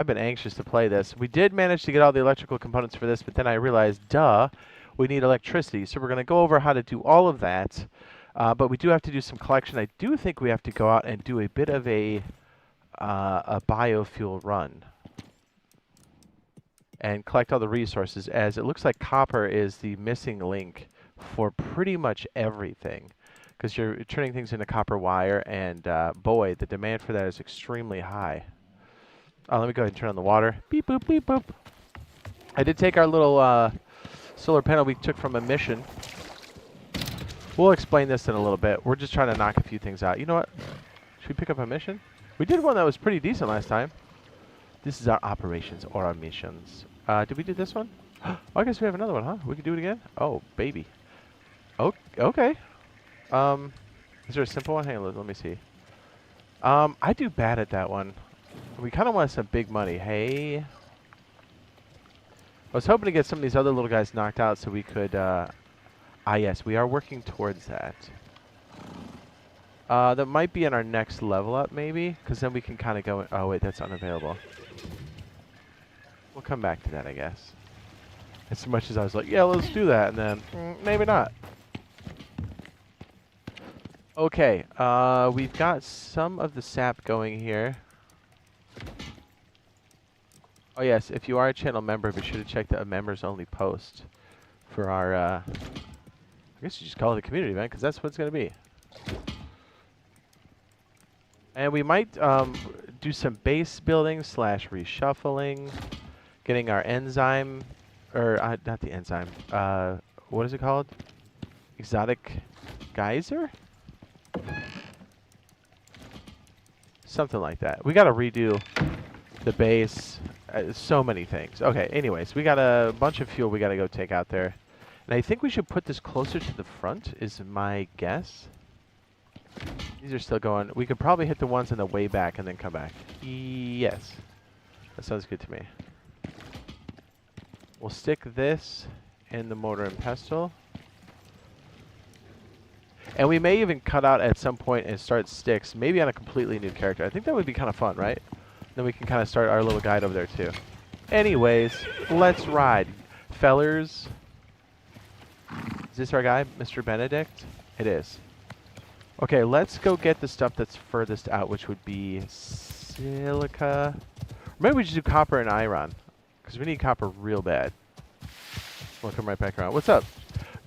I've been anxious to play this. We did manage to get all the electrical components for this, but then I realized, duh, we need electricity. So we're going to go over how to do all of that. But we do have to do some collection. I do think we have to go out and do a bit of a biofuel run and collect all the resources, as it looks like copper is the missing link for pretty much everything, because you're turning things into copper wire, and boy, the demand for that is extremely high. Let me go ahead and turn on the water. Beep, boop, beep, boop. I did take our little solar panel we took from a mission. We'll explain this in a little bit. We're just trying to knock a few things out. You know what? Should we pick up a mission? We did one that was pretty decent last time. This is our operations or our missions. Did we do this one? Oh, I guess we have another one, huh? We can do it again? Oh, baby. Oh, okay. Is there a simple one? Hang on, let me see. I do bad at that one. We kind of want some big money. Hey. I was hoping to get some of these other little guys knocked out so we could, yes, we are working towards that. That might be in our next level up, maybe, because then we can kind of go, oh wait, that's unavailable. We'll come back to that, I guess. As much as I was like, yeah, let's do that, and then, maybe not. Okay, we've got some of the sap going here. Oh yes, if you are a channel member, be sure to check the members only post for our, I guess you just call it a community event, because that's what it's going to be. And we might do some base building / reshuffling, getting our enzyme, or not the enzyme, what is it called? Exotic geyser? Something like that. We got to redo the base. So many things. Okay, anyways, we got a bunch of fuel we got to go take out there. And I think we should put this closer to the front, is my guess. These are still going. We could probably hit the ones on the way back and then come back. Yes. That sounds good to me. We'll stick this in the mortar and pestle. And we may even cut out at some point and start sticks, maybe on a completely new character. I think that would be kind of fun, right? Then we can kind of start our little guide over there too. Anyways, let's ride. Fellers. Is this our guy, Mr. Benedict? It is. Okay, let's go get the stuff that's furthest out, which would be silica. Maybe we just do copper and iron, because we need copper real bad. We'll come right back around. What's up?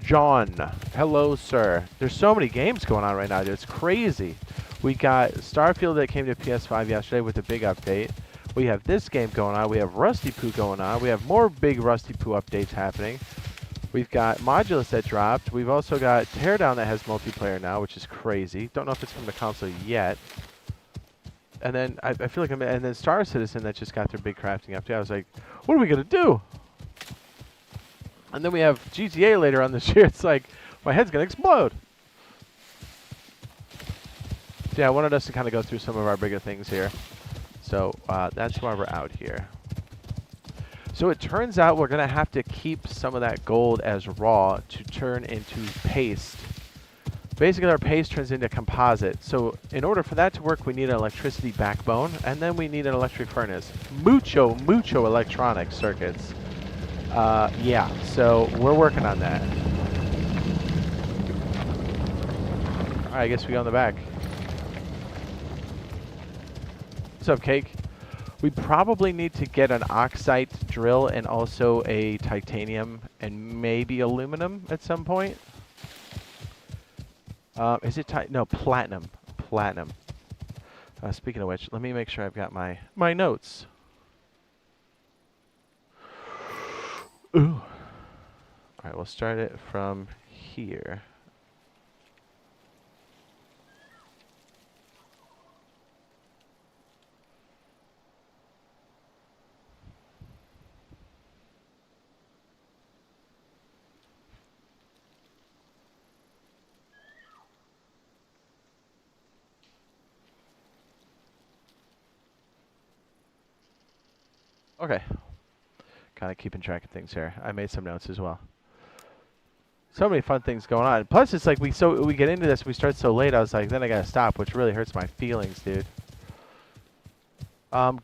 John. Hello, sir. There's so many games going on right now, dude. It's crazy. We got Starfield that came to PS5 yesterday with a big update. We have this game going on. We have Rusty Poo going on. We have more big Rusty Poo updates happening. We've got Modulus that dropped. We've also got Teardown that has multiplayer now, which is crazy. Don't know if it's from the console yet. And then I feel like and then Star Citizen that just got their big crafting update. I was like, what are we gonna do? And then we have GTA later on this year. It's like my head's gonna explode. So yeah, I wanted us to kind of go through some of our bigger things here. So that's why we're out here. So it turns out we're going to have to keep some of that gold as raw to turn into paste. Basically, our paste turns into composite. So in order for that to work, we need an electricity backbone, and then we need an electric furnace. Mucho electronic circuits. Yeah, so we're working on that. All right, I guess we go in the back. What's up, Cake? We probably need to get an oxide drill and also a titanium and maybe aluminum at some point. Is it no, platinum. Platinum. Speaking of which, let me make sure I've got my notes. Ooh. All right, we'll start it from here. Okay. Kind of keeping track of things here. I made some notes as well. So many fun things going on. Plus, it's like we get into this, we start so late. I was like, then I gotta stop, which really hurts my feelings, dude.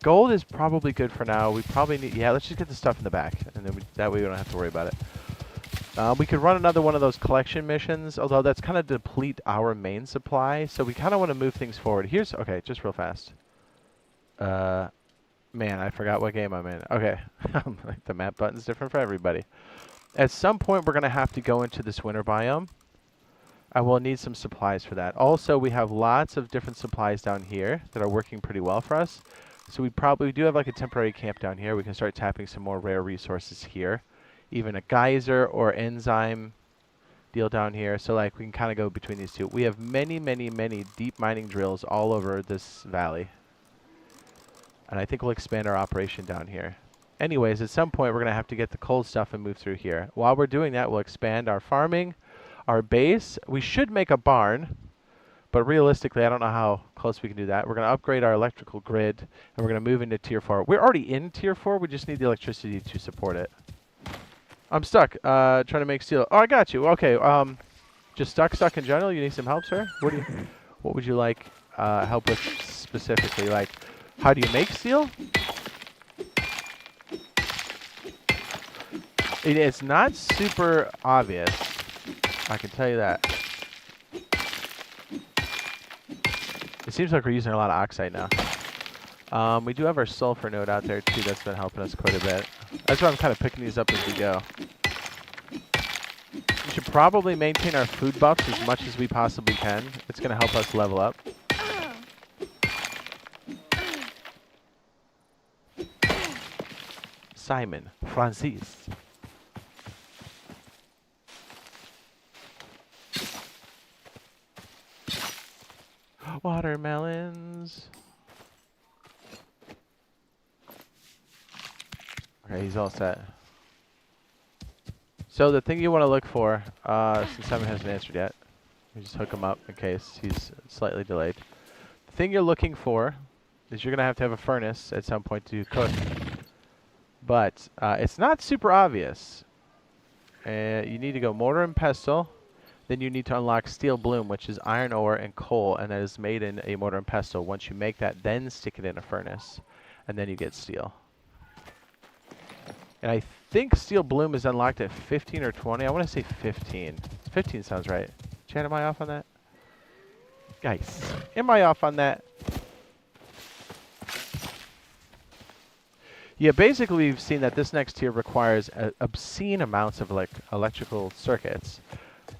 Gold is probably good for now. We probably need... Yeah, let's just get the stuff in the back. And then that way we don't have to worry about it. We could run another one of those collection missions, although that's kind of deplete our main supply. So we kind of want to move things forward. Here's... Okay, just real fast. Man, I forgot what game I'm in. Okay. The map button's different for everybody. At some point, we're going to have to go into this winter biome. I will need some supplies for that. Also, we have lots of different supplies down here that are working pretty well for us. So we do have like a temporary camp down here. We can start tapping some more rare resources here. Even a geyser or enzyme deal down here. So like we can kind of go between these two. We have many, many, many deep mining drills all over this valley. And I think we'll expand our operation down here. Anyways, at some point we're going to have to get the cold stuff and move through here. While we're doing that, we'll expand our farming, our base. We should make a barn. But realistically, I don't know how close we can do that. We're going to upgrade our electrical grid, and we're going to move into Tier 4. We're already in Tier 4. We just need the electricity to support it. I'm stuck. Trying to make steel. Oh, I got you. Okay. Just stuck in general. You need some help, sir? What would you like help with specifically? Like, how do you make steel? It's not super obvious. I can tell you that. It seems like we're using a lot of oxide now. We do have our sulfur node out there too. That's been helping us quite a bit. That's why I'm kind of picking these up as we go. We should probably maintain our food buffs as much as we possibly can. It's going to help us level up. Simon Francis. Watermelons. Okay, he's all set. So the thing you want to look for, since Simon hasn't answered yet, we just hook him up in case he's slightly delayed. The thing you're looking for is you're going to have a furnace at some point to cook. But it's not super obvious. You need to go mortar and pestle. Then you need to unlock steel bloom, which is iron ore and coal, and that is made in a mortar and pestle. Once you make that, then stick it in a furnace, and then you get steel. And I think steel bloom is unlocked at 15 or 20. I want to say 15. 15 sounds right. Chad, am I off on that? Guys, am I off on that? Yeah, basically we've seen that this next tier requires obscene amounts of electrical circuits.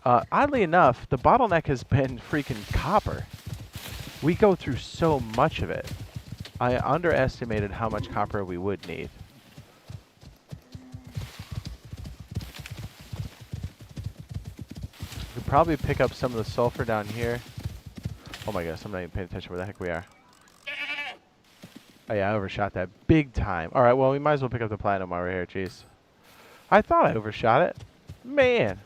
Oddly enough, the bottleneck has been freaking copper. We go through so much of it. I underestimated how much copper we would need. We could probably pick up some of the sulfur down here. Oh my gosh, I'm not even paying attention where the heck we are. Oh yeah, I overshot that big time. Alright, well we might as well pick up the platinum while we're here, jeez. I thought I overshot it. Man.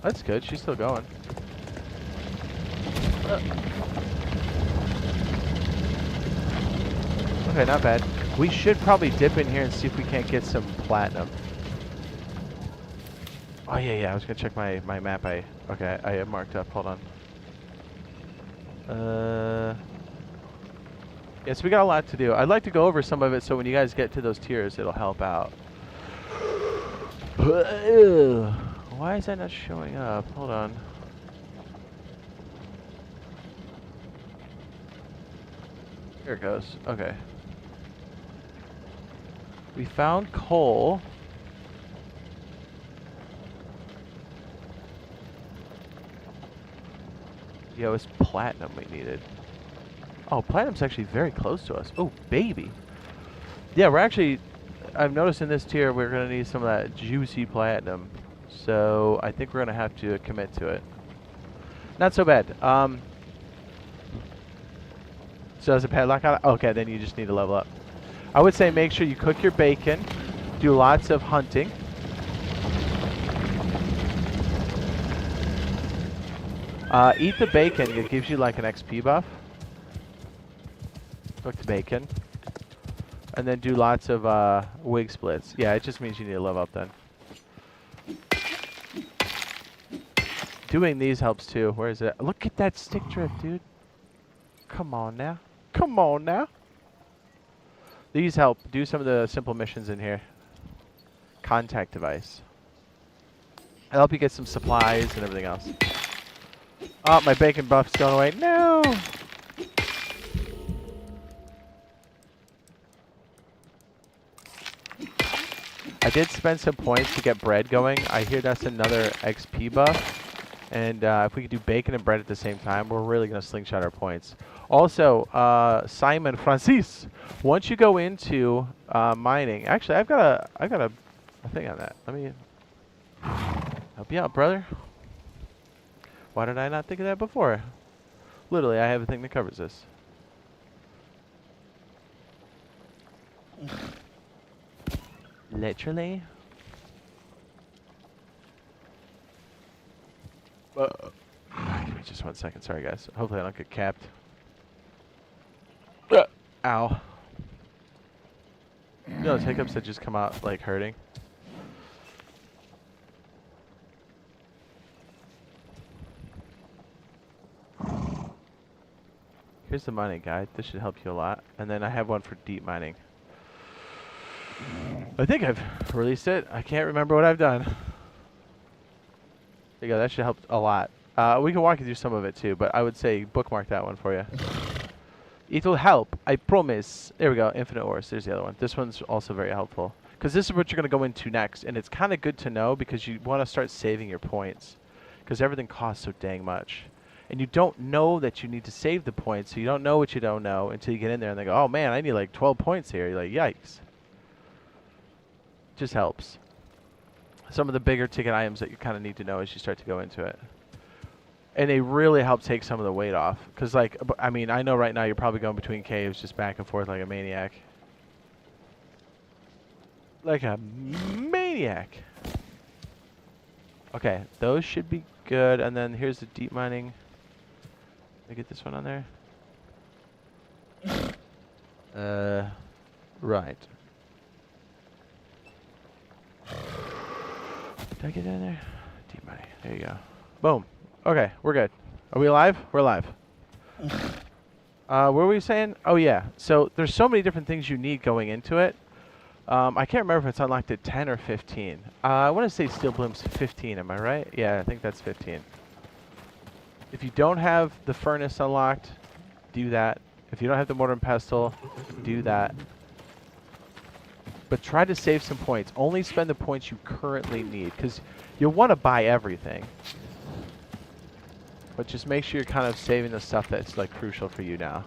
That's good, she's still going. Okay, not bad. We should probably dip in here and see if we can't get some platinum. Oh yeah, I was gonna check my map. I have marked up, hold on. Yes, we got a lot to do. I'd like to go over some of it so when you guys get to those tiers, it'll help out. Why is that not showing up? Hold on. Here it goes. Okay. We found coal. Yeah, it was platinum we needed. Oh, platinum's actually very close to us. Oh, baby. Yeah, we're actually... I've noticed in this tier we're going to need some of that juicy platinum. So I think we're going to have to commit to it. Not so bad. So is a padlock on it? Okay, then you just need to level up. I would say make sure you cook your bacon. Do lots of hunting. Eat the bacon. It gives you like an XP buff. Cook the bacon. And then do lots of wig splits. Yeah, it just means you need to level up then. Doing these helps too. Where is it? Look at that stick drift, dude. Come on now. Come on now. These help. Do some of the simple missions in here. Contact device. It'll help you get some supplies and everything else. Oh, my bacon buff's going away. No! I did spend some points to get bread going. I hear that's another XP buff. And if we could do bacon and bread at the same time, we're really going to slingshot our points. Also, Simon Francis, once you go into mining, actually, I've got a thing on that. Let me help you out, brother. Why did I not think of that before? Literally, I have a thing that covers this. Literally. Give me just 1 second. Sorry, guys. Hopefully I don't get capped. Ow. You know, those hiccups that just come out, like, hurting. Here's the mining guide. This should help you a lot. And then I have one for deep mining. I think I've released it. I can't remember what I've done. There you go. That should help a lot. We can walk you through some of it too, but I would say bookmark that one for you. It will help. I promise. There we go. Infinite ores. There's the other one. This one's also very helpful because this is what you're going to go into next, and it's kind of good to know because you want to start saving your points because everything costs so dang much. And you don't know that you need to save the points, so you don't know what you don't know until you get in there and they go, oh man, I need like 12 points here. You're like, yikes. Just helps. Some of the bigger ticket items that you kind of need to know as you start to go into it. And they really help take some of the weight off. Because, like, I mean, I know right now you're probably going between caves just back and forth like a maniac. Like a maniac. Okay, those should be good. And then here's the deep mining. Let me get this one on there. Right. Did I get that in there? Deep mining. There you go. Boom. Okay, we're good. Are we alive? We're alive. What were we saying? Oh, yeah. So there's so many different things you need going into it. I can't remember if it's unlocked at 10 or 15. I want to say Steel Bloom's 15. Am I right? Yeah, I think that's 15. If you don't have the furnace unlocked, do that. If you don't have the mortar and pestle, do that. But try to save some points. Only spend the points you currently need, because you'll want to buy everything. But just make sure you're kind of saving the stuff that's like crucial for you now.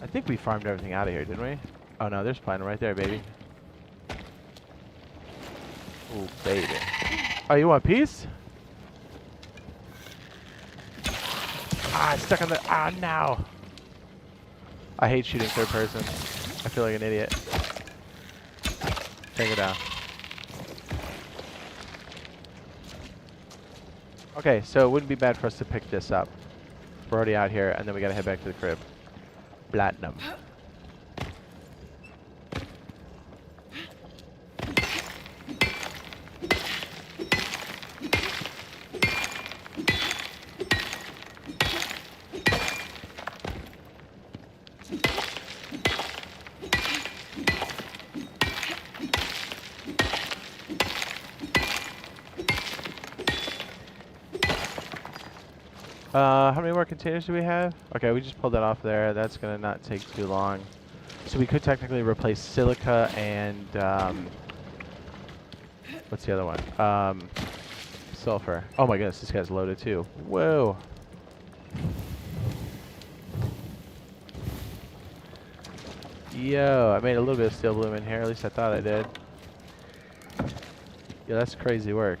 I think we farmed everything out of here, didn't we? Oh no, there's platinum right there, baby. Ooh, baby. Oh, you want a piece? Ah, it's stuck on the... Ah, no. I hate shooting third person. I feel like an idiot. Take it down. Okay, so it wouldn't be bad for us to pick this up. We're already out here, and then we gotta head back to the crib. Platinum. How many more containers do we have? Okay, we just pulled that off there. That's gonna not take too long. So we could technically replace silica and what's the other one? Sulfur. Oh my goodness, this guy's loaded too. Whoa. Yo, I made a little bit of steel bloom in here. At least I thought I did. Yeah, that's crazy work.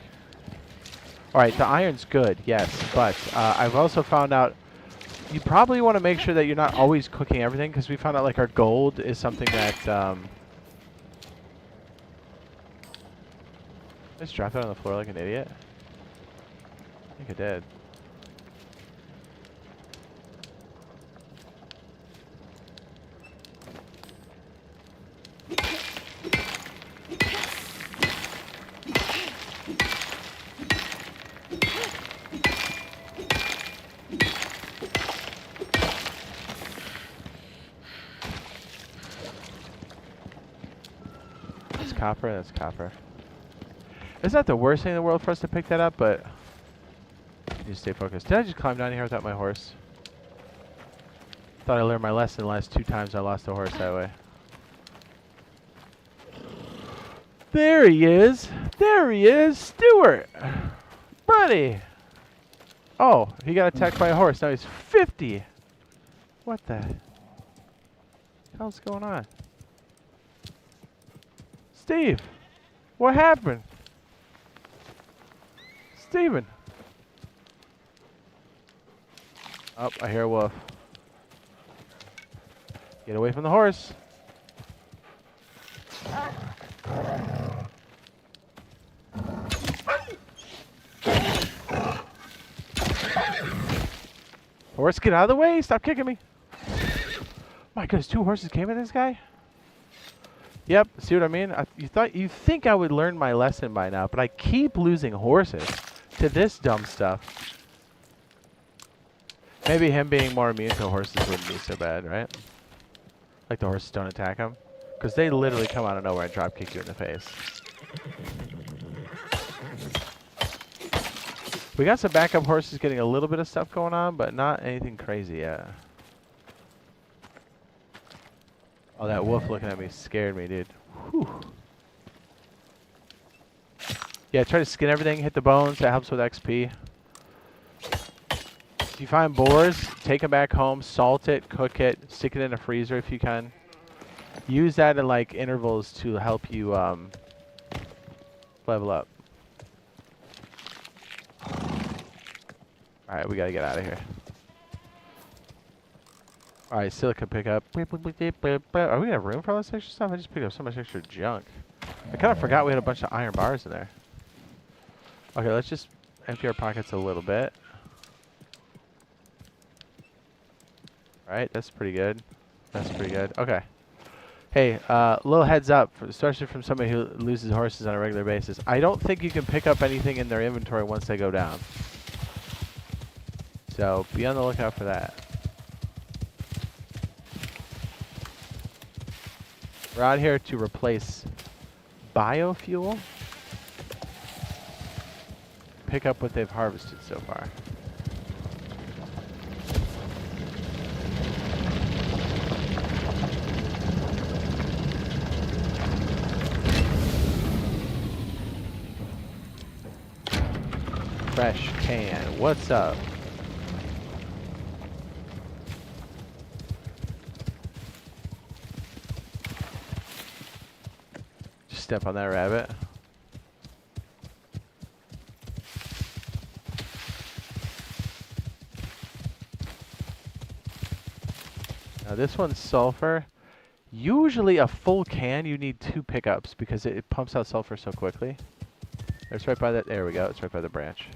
Alright, the iron's good, yes, but I've also found out you probably want to make sure that you're not always cooking everything, because we found out like our gold is something that I just dropped it on the floor like an idiot. I think I did. copper. That's copper. It's not the worst thing in the world for us to pick that up, but you stay focused. Did I just climb down here without my horse? Thought I learned my lesson the last 2 times I lost a horse that way. There he is. There he is. Stuart. Buddy. Oh, he got attacked by a horse. Now he's 50. What the hell's going on? Steve. What happened? Steven. Oh, I hear a wolf. Get away from the horse. Horse, get out of the way. Stop kicking me. My goodness, 2 horses came at this guy? Yep, see what I mean? You think I would learn my lesson by now, but I keep losing horses to this dumb stuff. Maybe him being more immune to horses wouldn't be so bad, right? Like the horses don't attack him. Because they literally come out of nowhere and drop kick you in the face. We got some backup horses getting a little bit of stuff going on, but not anything crazy yet. Oh, that wolf looking at me scared me, dude. Whew. Yeah, try to skin everything, hit the bones. That helps with XP. If you find boars, take them back home, salt it, cook it, stick it in a freezer if you can. Use that in like intervals to help you level up. Alright, we gotta get out of here. Alright, silica pickup. Are we gonna have room for all this extra stuff? I just picked up so much extra junk. I kind of forgot we had a bunch of iron bars in there. Okay, let's just empty our pockets a little bit. Alright, that's pretty good. That's pretty good. Okay. Hey, little heads up, especially from somebody who loses horses on a regular basis. I don't think you can pick up anything in their inventory once they go down. So be on the lookout for that. We're out here to replace biofuel. Pick up what they've harvested so far. Fresh can. What's up? Just step on that rabbit. Now this one's sulfur. Usually a full can you need 2 pickups because it pumps out sulfur so quickly. It's right by that. There we go. It's right by the branch.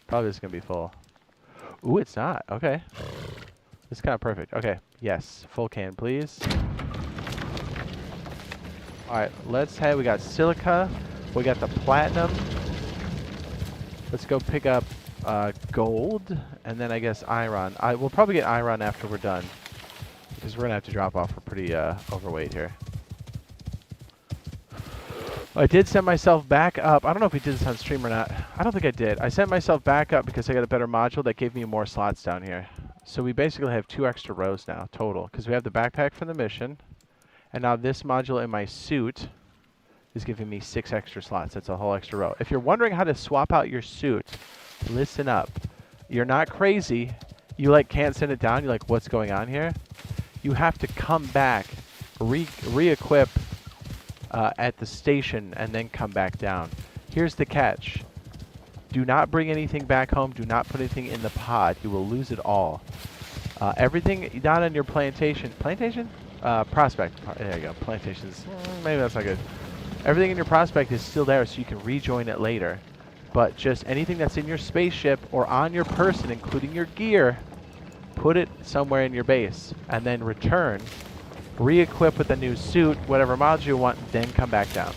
Probably is gonna be full. Ooh, it's not. Okay. It's kind of perfect. Okay. Yes. Full can, please. Alright, let's head. We got silica. We got the platinum. Let's go pick up gold. And then I guess iron. We'll probably get iron after we're done. Because we're going to have to drop off. We're pretty overweight here. I did send myself back up. I don't know if we did this on stream or not. I don't think I did. I sent myself back up because I got a better module that gave me more slots down here. So we basically have 2 extra rows now total. Because we have the backpack from the mission. And now this module in my suit is giving me 6 extra slots. That's a whole extra row. If you're wondering how to swap out your suit, listen up. You're not crazy. You like can't send it down. You're like, what's going on here? You have to come back, re-equip at the station, and then come back down. Here's the catch. Do not bring anything back home. Do not put anything in the pod. You will lose it all. Everything down on your plantation. Plantation? Prospect. There you go. Plantations. Maybe that's not good. Everything in your prospect is still there, so you can rejoin it later. But just anything that's in your spaceship or on your person, including your gear, put it somewhere in your base, and then return, re-equip with a new suit, whatever module you want, then come back down.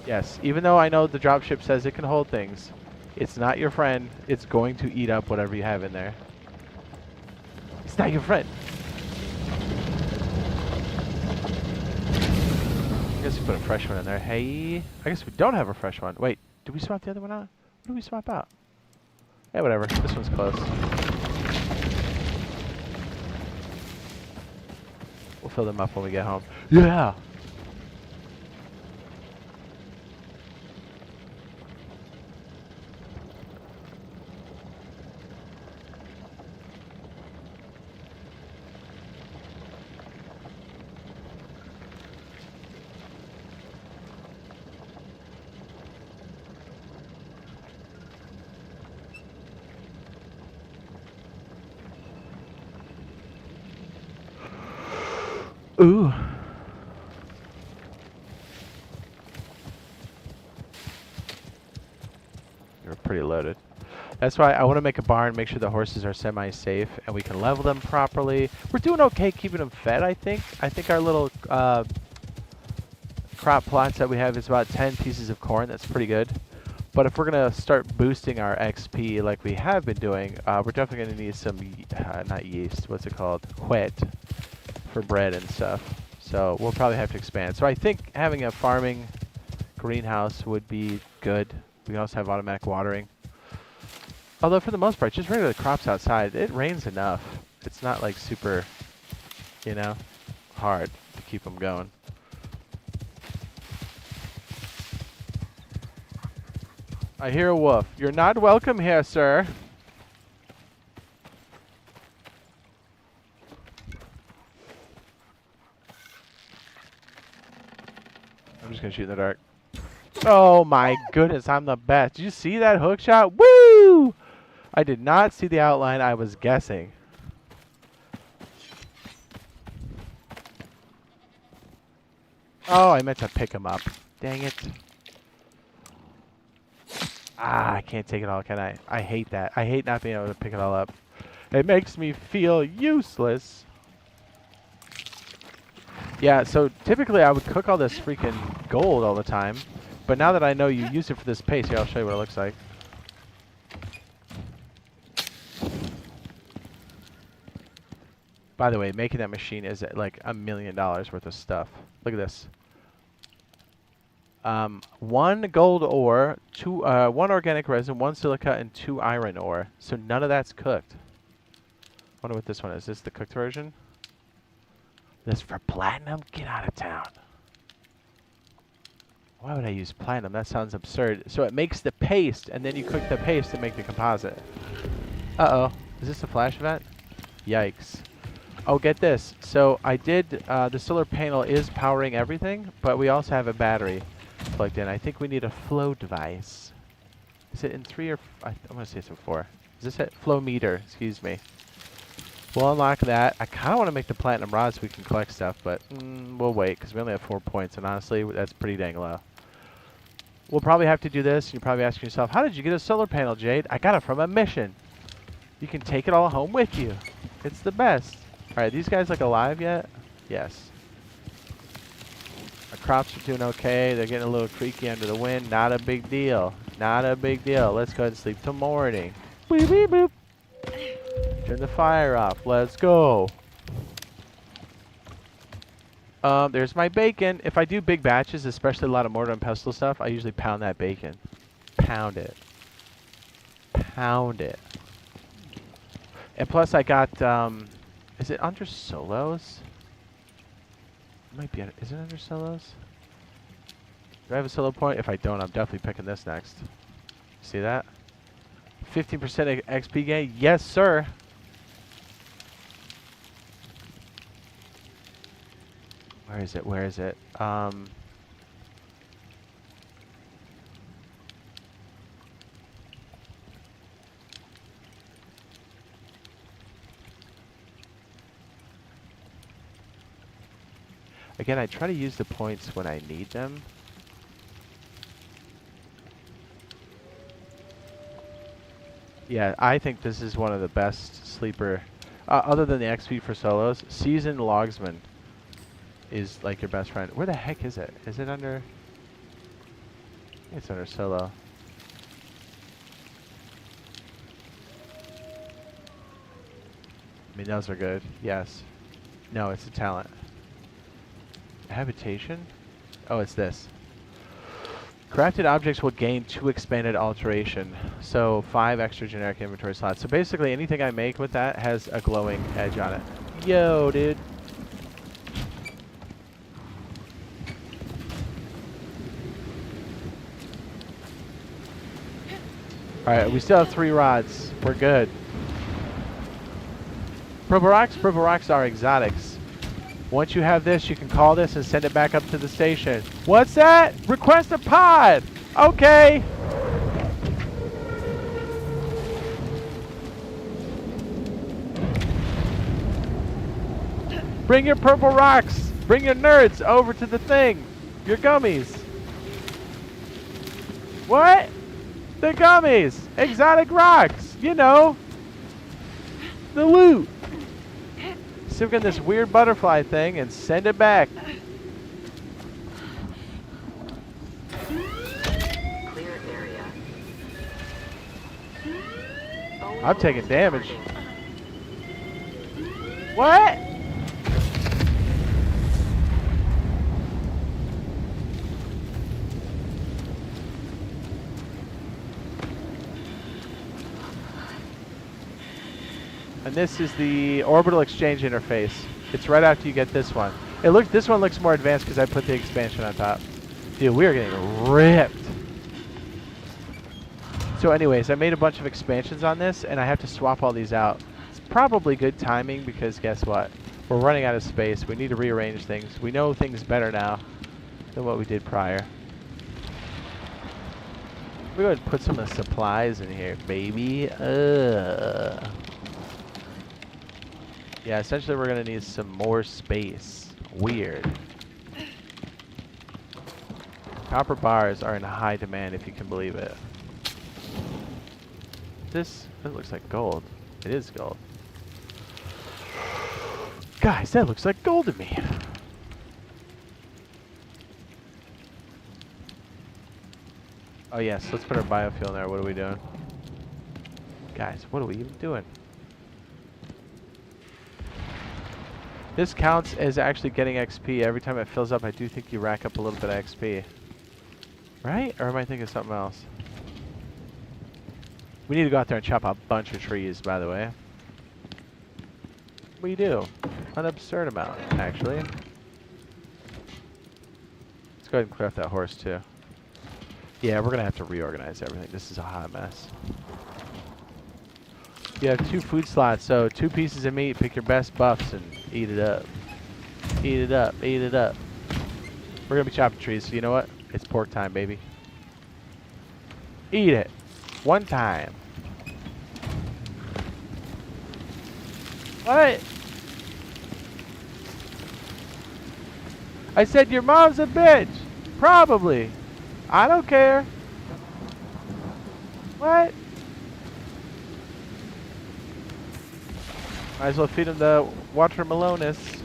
Yes, even though I know the dropship says it can hold things, It's not your friend. It's going to eat up whatever you have in there. It's not your friend. I guess we put a fresh one in there. Hey, I guess we don't have a fresh one. Wait, did we swap the other one out? What did we swap out? Yeah, whatever. This one's close. We'll fill them up when we get home. Yeah! Ooh. You're pretty loaded. That's why I want to make a barn, make sure the horses are semi-safe, and we can level them properly. We're doing okay keeping them fed, I think. I think our little crop plots that we have is about 10 pieces of corn. That's pretty good. But if we're going to start boosting our XP like we have been doing, we're definitely going to need some, not yeast, what's it called? Wheat for bread and stuff. So we'll probably have to expand. So I think having a farming greenhouse would be good. We can also have automatic watering. Although for the most part, just regular crops outside, it rains enough. It's not like super, you know, hard to keep them going. I hear a wolf. You're not welcome here, sir. I'm just gonna shoot in the dark. Oh my goodness, I'm the best. Did you see that hook shot? Woo! I did not see the outline. I was guessing. Oh, I meant to pick him up. Dang it. Ah, I can't take it all, can I? I hate that. I hate not being able to pick it all up. It makes me feel useless. Yeah, so typically I would cook all this freaking gold all the time. But now that I know you use it for this paste, here, I'll show you what it looks like. By the way, making that machine is like $1 million worth of stuff. Look at this. 1 gold ore, 1 organic resin, 1 silica, and 2 iron ore. So none of that's cooked. Wonder what this one is. Is this the cooked version? This for platinum? Get out of town. Why would I use platinum? That sounds absurd. So it makes the paste, and then you cook the paste to make the composite. Uh-oh. Is this a flash event? Yikes. Oh, get this. So I did, the solar panel is powering everything, but we also have a battery plugged in. I think we need a flow device. Is it in 3 or... I'm going to say it's in 4. Is this it? Flow meter. Excuse me. We'll unlock that. I kind of want to make the platinum rod so we can collect stuff, but we'll wait because we only have 4 points, and honestly, that's pretty dang low. We'll probably have to do this. You're probably asking yourself, how did you get a solar panel, Jade? I got it from a mission. You can take it all home with you. It's the best. All right, these guys like alive yet? Yes. Our crops are doing okay. They're getting a little creaky under the wind. Not a big deal. Not a big deal. Let's go ahead and sleep till morning. Beep, beep, boop. Turn the fire off. Let's go. There's my bacon. If I do big batches, especially a lot of mortar and pestle stuff, I usually pound that bacon. Pound it. Pound it. And plus I got, is it under solos? It might be, is it under solos? Do I have a solo point? If I don't, I'm definitely picking this next. See that? 15% XP gain? Yes, sir. Where is it? Where is it? Again, I try to use the points when I need them. Yeah, I think this is one of the best sleeper, other than the XP for solos. Seasoned Logsman is like your best friend. Where the heck is it? Is it under? It's under solo. I mean, those are good. Yes. No, it's a talent. Habitation? Oh, it's this. Crafted objects will gain 2 expanded alteration. So 5 extra generic inventory slots. So basically anything I make with that has a glowing edge on it. Yo, dude. Alright, we still have 3 rods. We're good. Purple rocks are exotics. Once you have this, you can call this and send it back up to the station. What's that? Request a pod! Okay! Bring your purple rocks! Bring your nerds over to the thing! Your gummies! What? The gummies! Exotic rocks! You know! The loot! Stick in this weird butterfly thing and send it back. Clear area. I'm taking damage. What? And this is the orbital exchange interface. It's right after you get this one. This one looks more advanced because I put the expansion on top. Dude, we are getting ripped. So anyways, I made a bunch of expansions on this and I have to swap all these out. It's probably good timing because guess what? We're running out of space. We need to rearrange things. We know things better now than what we did prior. We're going to put some of the supplies in here, baby. Yeah, essentially we're going to need some more space. Weird. Copper bars are in high demand, if you can believe it. This looks like gold. It is gold. Guys, that looks like gold to me. Oh yes, let's put our biofuel in there. What are we doing? Guys, what are we even doing? This counts as actually getting XP. Every time it fills up, I do think you rack up a little bit of XP. Right? Or am I thinking something else? We need to go out there and chop a bunch of trees, by the way. We do. An absurd amount, actually. Let's go ahead and clear off that horse, too. Yeah, we're going to have to reorganize everything. This is a hot mess. You have 2 food slots, so 2 pieces of meat. Pick your best buffs and eat it up. Eat it up. Eat it up. We're going to be chopping trees, so you know what? It's pork time, baby. Eat it. One time. What? I said your mom's a bitch. Probably. I don't care. What? Might as well feed him the watermelones.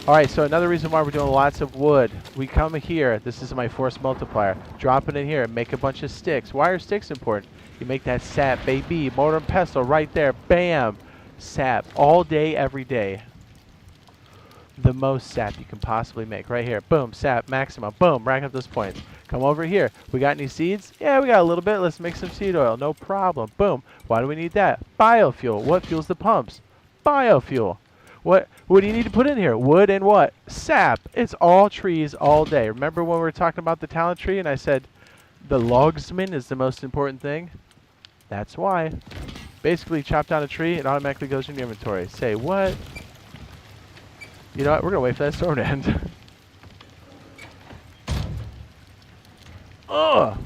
Alright, so another reason why we're doing lots of wood. We come here, this is my force multiplier. Drop it in here and make a bunch of sticks. Why are sticks important? You make that sap, baby. Mortar and pestle right there. Bam! Sap. All day, every day. The most sap you can possibly make. Right here. Boom. Sap. Maximum. Boom. Rack up those points. Come over here. We got any seeds? Yeah, we got a little bit. Let's make some seed oil. No problem. Boom. Why do we need that? Biofuel. What fuels the pumps? Biofuel. What do you need to put in here? Wood and what? Sap. It's all trees all day. Remember when we were talking about the talent tree and I said the logsman is the most important thing? That's why. Basically, chop down a tree, it automatically goes in your inventory. Say what? You know what? We're going to wait for that storm to end. Ugh!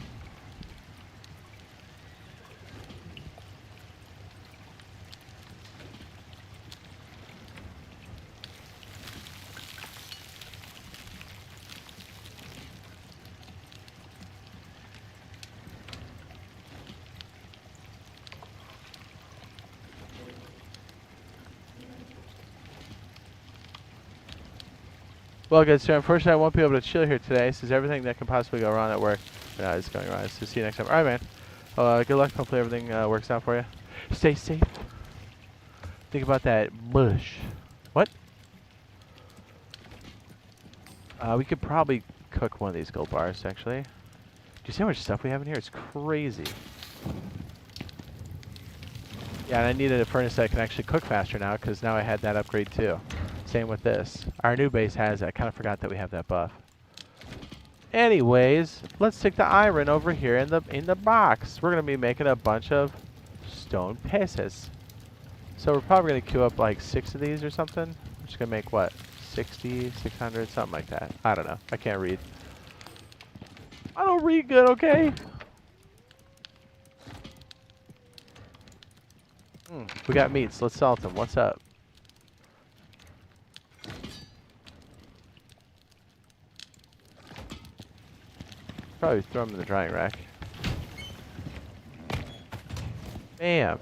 Well, good, so unfortunately I won't be able to chill here today since everything that can possibly go wrong at work is going wrong. So see you next time. All right, man. Good luck. Hopefully everything works out for you. Stay safe. Think about that bush. What? We could probably cook one of these gold bars, actually. Do you see how much stuff we have in here? It's crazy. Yeah, and I needed a furnace that can actually cook faster now, because now I had that upgrade too. Same with this. Our new base has it. I kind of forgot that we have that buff. Anyways, let's stick the iron over here in the box. We're gonna be making a bunch of stone pieces. So we're probably gonna queue up like 6 of these or something. We're just gonna make what? 60, 600, something like that. I don't know. I can't read. I don't read good, okay? We got meats. Let's salt them. What's up? Probably throw them in the drying rack. Bam.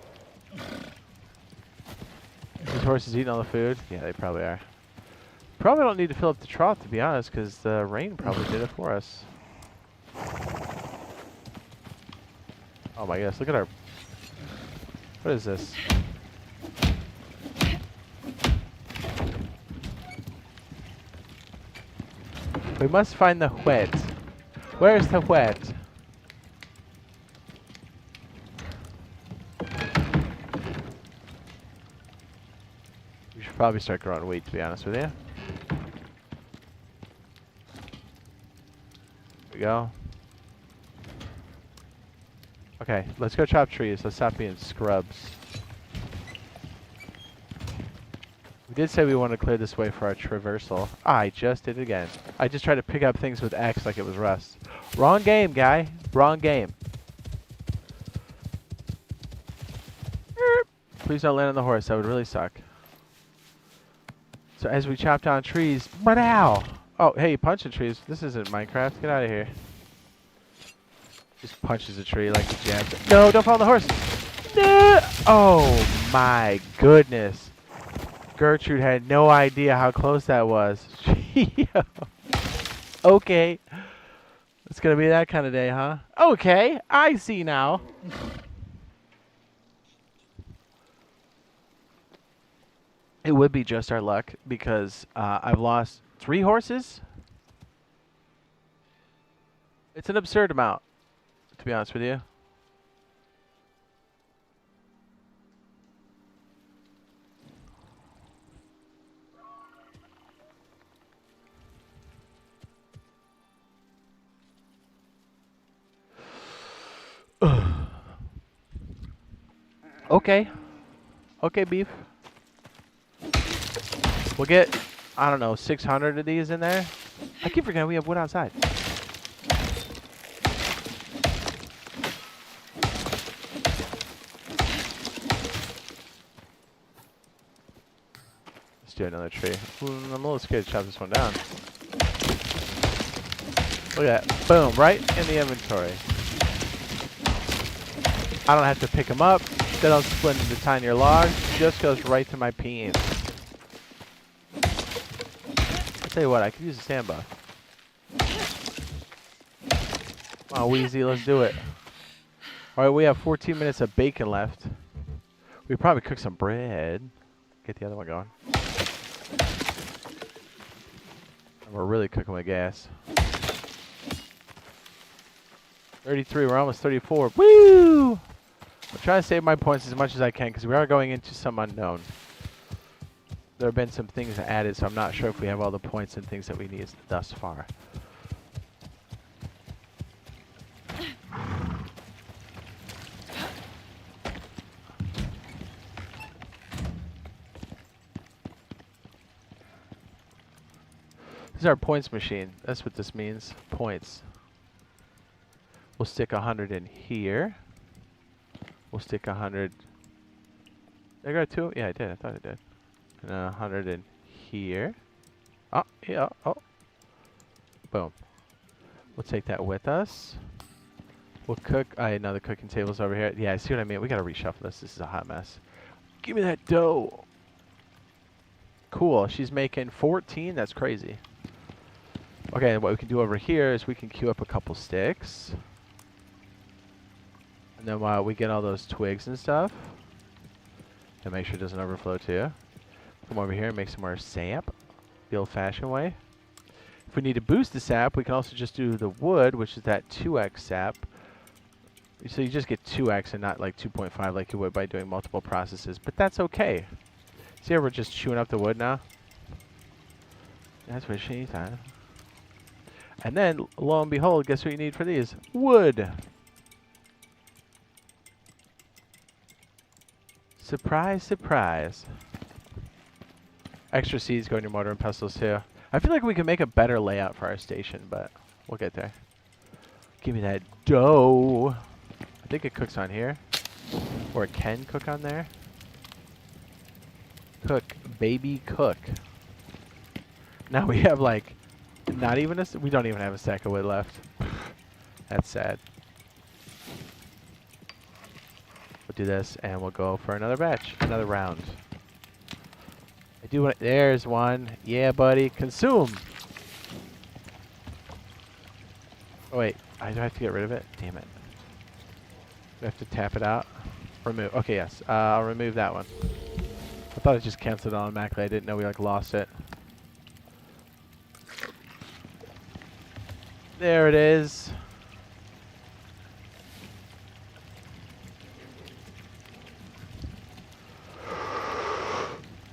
These horses eating all the food? Yeah, they probably are. Probably don't need to fill up the trough, to be honest, because the rain probably did it for us. Oh my gosh, look at our... What is this? We must find the wheat. Where's the wheat? We should probably start growing wheat, to be honest with you. There we go. Okay, let's go chop trees. Let's stop being scrubs. We did say we want to clear this way for our traversal. I just did it again. I just tried to pick up things with X like it was Rust. Wrong game, guy. Wrong game. Please don't land on the horse. That would really suck. So as we chop down trees... Ow! Oh, hey, you punching trees. This isn't Minecraft. Get out of here. Just punches a tree like he jabs it. No, don't fall on the horse. No! Oh, my goodness. Gertrude had no idea how close that was. Okay. It's going to be that kind of day, huh? Okay, I see now. It would be just our luck because I've lost 3 horses. It's an absurd amount, to be honest with you. Okay. Okay, beef. We'll get, I don't know, 600 of these in there. I keep forgetting we have wood outside. Let's do another tree. I'm a little scared to chop this one down. Look at that. Boom, right in the inventory. I don't have to pick them up. They don't split into tinier logs. Just goes right to my peens. I'll tell you what, I could use a sand buff. Come on, Wheezy, let's do it. Alright, we have 14 minutes of bacon left. We probably cook some bread. Get the other one going. And we're really cooking with gas. 33, we're almost 34. Woo! I'm trying to save my points as much as I can because we are going into some unknown. There have been some things added, so I'm not sure if we have all the points and things that we need thus far. This is our points machine. That's what this means. Points. We'll stick 100 in here. We'll stick 100. Did I got 2? Yeah, I did. I thought I did. And 100 in here. Oh, yeah. Oh. Boom. We'll take that with us. We'll cook. Another cooking table's over here. Yeah, I see what I mean. We got to reshuffle this. This is a hot mess. Give me that dough. Cool. She's making 14. That's crazy. Okay, what we can do over here is we can queue up a couple sticks. And then while we get all those twigs and stuff, And make sure it doesn't overflow too. Come over here and make some more sap the old-fashioned way. If we need to boost the sap, we can also just do the wood, which is that 2x sap. So you just get 2x and not like 2.5 like you would by doing multiple processes. But that's okay. See how we're just chewing up the wood now? That's what she's on. And then, lo and behold, guess what you need for these? Wood. Surprise, surprise. Extra seeds go in your mortar and pestles too. I feel like we can make a better layout for our station, but we'll get there. Give me that dough. I think it cooks on here. Or it can cook on there. Cook, baby, cook. Now we have like, not even a, we don't even have a stack of wood left. That's sad. We'll do this and we'll go for another batch, another round. I do want, there's one. Yeah, buddy, consume. Oh wait, I do have to get rid of it? Damn it. Do I have to tap it out? Remove, okay, yes. I'll remove that one. I thought it just canceled automatically. I didn't know we like lost it. There it is.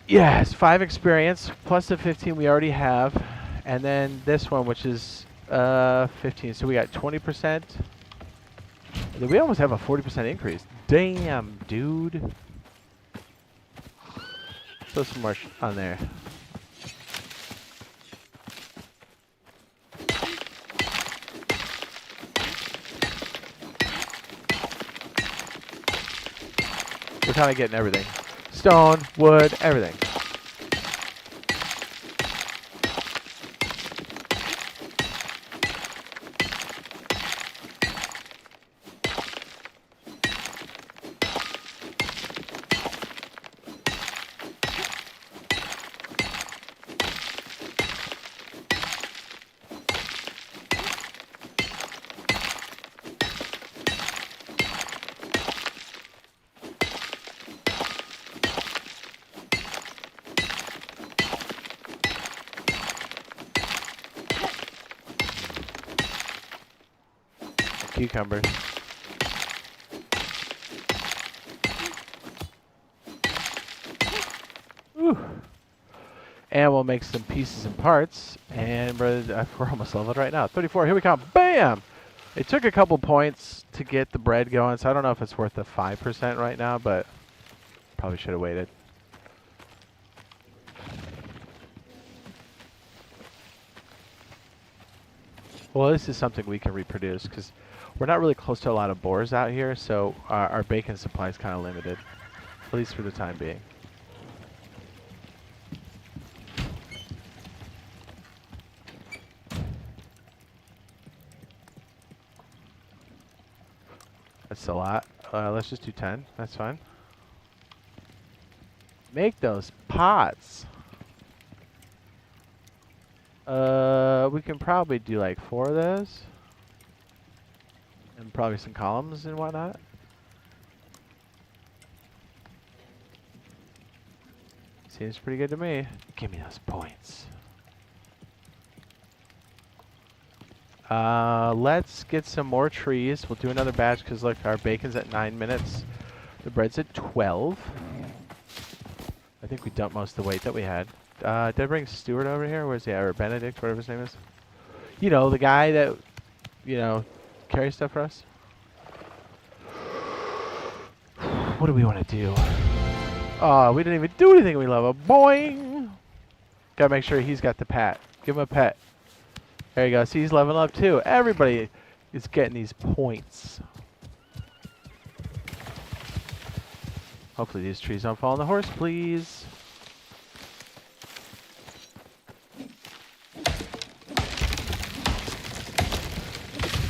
Yes, 5 experience plus the 15 we already have, and then this one, which is 15. So we got 20%. We almost have a 40% increase. Damn, dude. Throw some more on there. We're kind of getting everything. Stone, wood, everything. Cucumbers. Ooh. And we'll make some pieces and parts. And we're almost leveled right now. 34, here we come. Bam! It took a couple points to get the bread going, so I don't know if it's worth the 5% right now, but probably should have waited. Well, this is something we can reproduce, because we're not really close to a lot of boars out here, so our bacon supply is kind of limited, at least for the time being. That's a lot. Let's just do 10. That's fine. Make those pots. We can probably do like 4 of those. And probably some columns and whatnot. Seems pretty good to me. Give me those points. Let's get some more trees. We'll do another batch because look, our bacon's at 9 minutes. The bread's at 12. I think we dumped most of the weight that we had. Did I bring Stuart over here? Where's he at? Or Benedict, whatever his name is. You know, the guy that, you know, carries stuff for us. What do we want to do? Oh, we didn't even do anything we love. A boing! Gotta make sure he's got the pat. Give him a pet. There you go. See, he's leveling up too. Everybody is getting these points. Hopefully these trees don't fall on the horse, please.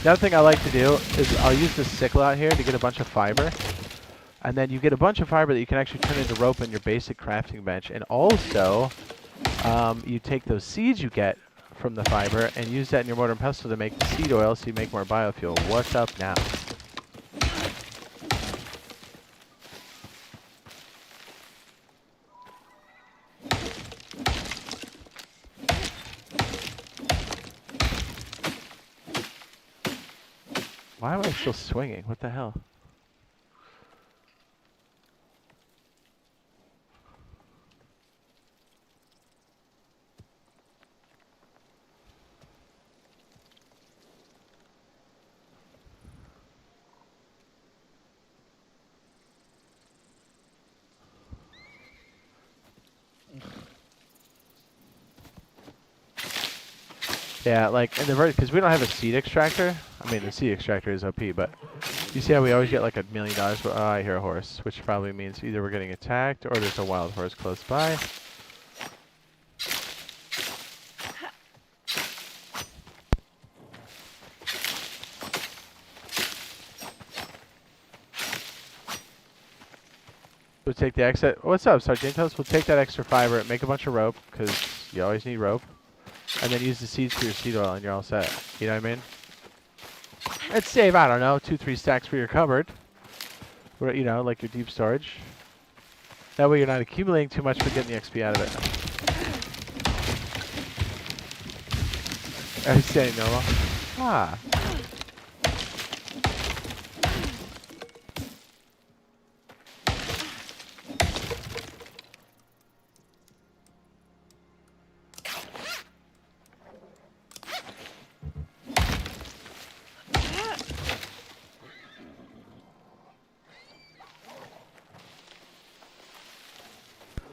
The other thing I like to do is I'll use this sickle out here to get a bunch of fiber. And then you get a bunch of fiber that you can actually turn into rope in your basic crafting bench. And also, you take those seeds you get from the fiber and use that in your mortar and pestle to make the seed oil so you make more biofuel. What's up now? Why am I still swinging? What the hell? Yeah, like in the because we don't have a seed extractor. I mean, the seed extractor is OP, but you see how we always get like $1 million? But I hear a horse, which probably means either we're getting attacked or there's a wild horse close by. We'll take the exit. What's up, Sargentos? We'll take that extra fiber, make a bunch of rope, because you always need rope, and then use the seeds for your seed oil, and you're all set. You know what I mean? Let's save, I don't know, 2-3 stacks for your cupboard. Or, you know, like your deep storage. That way you're not accumulating too much for getting the XP out of it. Are you saying no? Ah.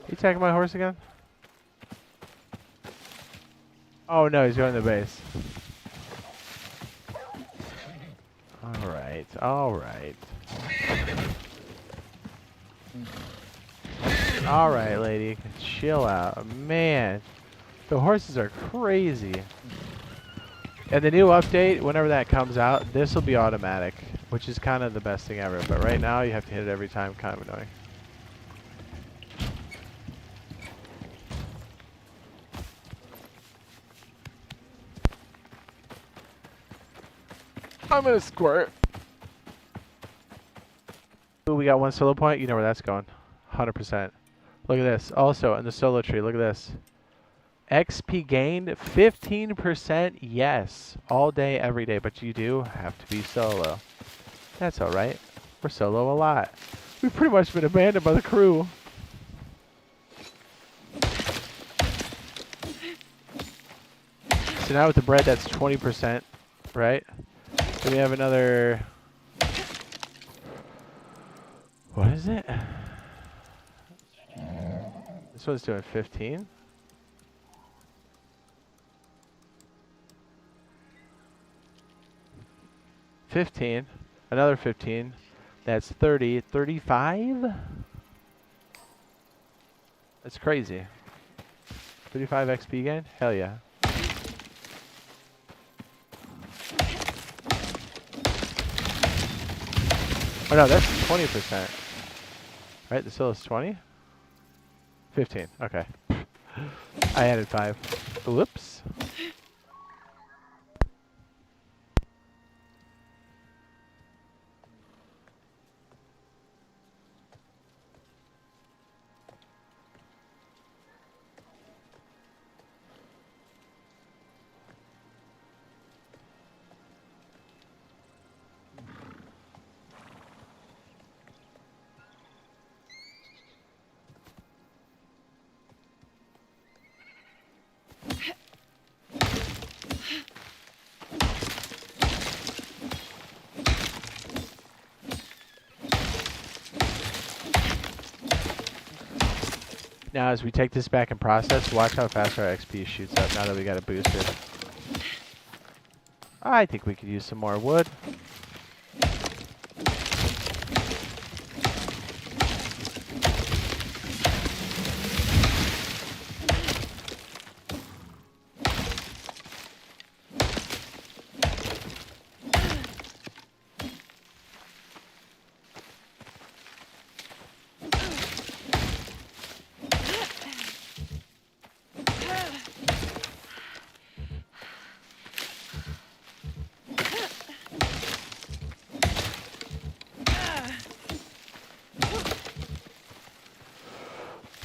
You attacking my horse again? Oh no, he's going to the base. Alright, alright. Alright, lady. Chill out. Man, the horses are crazy. And the new update, whenever that comes out, this will be automatic, which is kind of the best thing ever. But right now, you have to hit it every time. Kind of annoying. I'm gonna squirt. Ooh, we got one solo point. You know where that's going. 100%. Look at this. Also, in the solo tree, look at this. XP gained 15%. Yes. All day, every day. But you do have to be solo. That's alright. We're solo a lot. We've pretty much been abandoned by the crew. So now with the bread, that's 20%. Right? Then we have another... What is it? This one's doing 15. Another 15. That's 30. 35? That's crazy. 35 XP gain? Hell yeah. Oh no, that's 20%. Right, the solo is 20? 15, okay. I added 5. Whoops. Now, as we take this back and process, watch how fast our XP shoots up now that we got it boosted. I think we could use some more wood.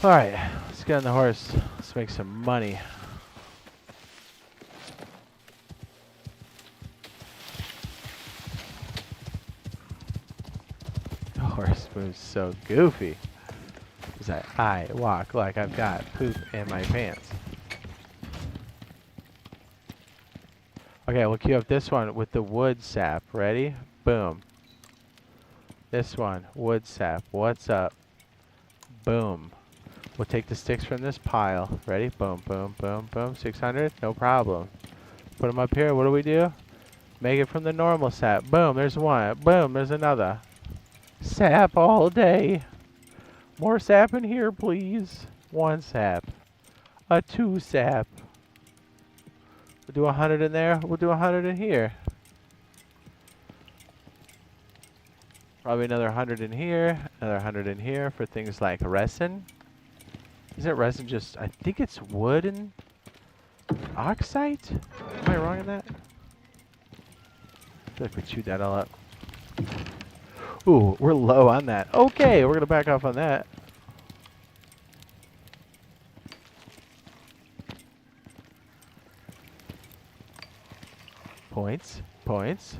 Alright, let's get on the horse. Let's make some money. horse moves so goofy. Is that I walk like I've got poop in my pants. Okay, we'll queue up this one with the wood sap. Ready? Boom. This one, wood sap. What's up? Boom. We'll take the sticks from this pile. Ready? Boom, boom, boom, boom. 600. No problem. Put them up here. What do we do? Make it from the normal sap. Boom, there's one. Boom, there's another. Sap all day. More sap in here, please. 1 sap. A 2 sap. We'll do 100 in there. We'll do 100 in here. Probably another 100 in here. Another 100 in here for things like resin. Isn't resin just... I think it's wood and oxide? Am I wrong in that? I feel like we chewed that all up. Ooh, we're low on that. Okay, we're going to back off on that. Points. Points.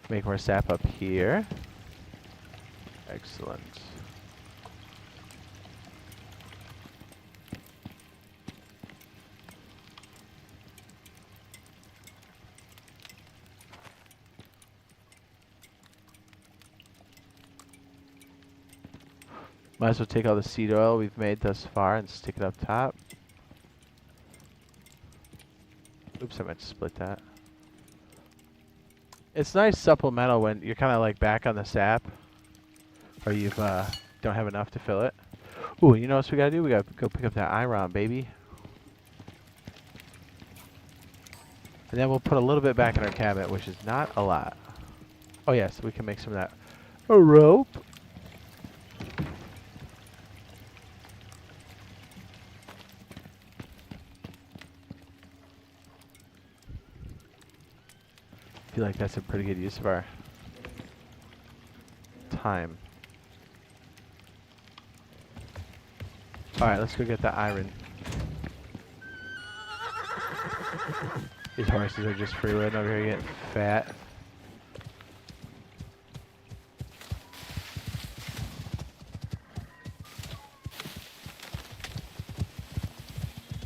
Make more sap up here. Excellent. Might as well take all the seed oil we've made thus far and stick it up top. Oops, I meant to split that. It's nice supplemental when you're kind of like back on the sap, or you've don't have enough to fill it. Ooh, you know what we gotta do? We gotta go pick up that iron, baby. And then we'll put a little bit back in our cabinet, which is not a lot. Oh yes, we can make some of that. A rope. I feel like that's a pretty good use of our time. Alright, let's go get the iron. These horses are just freeloading over here getting fat.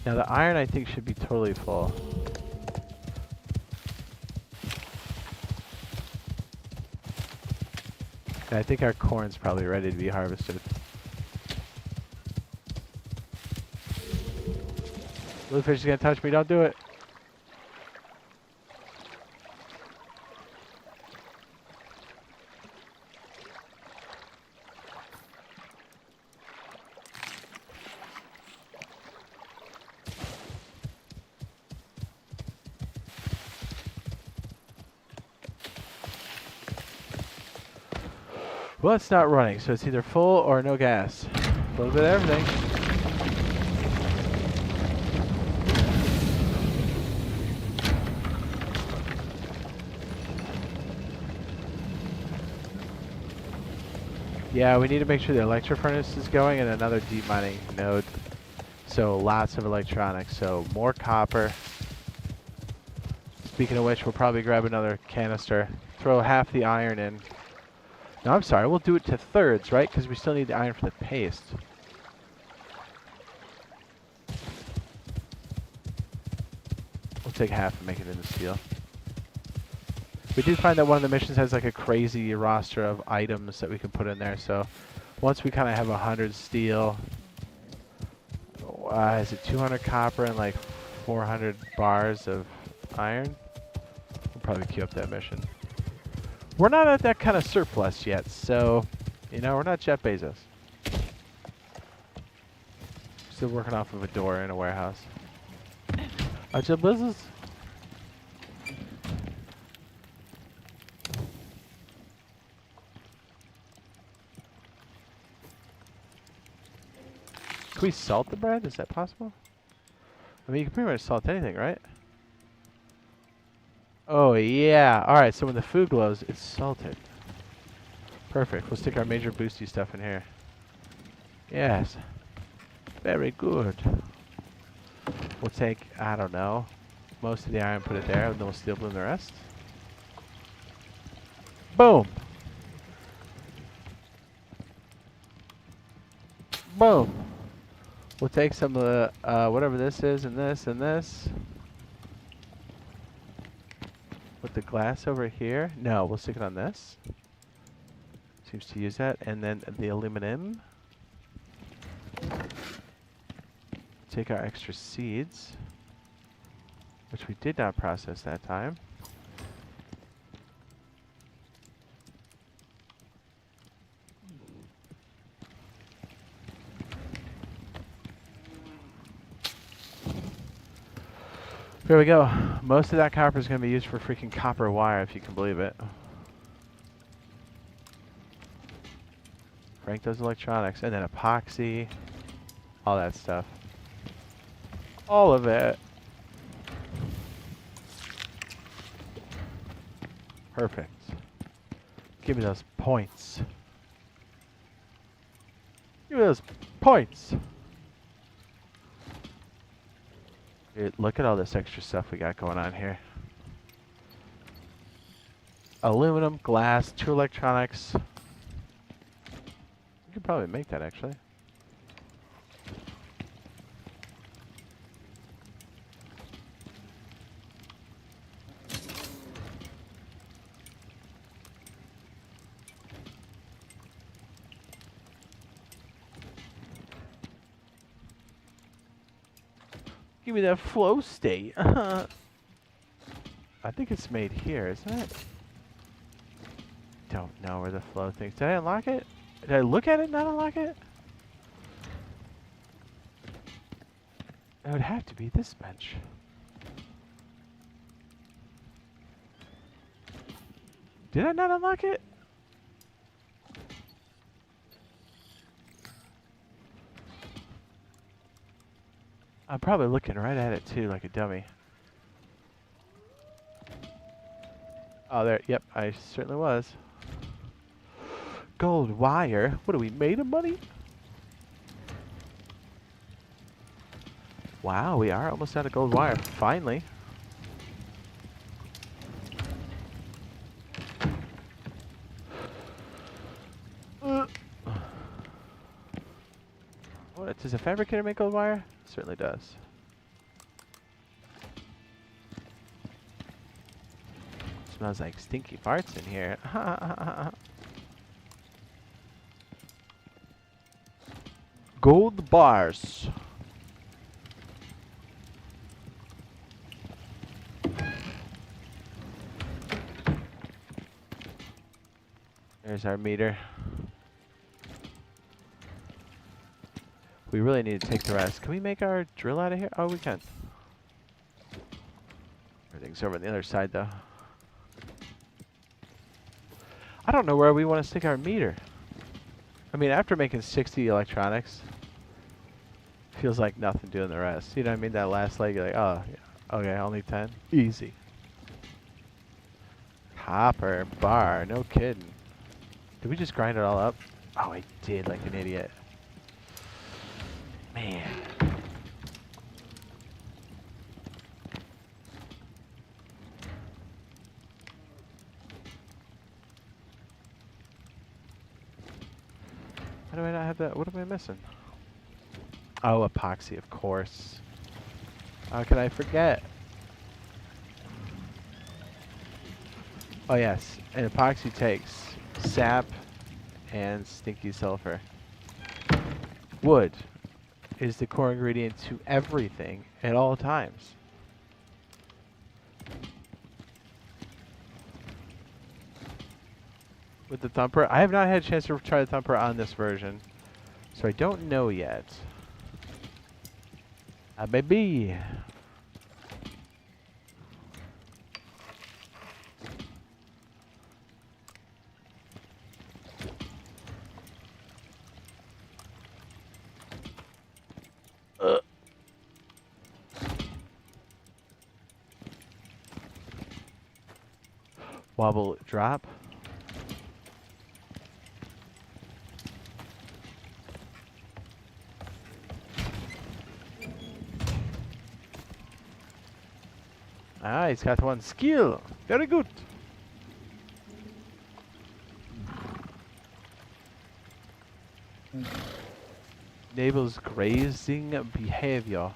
Now the iron I think should be totally full. And I think our corn's probably ready to be harvested. Bluefish is gonna touch me, don't do it. Well, it's not running, so it's either full or no gas. A little bit of everything. Yeah, we need to make sure the electro furnace is going and another deep mining node. So lots of electronics, so more copper. Speaking of which, we'll probably grab another canister, throw half the iron in. No, I'm sorry, we'll do it to thirds, right? Because we still need the iron for the paste. We'll take half and make it into steel. We did find that one of the missions has like a crazy roster of items that we can put in there, so once we kind of have 100 steel, is it 200 copper and like 400 bars of iron? We'll probably queue up that mission. We're not at that kind of surplus yet, so, you know, we're not Jeff Bezos. Still working off of a door in a warehouse. Are Jeff Bezos? Can we salt the bread? Is that possible? I mean, you can pretty much salt anything, right? Oh, yeah. Alright, so when the food glows, it's salted. Perfect. We'll stick our major boosty stuff in here. Yes. Very good. We'll take, I don't know, most of the iron, put it there, and then we'll steel bloom the rest. Boom! Boom! We'll take some of the, whatever this is, and this, and this. Put the glass over here. No, we'll stick it on this. Seems to use that. And then the aluminum. Take our extra seeds, which we did not process that time. Here we go. Most of that copper is going to be used for freaking copper wire, if you can believe it. Rank those electronics, and then epoxy, all that stuff. All of it. Perfect. Give me those points. Give me those points. Dude, look at all this extra stuff we got going on here. Aluminum, glass, 2 electronics. You could probably make that actually. Give me that flow state. I think it's made here, isn't it? Don't know where the flow thing. Did I unlock it? Did I look at it and not unlock it? It would have to be this bench. Did I not unlock it? I'm probably looking right at it too, like a dummy. Oh, there. Yep, I certainly was. Gold wire. What are we made of money? Wow, we are almost out of gold wire. Finally. What, does a fabricator make gold wire? Certainly does. Smells like stinky farts in here. Gold bars. There's our meter. We really need to take the rest. Can we make our drill out of here? Oh, we can. Everything's over on the other side, though. I don't know where we want to stick our meter. I mean, after making 60 electronics, feels like nothing doing the rest. You know what I mean? That last leg, you're like, oh, yeah. Okay, only 10? Easy. Copper bar, no kidding. Did we just grind it all up? Oh, I did, like an idiot. Man. How do I not have that? What am I missing? Oh, epoxy, of course. How could I forget? Oh, yes. And epoxy takes sap and stinky sulfur. Wood is the core ingredient to everything at all times. With the thumper, I have not had a chance to try the thumper on this version, so I don't know yet. Baby. Wobble drop. Ah, he's got one skill. Very good. Enables grazing behavior.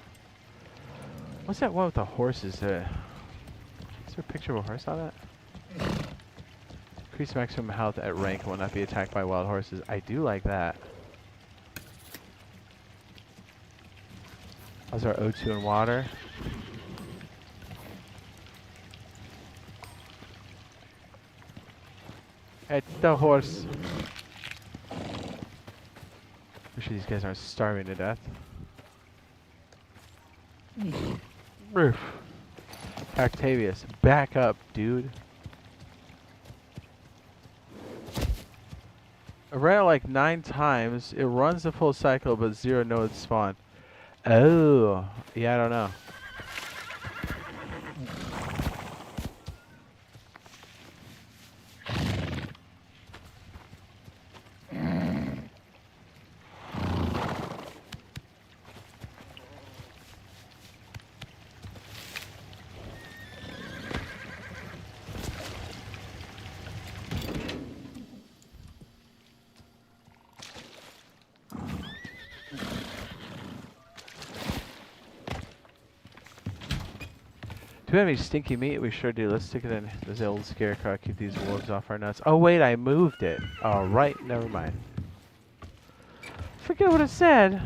What's that one with the horses there? Is there a picture of a horse on that? Increase maximum health at rank and will not be attacked by wild horses. I do like that. How's our O2 and water? At the horse. Make sure these guys aren't starving to death. Roof. Octavius, back up, dude. I ran it like 9 times. It runs the full cycle, but 0 nodes spawn. Oh, yeah, I don't know. Do we have any stinky meat? We sure do. Let's stick it in this old scarecrow. Keep these wolves off our nuts. Oh, wait, I moved it. All right, never mind. Forget what it said.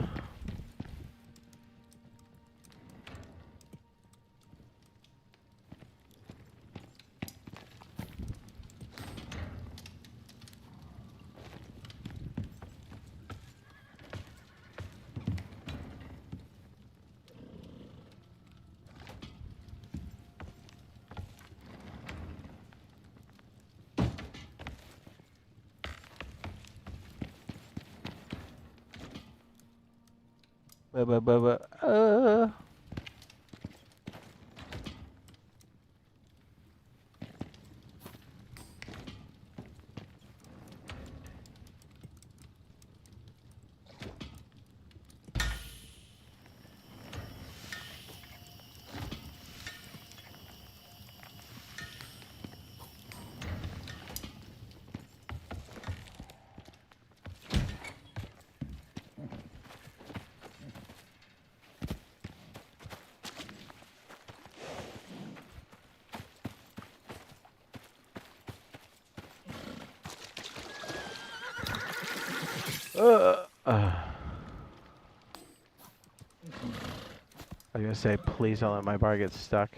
Uh. I was gonna say, please don't let my bar get stuck.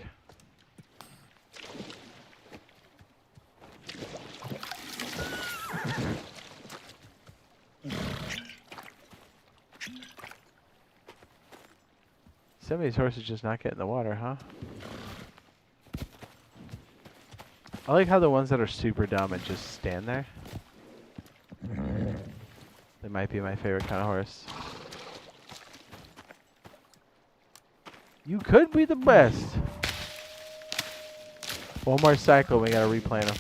Some of these horses just not getting the water, huh? I like how the ones that are super dumb and just stand there. They might be my favorite kind of horse. You could be the best. One more cycle, we gotta replant them.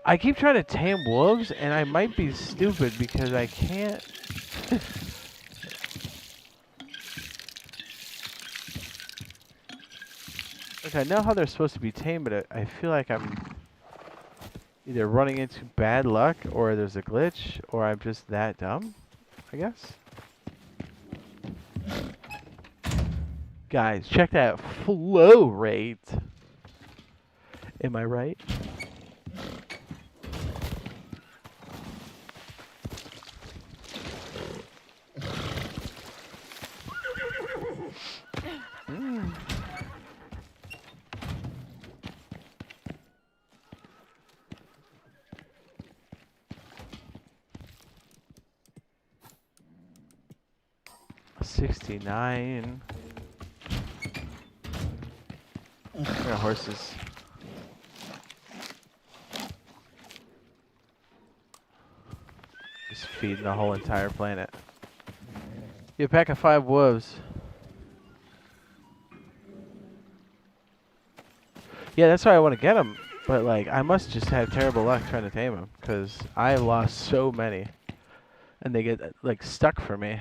I keep trying to tame wolves, and I might be stupid because I can't. Look, I know how they're supposed to be tamed, but I feel like I'm either running into bad luck, or there's a glitch, or I'm just that dumb, I guess. Guys, check that flow rate. Am I right? Mm. $69. Horses. feeding the whole entire planet. You a pack of 5 wolves. Yeah, that's why I want to get them. But like, I must just have terrible luck trying to tame them, because I lost so many, and they get like stuck for me.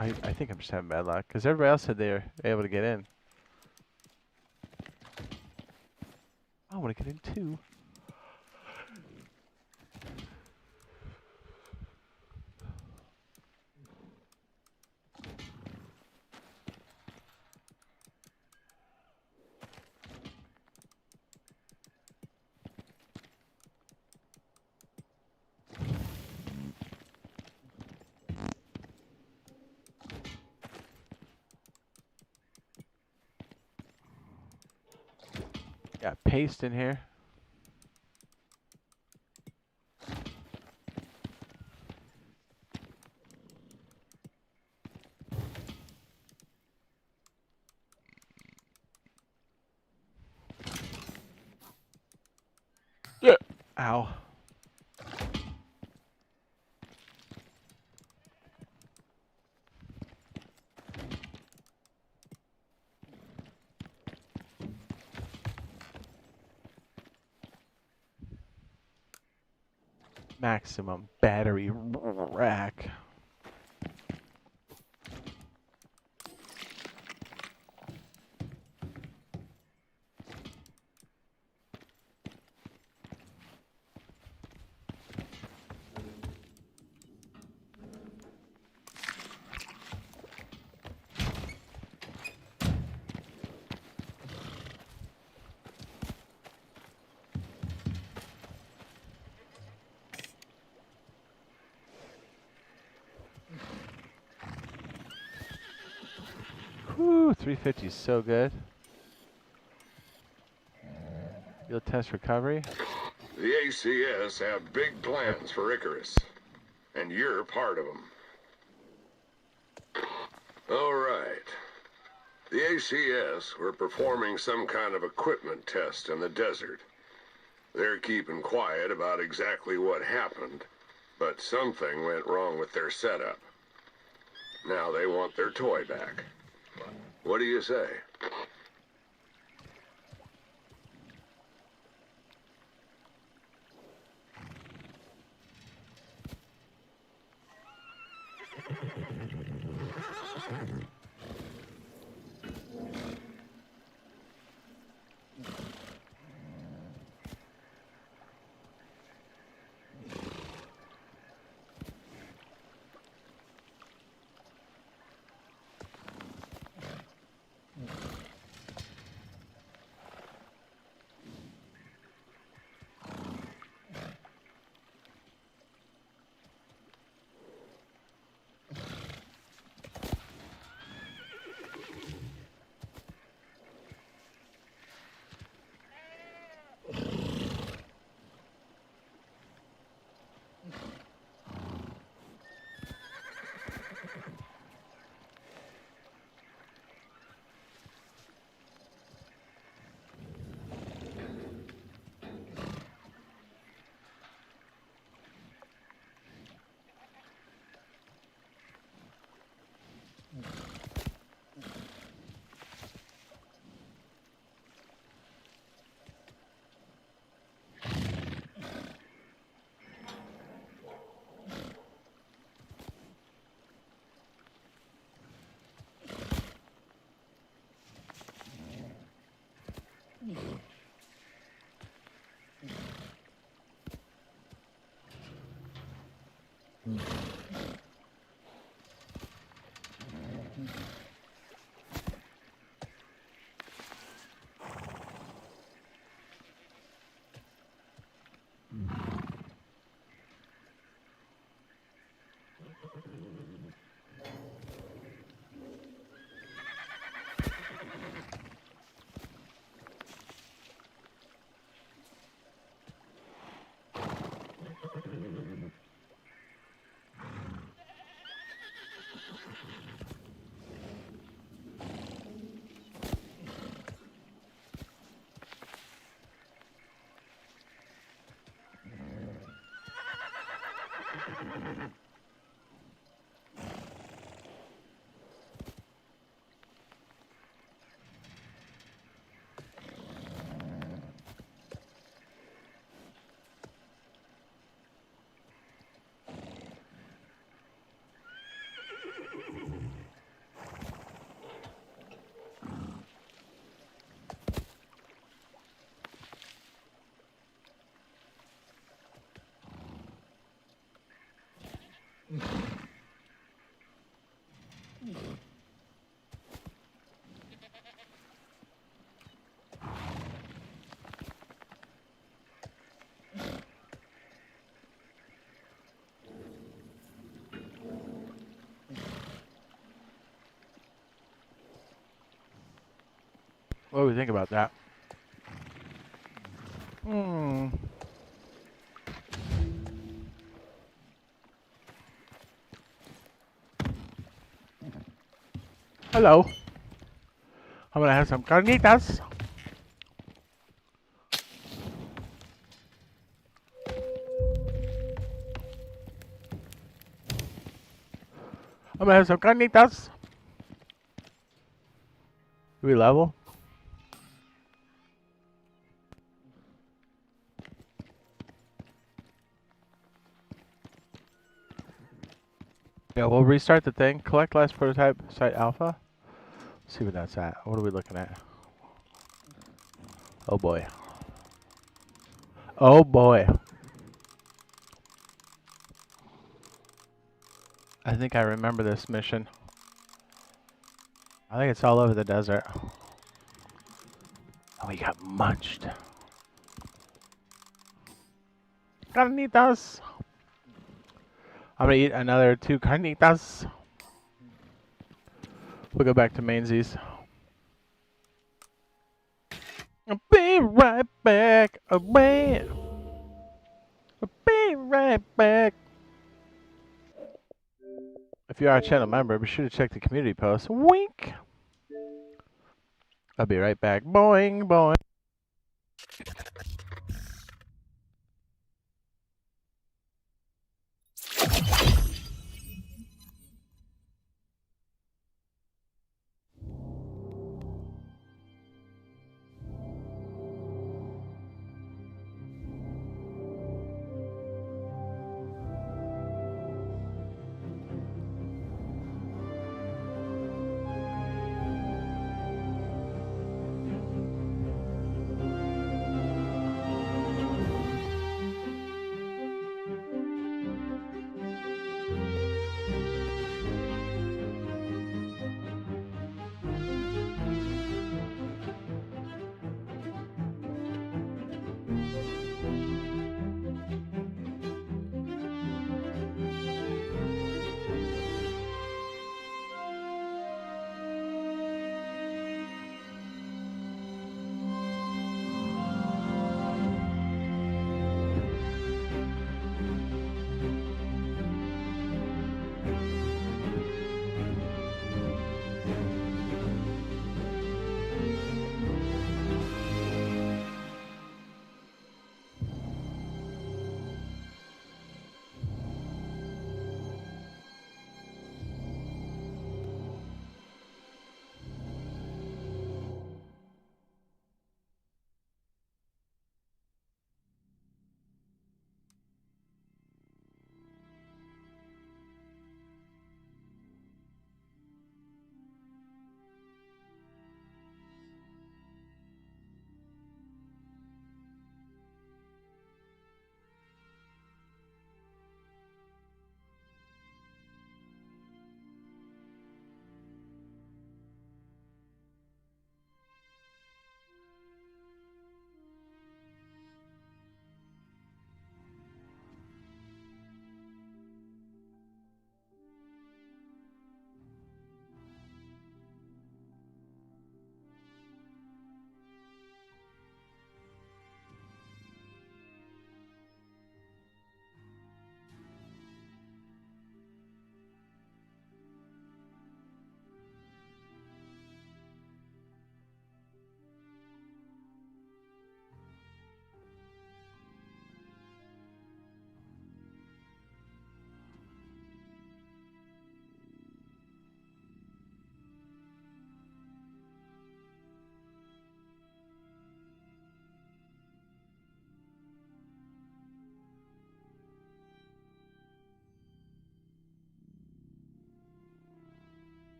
I think I'm just having bad luck, because everybody else said they were able to get in. I want to get in too. Got paste in here. Yeah. Ow. Maximum battery rack. Whew, 350 is so good. You'll test recovery. The ACS have big plans for Icarus, and you're part of them. All right. The ACS were performing some kind of equipment test in the desert. They're keeping quiet about exactly what happened, but something went wrong with their setup. Now they want their toy back. What do you say? What do we think about that? Hmm. Hello. I'm gonna have some carnitas. I'm gonna have some carnitas. Do we level? Yeah, we'll restart the thing. Collect last prototype, site alpha. See what that's at. What are we looking at? Oh boy. Oh boy. I think I remember this mission. I think it's all over the desert. Oh, we got munched. Carnitas. I'm gonna eat another 2 carnitas. We'll go back to mainsies. I'll be right back. Away. I'll be right back. If you are a channel member, be sure to check the community post. Wink. I'll be right back. Boing, boing.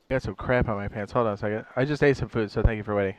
I got some crap on my pants. Hold on a second. I just ate some food, so thank you for waiting.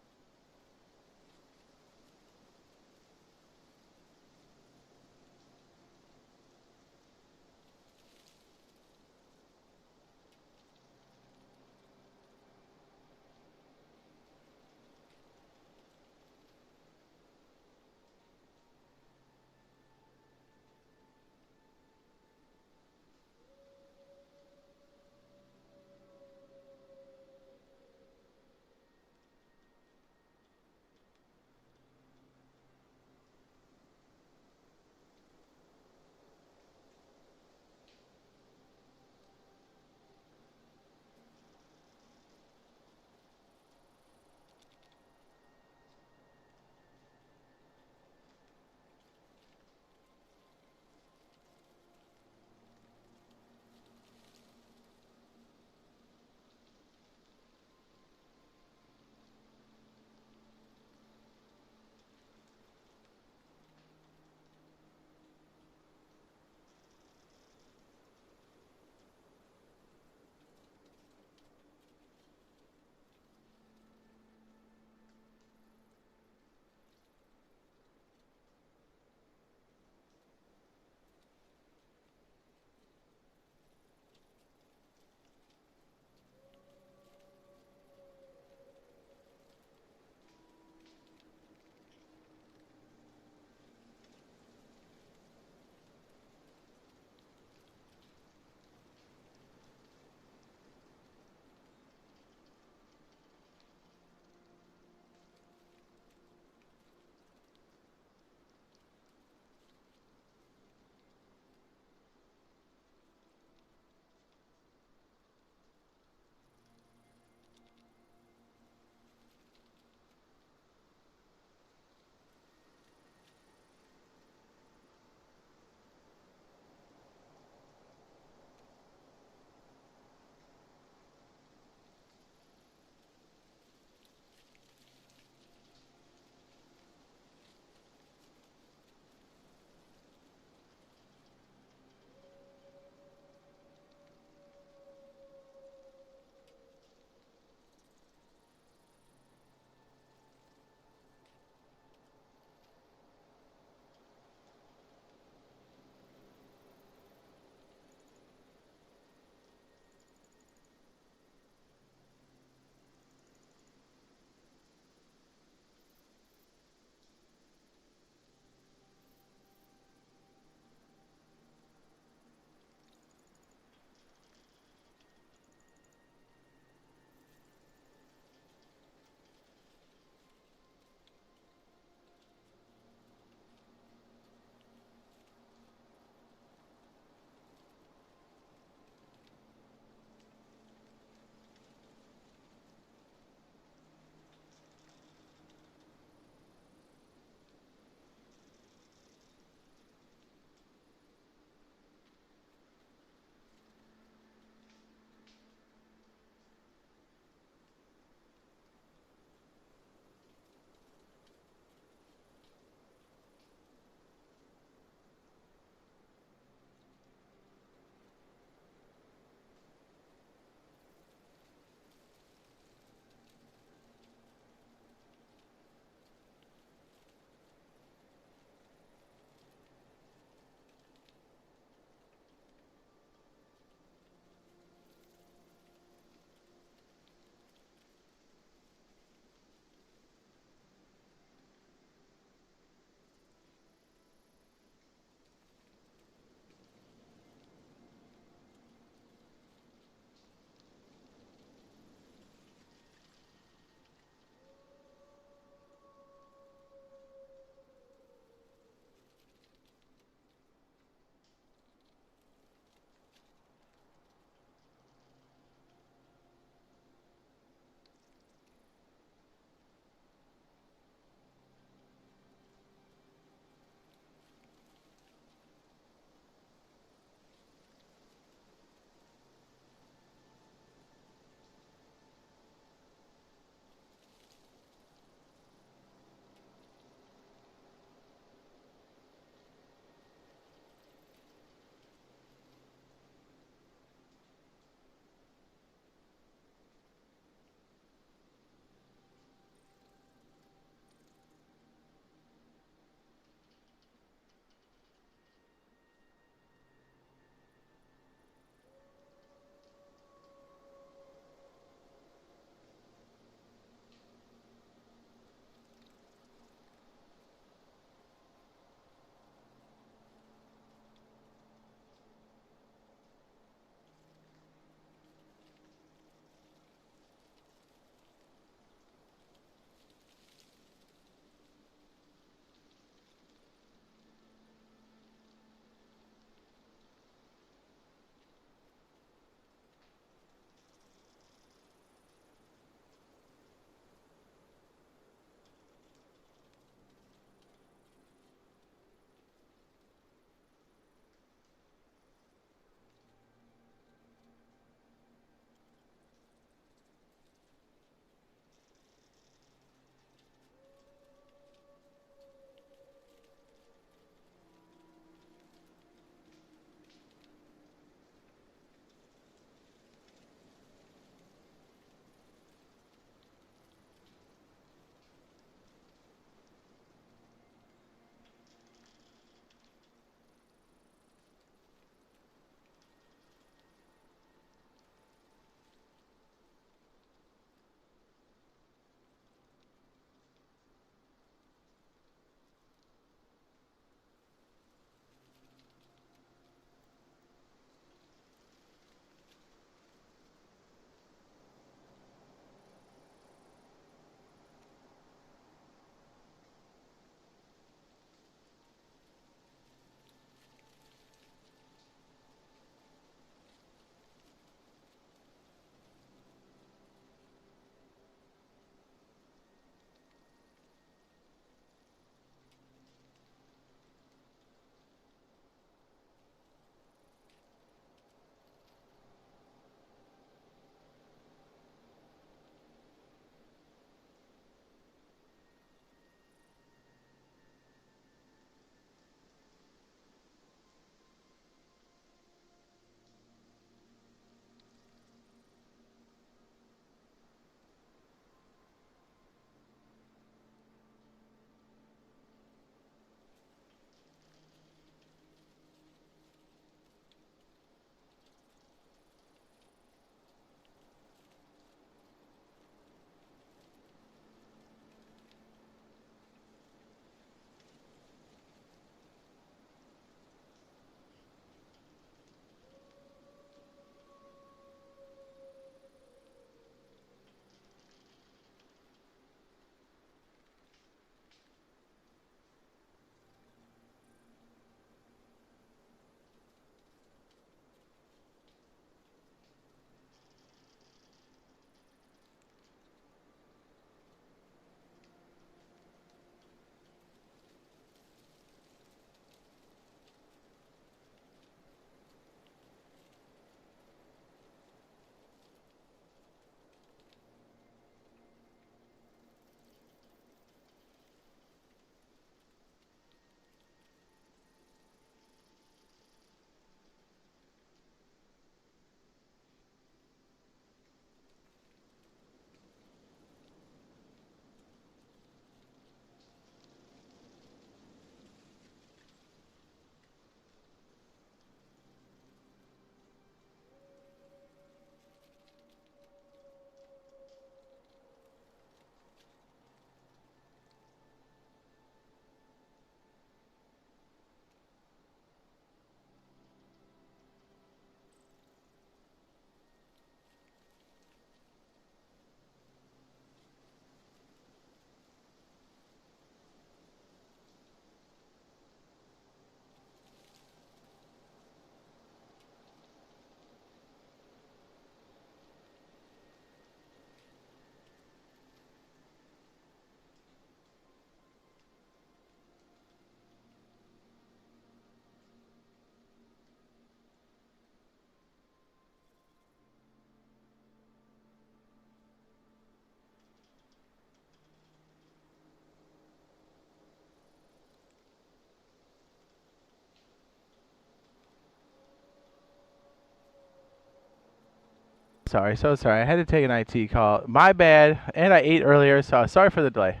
Sorry, so sorry. I had to take an IT call. My bad. And I ate earlier, so sorry for the delay.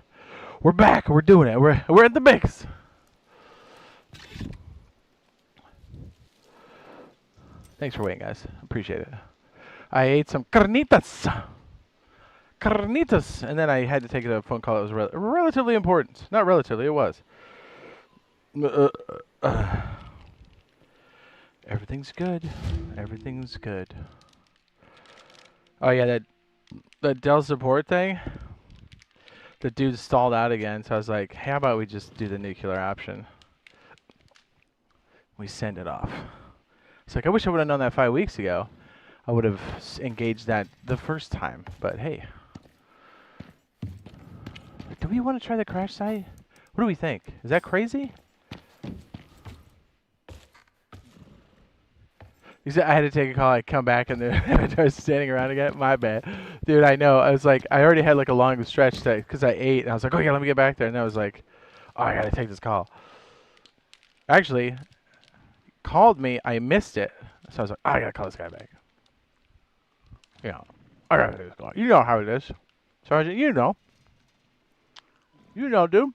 We're back. We're doing it. We're in the mix. Thanks for waiting, guys. Appreciate it. I ate some carnitas. Carnitas. And then I had to take a phone call that was relatively important. Not relatively, it was. Everything's good. Everything's good. Oh yeah, that Dell support thing. The dude stalled out again, so I was like, hey, how about we just do the nuclear option? We send it off. It's like, I wish I would have known that 5 weeks ago. I would have engaged that the first time, but hey. Do we want to try the crash site? What do we think? Is that crazy? I had to take a call. I come back and I was standing around again. My bad, dude. I know. I was like, I already had like a long stretch because I ate, and I was like, oh yeah, let me get back there. And I was like, oh, I gotta take this call. Actually, called me. I missed it, so I was like, oh, I gotta call this guy back. Yeah, I gotta take this call. You know how it is, Sergeant. You know, dude.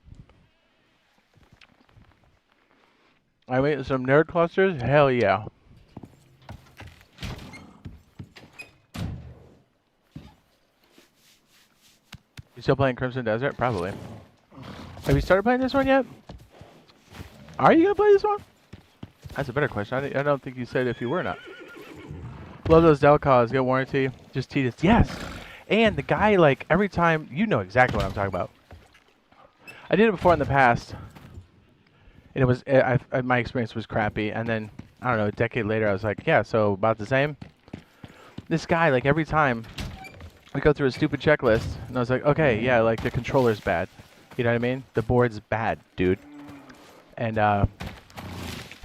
I made some nerd clusters. Hell yeah. You still playing Crimson Desert? Probably. Have you started playing this one yet? Are you gonna play this one? That's a better question. I don't think you said if you were or not. Love those Dell calls. Get warranty. Just Titus. Yes. And the guy, like, every time, you know exactly what I'm talking about. I did it before in the past, and it was my experience was crappy. And then I don't know, a decade later, I was like, yeah, so about the same. This guy, like, every time we go through a stupid checklist, and I was like, okay, yeah, like the controller's bad. You know what I mean? The board's bad, dude. And like,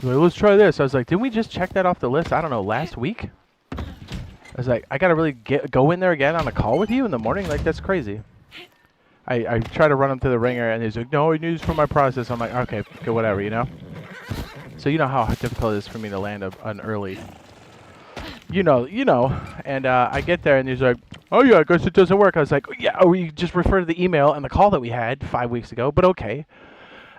let's try this. I was like, didn't we just check that off the list? I don't know, last week? I was like, I gotta really go in there again on a call with you in the morning? Like, that's crazy. I try to run him through the ringer, and he's like, no, he needs for my process. I'm like, okay, whatever, you know? So you know how difficult it is for me to land an early. You know. And I get there, and he's like, oh, yeah, I guess it doesn't work. I was like, yeah, we just refer to the email and the call that we had 5 weeks ago, but okay.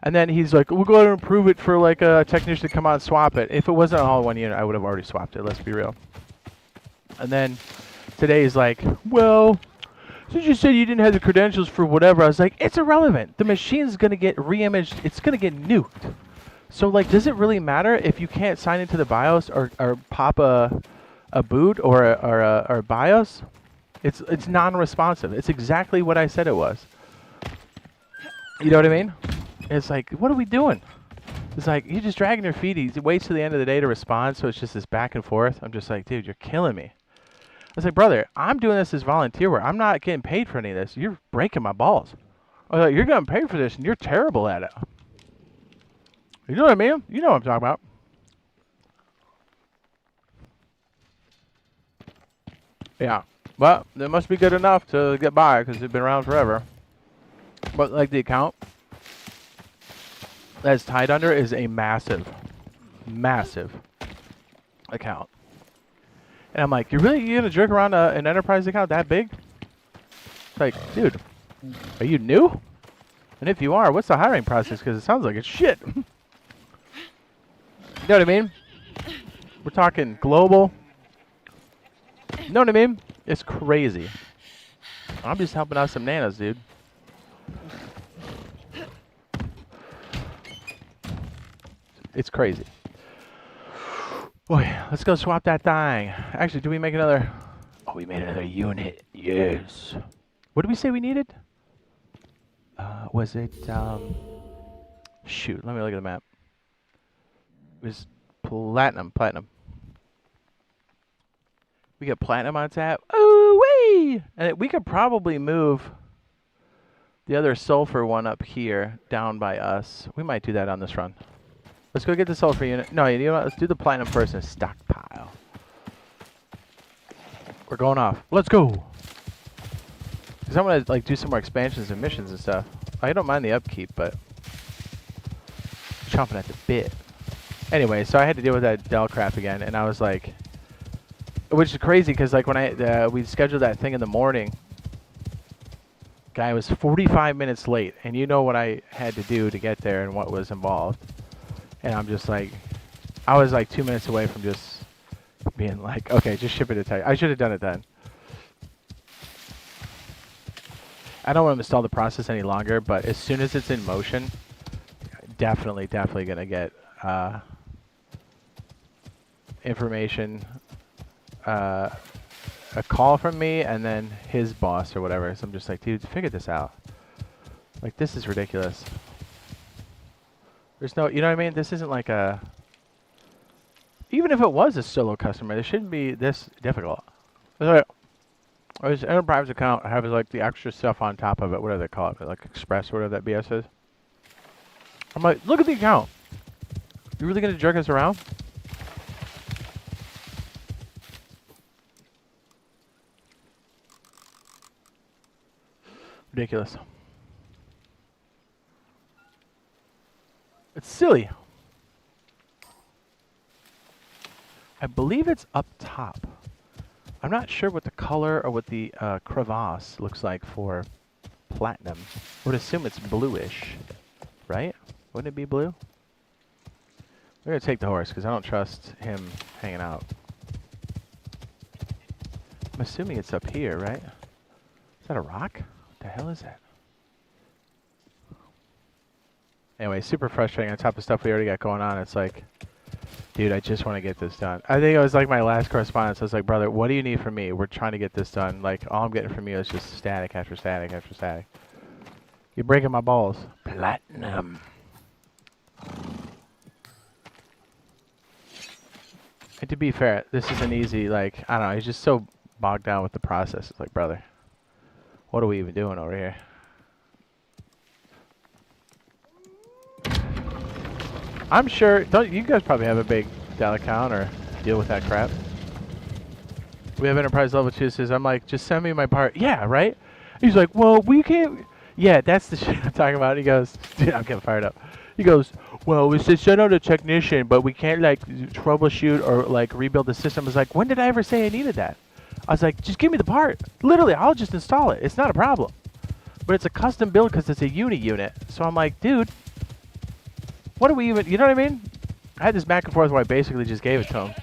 And then he's like, we'll go ahead and approve it for, like, a technician to come out and swap it. If it wasn't all in one unit, I would have already swapped it, let's be real. And then today he's like, well, since you said you didn't have the credentials for whatever, I was like, it's irrelevant. The machine's going to get re-imaged. It's going to get nuked. So, like, does it really matter if you can't sign into the BIOS or pop a boot or a BIOS? It's non-responsive. It's exactly what I said it was. You know what I mean? It's like, what are we doing? It's like, you're just dragging your feet. He waits till the end of the day to respond, so it's just this back and forth. I'm just like, dude, you're killing me. I was like, brother, I'm doing this as volunteer work. I'm not getting paid for any of this. You're breaking my balls. I was like, you're getting paid for this, and you're terrible at it. You know what I mean? You know what I'm talking about. Yeah. Well, it must be good enough to get by because they've been around forever. But, like, the account that's tied under is a massive account. And I'm like, you gonna jerk around an enterprise account that big? It's like, dude, are you new? And if you are, what's the hiring process? Because it sounds like it's shit. You know what I mean? We're talking global. You know what I mean? It's crazy. I'm just helping out some nanas, dude. It's crazy. Boy, let's go swap that thing. Actually, do we make another? Oh, we made another unit. Yes. What did we say we needed? Was it, shoot, let me look at the map. It was platinum. We got platinum on tap. Ooh-wee! And we could probably move the other sulfur one up here, down by us. We might do that on this run. Let's go get the sulfur unit. No, you know what? Let's do the platinum first and stockpile. We're going off. Let's go! Because I want to, like, do some more expansions and missions and stuff. I don't mind the upkeep, but chomping at the bit. Anyway, so I had to deal with that Dell crap again, and I was like, Which is crazy because like when we scheduled that thing in the morning, guy was 45 minutes late, and you know what I had to do to get there and what was involved. And I'm just like, I was like 2 minutes away from just being like, okay, just ship it to tech. I should have done it then. I don't want to install the process any longer, but as soon as it's in motion, definitely gonna get information, a call from me, and then his boss or whatever. So I'm just like, dude, figure this out. Like, this is ridiculous. There's no, you know what I mean? This isn't like a, even if it was a solo customer, it shouldn't be this difficult. It's like, this enterprise account has like the extra stuff on top of it. What do they call it? Like Express or whatever that BS is. I'm like, look at the account. You really gonna jerk us around? Ridiculous. It's silly. I believe it's up top. I'm not sure what the color or what the crevasse looks like for platinum. I would assume it's bluish, right? Wouldn't it be blue? We're gonna take the horse because I don't trust him hanging out. I'm assuming it's up here, right? Is that a rock? What the hell is that? Anyway, super frustrating on top of stuff we already got going on. It's like, dude, I just want to get this done. I think it was like my last correspondence. I was like, brother, what do you need from me? We're trying to get this done. Like, all I'm getting from you is just static after static after static. You're breaking my balls. Platinum. And to be fair, this isn't easy. Like, I don't know. He's just so bogged down with the process. It's like, brother, what are we even doing over here? I'm sure, don't you guys probably have a big Dell account or deal with that crap? We have enterprise level 2 says, I'm like, just send me my part. Yeah, right? He's like, well, we can't. Yeah, that's the shit I'm talking about. He goes, dude, I'm getting fired up. He goes, well, we said send out a technician, but we can't like troubleshoot or like rebuild the system. I was like, when did I ever say I needed that? I was like, just give me the part. Literally, I'll just install it. It's not a problem. But it's a custom build because it's a uni unit. So I'm like, dude, what do we even, you know what I mean? I had this back and forth where I basically just gave it to him.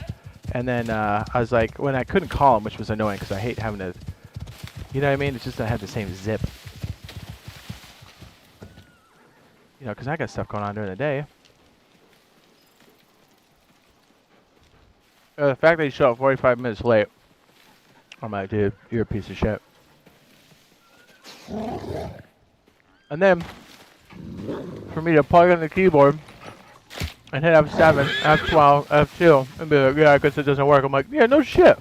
And then I was like, when I couldn't call him, which was annoying because I hate having to, you know what I mean? It's just I have the same zip. You know, because I got stuff going on during the day. The fact that he showed up 45 minutes late, I'm like, dude, you're a piece of shit. And then, for me to plug in the keyboard and hit F7, F12, F2, and be like, yeah, I guess it doesn't work. I'm like, yeah, no shit.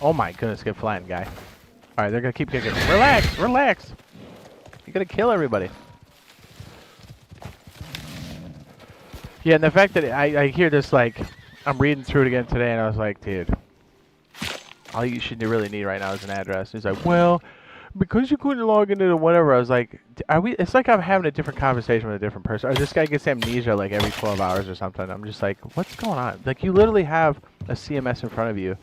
Oh my goodness, get flattened, guy. Alright, they're gonna keep kicking. Relax, relax. You're gonna kill everybody. Yeah, and the fact that I hear this, like, I'm reading through it again today, and I was like, dude, all you should really need right now is an address. He's like, well, because you couldn't log into the whatever, I was like, are we? It's like I'm having a different conversation with a different person. Or this guy gets amnesia like every 12 hours or something. I'm just like, what's going on? Like, you literally have a CMS in front of you.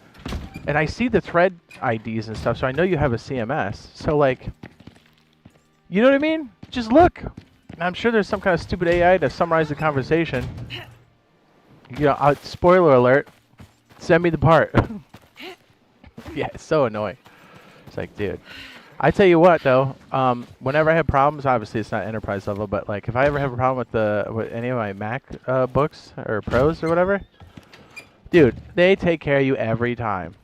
And I see the thread IDs and stuff, so I know you have a CMS. So, like, you know what I mean? Just look. And I'm sure there's some kind of stupid AI to summarize the conversation. You know, spoiler alert, send me the part. Yeah, it's so annoying. It's like, dude. I tell you what, though, whenever I have problems, obviously it's not enterprise level, but, like, if I ever have a problem with any of my Mac books or Pros or whatever, dude, they take care of you every time.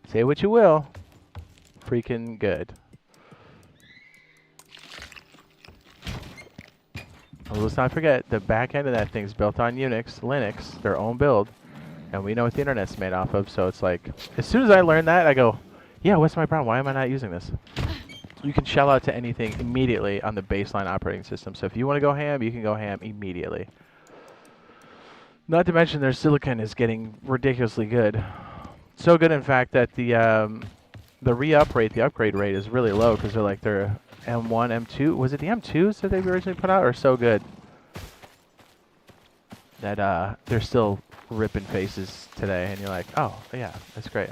Say what you will. Freaking good. Well, let's not forget, the back end of that thing's built on Unix, Linux, their own build. And we know what the internet's made off of, so it's like, as soon as I learn that, I go, yeah, what's my problem? Why am I not using this? You can shell out to anything immediately on the baseline operating system. So if you want to go ham, you can go ham immediately. Not to mention their silicon is getting ridiculously good. So good, in fact, that the the re-up rate, the upgrade rate is really low because they're like their M1, M2. Was it the M2s that they originally put out, or so good that they're still ripping faces today? And you're like, oh yeah, that's great.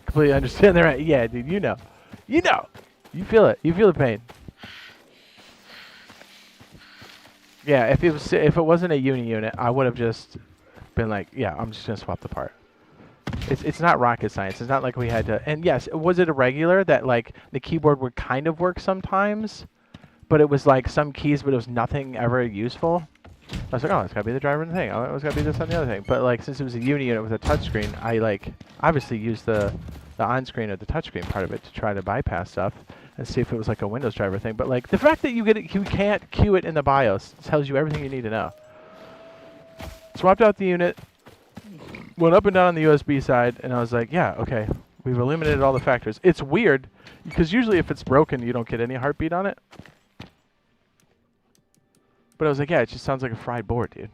Completely understand that, right? Yeah, dude, you know, you feel it, you feel the pain. Yeah, if it wasn't a uni unit, I would have just been like, yeah, I'm just gonna swap the part. It's not rocket science. It's not like we had to. And yes, was it a regular that like the keyboard would kind of work sometimes, but it was like some keys, but it was nothing ever useful. I was like, oh, it's gotta be the driver and the thing. Oh, it's gotta be this on the other thing. But like since it was a uni unit with a touchscreen, I like obviously used the on-screen or the touchscreen part of it to try to bypass stuff and see if it was like a Windows driver thing. But like the fact that you can't queue it in the BIOS tells you everything you need to know. Swapped out the unit. Went up and down on the USB side, and I was like, yeah, okay, we've eliminated all the factors. It's weird, because usually if it's broken, you don't get any heartbeat on it. But I was like, yeah, it just sounds like a fried board, dude.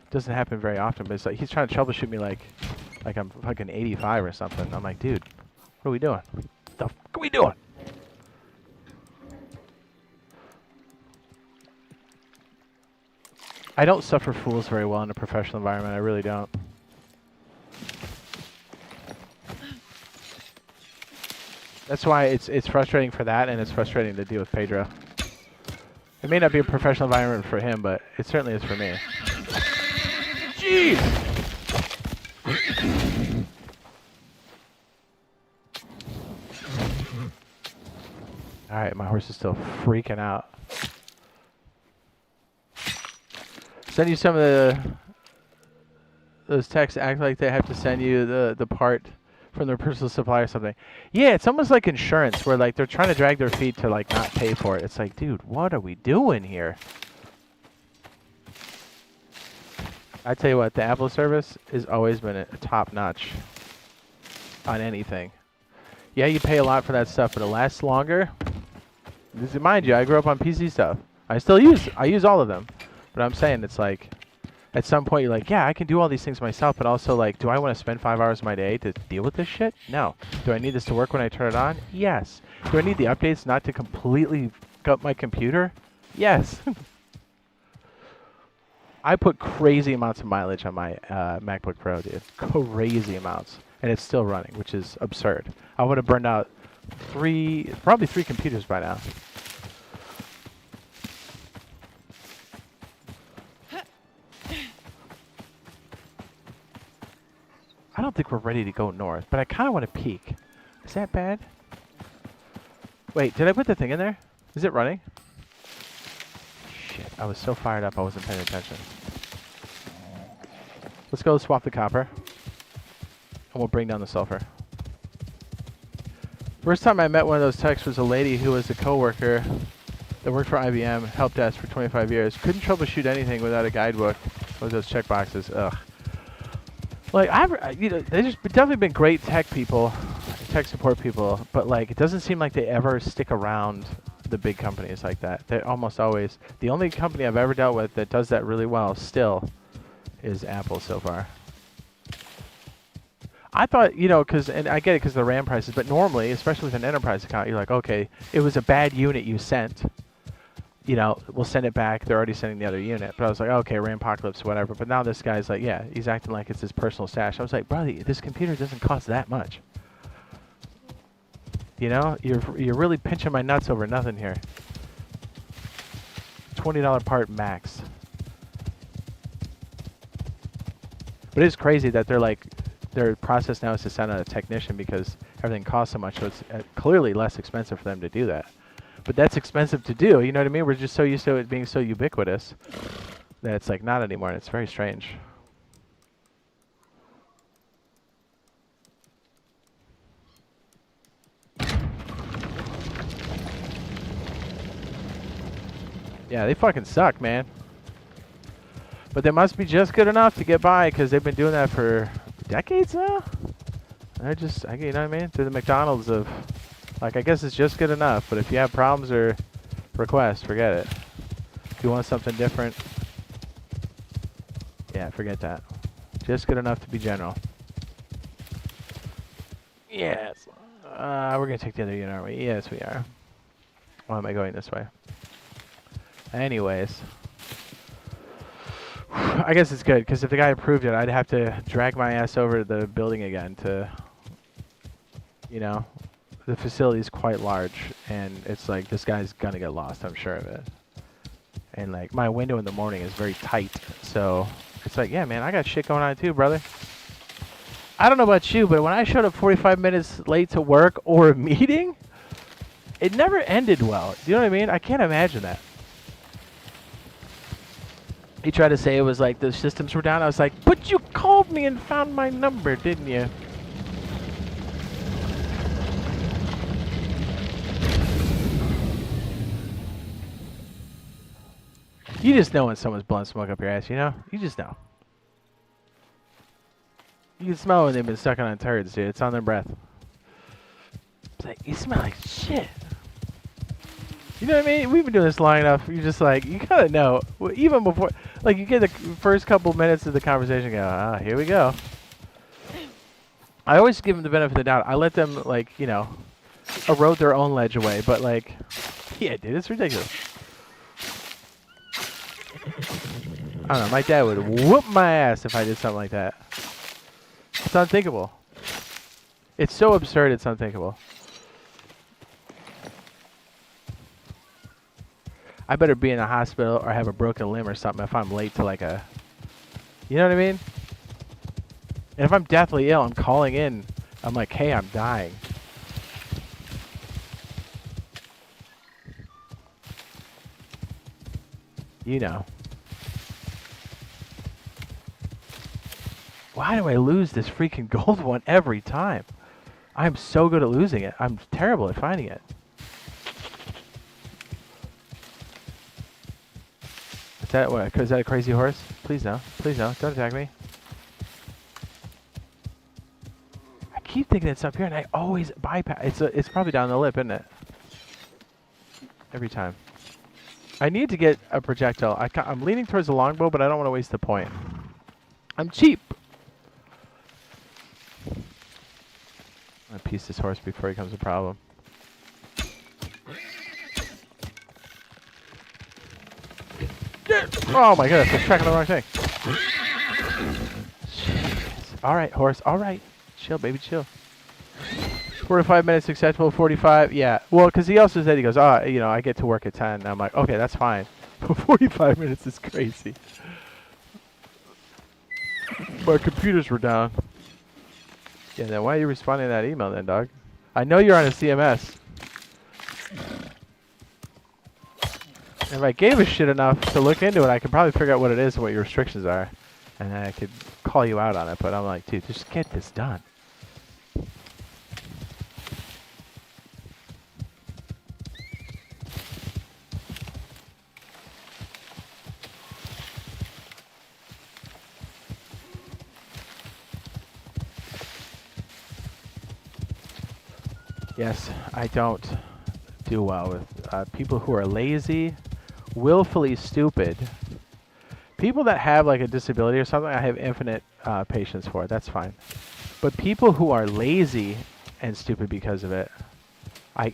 Doesn't happen very often, but it's like he's trying to troubleshoot me like I'm fucking 85 or something. I'm like, dude, what are we doing? What the fuck are we doing? I don't suffer fools very well in a professional environment. I really don't. That's why it's frustrating for that, and it's frustrating to deal with Pedro. It may not be a professional environment for him, but it certainly is for me. Jeez! Alright, my horse is still freaking out. Send you some of those texts act like they have to send you the part from their personal supply or something. Yeah, it's almost like insurance where like they're trying to drag their feet to like not pay for it. It's like, dude, what are we doing here? I tell you what, the Apple service has always been a top notch on anything. Yeah, you pay a lot for that stuff, but it lasts longer. Mind you, I grew up on PC stuff. I use all of them. But I'm saying it's like, at some point you're like, yeah, I can do all these things myself, but also like, do I want to spend 5 hours of my day to deal with this shit? No. Do I need this to work when I turn it on? Yes. Do I need the updates not to completely gut my computer? Yes. I put crazy amounts of mileage on my MacBook Pro, dude. Crazy amounts. And it's still running, which is absurd. I would have burned out probably three computers by now. I don't think we're ready to go north, but I kind of want to peek. Is that bad? Wait, did I put the thing in there? Is it running? Shit, I was so fired up I wasn't paying attention. Let's go swap the copper, and we'll bring down the sulfur. First time I met one of those techs was a lady who was a coworker that worked for IBM, help desk for 25 years. Couldn't troubleshoot anything without a guidebook with those checkboxes. Ugh. Like there's definitely been great tech people, tech support people, but like it doesn't seem like they ever stick around the big companies like that. They're almost always the only company I've ever dealt with that does that really well. Still, is Apple so far. I thought, and I get it because of the RAM prices, but normally, especially with an enterprise account, you're like, okay, it was a bad unit you sent. We'll send it back. They're already sending the other unit. But I was like, okay, RAM-pocalypse, whatever. But now this guy's like, yeah, he's acting like it's his personal stash. I was like, brother, this computer doesn't cost that much. You're really pinching my nuts over nothing here. $20 part max. But it's crazy that their process now is to send out a technician because everything costs so much. So it's clearly less expensive for them to do that. But that's expensive to do, you know what I mean? We're just so used to it being so ubiquitous that it's like not anymore, and it's very strange. Yeah, they fucking suck, man. But they must be just good enough to get by because they've been doing that for decades now. They're just, you know what I mean? They're the McDonald's of... Like, I guess it's just good enough, but if you have problems or requests, forget it. If you want something different, yeah, forget that. Just good enough to be general. Yes. We're gonna take the other unit, aren't we? Yes, we are. Why am I going this way? Anyways. I guess it's good, because if the guy approved it, I'd have to drag my ass over to the building again to, you know, the facility's quite large, and it's like, this guy's gonna get lost, I'm sure of it. And like, my window in the morning is very tight, so it's like, yeah, man, I got shit going on too, brother. I don't know about you, but when I showed up 45 minutes late to work or a meeting, it never ended well. Do you know what I mean? I can't imagine that. He tried to say it was like the systems were down. I was like, but you called me and found my number, didn't you? You just know when someone's blowing smoke up your ass, you know? You just know. You can smell when they've been sucking on turds, dude. It's on their breath. It's like, you smell like shit. You know what I mean? We've been doing this long enough. You're just like, you gotta know. Even before, like, you get the first couple minutes of the conversation, go, ah, here we go. I always give them the benefit of the doubt. I let them, like, you know, erode their own ledge away. But, like, yeah, dude, it's ridiculous. I don't know. My dad would whoop my ass if I did something like that. It's unthinkable. It's so absurd, it's unthinkable. I better be in a hospital or have a broken limb or something if I'm late to like a... You know what I mean? And if I'm deathly ill, I'm calling in. I'm like, hey, I'm dying. You know. Why do I lose this freaking gold one every time? I'm so good at losing it. I'm terrible at finding it. Is that what? Is that a crazy horse? Please no. Please no. Don't attack me. I keep thinking it's up here, and I always bypass. It's probably down the lip, isn't it? Every time. I need to get a projectile. I'm leaning towards the longbow, but I don't want to waste the point. I'm cheap. I'm gonna piece this horse before he becomes a problem. Oh my goodness, I was tracking the wrong thing. Jeez. Alright, horse, alright. Chill, baby, chill. 45 minutes acceptable, 45, yeah. Well, because he also said, he goes, oh, you know, I get to work at 10. And I'm like, okay, that's fine. 45 minutes is crazy. My computers were down. Yeah, then why are you responding to that email then, dog? I know you're on a CMS. If I gave a shit enough to look into it, I could probably figure out what it is and what your restrictions are. And then I could call you out on it, but I'm like, dude, just get this done. Yes, I don't do well with people who are lazy, willfully stupid. People that have like a disability or something, I have infinite patience for. That's fine. But people who are lazy and stupid because of it,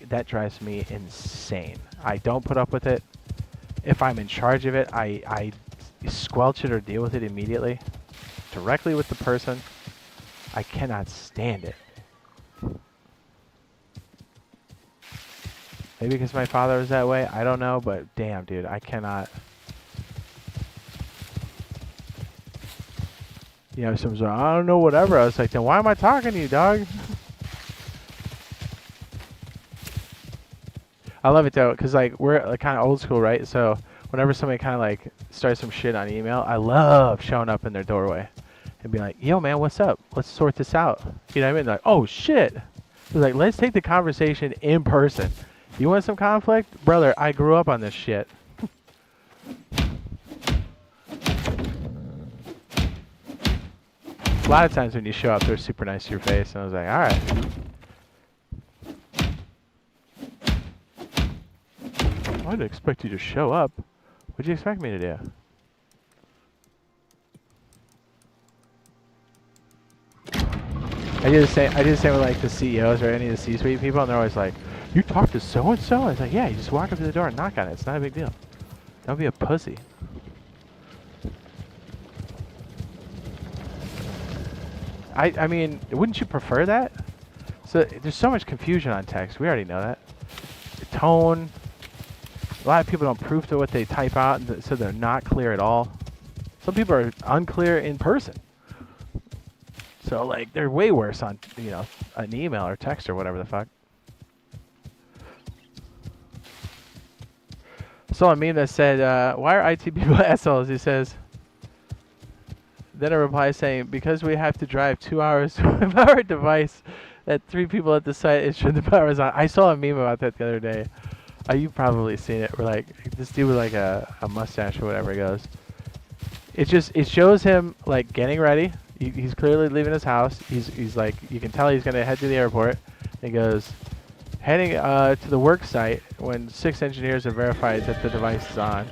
that drives me insane. I don't put up with it. If I'm in charge of it, I squelch it or deal with it immediately, directly with the person. I cannot stand it. Maybe because my father was that way. I don't know, but damn, dude, I cannot. You know, someone's like, I don't know, whatever. I was like, then why am I talking to you, dog? I love it, though, because, like, we're like, kind of old school, right? So whenever somebody kind of, like, starts some shit on email, I love showing up in their doorway and be like, yo, man, what's up? Let's sort this out. You know what I mean? Like, oh, shit. It's like, let's take the conversation in person. You want some conflict? Brother, I grew up on this shit. A lot of times when you show up, they're super nice to your face. And I was like, all right. I didn't expect you to show up. What'd you expect me to do? I do the same with like the CEOs or any of the C-suite people, and they're always like, "You talk to so and so." I was like, "Yeah, you just walk up to the door and knock on it. It's not a big deal. Don't be a pussy." I mean, wouldn't you prefer that? So there's so much confusion on text. We already know that. The tone. A lot of people don't proof to what they type out, so they're not clear at all. Some people are unclear in person. So like they're way worse on an email or text or whatever the fuck. I saw a meme that said, "Why are IT people assholes?" He says. Then a reply saying, "Because we have to drive 2 hours to a powered device that 3 people at the site ensure the power is on." I saw a meme about that the other day. You've probably seen it. Where like this dude with like a mustache or whatever goes. It shows him like getting ready. He's clearly leaving his house. He's like, you can tell he's gonna head to the airport. He goes heading to the work site when 6 engineers have verified that the device is on.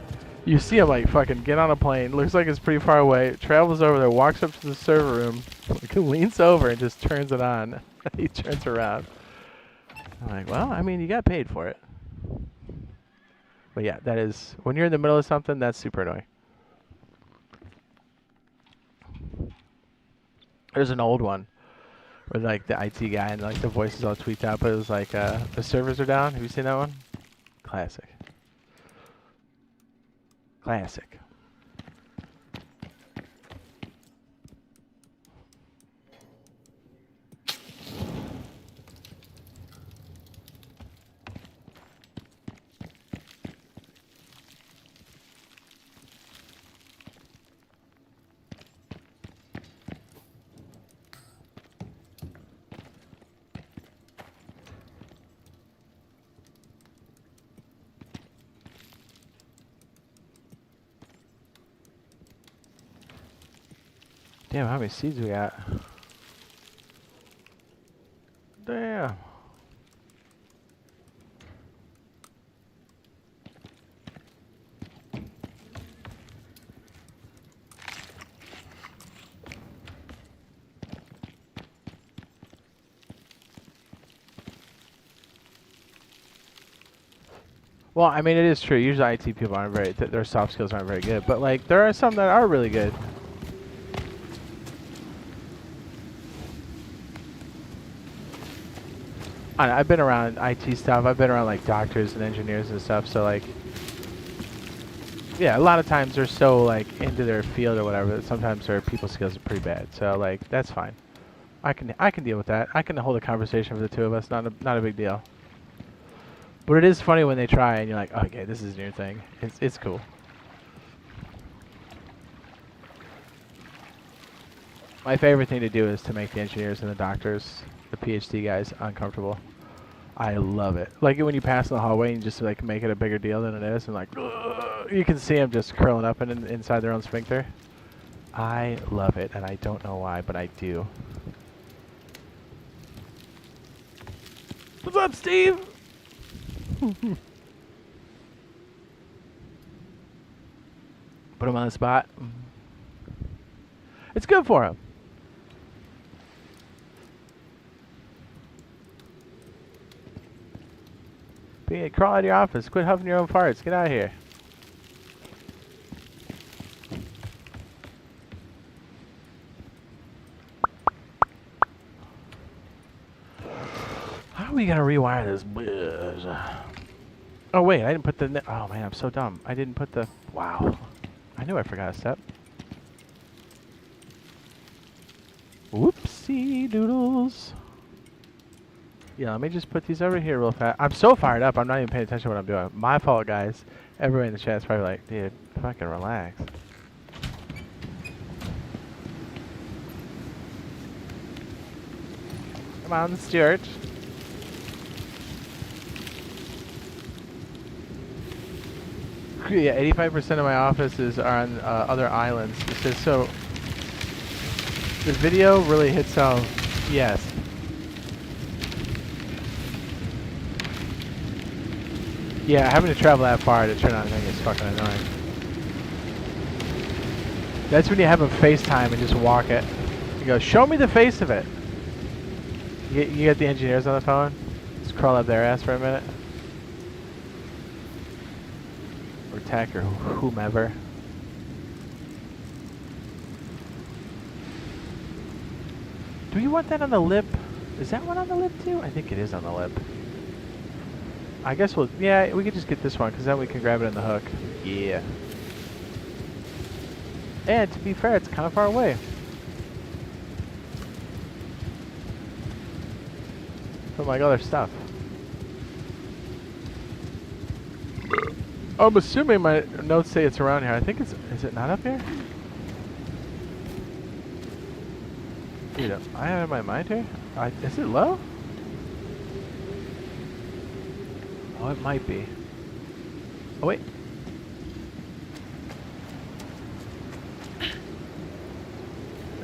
You see him like fucking get on a plane. Looks like it's pretty far away. Travels over there, walks up to the server room, leans over and just turns it on. He turns around. I'm like, well, I mean, you got paid for it. But yeah, that is when you're in the middle of something, that's super annoying. There's an old one where like the IT guy and like the voices all tweaked out, but it was like the servers are down. Have you seen that one? Classic. Classic. Damn, how many seeds we got? Damn. Well, I mean, it is true. Usually IT people aren't their soft skills aren't very good. But, like, there are some that are really good. I've been around IT stuff. I've been around, like, doctors and engineers and stuff. So, like, yeah, a lot of times they're so, like, into their field or whatever that sometimes their people skills are pretty bad. So, like, that's fine. I can deal with that. I can hold a conversation for the two of us. Not a big deal. But it is funny when they try and you're like, okay, this is your thing. It's cool. My favorite thing to do is to make the engineers and the doctors, the PhD guys, uncomfortable. I love it. Like when you pass in the hallway and just like make it a bigger deal than it is, and like you can see them just curling up inside their own sphincter. I love it, and I don't know why, but I do. What's up, Steve? Put him on the spot. It's good for him. Crawl out of your office. Quit huffing your own farts. Get out of here. How are we gonna rewire this? Oh wait, I didn't put the. Oh man, I'm so dumb. I didn't put the. Wow. I knew I forgot a step. Whoopsie doodles. Yeah, let me just put these over here real fast. I'm so fired up, I'm not even paying attention to what I'm doing. My fault, guys. Everyone in the chat's probably like, dude, fucking relax. Come on, Stuart. Yeah, 85% of my offices are on other islands. It says so. The video really hits home. Yes. Yeah, having to travel that far to turn on a thing is fucking annoying. That's when you have a FaceTime and just walk it. You go, show me the face of it. You get the engineers on the phone. Just crawl up their ass for a minute. Or tech or whomever. Do you want that on the lip? Is that one on the lip too? I think it is on the lip. I guess we'll, yeah, we could just get this one because then we can grab it in the hook. Yeah. And to be fair, it's kind of far away. From like other stuff. I'm assuming my notes say it's around here. I think it's, is it not up here? Dude, am I out of my mind here? Is it low? Oh, it might be. Oh, wait.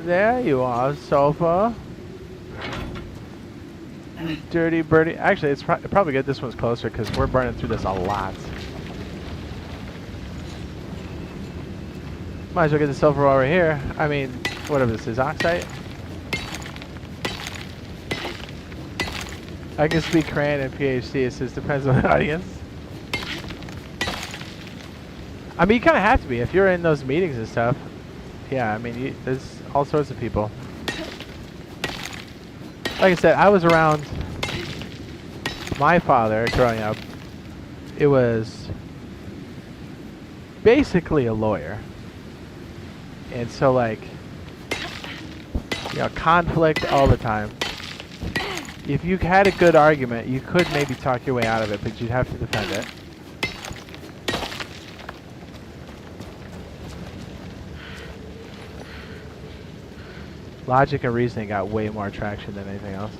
There you are, sofa. You dirty birdie. Actually, it's probably good this one's closer because we're burning through this a lot. Might as well get the silver while we're here. I mean, whatever this is, oxide. I can speak Korean and PhD. It says depends on the audience. I mean, you kind of have to be if you're in those meetings and stuff. Yeah, I mean, there's all sorts of people. Like I said, I was around my father growing up. It was basically a lawyer. And so, like, you know, conflict all the time. If you had a good argument, you could maybe talk your way out of it, but you'd have to defend it. Logic and reasoning got way more traction than anything else.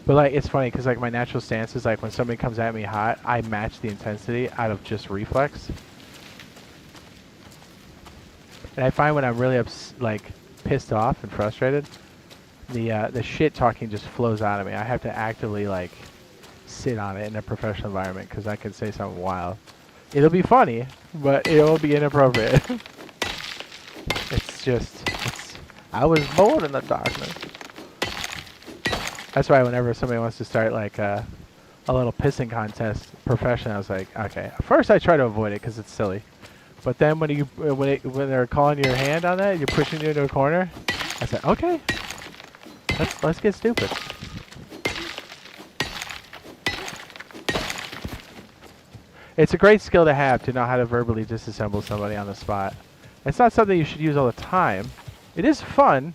But like, it's funny because like my natural stance is like when somebody comes at me hot, I match the intensity out of just reflex. And I find when I'm really like pissed off and frustrated, the shit talking just flows out of me. I have to actively like sit on it in a professional environment because I can say something wild. It'll be funny, but it will be inappropriate. It's just, I was born in the darkness. That's why whenever somebody wants to start like a little pissing contest profession, I was like, okay. First I try to avoid it because it's silly. But then when they're calling your hand on that, you're pushing you into a corner. I said, okay, let's get stupid. It's a great skill to have to know how to verbally disassemble somebody on the spot. It's not something you should use all the time. It is fun,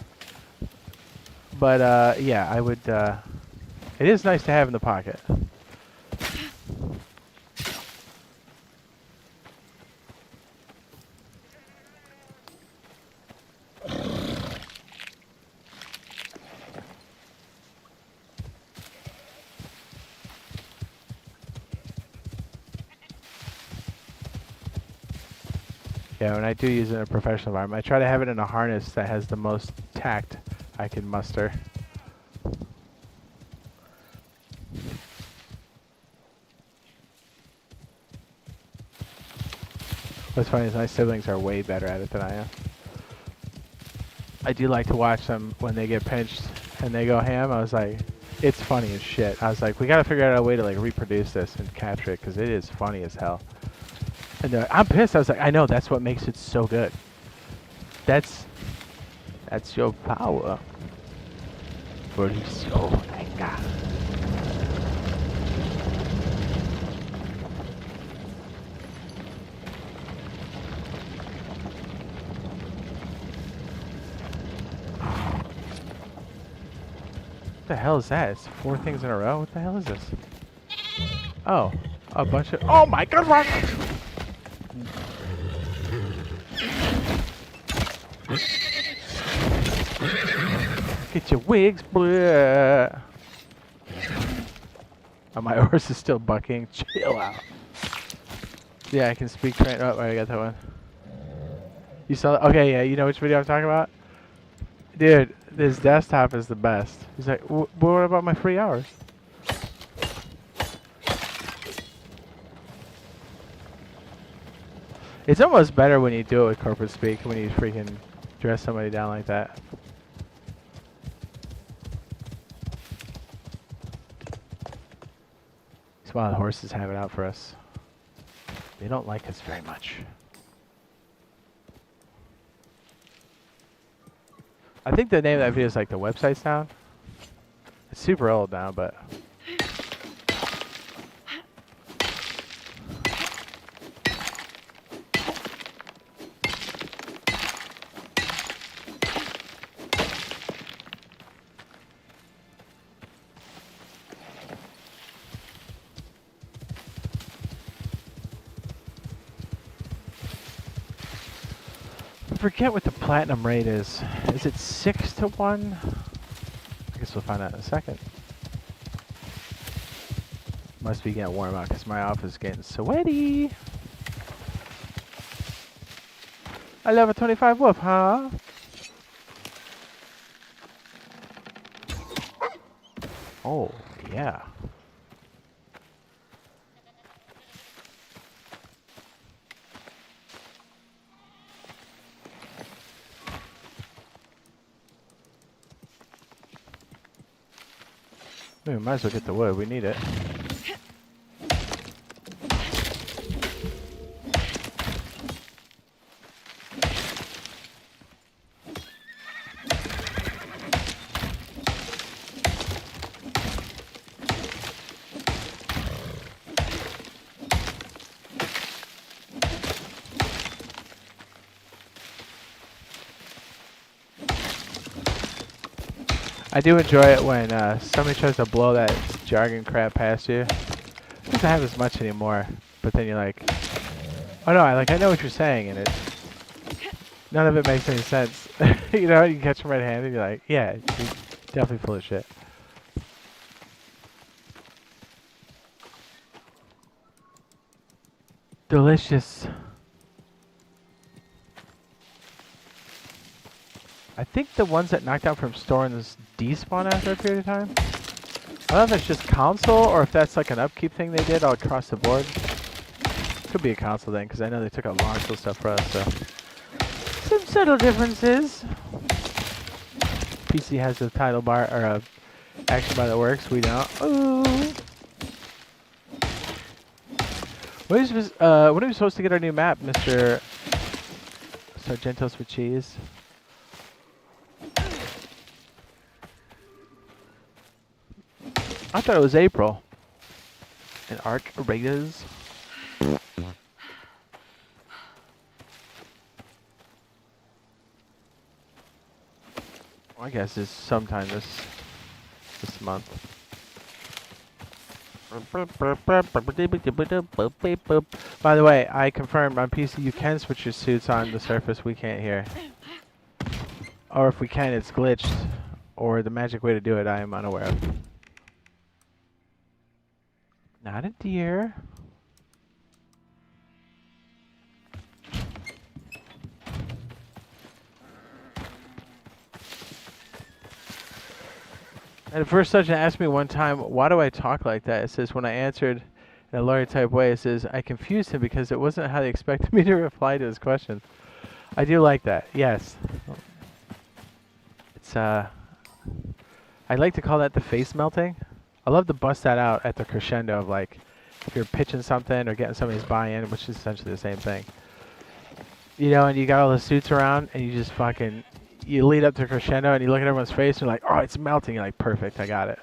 but yeah, I would. It is nice to have in the pocket. Yeah, when I do use it in a professional environment, I try to have it in a harness that has the most tact I can muster. What's funny is my siblings are way better at it than I am. I do like to watch them when they get pinched and they go ham. I was like, it's funny as shit. I was like, we gotta figure out a way to like reproduce this and capture it because it is funny as hell. And they're like, I'm pissed. I was like, I know, that's what makes it so good. That's your power. Oh my god. What the hell is that? It's 4 things in a row? What the hell is this? Oh, a bunch of... Oh my god, rock! Get your wigs, blah. Oh, my horse is still bucking. Chill out. Yeah, I can speak Korean. Oh, I got that one. You saw that? Okay, yeah, you know which video I'm talking about? Dude, this desktop is the best. He's like, what about my free hours? It's almost better when you do it with corporate speak, when you freaking dress somebody down like that. These wild horses have it out for us. They don't like us very much. I think the name of that video is like the website's down. It's super old now, but I forget what the platinum rate is. Is it 6 to 1? I guess we'll find out in a second. Must be getting warm out because my office is getting sweaty. I level 25 wolf, huh? Oh, yeah. We might as well get the wood. We need it. I do enjoy it when somebody tries to blow that jargon crap past you. It doesn't have as much anymore, but then you're like, oh no, I know what you're saying, and none of it makes any sense. You know, you catch them red-handed, you're like, yeah, you're definitely full of shit. Delicious. I think the ones that knocked out from storms despawn after a period of time. I don't know if that's just console or if that's like an upkeep thing they did all across the board. Could be a console thing because I know they took out launch stuff for us. So some subtle differences. PC has a title bar or a action bar that works. We don't. Ooh. When are we supposed to get our new map, Mr. Sargentos with cheese? I thought it was April. And Arc Raiders. Well, I guess it's sometime this month. By the way, I confirmed on PC you can switch your suits on the Surface. We can't hear. Or if we can, it's glitched. Or the magic way to do it, I am unaware of. Not a deer. And First Sergeant asked me one time, why do I talk like that? It says, when I answered in a lawyer type way, it says, I confused him because it wasn't how they expected me to reply to his question. I do like that, yes. It's, I like to call that the face melting. I love to bust that out at the crescendo of like, if you're pitching something or getting somebody's buy-in, which is essentially the same thing. You know, and you got all the suits around, and you just fucking, you lead up to crescendo, and you look at everyone's face, and you're like, oh, it's melting. You're like, perfect, I got it.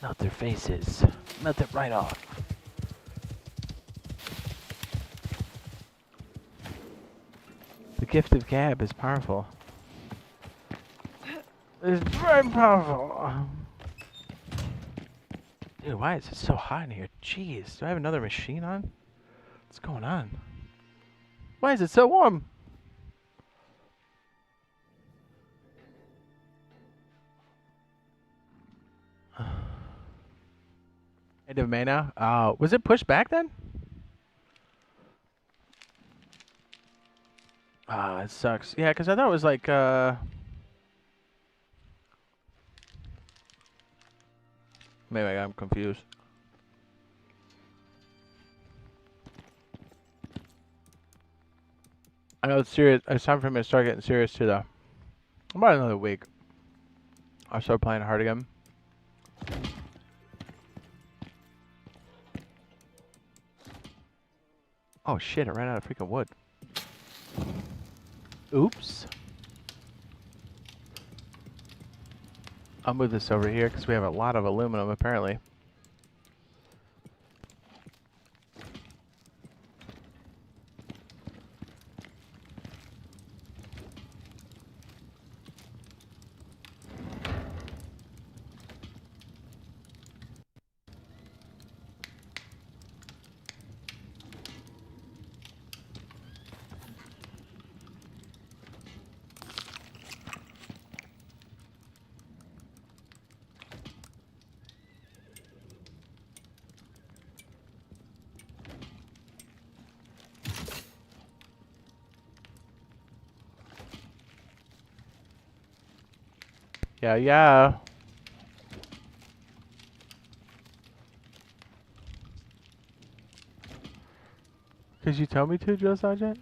Melt their faces. Melt it right off. The gift of gab is powerful. It's very powerful. Dude, why is it so hot in here? Jeez, do I have another machine on? What's going on? Why is it so warm? End of May now? Was it pushed back then? Ah, it sucks. Yeah, because I thought it was like, maybe I'm confused. I know it's serious. It's time for me to start getting serious too, though. About another week. I'll start playing hard again. Oh shit, I ran out of freaking wood. Oops. I'll move this over here because we have a lot of aluminum apparently. Yeah, yeah. Cause you tell me to, Drill Sergeant?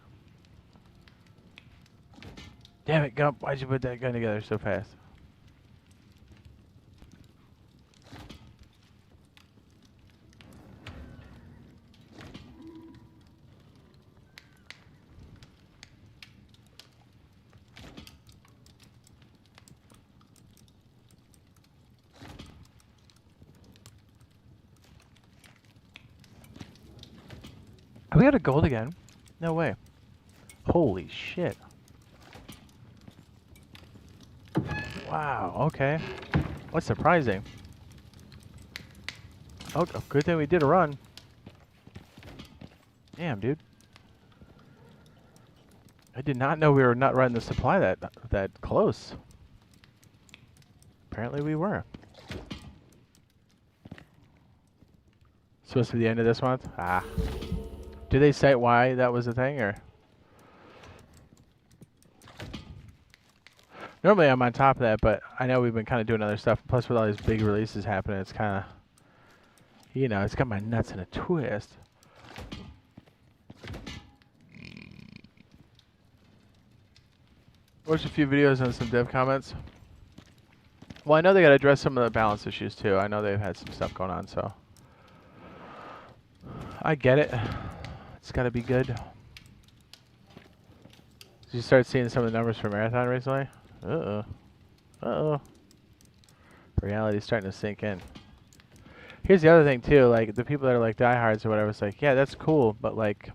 Damn it, Gump. Why'd you put that gun together so fast? Have we got a gold again? No way. Holy shit. Wow, okay. What's surprising? Oh, good thing we did a run. Damn, dude. I did not know we were not running the supply that close. Apparently we were. Supposed to be the end of this month? Ah. Did they say why that was a thing, or? Normally I'm on top of that, but I know we've been kind of doing other stuff. Plus with all these big releases happening, it's kind of, you know, it's got my nuts in a twist. Watched a few videos and some dev comments. Well, I know they got to address some of the balance issues too. I know they've had some stuff going on, so I get it. It's got to be good. Did you start seeing some of the numbers for Marathon recently? Uh-oh. Uh-oh. Reality's starting to sink in. Here's the other thing too, like the people that are like diehards or whatever, it's like, yeah, that's cool, but like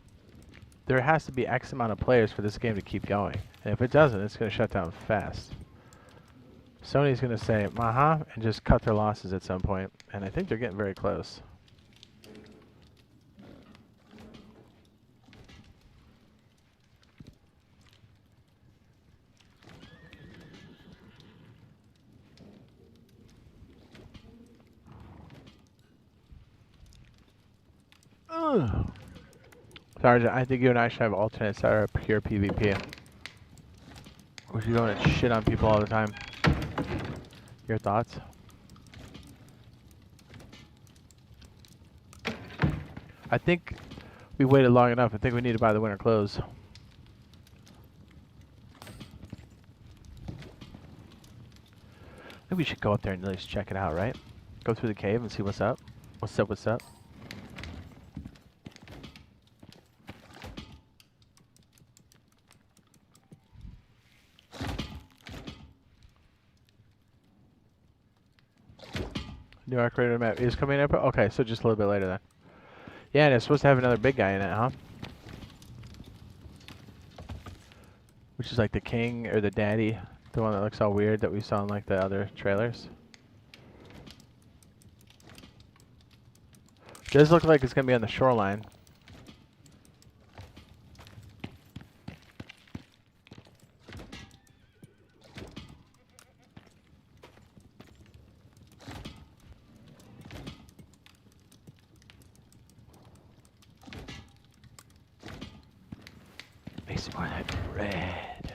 there has to be X amount of players for this game to keep going. And if it doesn't, it's going to shut down fast. Sony's going to say, and just cut their losses at some point. And I think they're getting very close. Ugh. Sergeant, I think you and I should have alternates that are pure PvP. We should go and shit on people all the time. Your thoughts? I think we waited long enough. I think we need to buy the winter clothes. I think we should go up there and at least check it out, right? Go through the cave and see what's up. What's up, what's up? New arc rated map is coming up. Okay, so just a little bit later then. Yeah, and it's supposed to have another big guy in it, huh? Which is like the king or the daddy, the one that looks all weird that we saw in like the other trailers. Does look like it's gonna be on the shoreline. me some more of that bread.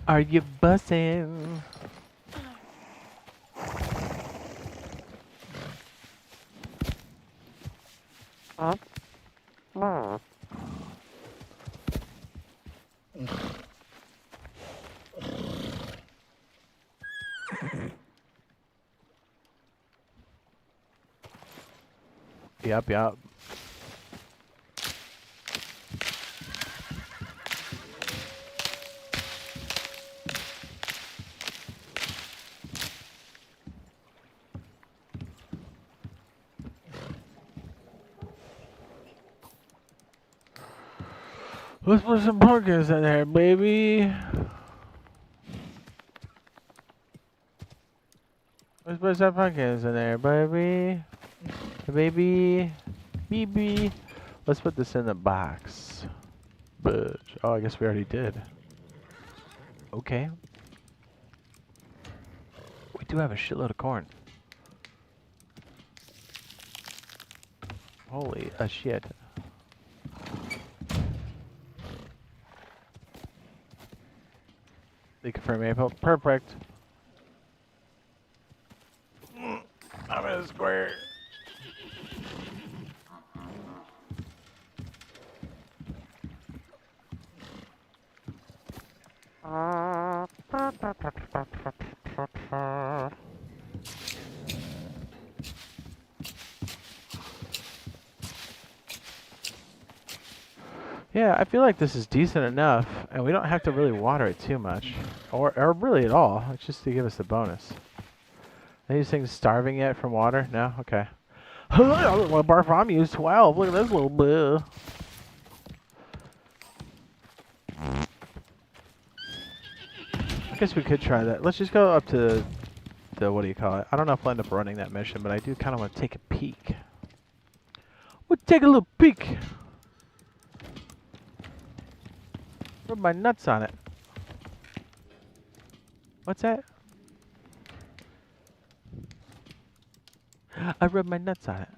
Are you bussin'? Yep, yep. Let's put some pumpkins in there, baby. Let's put some pumpkins in there, baby. Baby. Baby. Let's put this in the box. Bitch. Oh, I guess we already did. Okay. We do have a shitload of corn. Holy shit. Leak for maple. Perfect. I'm in a square. Yeah, I feel like this is decent enough, and we don't have to really water it too much, or really at all. It's just to give us the bonus. Are these things starving yet from water? No? Okay. Well, Bartholomew's 12. Look at this little boo. I guess we could try that. Let's just go up to the, what do you call it? I don't know if I'll end up running that mission, but I do kind of want to take a peek. We'll take a little peek. Rub my nuts on it. What's that? I rub my nuts on it.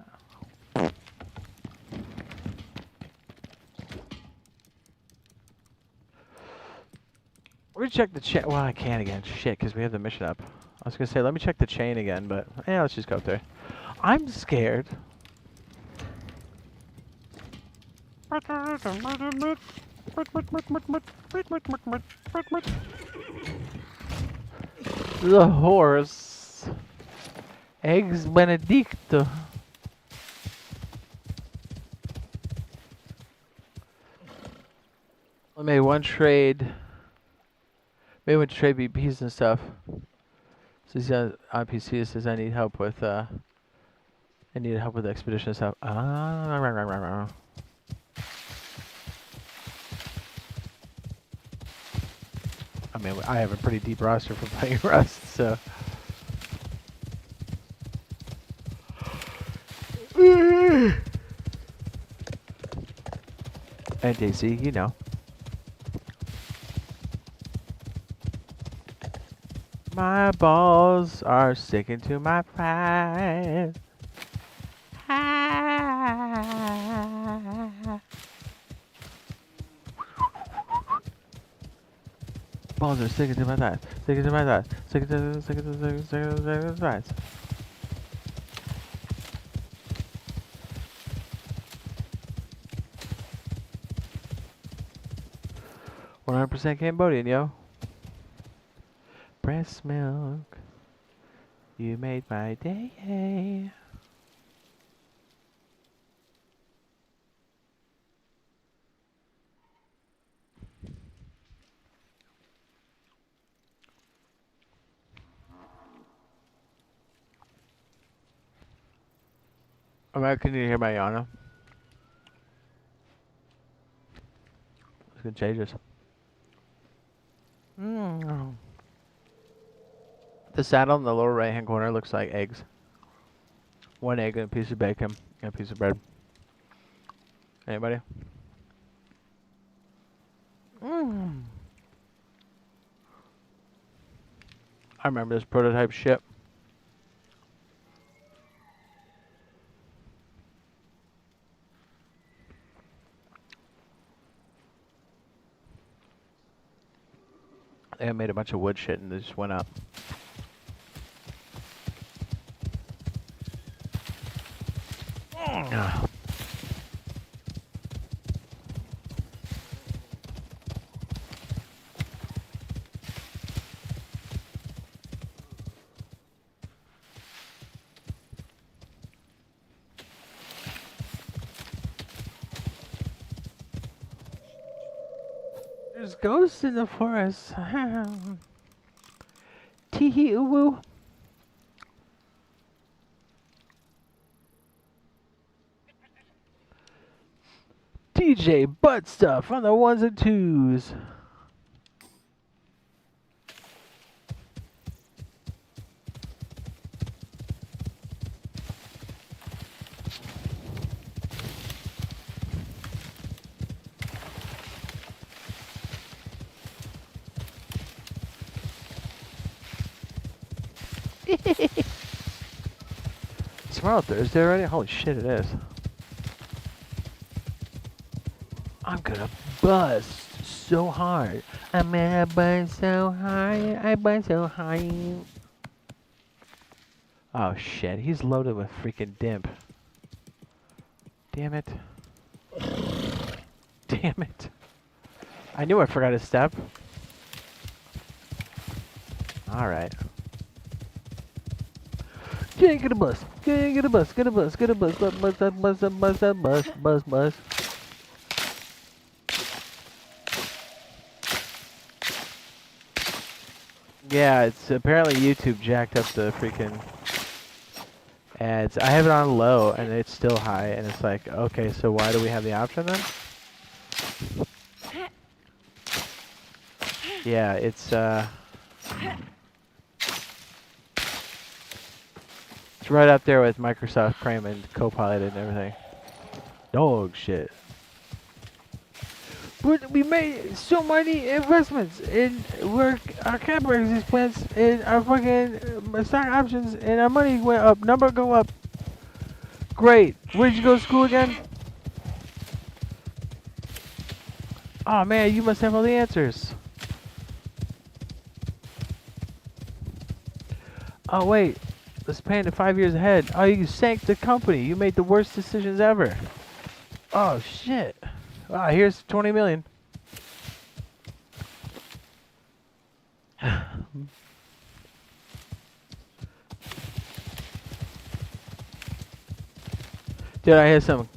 Let me check the chain. Well, I can't again. Shit, because we have the mission up. I was going to say, let me check the chain again, but yeah, let's just go up there. I'm scared. The horse. Eggs Benedicto. I made one trade. Maybe one trade BPs and stuff. So he's on PC. Says I need help with expedition stuff. I mean, I have a pretty deep roster for playing Rust, so. And DayZ, you know. My balls are sticking to my pride. Balls are sticking to my thighs. Sticking to my thighs. Sticking to my thighs. 100% Cambodian, yo. Breast milk. You made my day. Alright, can you hear my Yana? It's gonna change this. The saddle in the lower right hand corner looks like eggs. One egg and a piece of bacon and a piece of bread. Anybody? I remember this prototype ship. They made a bunch of wood shit and they just went up. There's ghosts in the forest. Tee-hee oo-woo. DJ butt stuff on the ones and twos. Tomorrow Thursday already? Holy shit, it is. I'm gonna bust so hard. I'm gonna bust so hard. I bust so hard. Oh shit, he's loaded with freaking dimp. Damn it. Damn it. I knew I forgot a step. Alright. Get a bus. Get a bus. Get a bus. Get a bus. Bus. Bus. Bus. Bus. Bus. Bus. Bus. Yeah, it's apparently YouTube jacked up the freaking ads. I have it on low and it's still high, and it's like, okay, so why do we have the option then? Yeah, it's right up there with Microsoft Prime and Copilot and everything. Dog shit. But we made so many investments in our capex expense, in our fucking stock options, and our money went up. Number go up. Great. Where did you go to school again? Oh man, you must have all the answers. Oh wait, let's plan to 5 years ahead. Oh, you sank the company. You made the worst decisions ever. Oh shit. Wow, here's 20 million. Dude, I hear some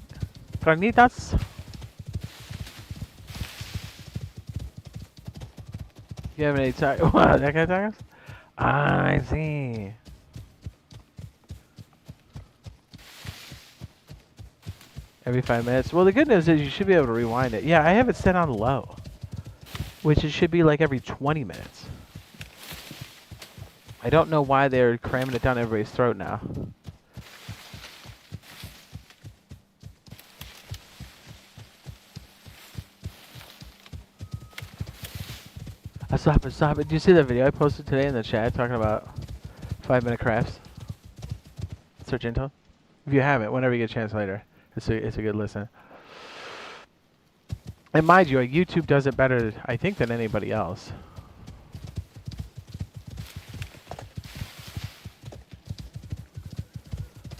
carnitas. You have any tacos? What, that kind of tacos? Ah, I see. Every 5 minutes. Well, the good news is you should be able to rewind it. Yeah, I have it set on low, which it should be like every 20 minutes. I don't know why they're cramming it down everybody's throat now. Stop it. Do you see that video I posted today in the chat talking about 5-minute crafts? Search into. If you haven't, whenever you get a chance later, it's a good listen. And mind you, YouTube does it better, I think, than anybody else.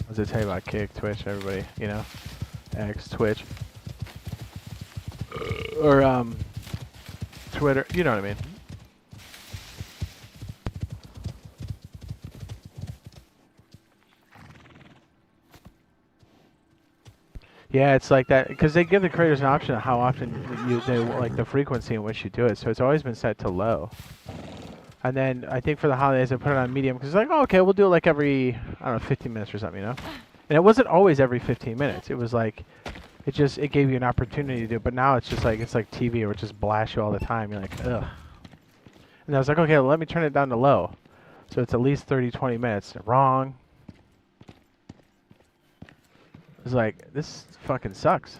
What does it tell you about Kick, Twitch, everybody, you know? X, Twitch. Or, Twitter, you know what I mean. Yeah, it's like that because they give the creators an option of how often they like the frequency in which you do it. So it's always been set to low. And then I think for the holidays I put it on medium because it's like, oh, okay, we'll do it like every, I don't know, 15 minutes or something, you know. And it wasn't always every 15 minutes. It was like, it gave you an opportunity to do it. But now it's just like TV, where it just blasts you all the time. You're like, ugh. And I was like, okay, well, let me turn it down to low, so it's at least 30, 20 minutes. Wrong. It's like, this fucking sucks.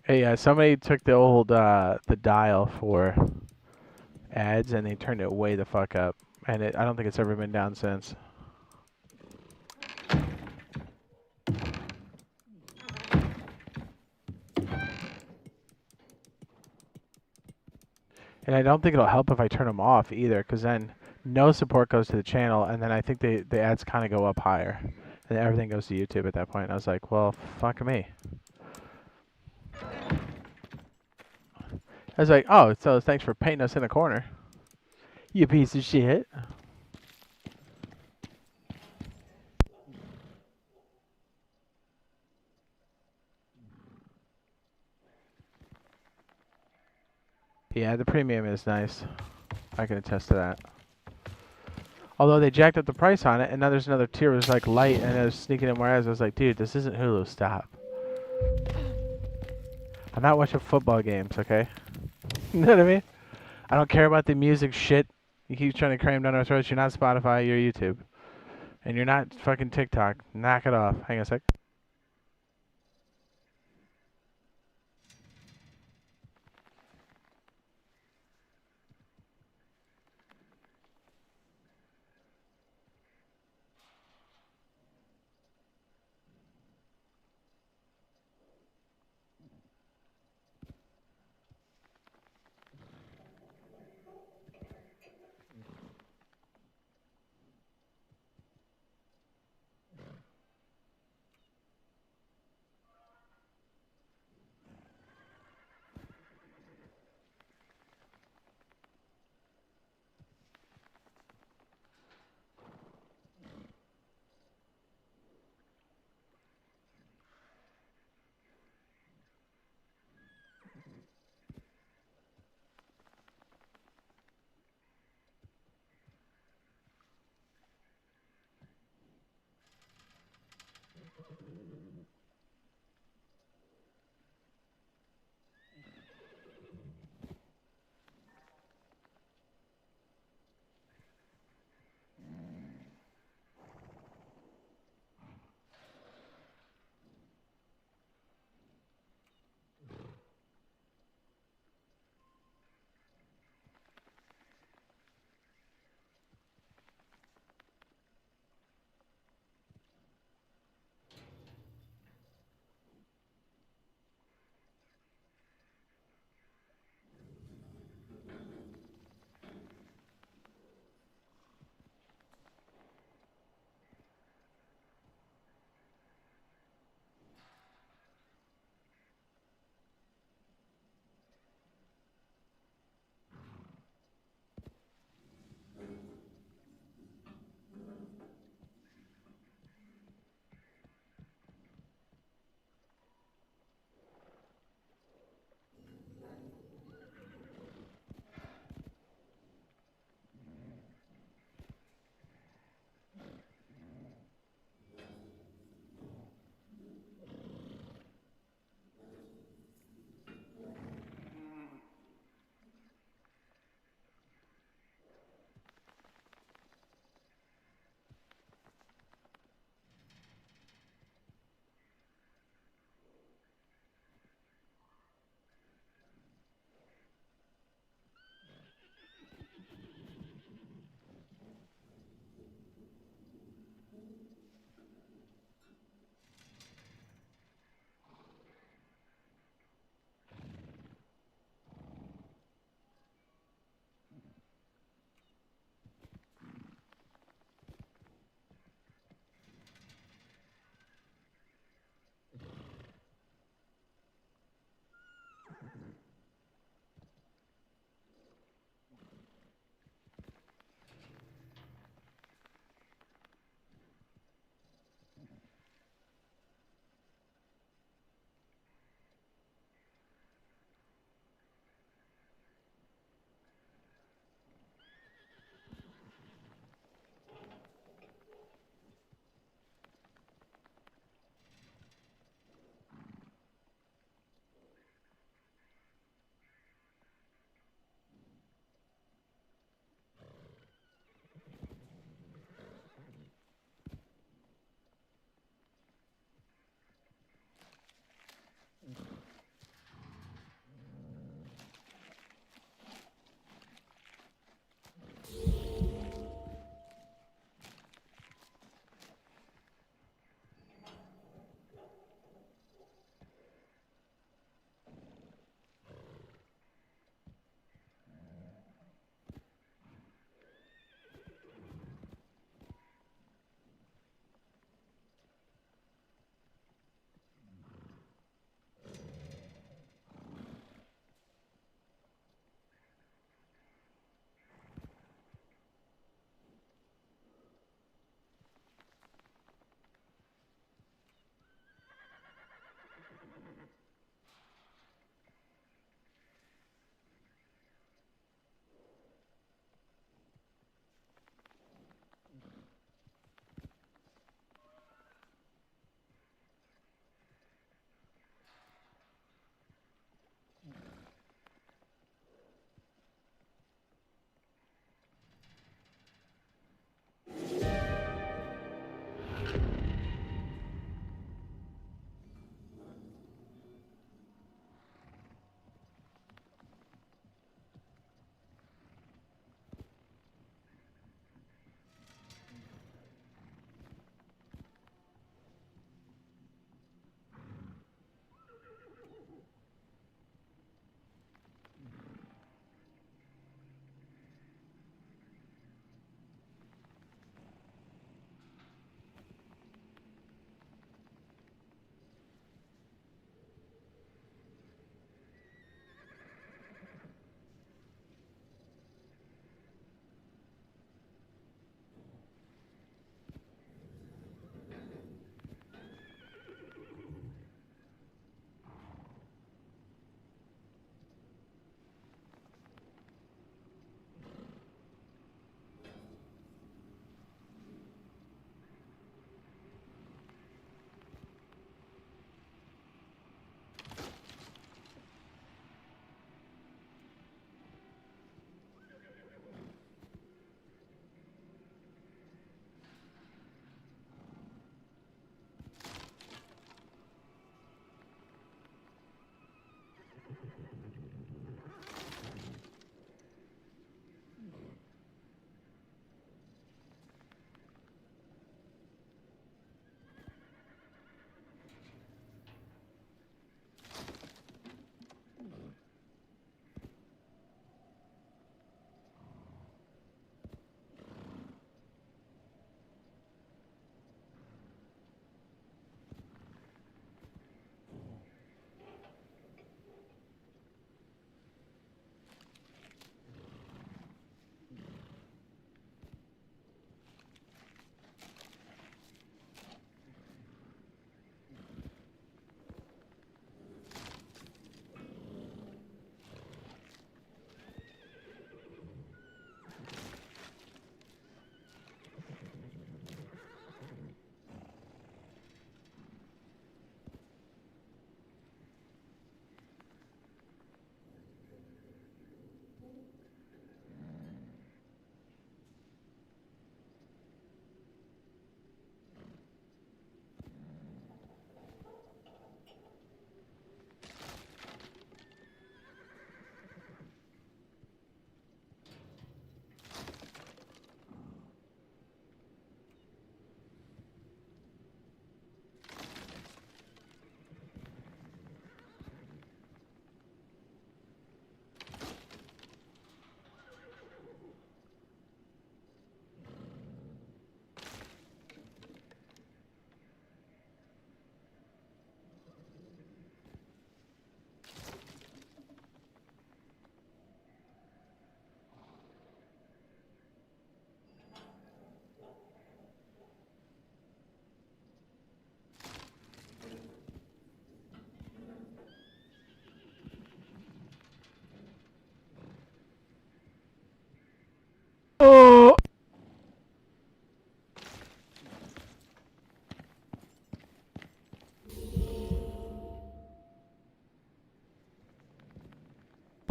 Hey, somebody took the old, the dial for ads and they turned it way the fuck up. And I don't think it's ever been down since. And I don't think it'll help if I turn them off either, because then no support goes to the channel, and then I think the ads kind of go up higher, and everything goes to YouTube at that point. And I was like, well, fuck me. I was like, oh, so thanks for painting us in a corner, you piece of shit. Yeah, the premium is nice. I can attest to that. Although they jacked up the price on it, and now there's another tier that's like light, and it was sneaking in more ads. I was like, dude, this isn't Hulu. Stop. I'm not watching football games, okay? You know what I mean? I don't care about the music shit. You keep trying to cram down our throats. You're not Spotify, you're YouTube. And you're not fucking TikTok. Knock it off. Hang on a sec.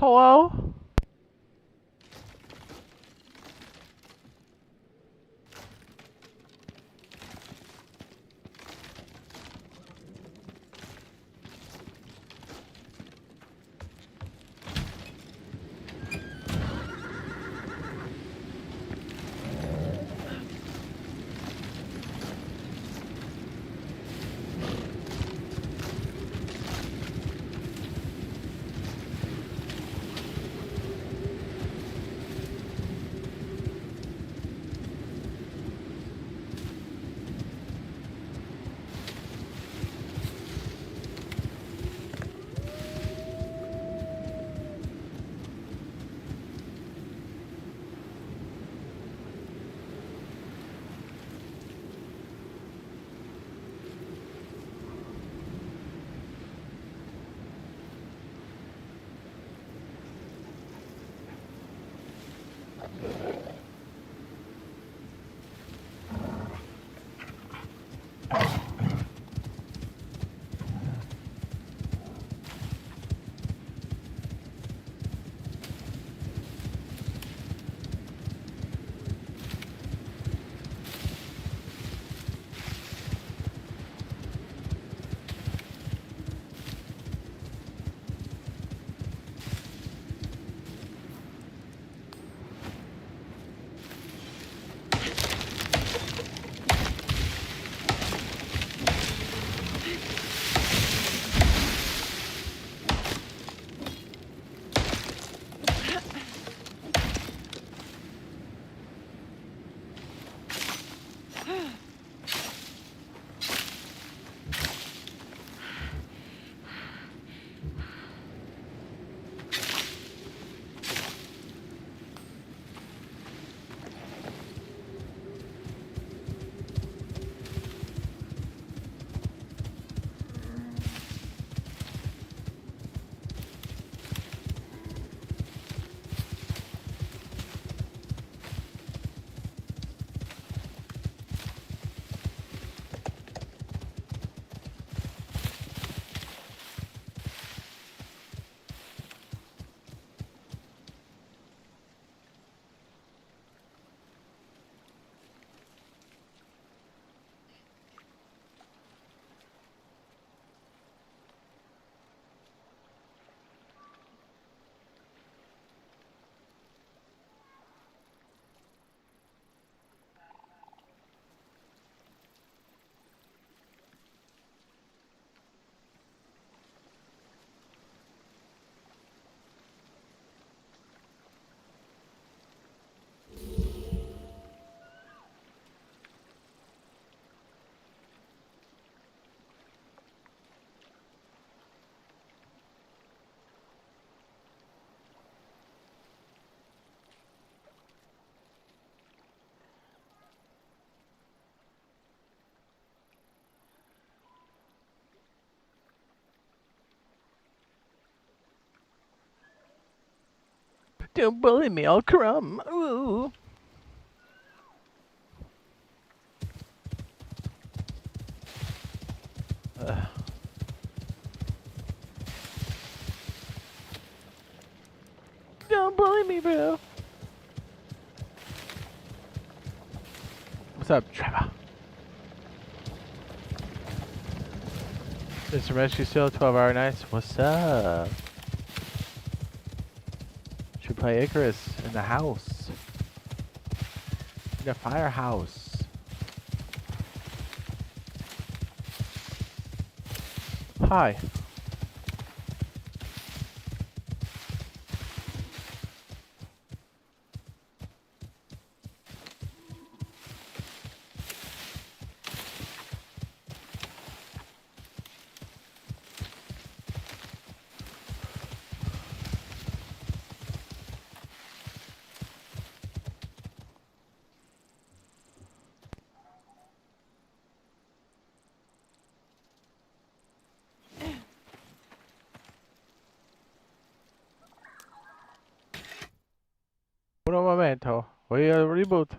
Hello? Don't bully me, I'll crumb. Ooh. Ugh. Don't bully me, bro. What's up, Trevor? Mr. Rescue still 12-hour nights. What's up? Should play Icarus in the house. In the firehouse. Hi. Un momento. Voy a reboot.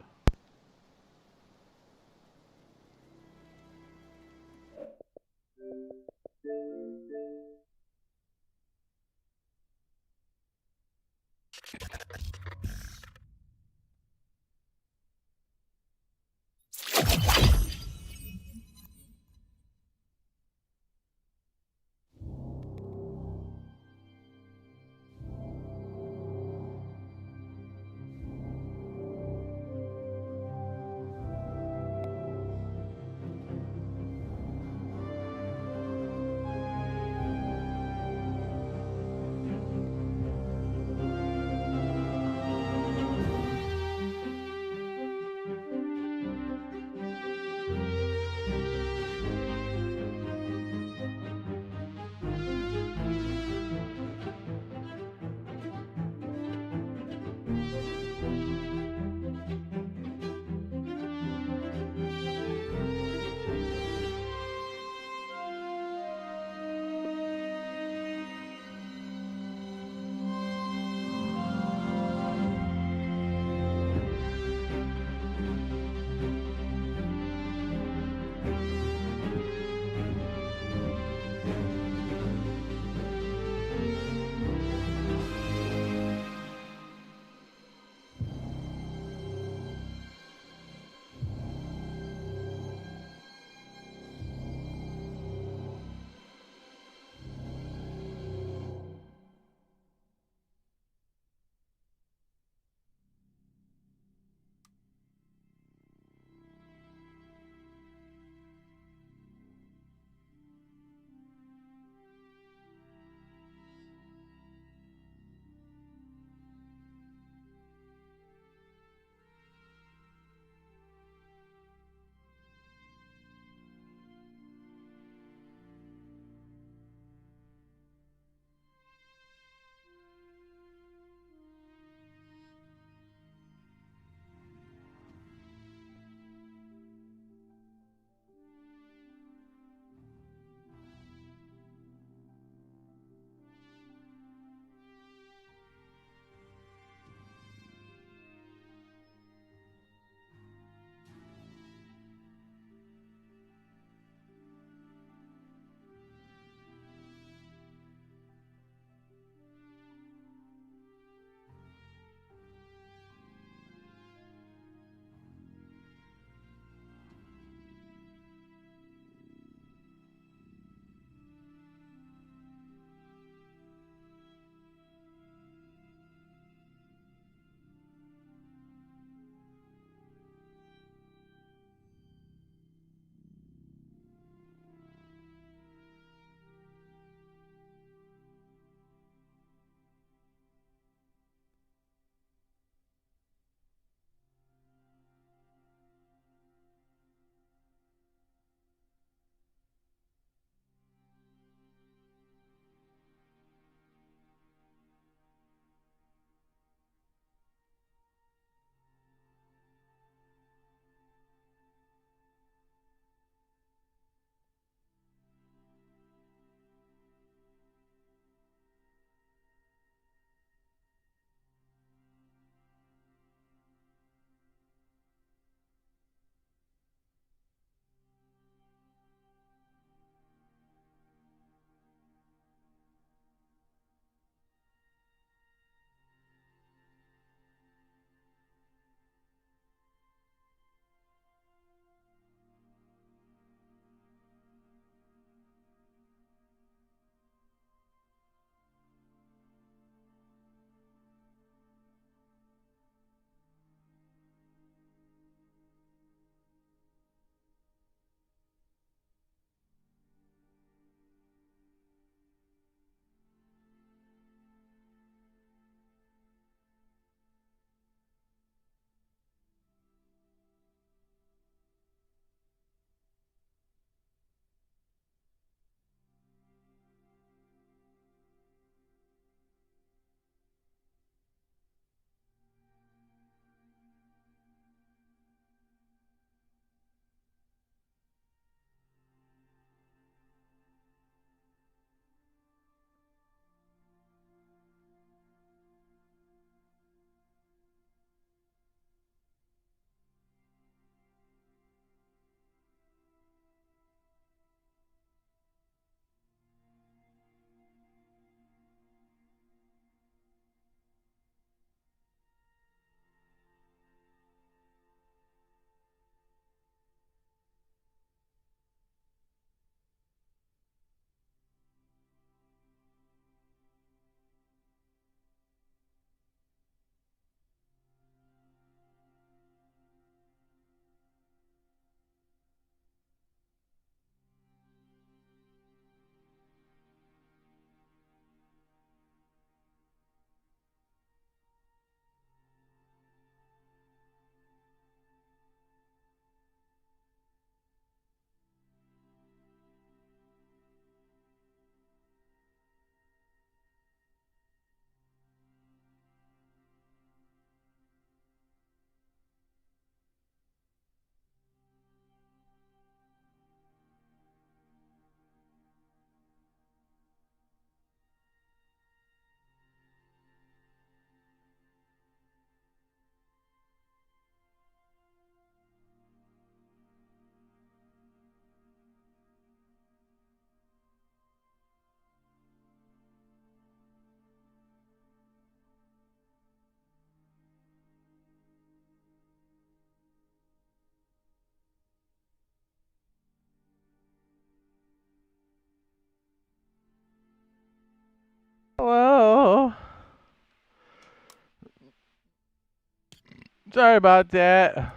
Sorry about that.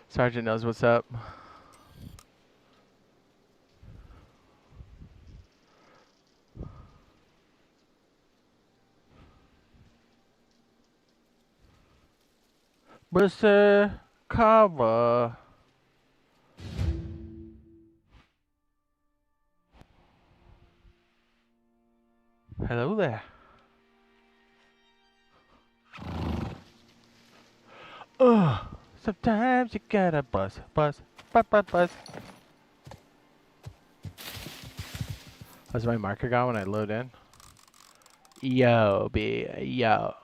Sergeant knows what's up. Mr. Cover. Hello there. Sometimes you gotta buzz. How's my marker gone when I load in? Yo, B, yo.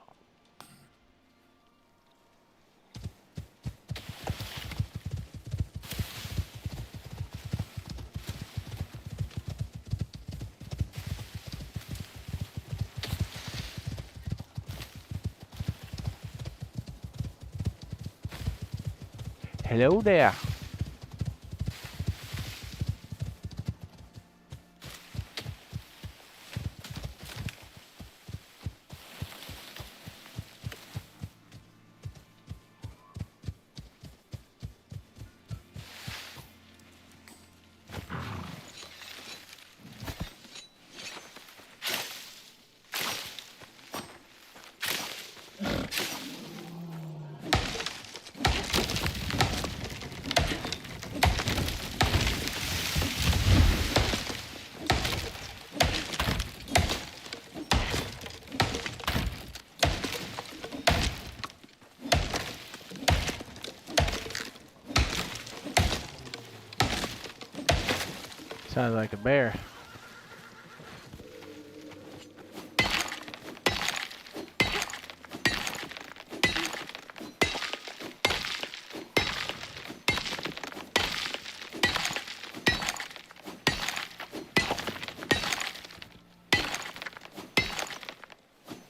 Hello there. Sounds like a bear.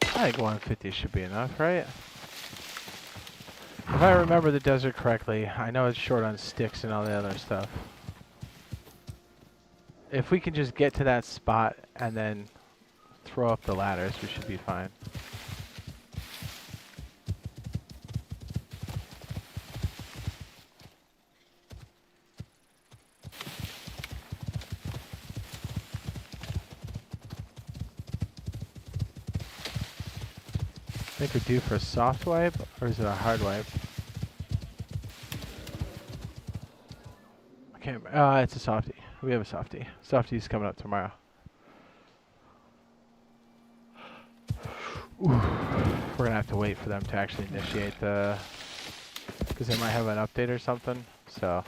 I think 150 should be enough, right? If I remember the desert correctly, I know it's short on sticks and all the other stuff. If we can just get to that spot and then throw up the ladders, we should be fine. I think we're due for a soft wipe, or is it a hard wipe? I can't remember. It's a softie. We have a softie. Softie's coming up tomorrow. Ooh. We're gonna have to wait for them to actually initiate the... because they might have an update or something, so...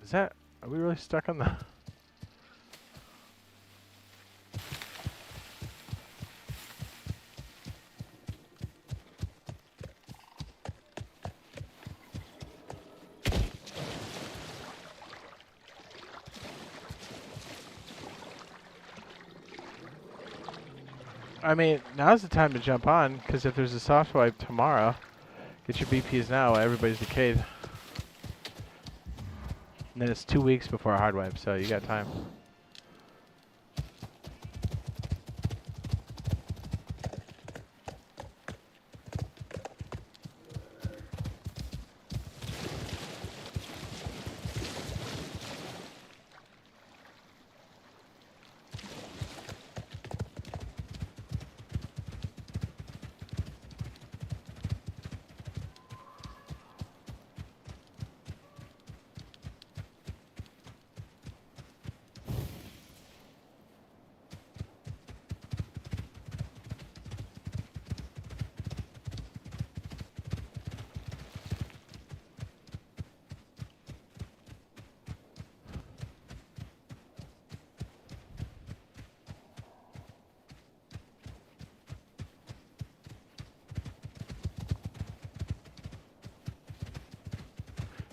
Is that... are we really stuck on the... I mean, now's the time to jump on, because if there's a soft wipe tomorrow, get your BPs now, everybody's decayed. And then it's 2 weeks before a hard wipe, so you got time.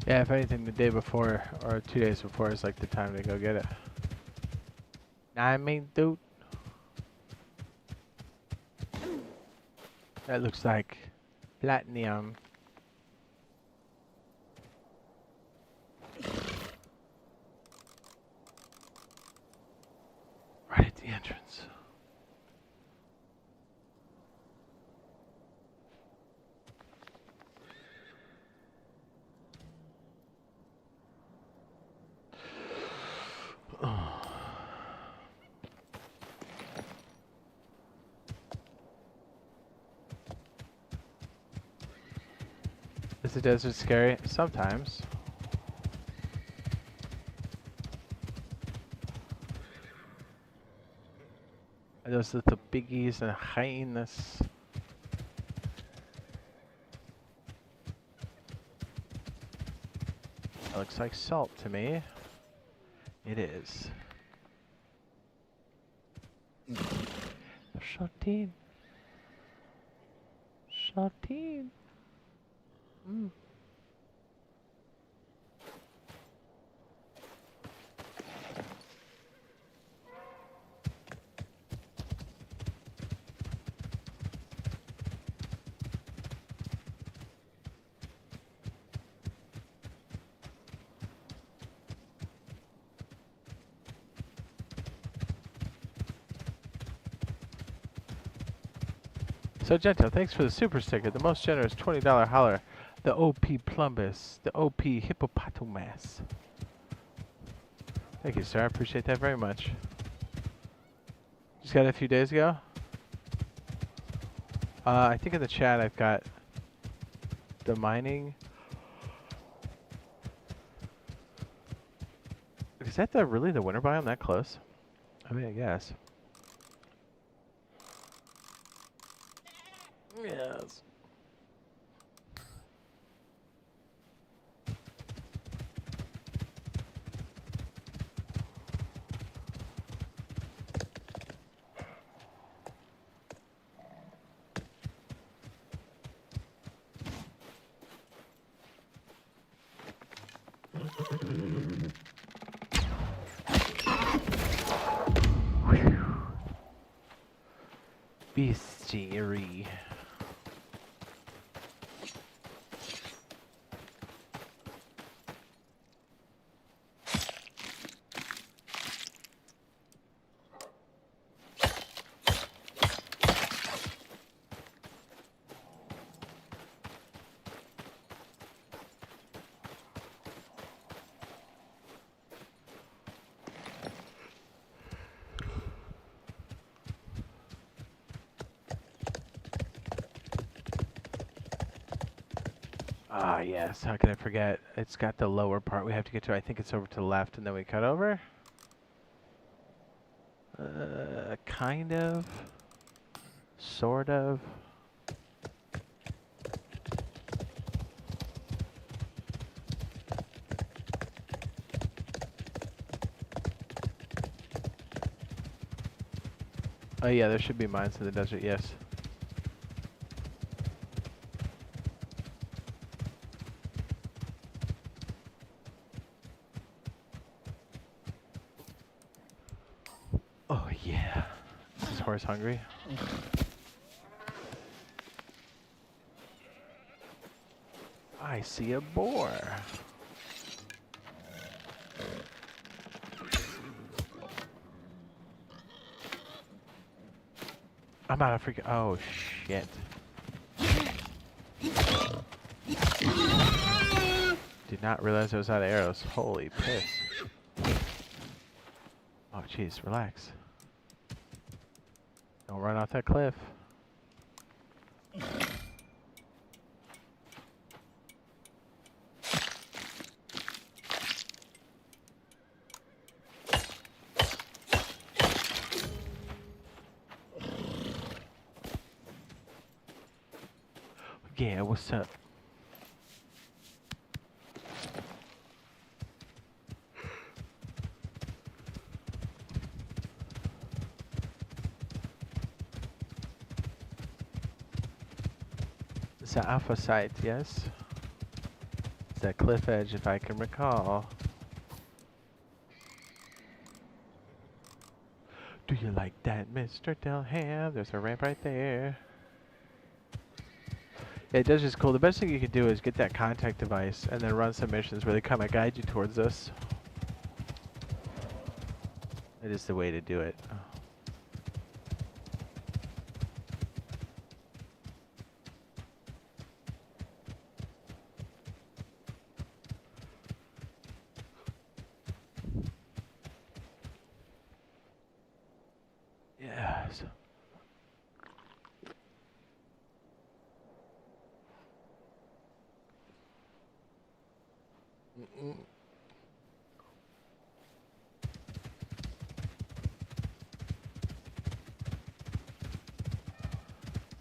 Yeah, if anything, the day before or 2 days before is like the time to go get it. I mean, dude. That looks like platinum. Right at the entrance. Is the desert scary? Sometimes. Those little biggies and hyenas. That looks like salt to me. It is. Saltine. Saltine. Mm. So Gentle, thanks for the super sticker. The most generous $20 holler. The OP Plumbus. The OP Hippopotamus. Thank you, sir. I appreciate that very much. Just got it a few days ago. I think in the chat I've got the mining. Is that really the winter biome that close? I mean, I guess. Yes. Bestiary. Ah, yes. How can I forget? It's got the lower part we have to get to. I think it's over to the left, and then we cut over. Kind of. Sort of. Oh yeah, there should be mines in the desert, yes. Oh yeah. Is this horse hungry? I see a boar. I'm out of freaking. Oh shit. Did not realize I was out of arrows. Holy piss. Oh jeez, relax. Don't run off that cliff. Yeah, what's up? It's an alpha site, yes. It's that cliff edge, if I can recall. Do you like that, Mr. Delham? There's a ramp right there. Yeah, it does just cool. The best thing you can do is get that contact device and then run some missions where they kind of guide you towards this. It is the way to do it. Yes.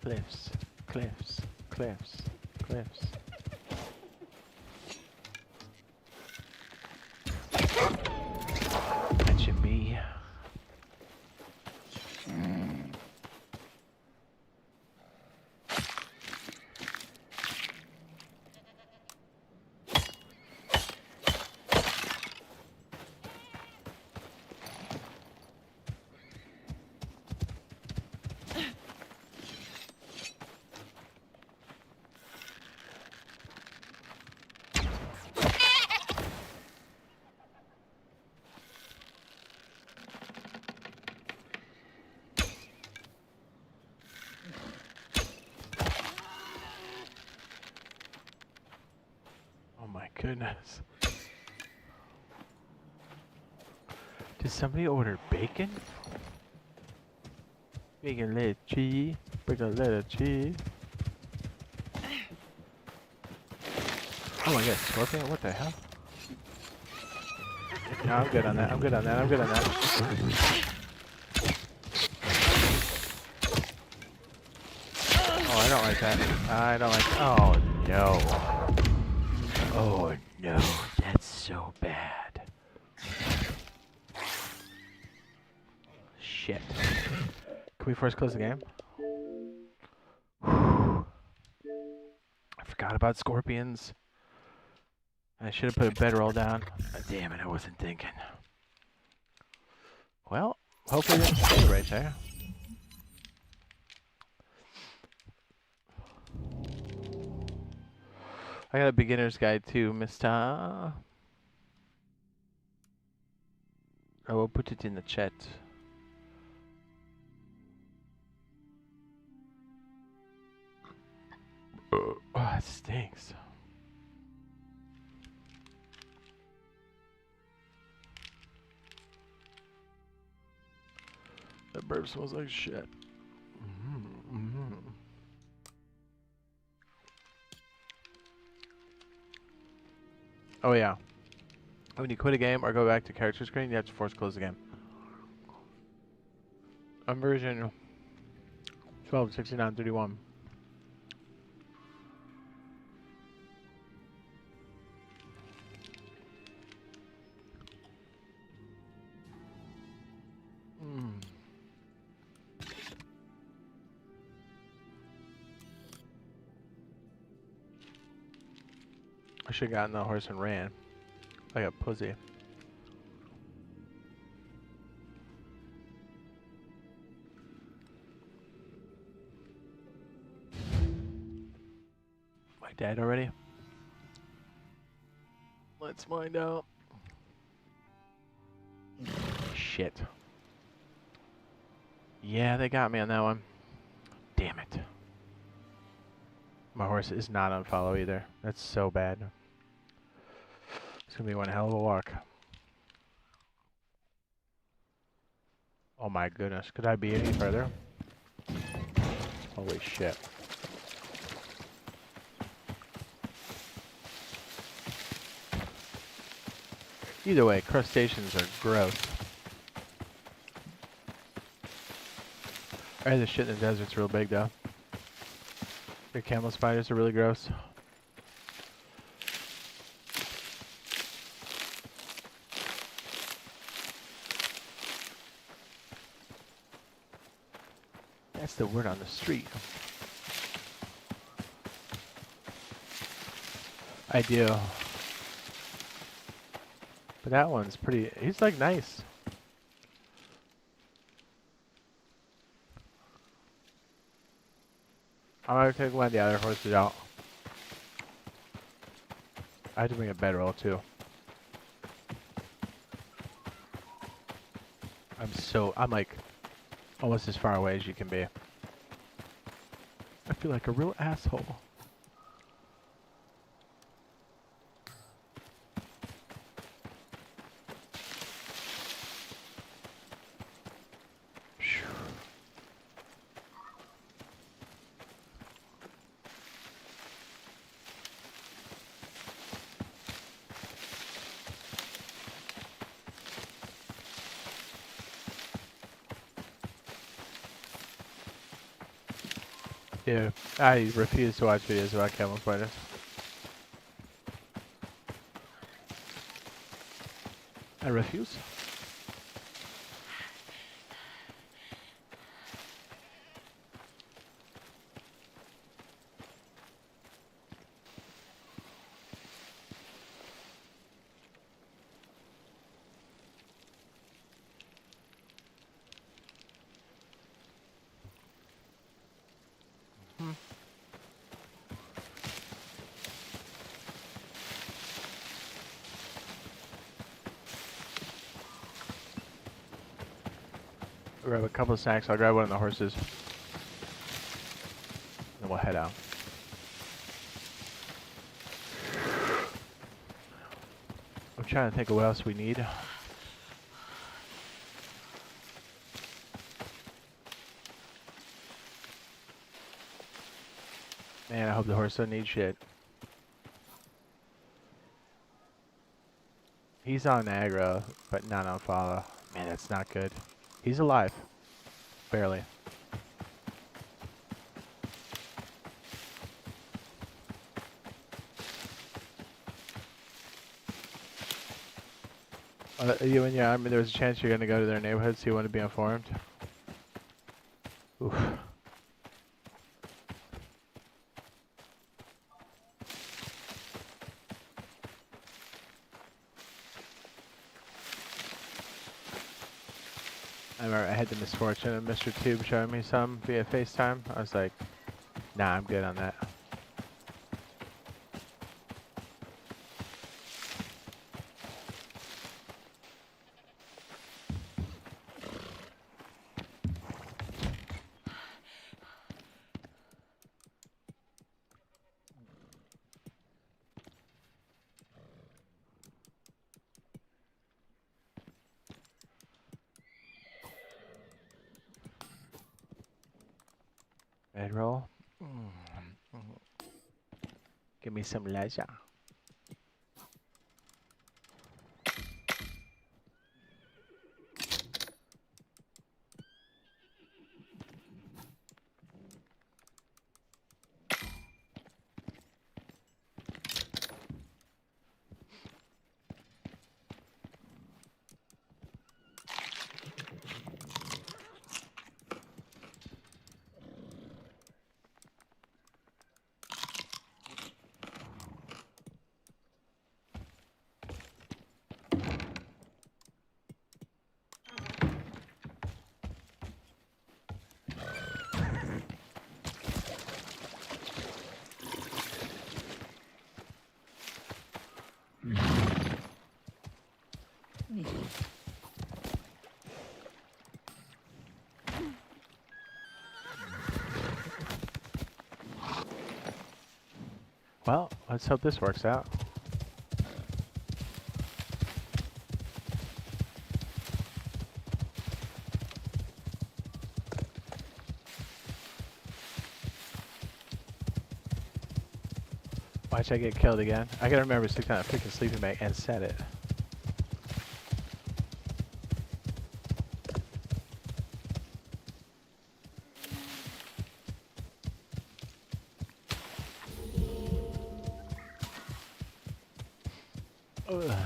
Cliffs, cliffs, cliffs, cliffs. Mention me. Oh my goodness. Did somebody order bacon? Bacon, little cheese. Bacon, little cheese. Oh my god, scorpion? What the hell? No, I'm good on that. I'm good on that. I'm good on that. Oh, I don't like that. I don't like. Oh no. Oh no, that's so bad. Shit. Can we first close the game? I forgot about scorpions. I should have put a bedroll down. Damn it, I wasn't thinking. Well, hopefully they didn't stay right there. I got a beginner's guide too, Mr. I will put it in the chat. Oh, it stinks. That burp smells like shit. Oh yeah. When you quit a game or go back to character screen, you have to force close the game. On version 12.69.31. I should have gotten the horse and ran. Like a pussy. I died already? Let's find out. Shit. Yeah, they got me on that one. Damn it. My horse is not on follow either. That's so bad. It's gonna be one hell of a walk. Oh my goodness. Could I be any further? Holy shit. Either way, crustaceans are gross. I heard the shit in the desert's real big though. The camel spiders are really gross. That's the word on the street. I do. But that one's pretty. He's like nice. I'm gonna take one of the other horses out. I had to bring a bedroll too. I'm like almost as far away as you can be. I feel like a real asshole. Yeah, I refuse to watch videos about camel spiders. I refuse. Grab a couple of snacks. I'll grab one of the horses. Then we'll head out. I'm trying to think of what else we need. Man, I hope the horse doesn't need shit. He's on aggro, but not on follow. Man, that's not good. He's alive. Barely. You and yeah, I mean, there's a chance you're gonna go to their neighborhood, so you want to be informed. Oof. I remember I had the misfortune of Mr. Tube showing me some via FaceTime. I was like, nah, I'm good on that. Red roll. Give me some leisure. Well, let's hope this works out. Watch I get killed again. I gotta remember to stick down a freaking sleeping bag and set it. Ugh.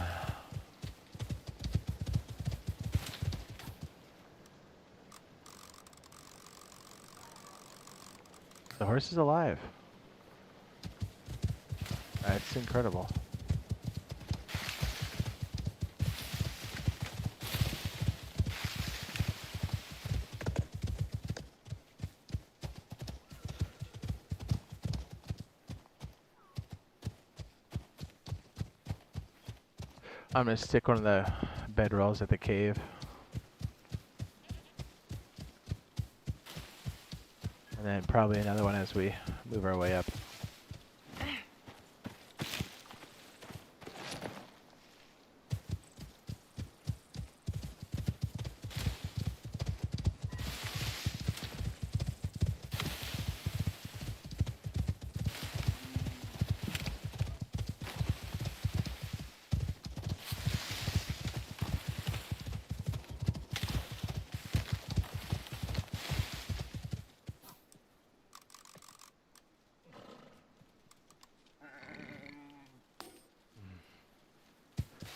The horse is alive. That's incredible. I'm gonna stick one of the bedrolls at the cave. And then probably another one as we move our way up.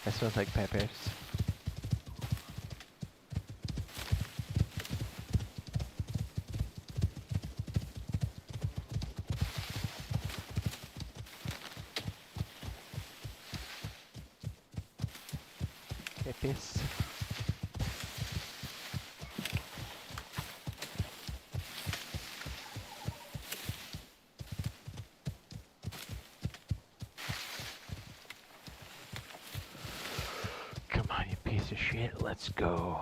That smells like peppers. Peppers. Come on, you piece of shit. Let's go.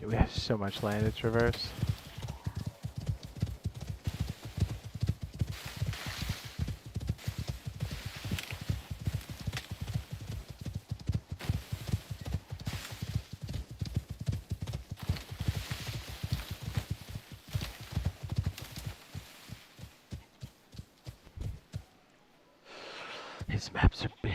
We have so much land to traverse. These maps are big.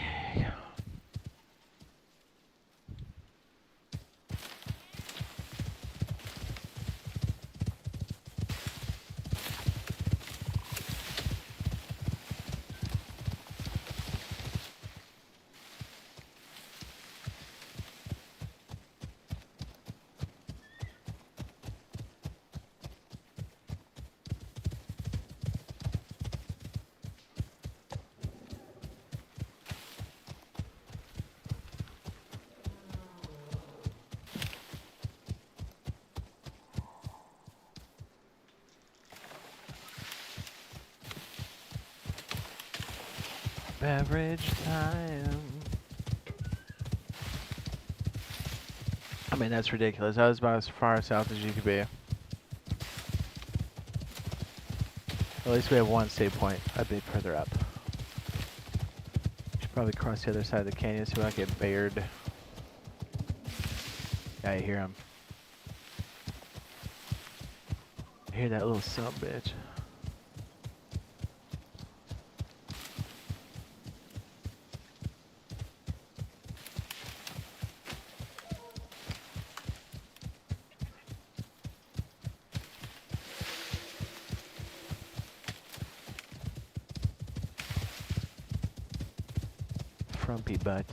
Beverage time. I mean, that's ridiculous. That was about as far south as you could be. At least we have one save point. I'd be further up. Should probably cross the other side of the canyon so we don't get bared. Yeah, I hear him. I hear that little son of a bitch. Frumpy butt.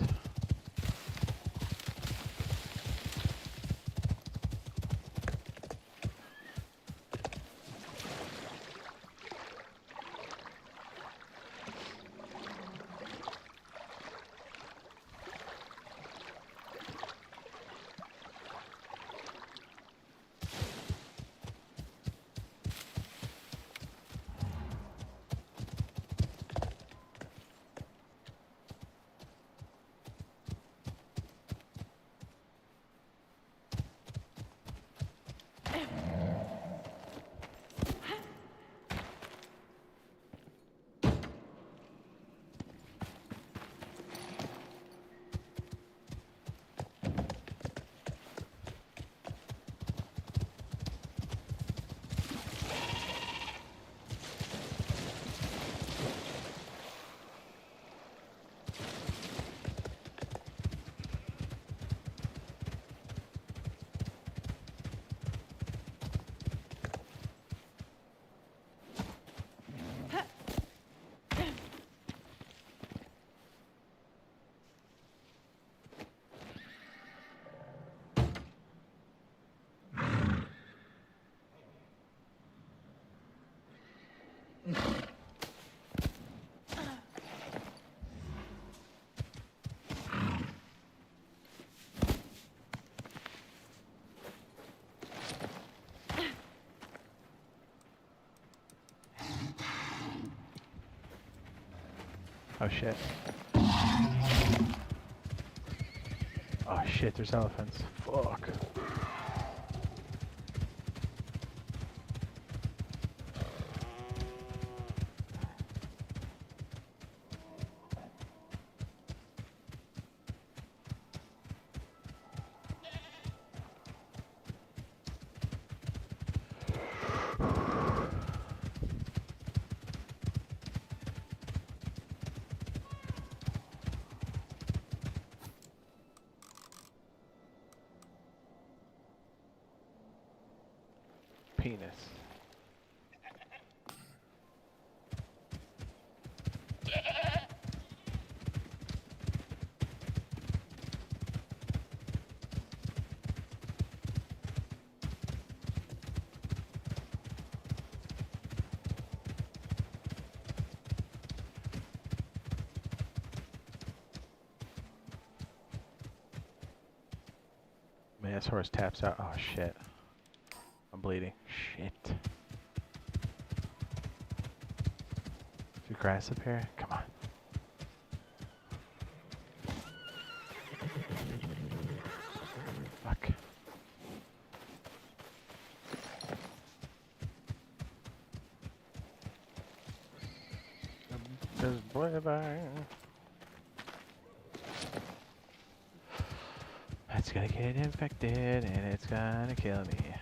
Oh shit. Oh shit, there's elephants. Fuck. Penis. Man, this horse taps out. Oh shit. I'm bleeding. Shit. Is there grass up here? Come on. Fuck. Just boulevard. It's gonna get infected and it's gonna kill me.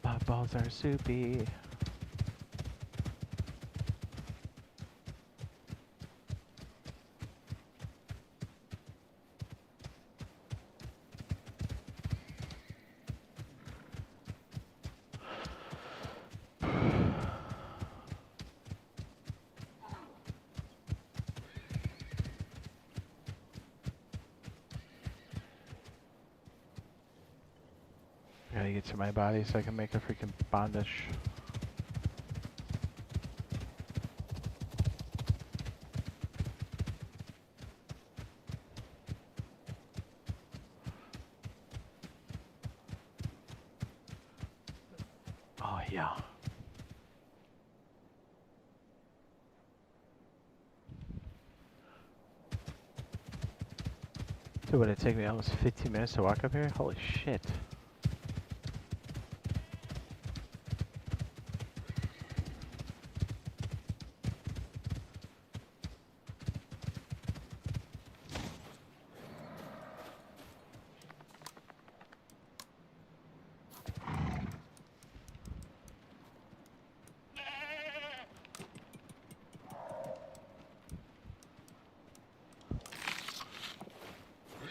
My balls are soupy. Gotta get to my body so I can make a freaking bondage. Oh yeah. So would it take me almost 15 minutes to walk up here? Holy shit.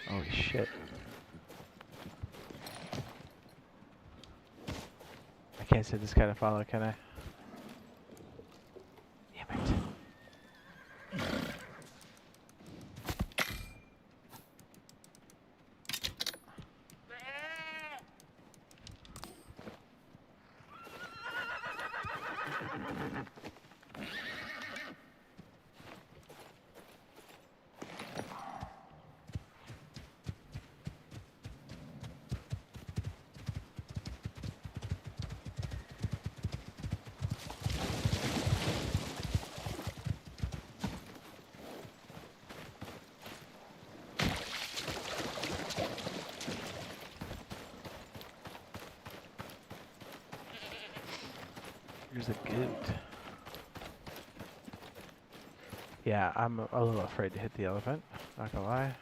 Holy shit. I can't set this guy to follow, can I? Damn it. Here's a goat. Yeah, I'm a little afraid to hit the elephant, not gonna lie.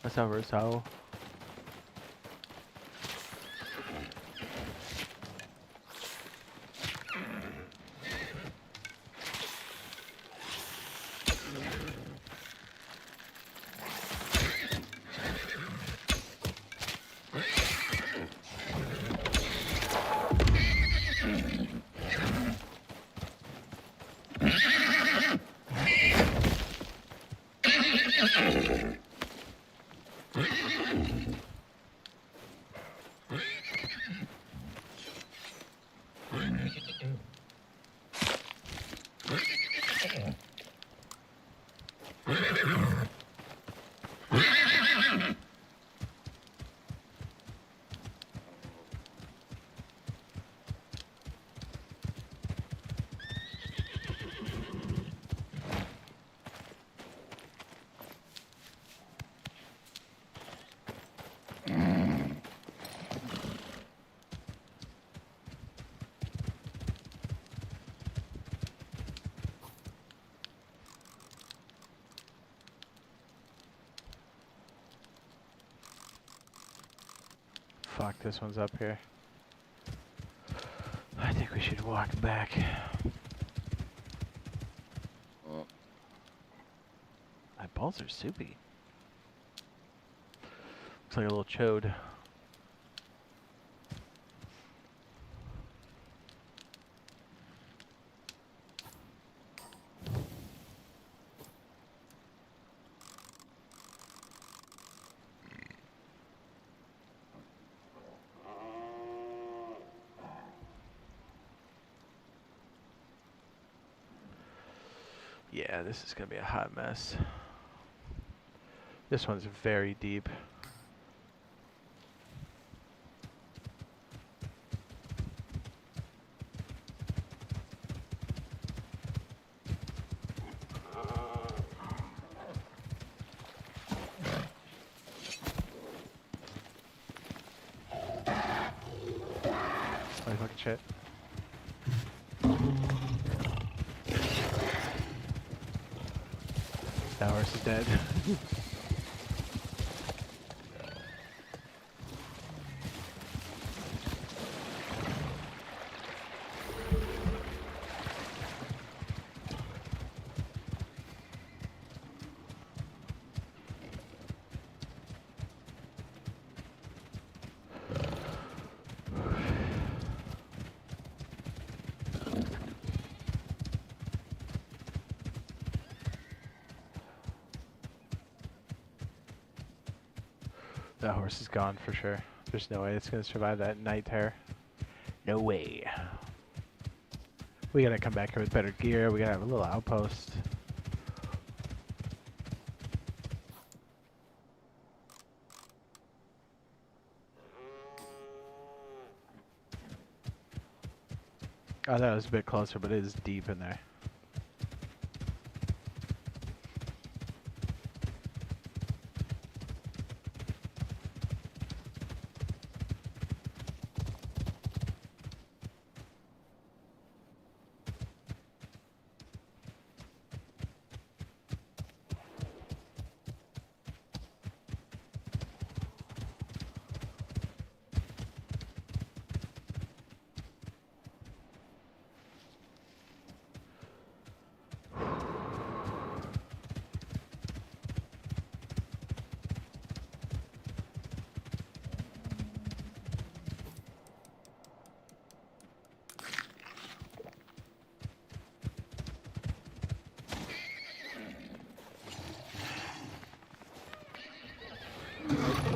So. Fuck, this one's up here. I think we should walk back. My balls are soupy. Looks like a little chode. Yeah, this is gonna be a hot mess. This one's very deep. Holy fucking shit. That horse is dead. That horse is gone for sure. There's no way it's gonna survive that night terror. No way. We gotta come back here with better gear. We gotta have a little outpost. Oh, that was a bit closer, but it is deep in there.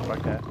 Fuck that.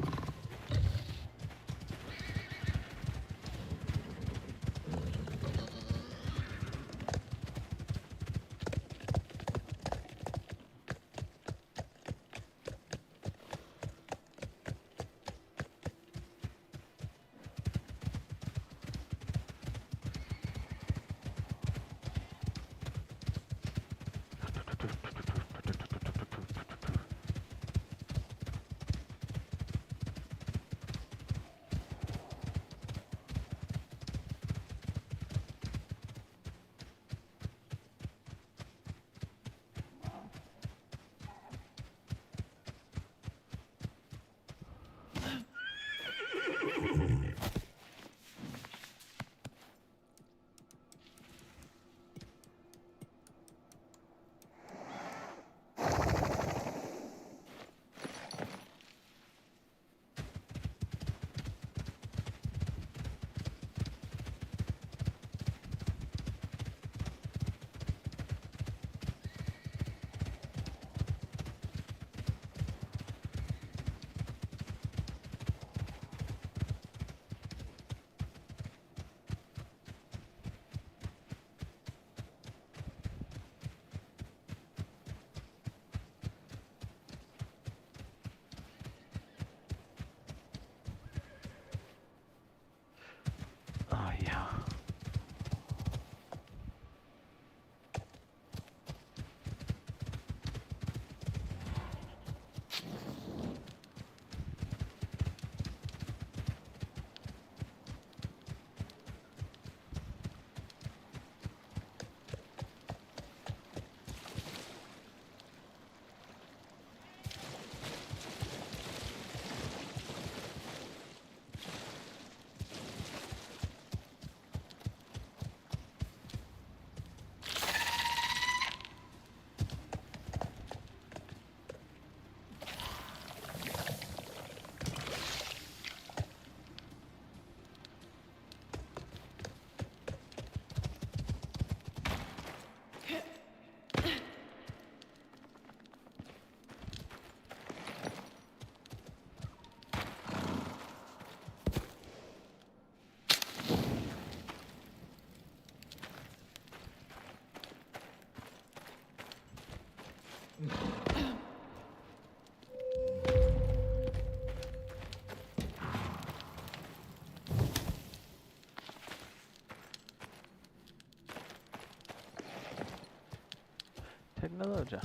Technology.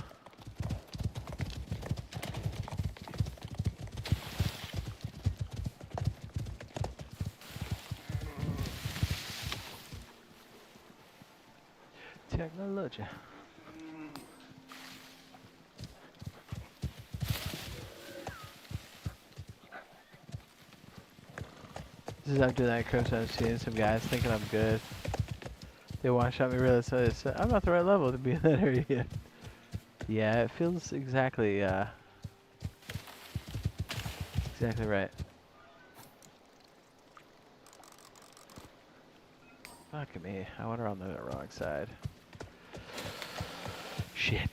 Technology. This is after that coach I was seeing some guys thinking I'm good. They one-shot me really, so they said, I'm not the right level to be in that area yet. Yeah, it feels exactly right. Fuck me, I went around the wrong side. Shit.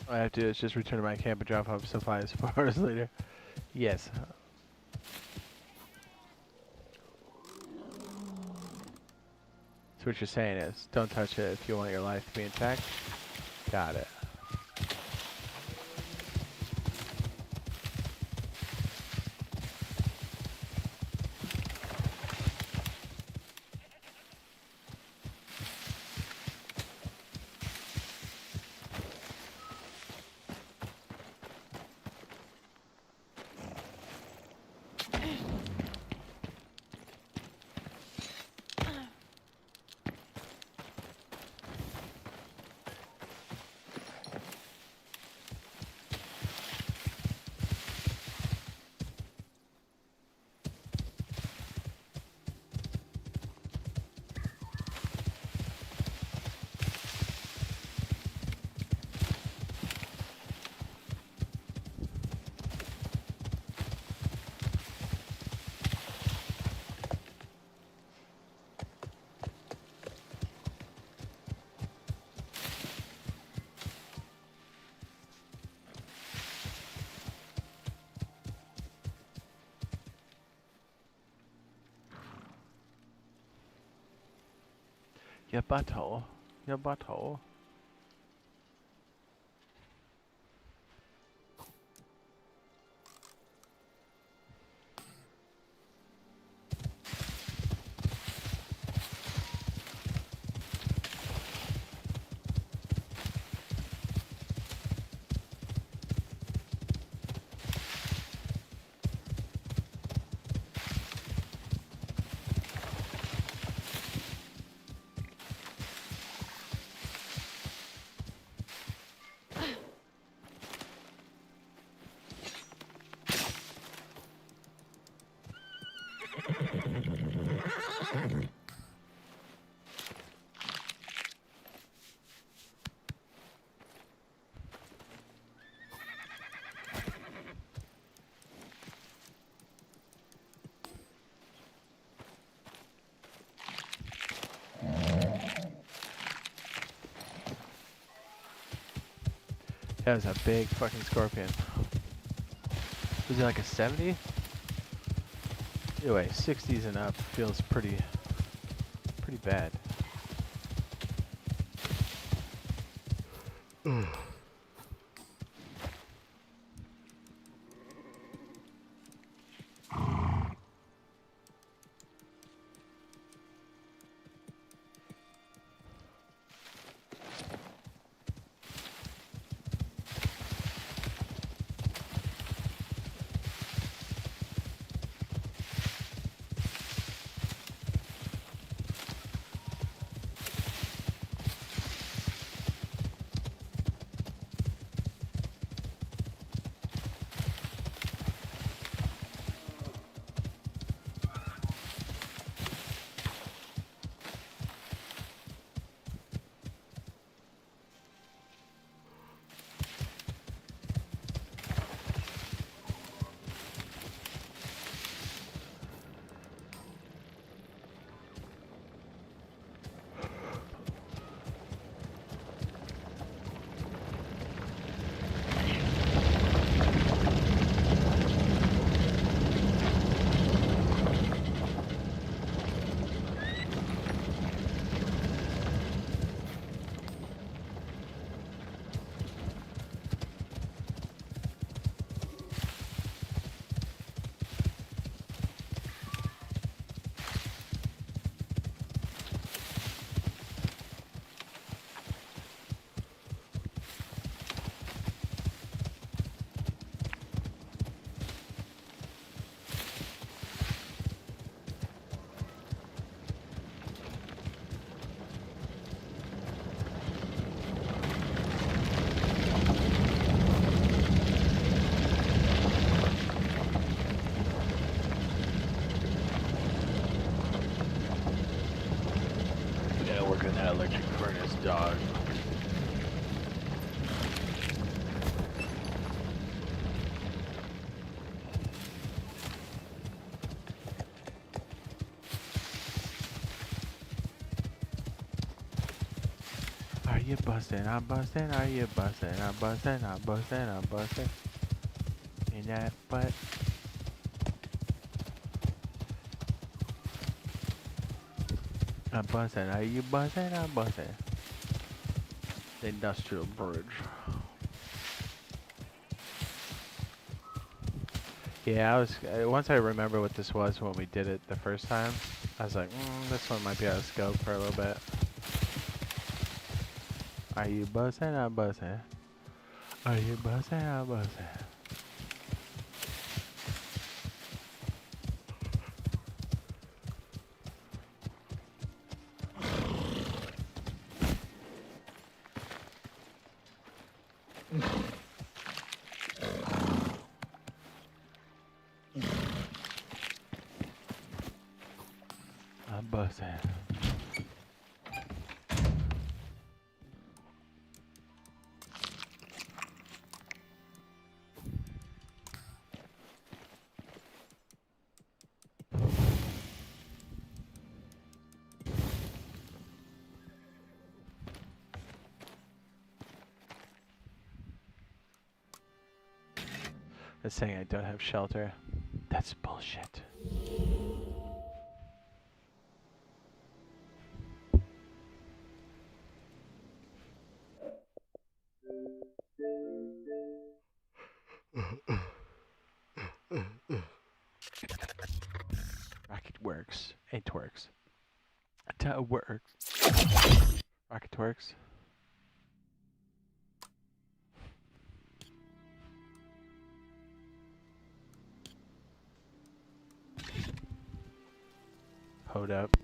All I have to do is just return to my camp and drop off supplies 4 hours later. Yes. So what you're saying is, don't touch it if you want your life to be intact. Got it. Your butthole. Your butthole. That was a big fucking scorpion. Was it like a 70? Anyway, 60s and up feels pretty bad. you bustin'? I'm bustin'. Are you bustin'? I'm bustin'. I'm bustin'. I'm bustin'. In that butt. I'm bustin'. Are you bustin'? I'm bustin'. The industrial bridge. Yeah, I was. Once I remember what this was when we did it the first time, I was like, this one might be out of scope for a little bit. Are you bustin'? I'm bustin'. Are you bustin'? I'm bustin'. I'm bustin'. It's saying I don't have shelter. That's bullshit. Rocket works. It works. It works. Rocket works. Hold up.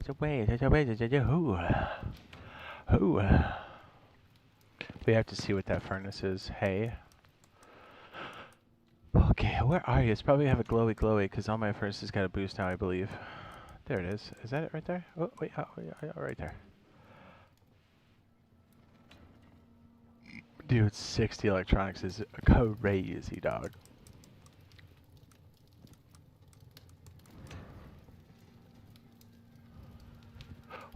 a way. There's a way. Who? Who? We have to see what that furnace is. Hey. Okay, where are you? It's probably have a glowy because all my furnaces got a boost now, I believe. There it is. Is that it right there? Oh, wait, right there. Dude, 60 electronics is crazy, dog.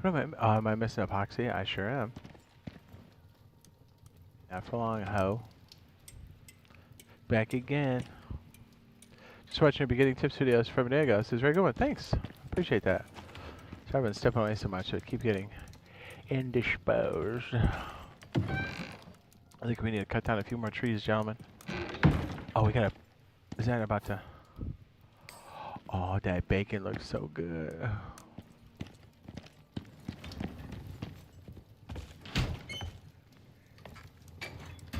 What am I missing epoxy? I sure am. Not for long, ho. Back again. Just watching your beginning tips videos from Diego. This is a very good one. Thanks. Appreciate that. Sorry I've been stepping away so much. I keep getting indisposed. I think we need to cut down a few more trees, gentlemen. Oh, we gotta... Is that about to... Oh, that bacon looks so good.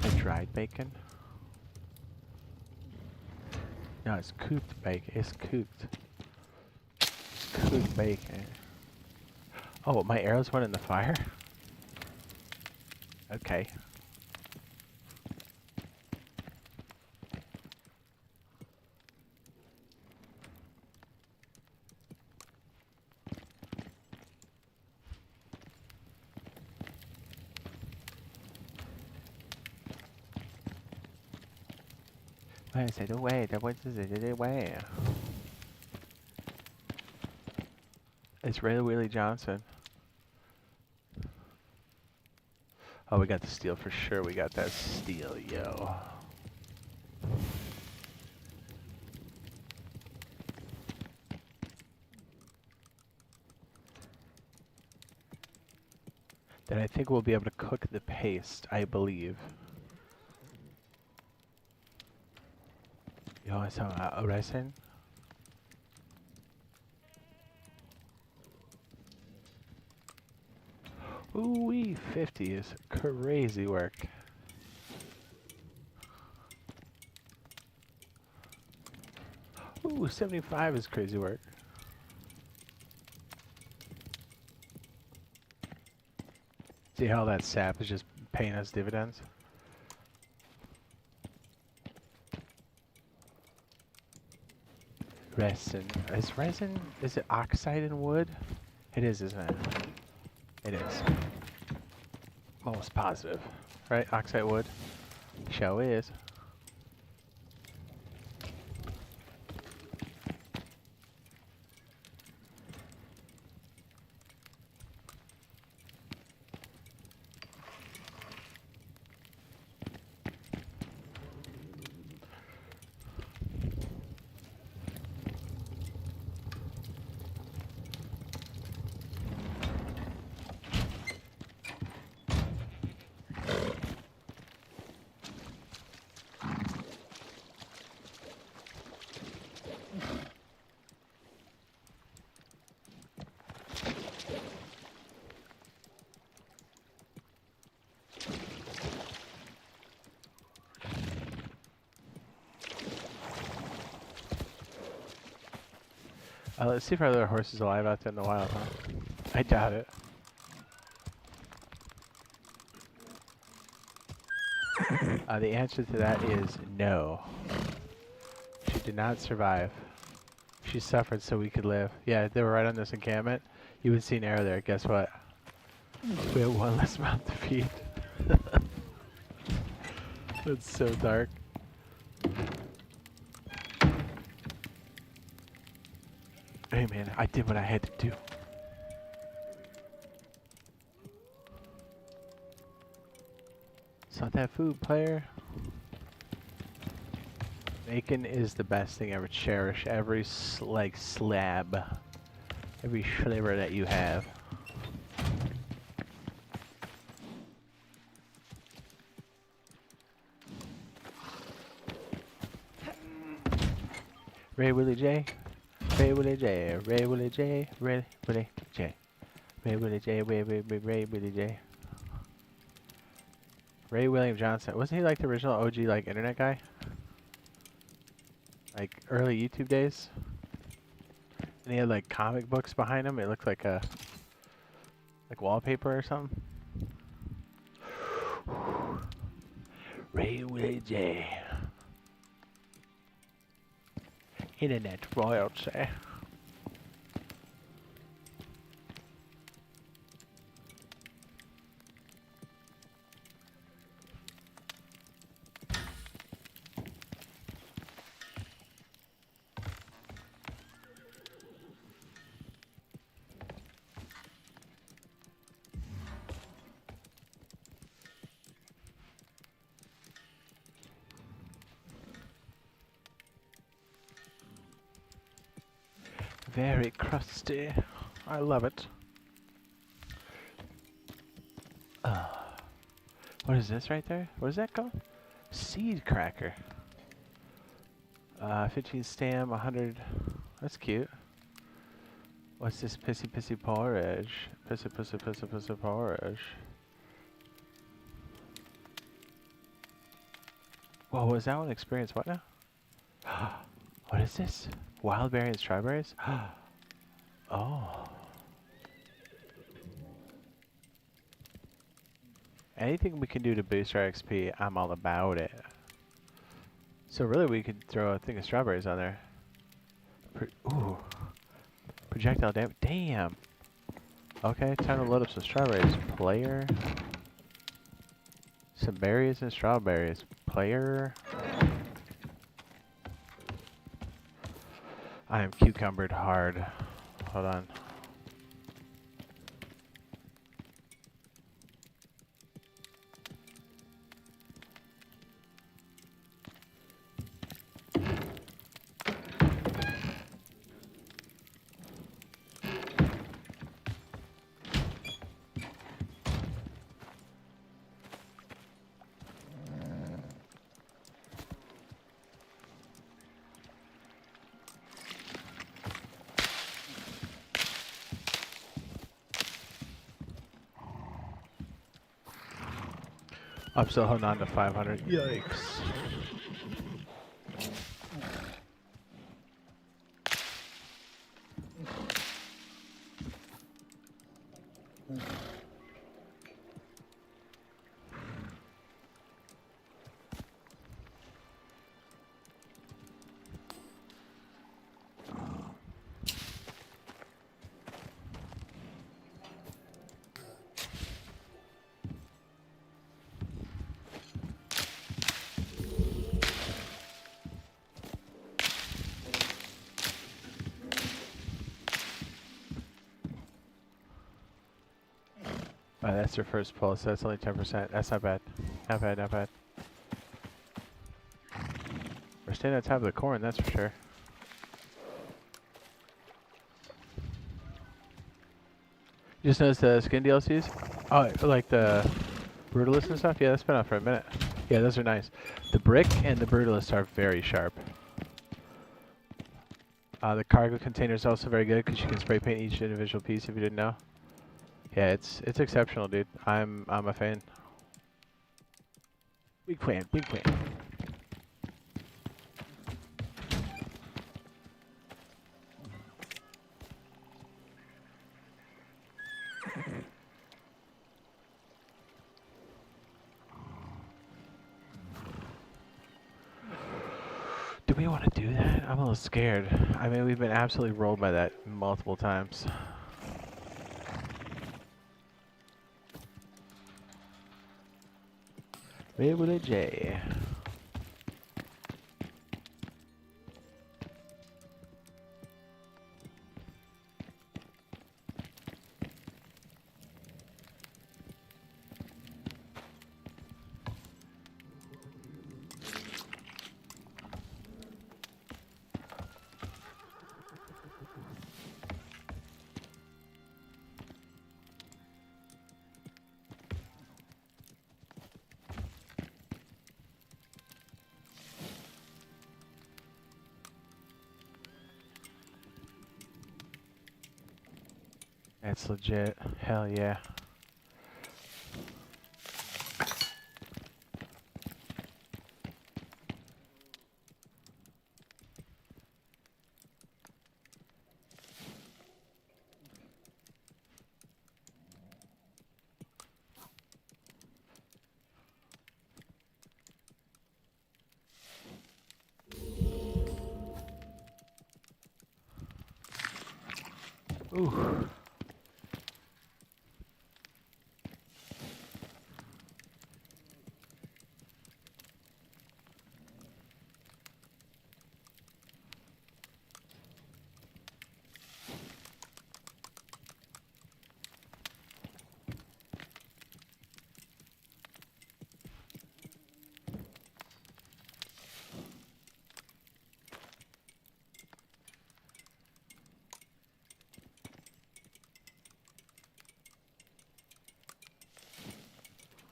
The dried bacon? No, it's cooked bacon. It's cooked. Cooked bacon. Oh, my arrows went in the fire? Okay. Where is it away? What is it away? It's Ray Willie Johnson. Oh, we got the steel for sure. We got that steel, yo. Then I think we'll be able to cook the paste, I believe. Yo, I saw a resin. Ooh-wee, 50 is crazy work. Ooh, 75 is crazy work. See how that sap is just paying us dividends? Resin. Is resin, is it oxide in wood? It is, isn't it? It is. Almost positive. Right? Oxide wood? Show is. Let's see if our other horse is alive out there in the wild, huh? I doubt it. The answer to that is no. She did not survive. She suffered so we could live. Yeah, they were right on this encampment. You would see an arrow there. Guess what? We have one less mouth to feed. That's so dark. Hey man, I did what I had to do. It's not that food, player. Bacon is the best thing ever. Cherish every slab, every sliver that you have. Ray Willie J. Ray Willie J, Ray Willie J, Ray Willie J, Ray Willie J, Ray Willie J. Ray William Johnson, wasn't he like the original OG like internet guy? Like early YouTube days? And he had like comic books behind him. It looked like a Like wallpaper or something? Railway J. Internet royalty. Very crusty. I love it. What is this right there? What is that called? Seed cracker. 15 stam, 100. That's cute. What's this pissy pissy porridge? Pissy pissy pissy pissy porridge. Whoa, was that one experience? What now? What is this? Wild berry and strawberries? Oh. Anything we can do to boost our XP, I'm all about it. So really we could throw a thing of strawberries on there. Ooh. Projectile damage. Damn. Okay, time to load up some strawberries. Player. Some berries and strawberries. Player. I am cucumbered hard. Hold on. I'm still holding on to 500. Yikes. That's their first pull, so that's only 10%. That's not bad. Not bad, not bad. We're staying on top of the corn, that's for sure. You just noticed the skin DLCs? Oh, like the Brutalist and stuff? Yeah, that's been out for a minute. Yeah, those are nice. The Brick and the Brutalist are very sharp. The cargo container is also very good because you can spray paint each individual piece if you didn't know. Yeah, it's exceptional, dude. I'm a fan. Big fan, big fan. Do we want to do that? I'm a little scared. I mean, we've been absolutely rolled by that multiple times. Railway J. That's legit. Hell yeah. Ooh.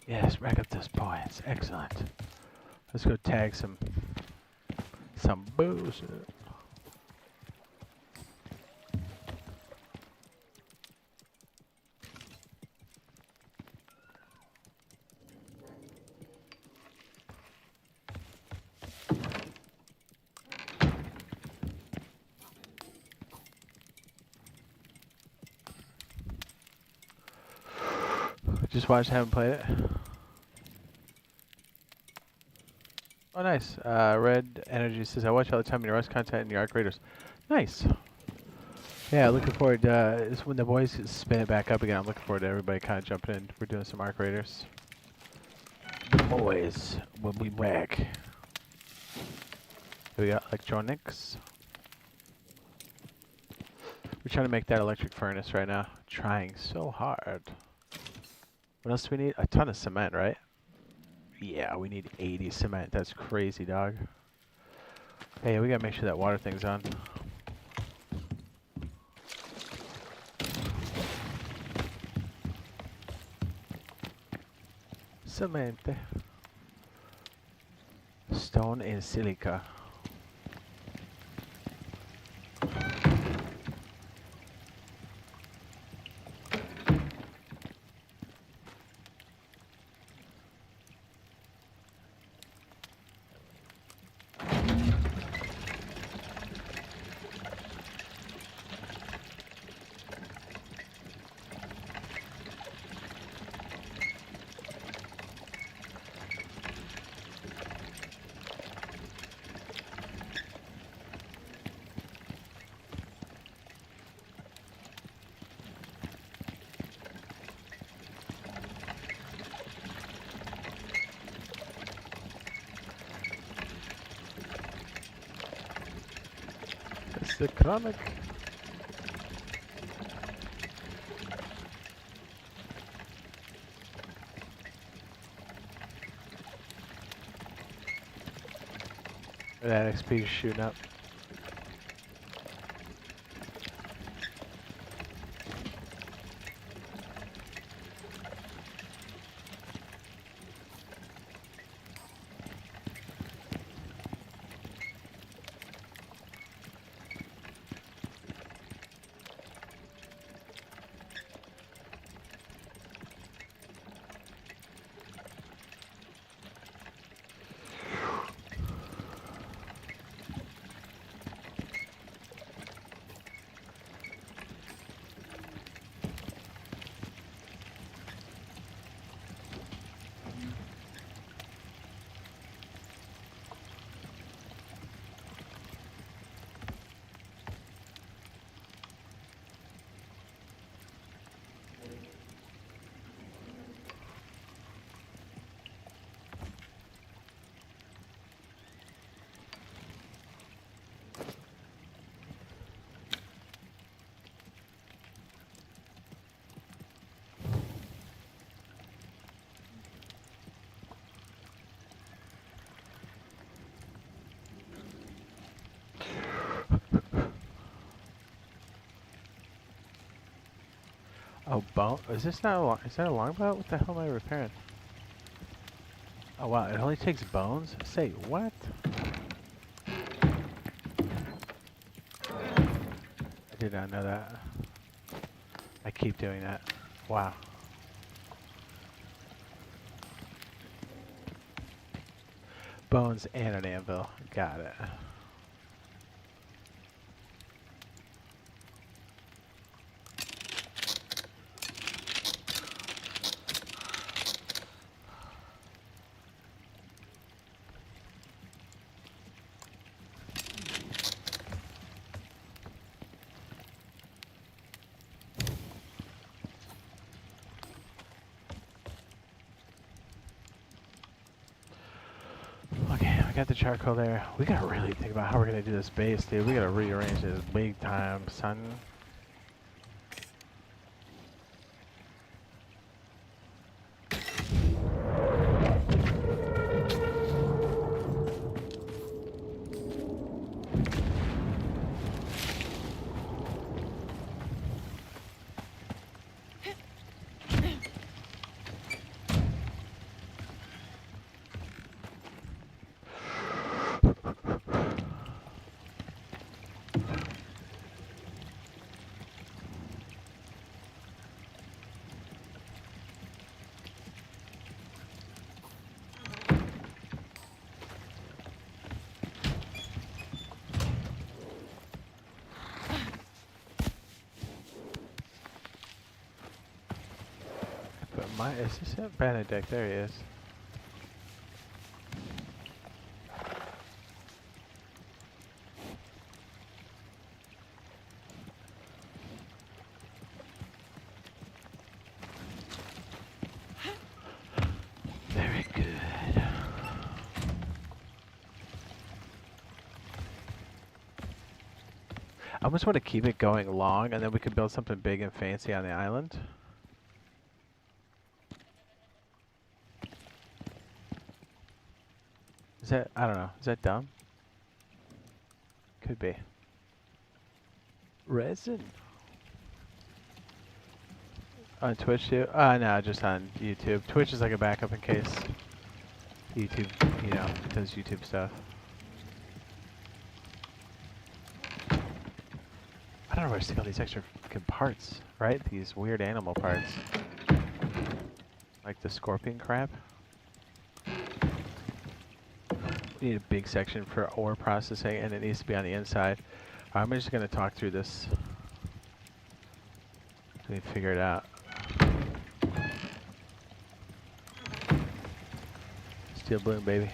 Yes, rack up those points. Excellent. Let's go tag some bullshit. Just watched, haven't played it. Oh, nice. Red Energy says, I watch all the time in your Rust content and your Arc Raiders. Nice. Yeah, looking forward to this when the boys spin it back up again. I'm looking forward to everybody kind of jumping in. We're doing some Arc Raiders. The boys will be back. Here we got electronics. We're trying to make that electric furnace right now. Trying so hard. What else do we need? A ton of cement, right? Yeah, we need 80 cement. That's crazy, dog. Hey, we gotta make sure that water thing's on. Cement. Stone and silica. It's the chronic. That XP is shooting up. Oh, bone? Is this not a long? Is that a longbow? What the hell am I repairing? Oh wow, it only takes bones? Say what? I did not know that. I keep doing that. Wow. Bones and an anvil. Got it. got the charcoal there. We gotta really think about how we're gonna do this base, dude. We gotta rearrange this big time, son. But is this it? Benedict, there he is. Very good. I almost want to keep it going long, and then we could build something big and fancy on the island. Is that, I don't know, is that dumb? Could be. Resin. On Twitch too? No, just on YouTube. Twitch is like a backup in case YouTube, you know, does YouTube stuff. I don't know where to stick all these extra fucking parts, right? These weird animal parts. Like the scorpion crab. We need a big section for ore processing, and it needs to be on the inside. I'm just going to talk through this. So we figure it out. Steel bloom, baby.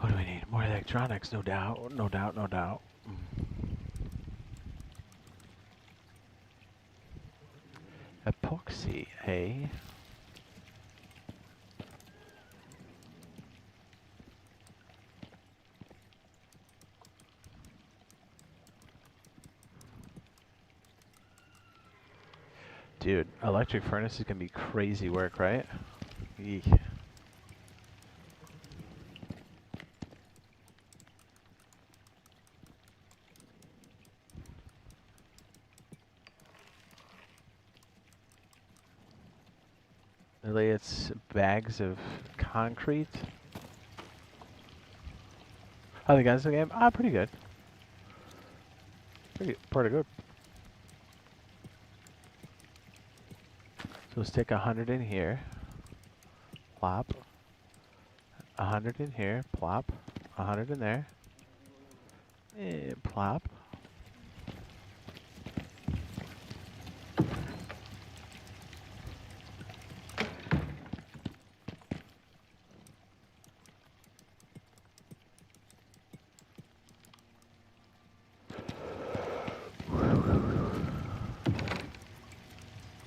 What do we need? More electronics, no doubt. No doubt, no doubt. Epoxy, eh? Dude, electric furnace is gonna be crazy work, right? Eek. Really, it's bags of concrete. How the guys in the game? Ah, pretty good. Pretty good. So stick 100 in here. Plop. 100 in here. Plop. 100 in there. And plop.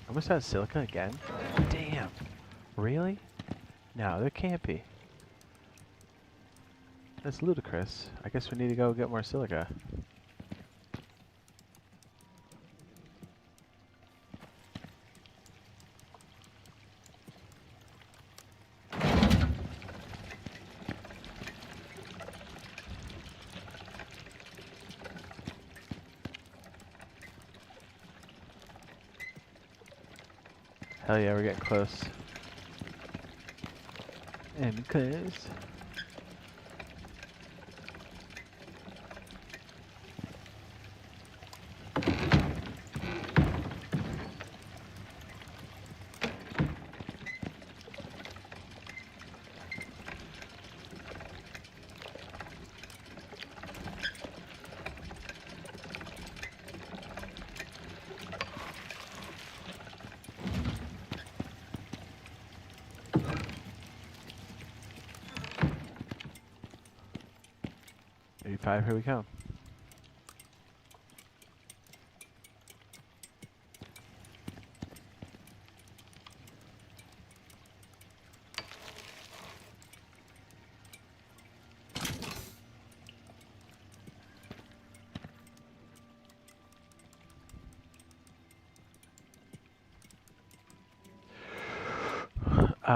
Almost out of silica again? Damn. Really? No, there can't be. That's ludicrous. I guess we need to go get more silica. Hell yeah, we're getting close. And close. Here we come.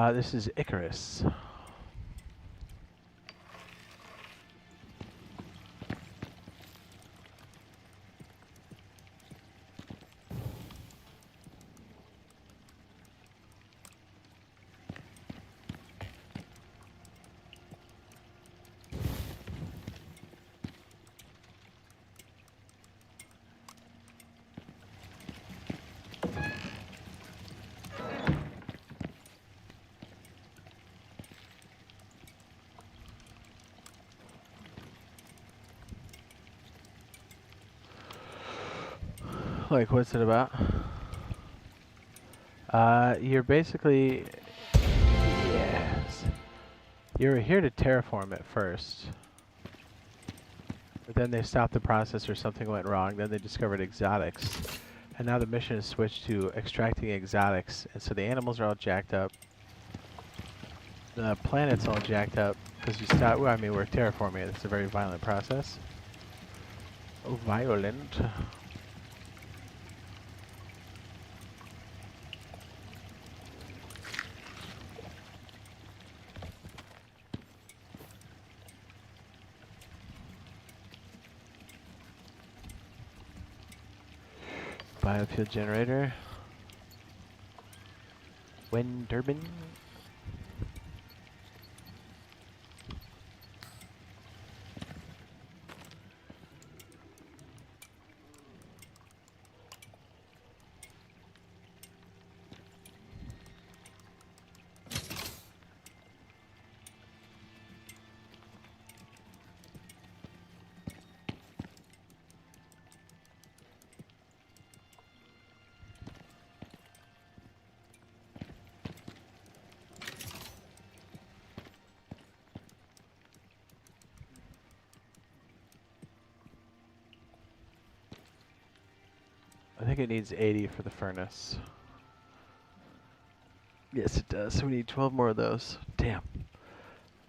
This is Icarus. Like, what's it about? You're basically... Yes. You were here to terraform it first. But then they stopped the process or something went wrong. Then they discovered exotics. And now the mission is switched to extracting exotics. And so the animals are all jacked up. The planet's all jacked up. Because you stop... Well, I mean, we're terraforming it. It's a very violent process. Oh, violent. Biofuel generator. Wind turbine. I think it needs 80 for the furnace. Yes, it does. So we need 12 more of those. Damn.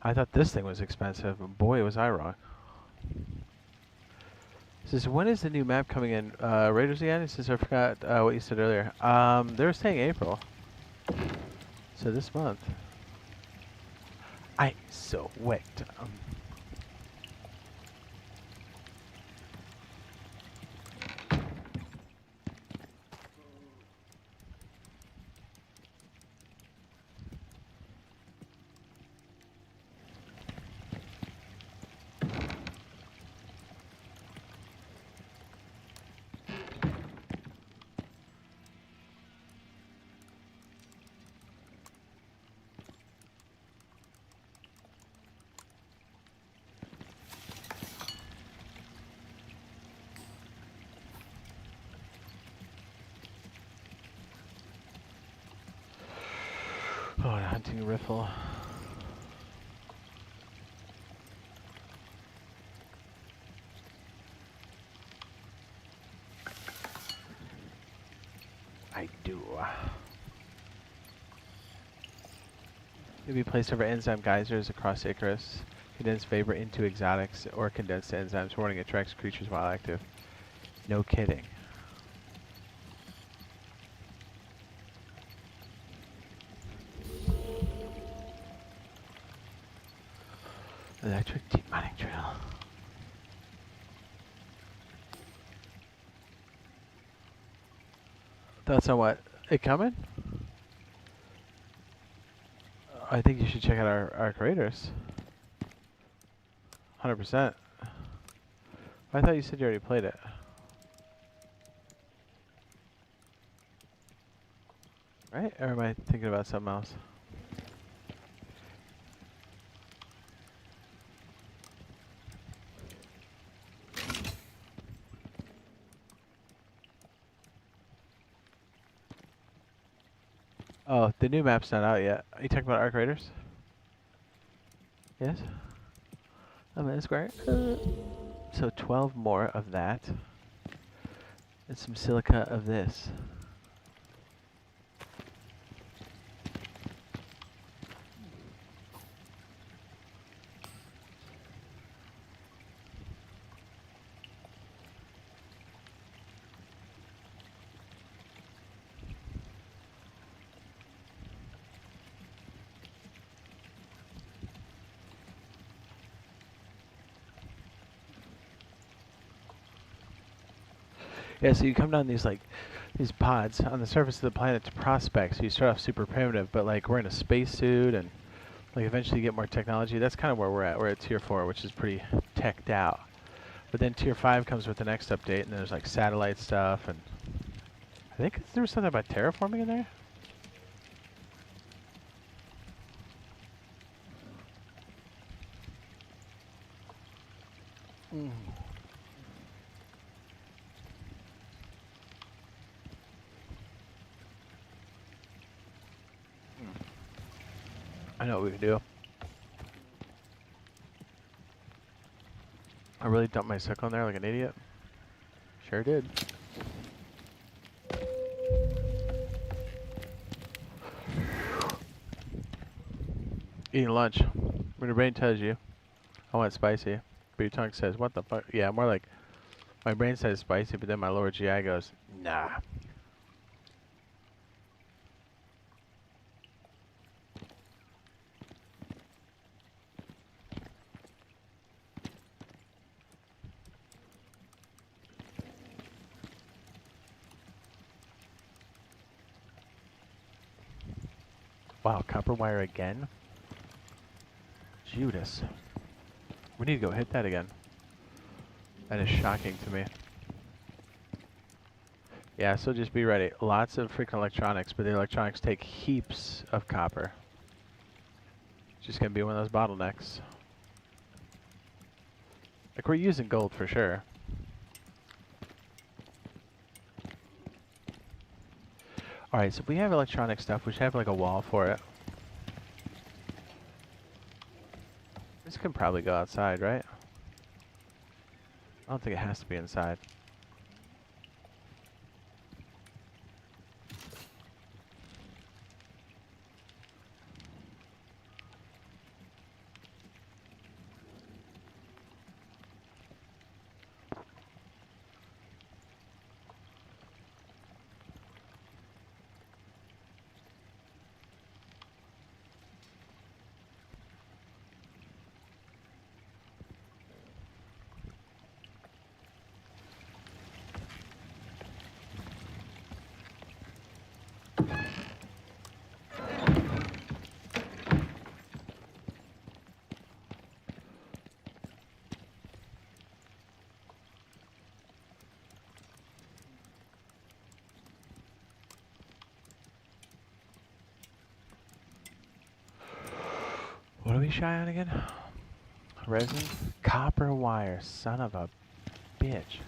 I thought this thing was expensive, but boy, was I wrong. It says, when is the new map coming in? Raiders again? It says, I forgot what you said earlier. They were saying April. So this month. I'm so wet. Oh, a hunting rifle. I do. Maybe placed over enzyme geysers across Icarus. Condense vapor into exotics or condensed enzymes. Warning, attracts creatures while active. No kidding. Electric deep mining drill. Thoughts on what? It coming? I think you should check out our creators. 100%. I thought you said you already played it. Right? Or am I thinking about something else? Oh, the new map's not out yet. Are you talking about Arc Raiders? Yes? I'm in square. So 12 more of that. And some silica of this. Yeah, so you come down these pods on the surface of the planet to prospect. So you start off super primitive, but like we're in a spacesuit and like eventually you get more technology. That's kind of where we're at. We're at tier 4, which is pretty teched out. But then tier 5 comes with the next update, and there's like satellite stuff, and I think there was something about terraforming in there. I know what we can do. I really dumped my sickle in there like an idiot. Sure did. Eating lunch. When your brain tells you, I want spicy, but your tongue says, what the fuck? Yeah, more like, my brain says spicy, but then my lower GI goes, nah. Wow, copper wire again? Judas. We need to go hit that again. That is shocking to me. Yeah, so just be ready. Lots of freaking electronics, but the electronics take heaps of copper. It's just gonna be one of those bottlenecks. Like, we're using gold for sure. Alright, so if we have electronic stuff, we should have like a wall for it. This can probably go outside, right? I don't think it has to be inside. What are we shy on again? Resin? Copper wire, son of a bitch.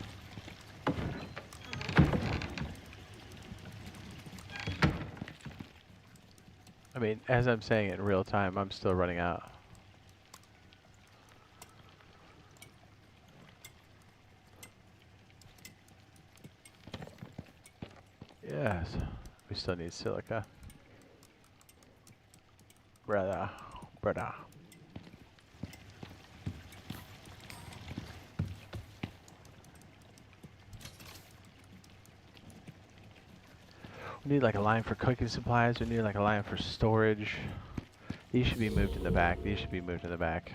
I mean, as I'm saying it in real time, I'm still running out. Yes. We still need silica. Brother. Brother. We need like a line for cooking supplies. We need like a line for storage. These should be moved in the back. These should be moved in the back.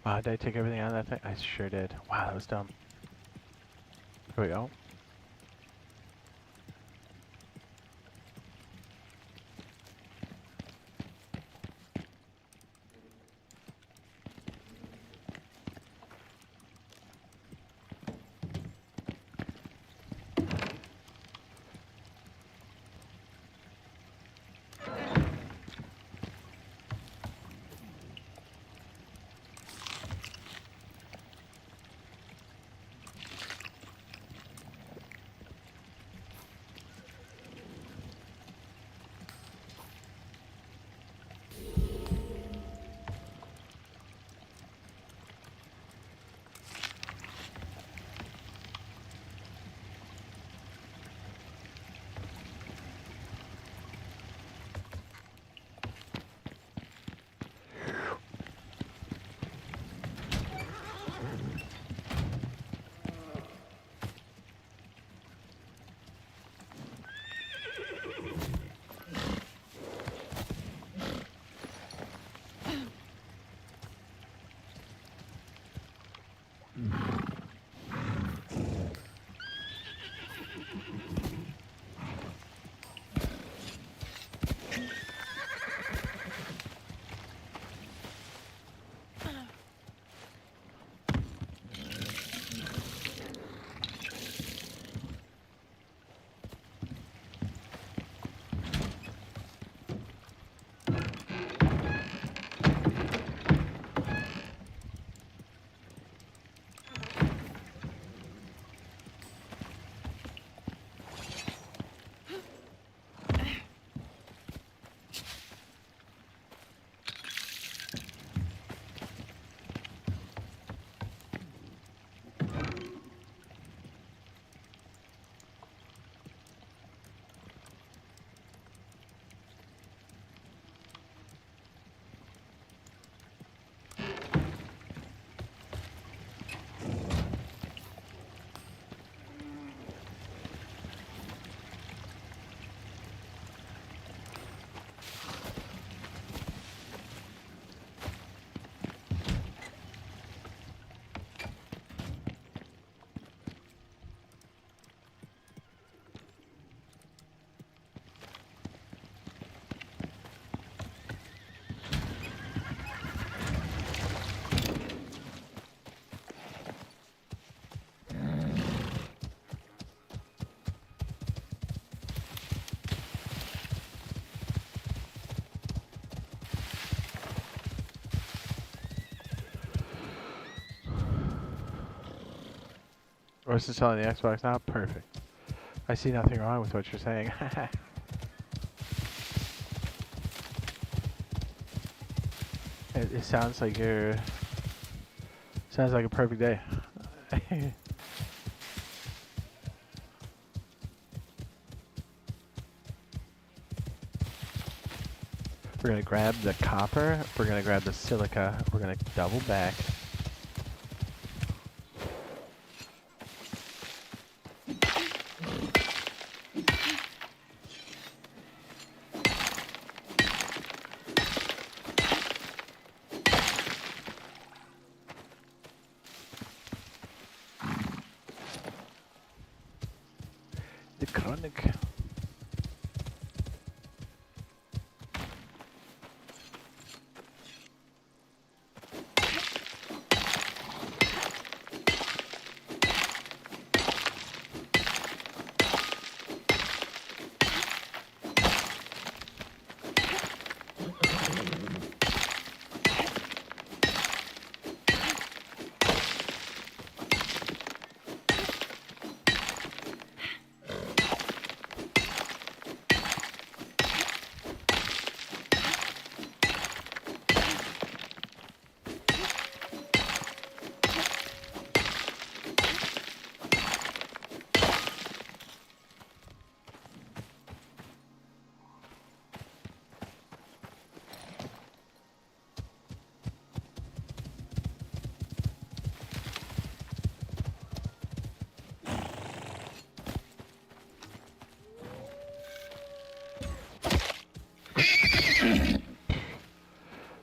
Wow, did I take everything out of that thing? I sure did. Wow, that was dumb. Here we go. Or is it selling the Xbox now? Perfect. I see nothing wrong with what you're saying. It sounds like you're... Sounds like a perfect day. We're gonna grab the copper, we're gonna grab the silica, we're gonna double back. The chronic.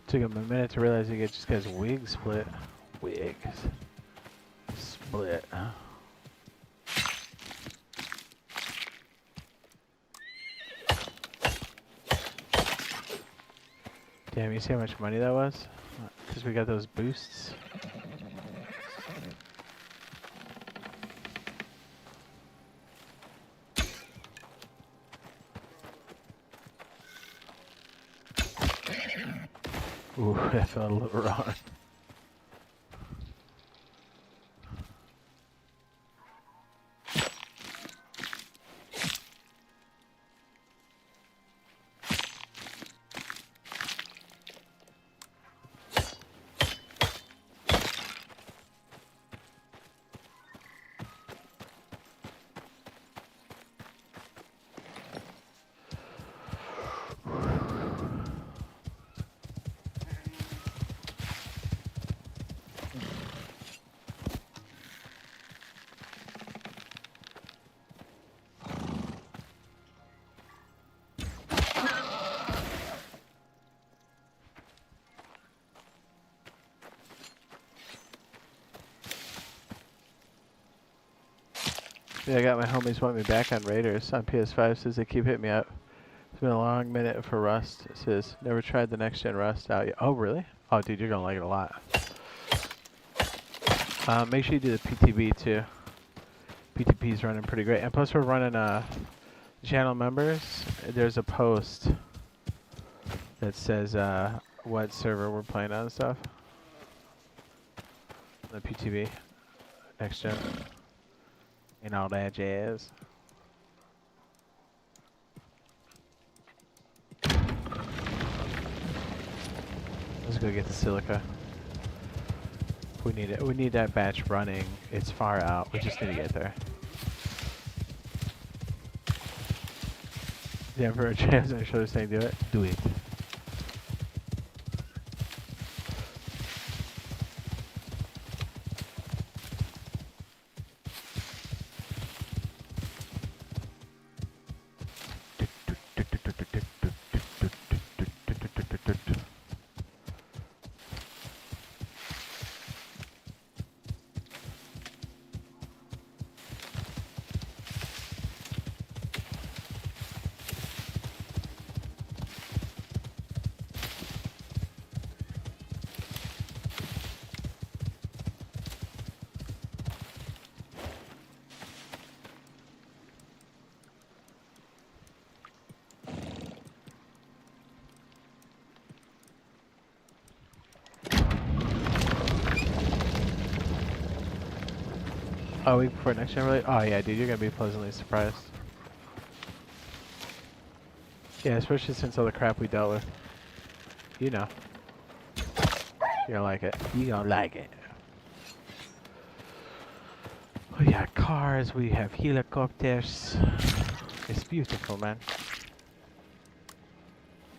Took him a minute to realize he just gets wig split. Wigs. Split. Damn, you see how much money that was? Because we got those boosts. Ooh, that felt a little wrong. Yeah, I got my homies want me back on Raiders on PS5. Says they keep hitting me up. It's been a long minute for Rust. It says never tried the next gen Rust out yet. Oh really? Oh dude, you're gonna like it a lot. Make sure you do the PTB too. PTP's running pretty great, and plus we're running channel members. There's a post that says what server we're playing on and stuff. The PTB next gen. And all that jazz. Let's go get the silica. We need it. We need that batch running. It's far out. We just need to get there. The Emperor James and Shoulder saying do it. Do it. Oh, week before next gen, really? Oh yeah, dude, you're gonna be pleasantly surprised. Yeah, especially since all the crap we dealt with. You know. You're gonna like it. You gonna like it. We got cars, we have helicopters. It's beautiful, man.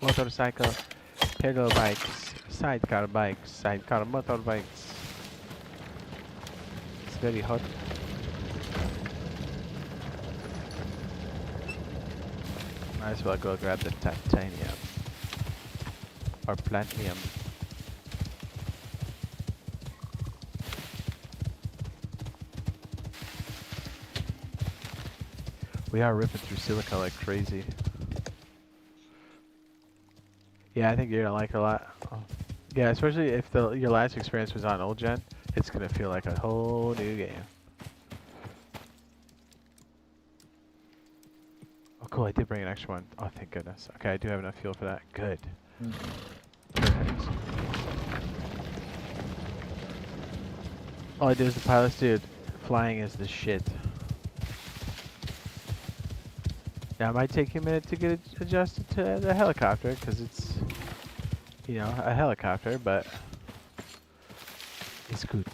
Motorcycle, pedal bikes, sidecar motorbikes. It's very hot. Might as well go grab the titanium. Or platinum. We are ripping through silica like crazy. Yeah, I think you're gonna like it a lot. Oh. Yeah, especially if your last experience was on old gen, it's gonna feel like a whole new game. Oh, cool! I did bring an extra one. Oh, thank goodness. Okay, I do have enough fuel for that. Good. Perfect. All I do is the pilots, dude. Flying is the shit. Now it might take you a minute to get adjusted to the helicopter, because it's, you know, a helicopter, but it's good.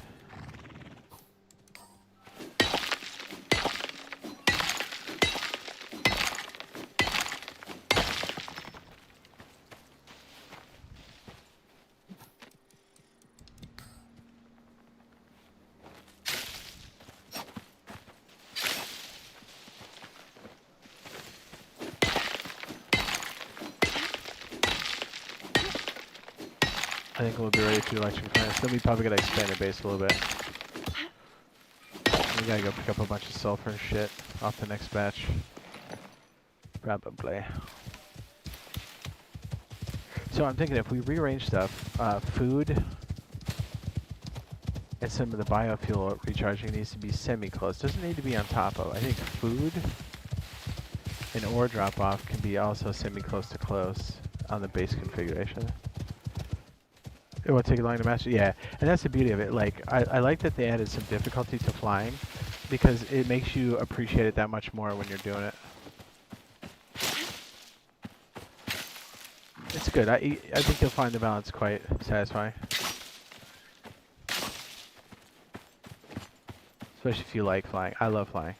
I think we'll be ready to electric plants. Then we probably gotta expand our base a little bit. We gotta go pick up a bunch of sulfur and shit off the next batch. Probably. So I'm thinking if we rearrange stuff, food and some of the biofuel recharging needs to be semi-close. Doesn't need to be on top of. I think food and ore drop-off can be also semi-close to close on the base configuration. It won't take long to master. Yeah, and that's the beauty of it. Like, I like that they added some difficulty to flying, because it makes you appreciate it that much more when you're doing it. It's good. I think you'll find the balance quite satisfying. Especially if you like flying. I love flying.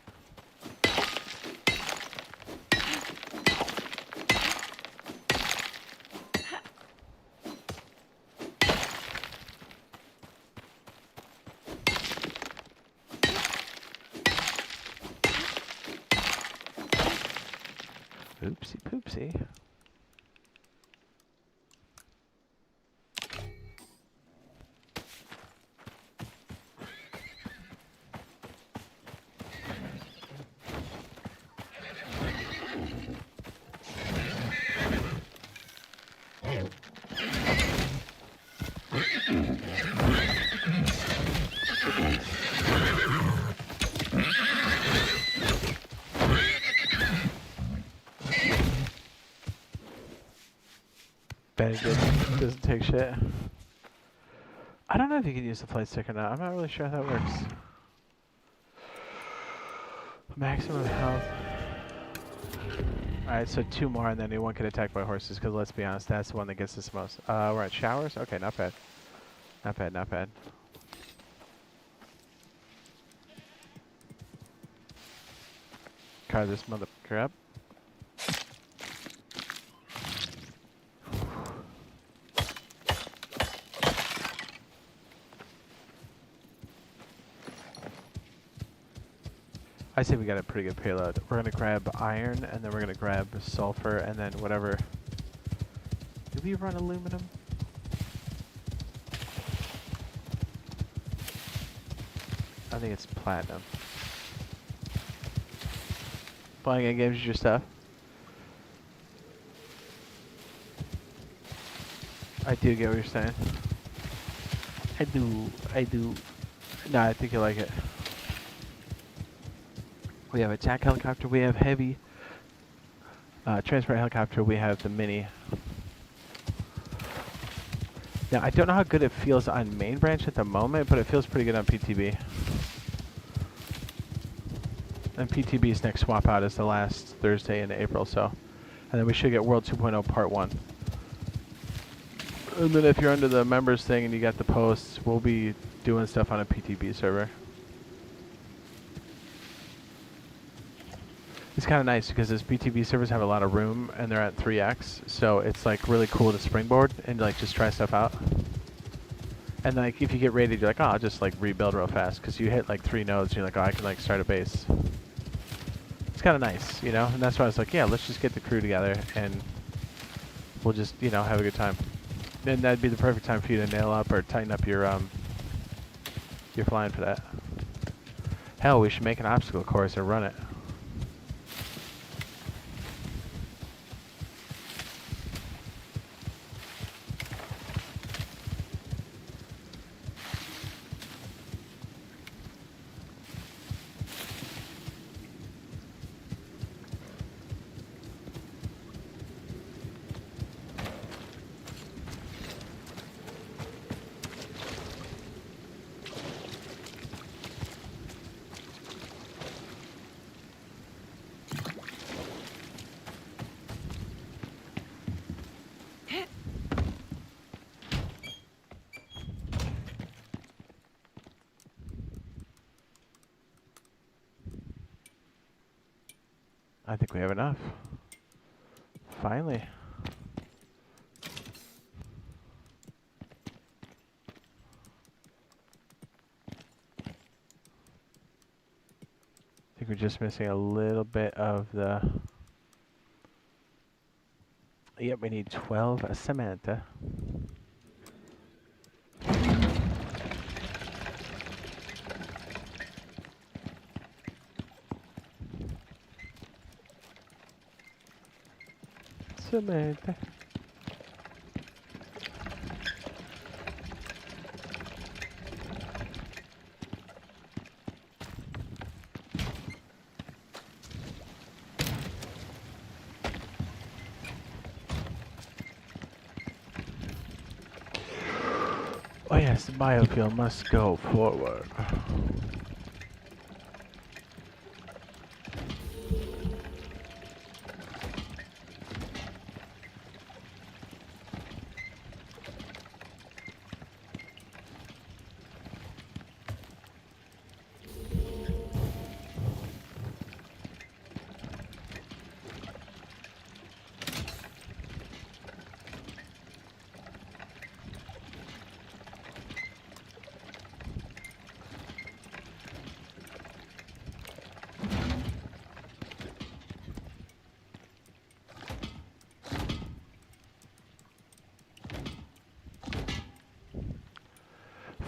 Oopsie poopsie. Betty doesn't take shit. I don't know if you can use the flight stick or not. I'm not really sure how that works. Maximum health. Alright, so 2 more and then you won't get attacked by horses, because let's be honest, that's the one that gets us the most. We're at showers? Okay, not bad. Not bad, not bad. Car this motherfucker up. I say we got a pretty good payload. We're gonna grab iron, and then we're gonna grab sulfur, and then whatever. Did we run aluminum? I think it's platinum. Flying in games is your stuff. I do get what you're saying. I do. No, I think you like it. We have attack helicopter, we have heavy transport helicopter, we have the mini. Now, I don't know how good it feels on main branch at the moment, but it feels pretty good on PTB. And PTB's next swap out is the last Thursday in April, so. And then we should get World 2.0 Part 1. And then if you're under the members thing and you got the posts, we'll be doing stuff on a PTB server. It's kind of nice because those PTB servers have a lot of room and they're at 3x, so it's like really cool to springboard and like just try stuff out. And like if you get raided, you're like, oh, I'll just like rebuild real fast because you hit like 3 nodes and you're like, oh, I can like start a base. It's kind of nice, you know? And that's why I was like, yeah, let's just get the crew together and we'll just, you know, have a good time. And that'd be the perfect time for you to nail up or tighten up your flying for that. Hell, we should make an obstacle course and run it. I think we have enough. Finally. I think we're just missing a little bit of the... Yep, we need 12 cement. Cement. Oh yes, the biofuel must go forward.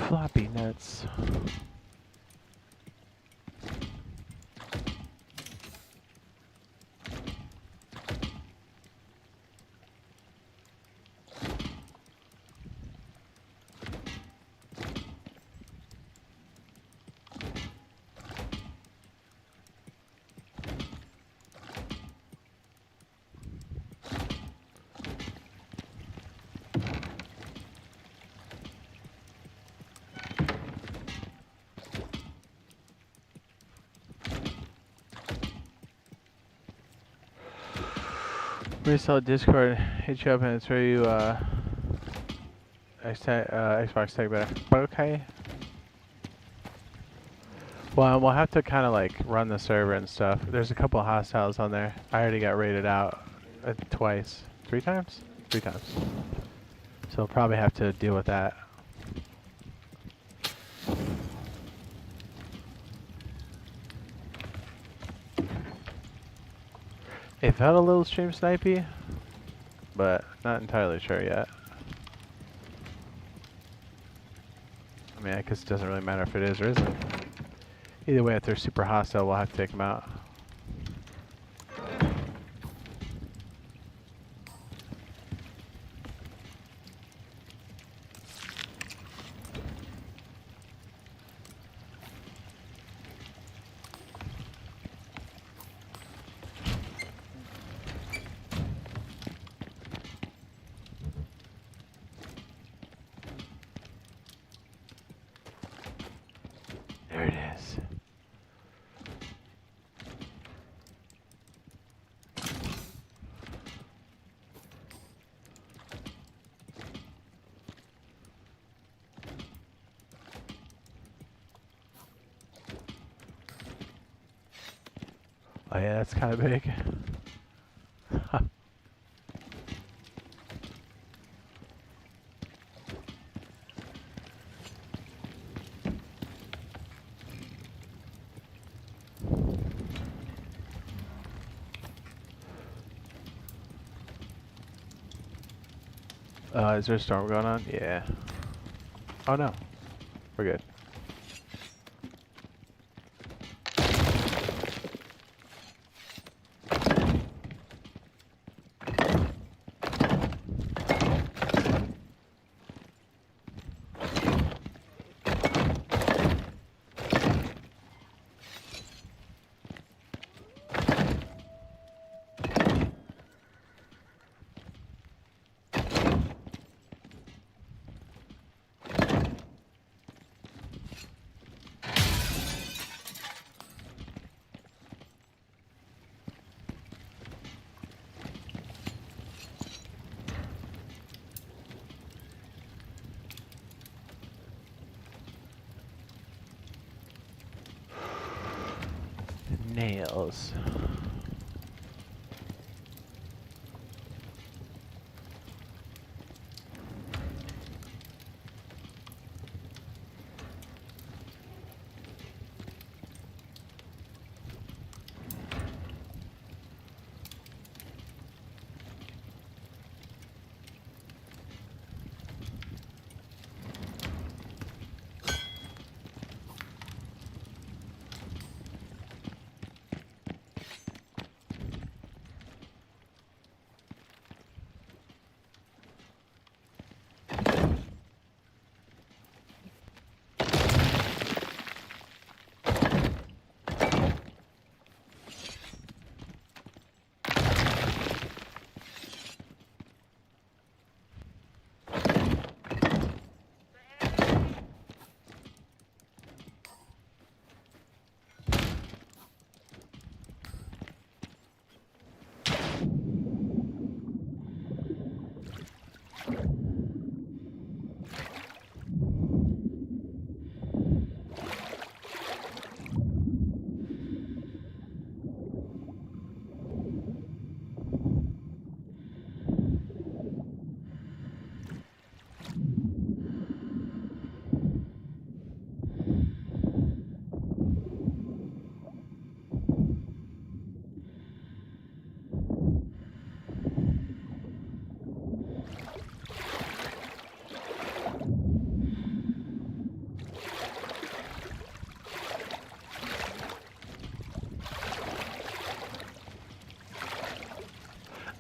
Floppy nuts. Restart Discord, hit you up and throw you Xbox Tech Beta. Okay. Well, we'll have to kind of like run the server and stuff. There's a couple of hostiles on there. I already got raided out twice. 3 times? 3 times. So we'll probably have to deal with that. It felt a little stream snipey, but not entirely sure yet. I mean, I guess it doesn't really matter if it is or isn't. Either way, if they're super hostile, we'll have to take them out. There it is. Oh yeah, that's kind of big. Is there a storm going on? Yeah. Oh no. We're good. Nails.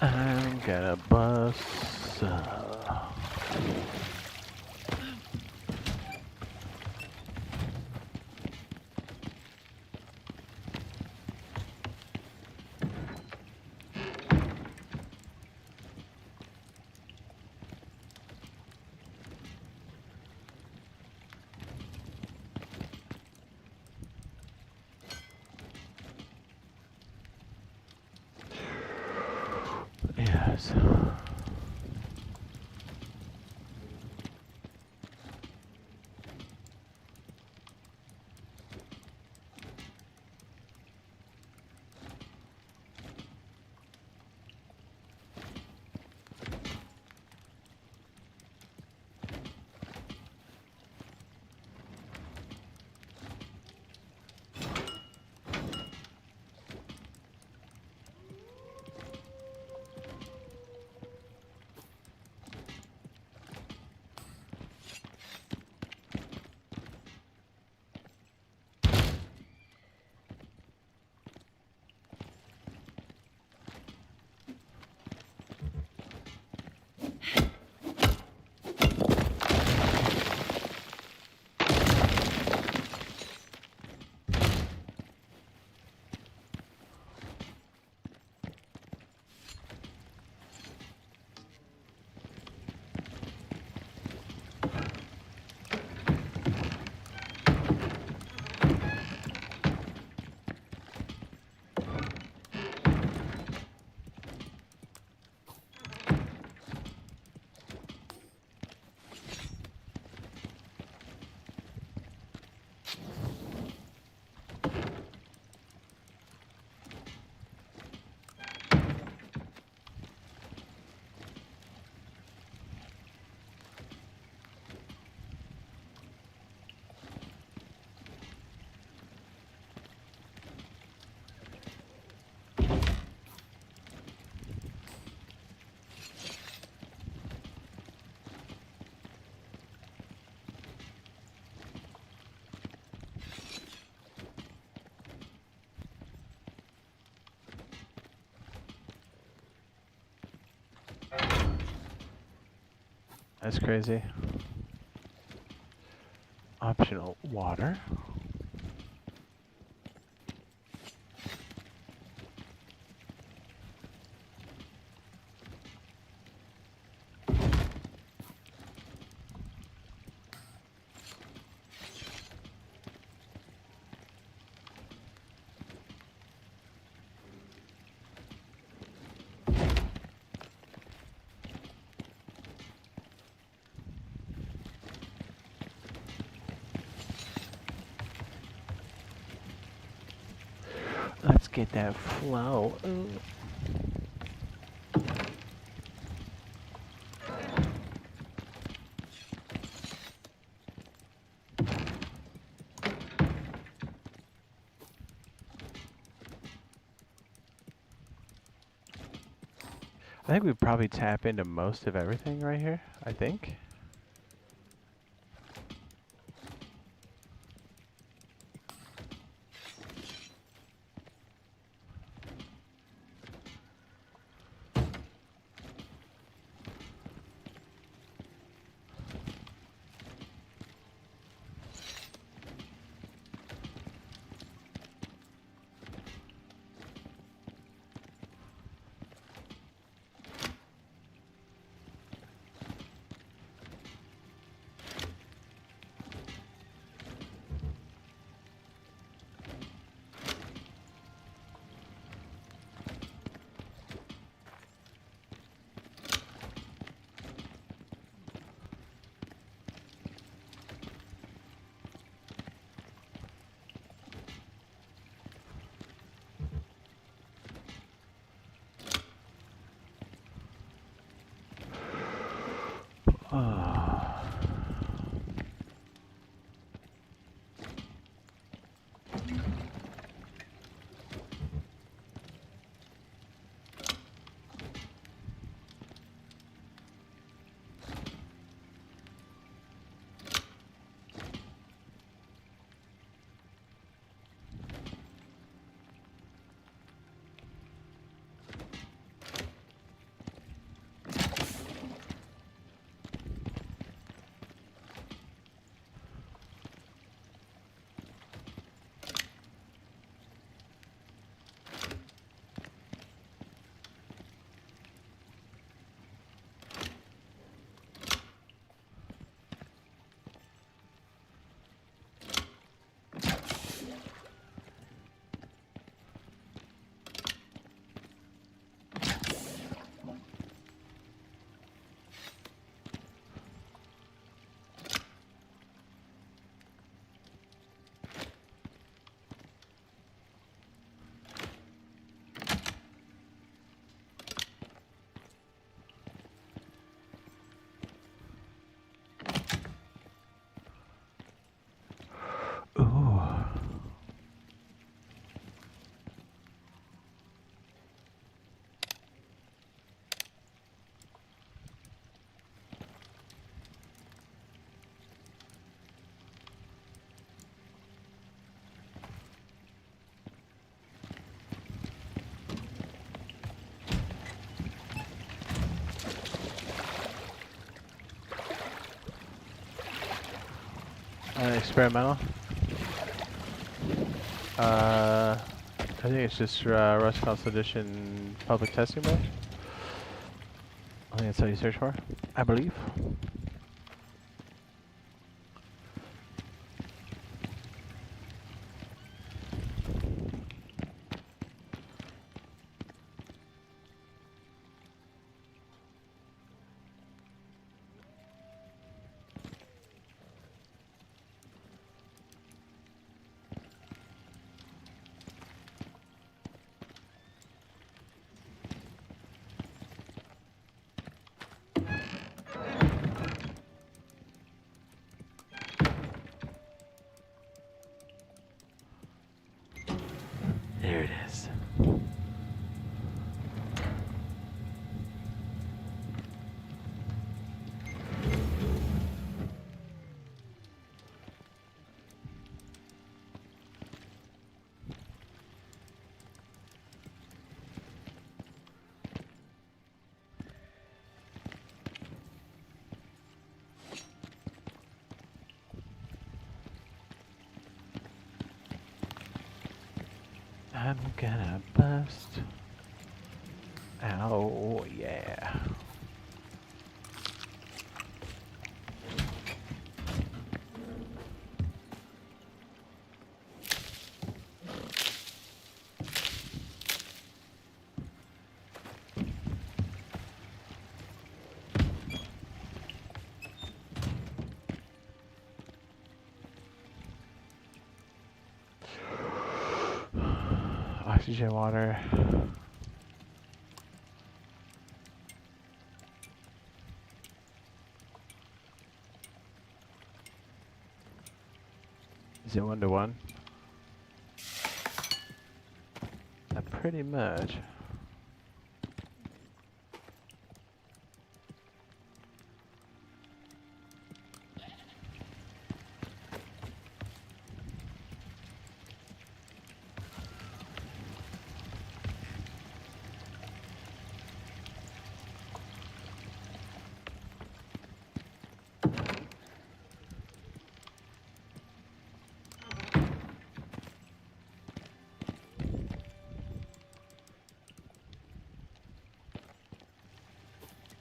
I'm gonna bust. Yes. That's crazy. Optional water. Let's get that flow. Ooh. I think we probably tap into most of everything right here, I think. Ooh. Experimental. I think it's just Rust Console Edition public testing mode. I think that's how you search for, I believe. I'm gonna bust. Ow, yeah. Oxygen, water. Is it 1-to-1? Pretty much.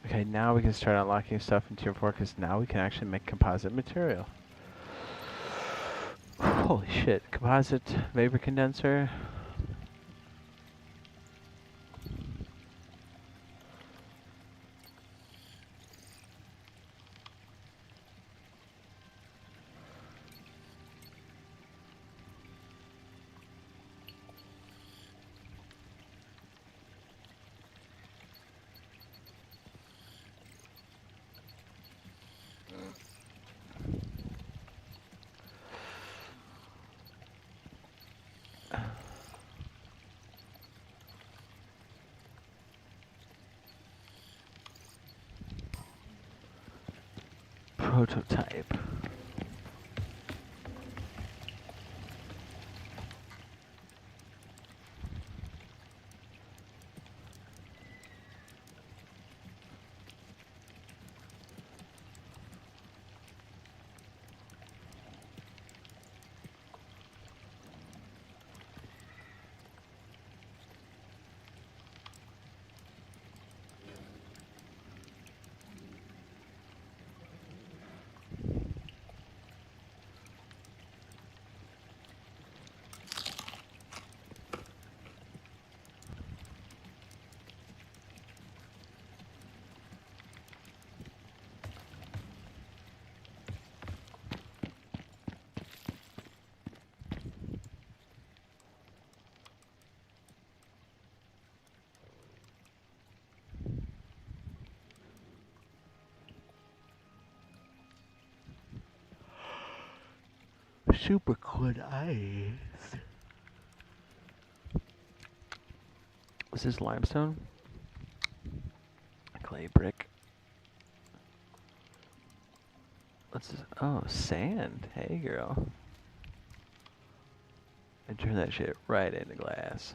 Okay, now we can start unlocking stuff in Tier 4 because now we can actually make composite material. Holy shit, composite vapor condenser. Prototype. Super good ice. Is this limestone? Clay brick. What's this? Oh, sand. Hey, girl. And turn that shit right into glass.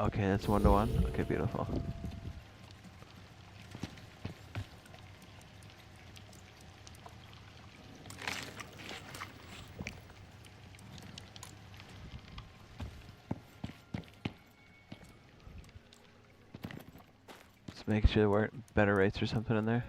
Okay, that's 1-to-1. Okay, beautiful. Let's make sure there weren't better rates or something in there.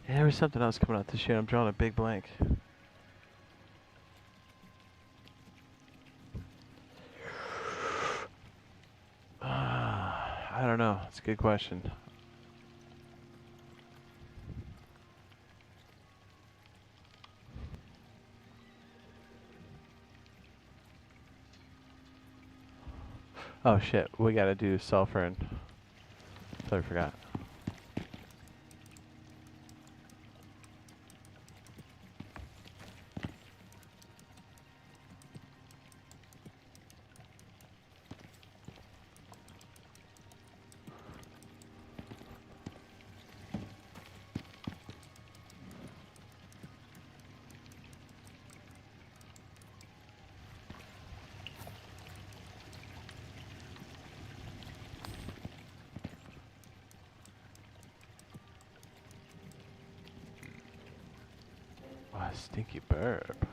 Yeah, there was something else coming out this year. I'm drawing a big blank. I don't know. It's a good question. Oh shit, we gotta do sulfur and... Totally forgot. Oh, stinky burp.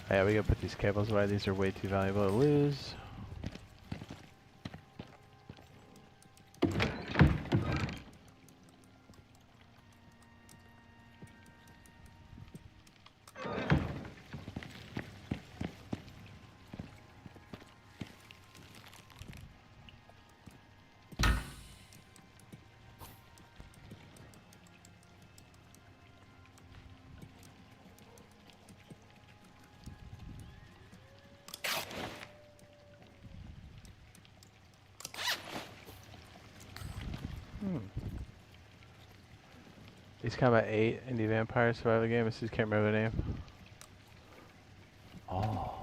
Yeah, we gotta put these cables away. These are way too valuable to lose. These Combat 8 Indie Vampire Survival Game. I just can't remember the name. Oh.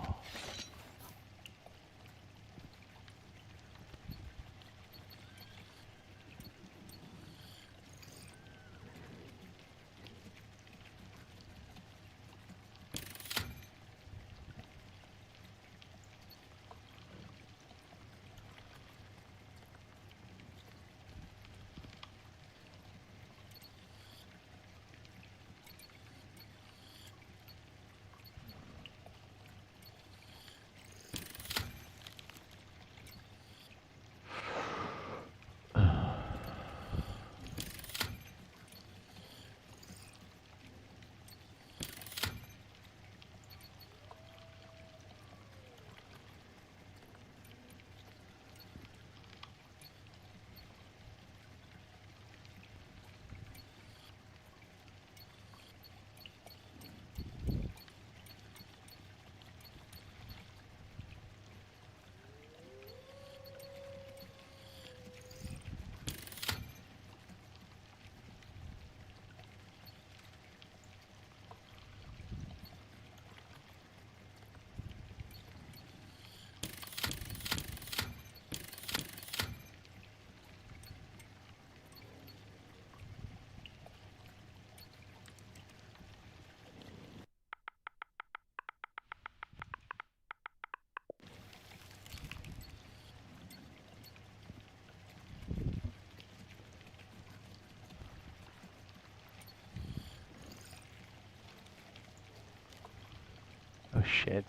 Oh shit.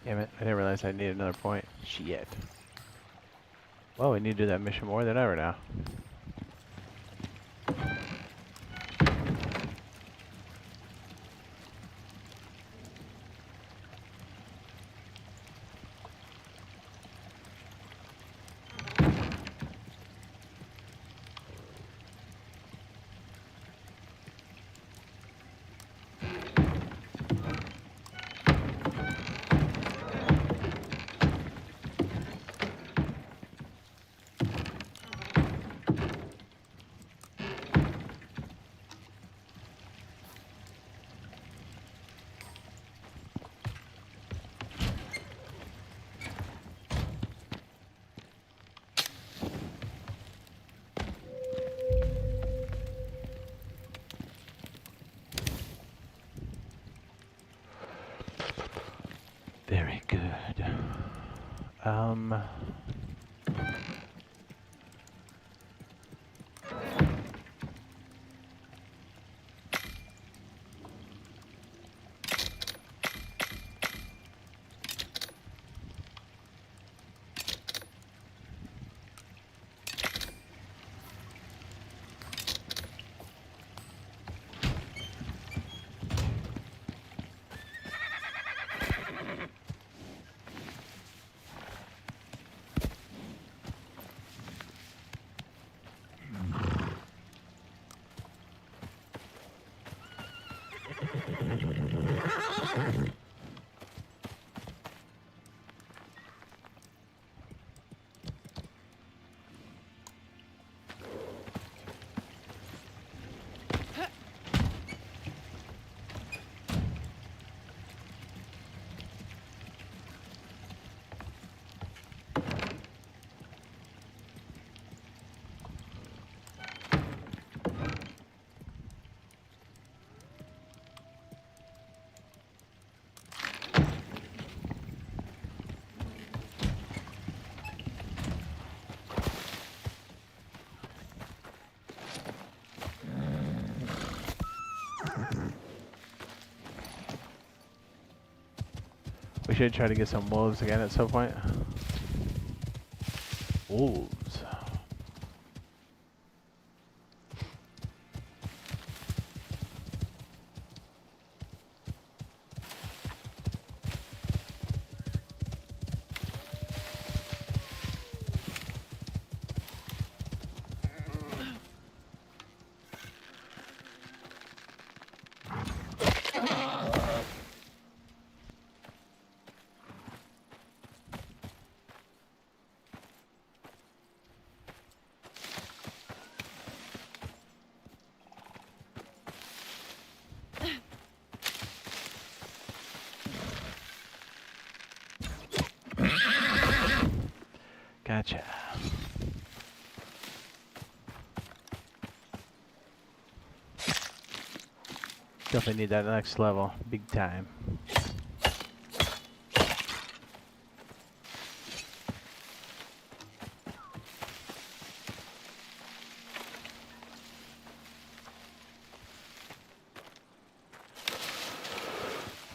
Damn it, I didn't realize I needed another point. Shit. Well, we need to do that mission more than ever now. Very good. We should try to get some wolves again at some point. Wolves. Gotcha. Definitely need that next level, big time.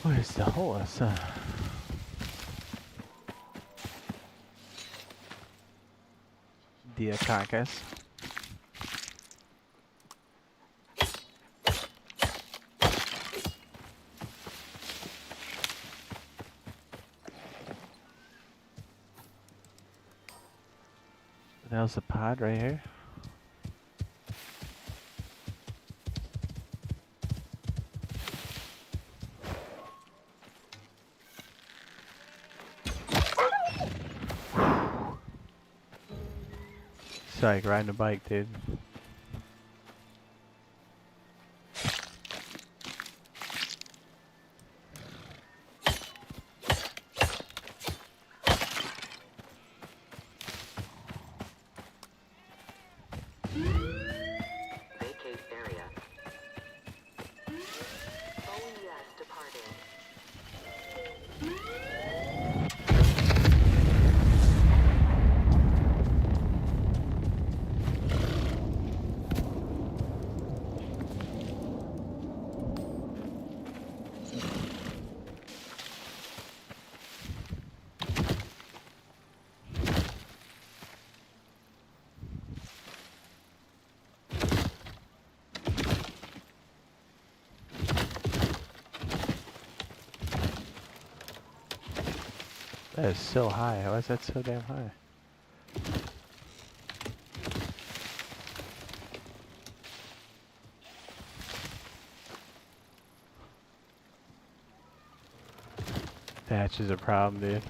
Where's the horse? The carcass. There's a pod right here. It's like riding a bike, dude. Vacate area. OES departed. That is so high. Why is that so damn high? Thatch is a problem, dude.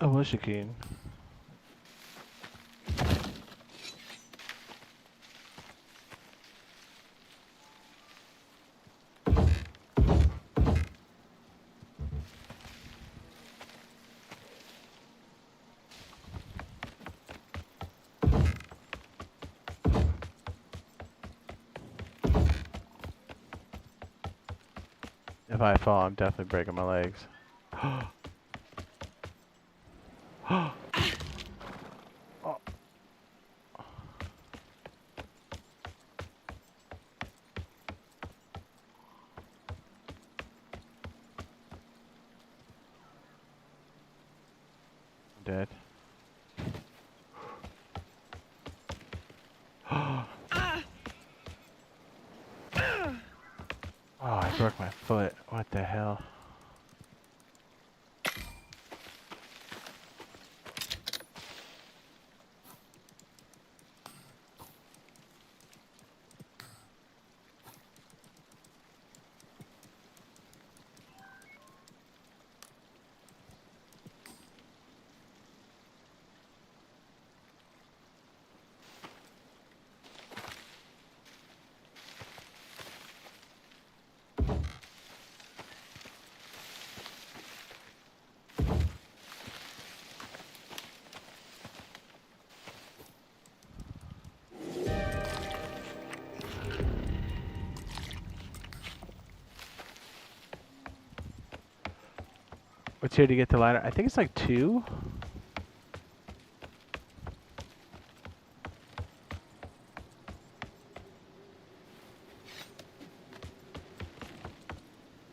Oh, Wishikeen. If I fall, I'm definitely breaking my legs. Oh. I'm dead. Oh, I broke my foot. What the hell? What's here to get the ladder? I think it's like 2.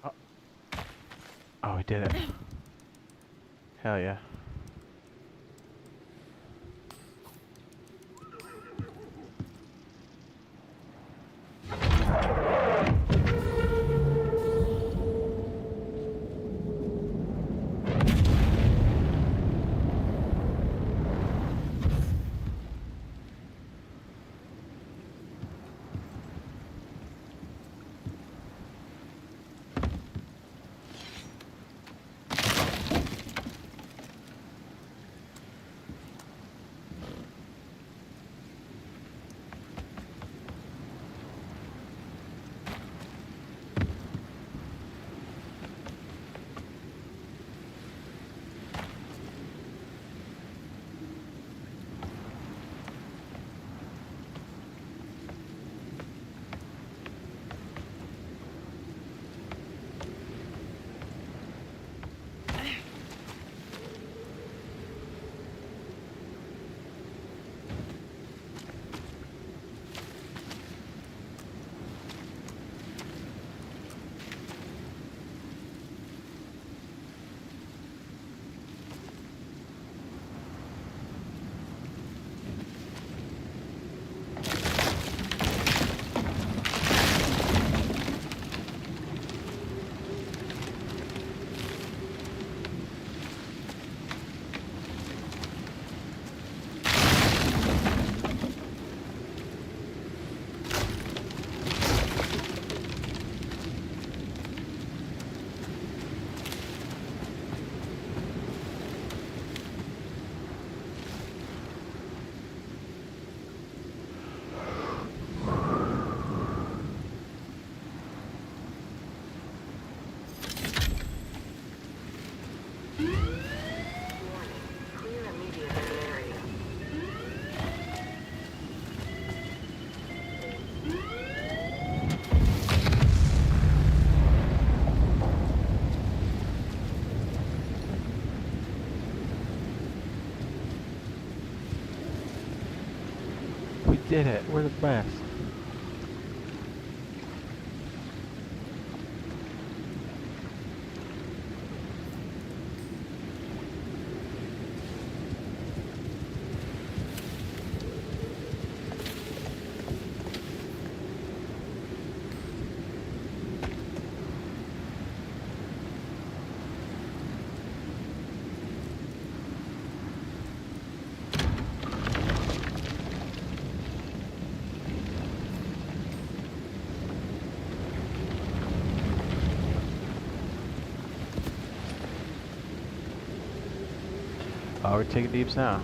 Oh, oh, we did it. Hell yeah. We did it. We're the best. Oh, we're taking deeps now.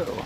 Oh.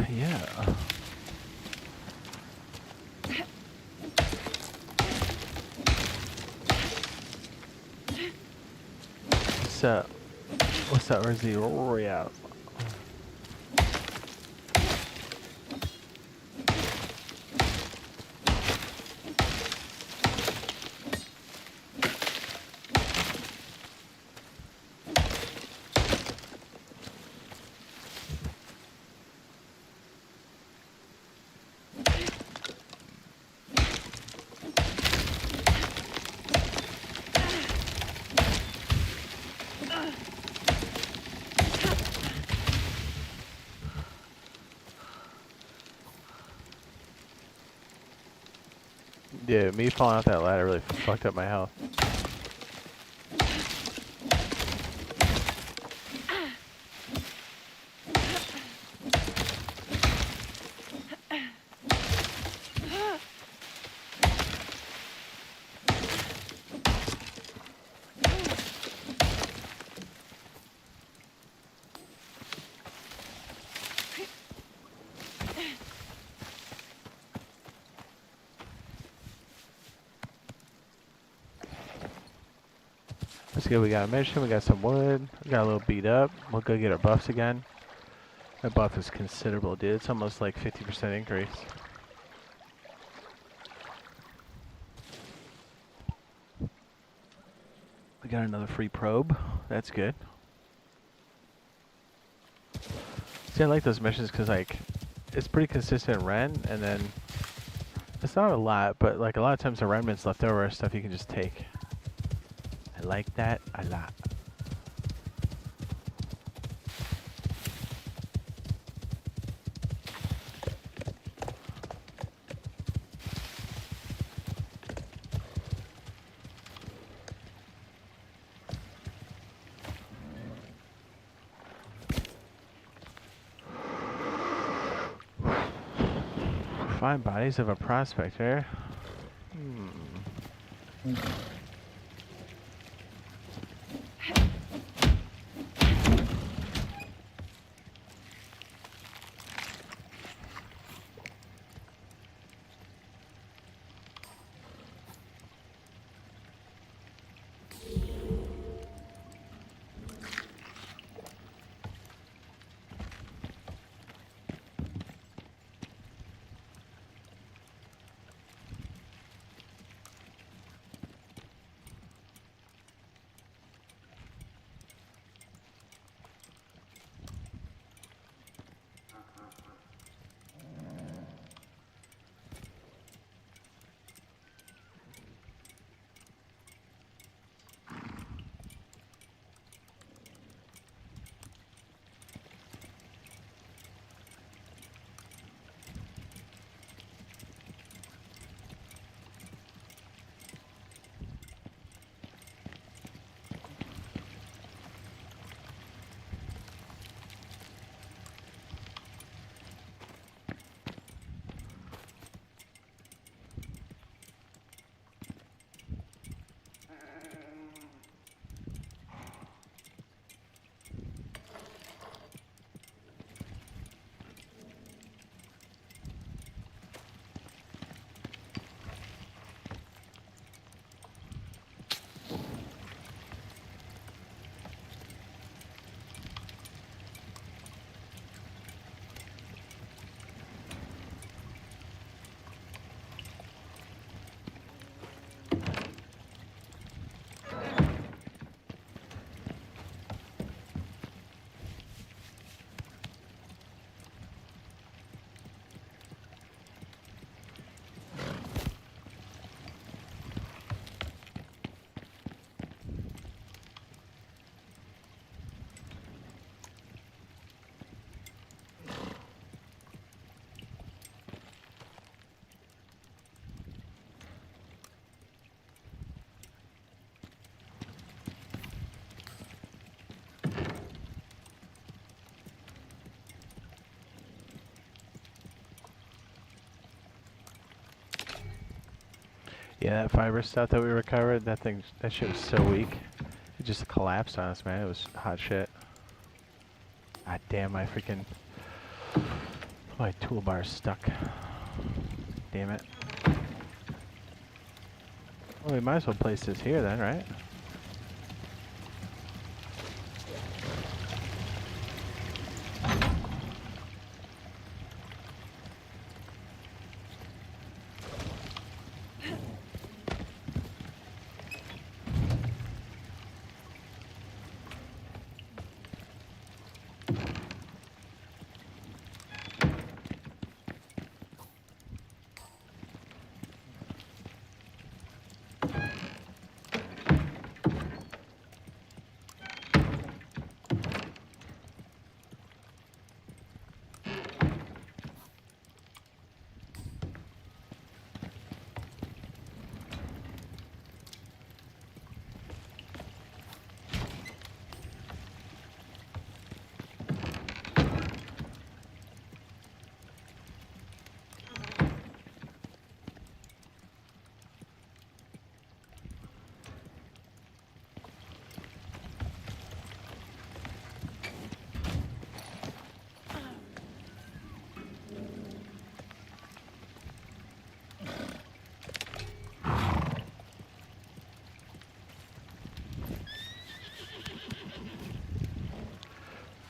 Yeah. What's up? What's up? Where's the Royale? Yeah, me falling off that ladder really fucked up my health. Let's go. We got a mission. We got some wood. We got a little beat up. We'll go get our buffs again. That buff is considerable, dude. It's almost like 50% increase. We got another free probe. That's good. See, I like those missions because, like, it's pretty consistent Ren, and then it's not a lot, but, like, a lot of times the remnants left over are stuff you can just take. I like that a lot. Find bodies of a prospector. Yeah, that fiber stuff that we recovered, that shit was so weak. It just collapsed on us, man. It was hot shit. God damn, my toolbar's stuck. Damn it. Well, we might as well place this here then, right?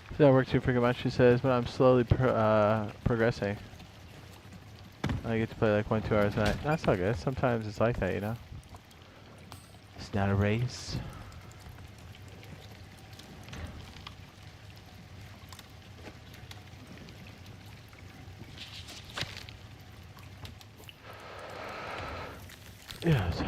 Does that work too freaking much, she says, but I'm slowly progressing. I get to play like 1-2 hours a night. That's not good. Sometimes it's like that, you know? It's not a race. Yes.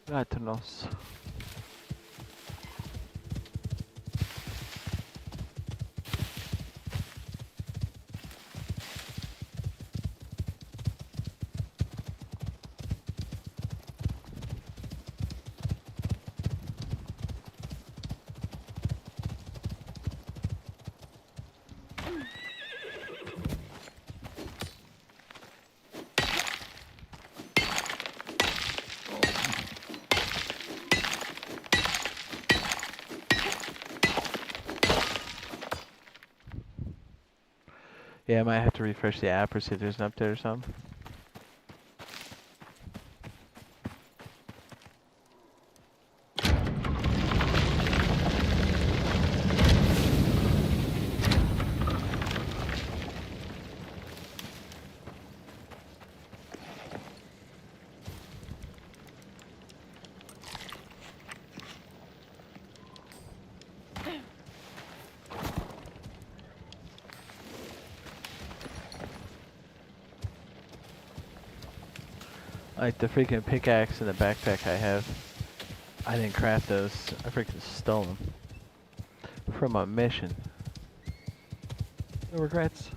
Látanos. Yeah, I might have to refresh the app or see if there's an update or something. Like the freaking pickaxe and the backpack I have. I didn't craft those. I freaking stole them. From a mission. No regrets.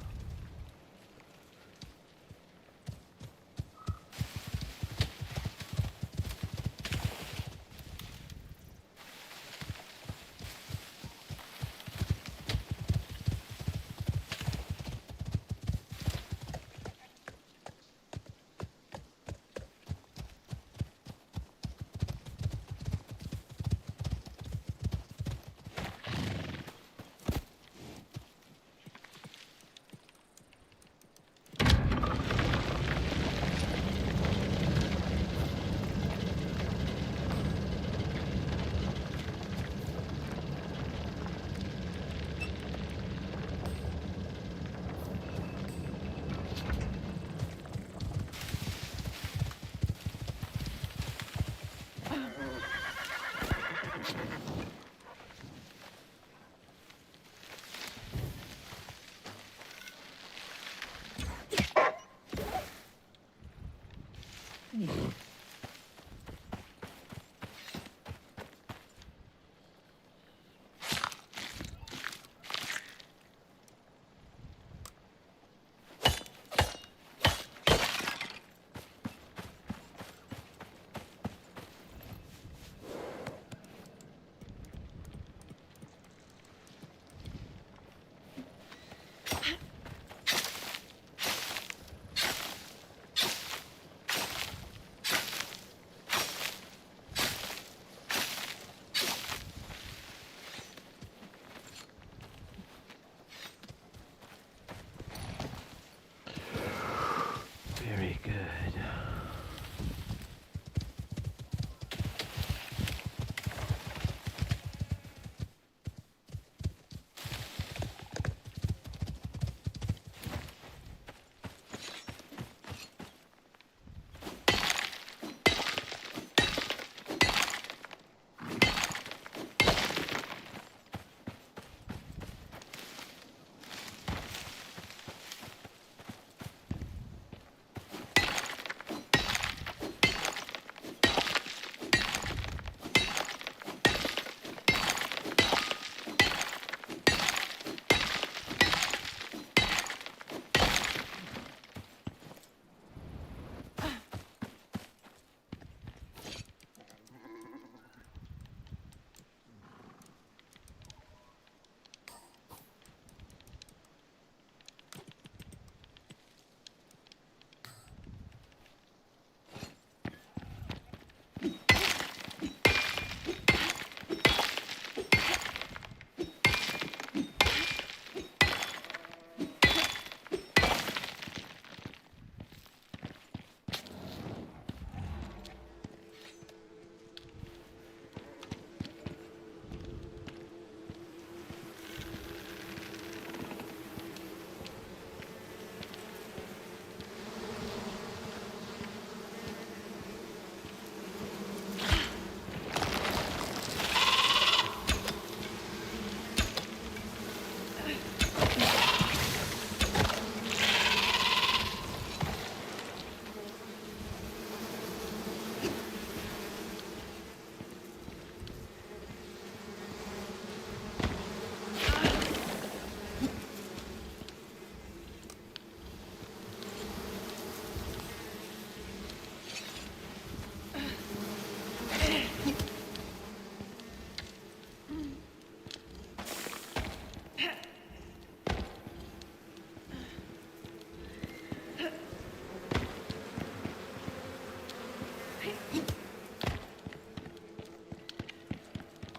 Very good.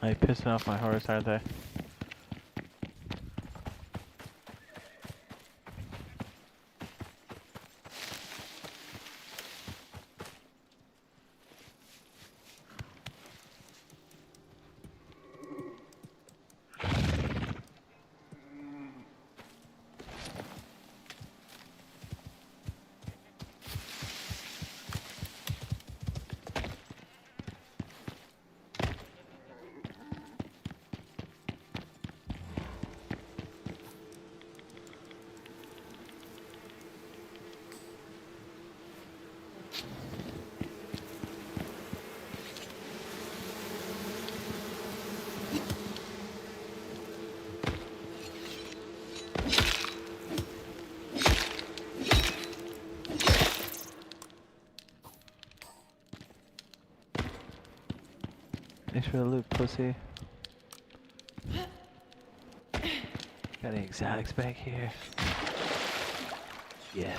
Are they pissing off my horse, aren't they? Thanks for the loot, pussy. Got any exotics back here? Yes.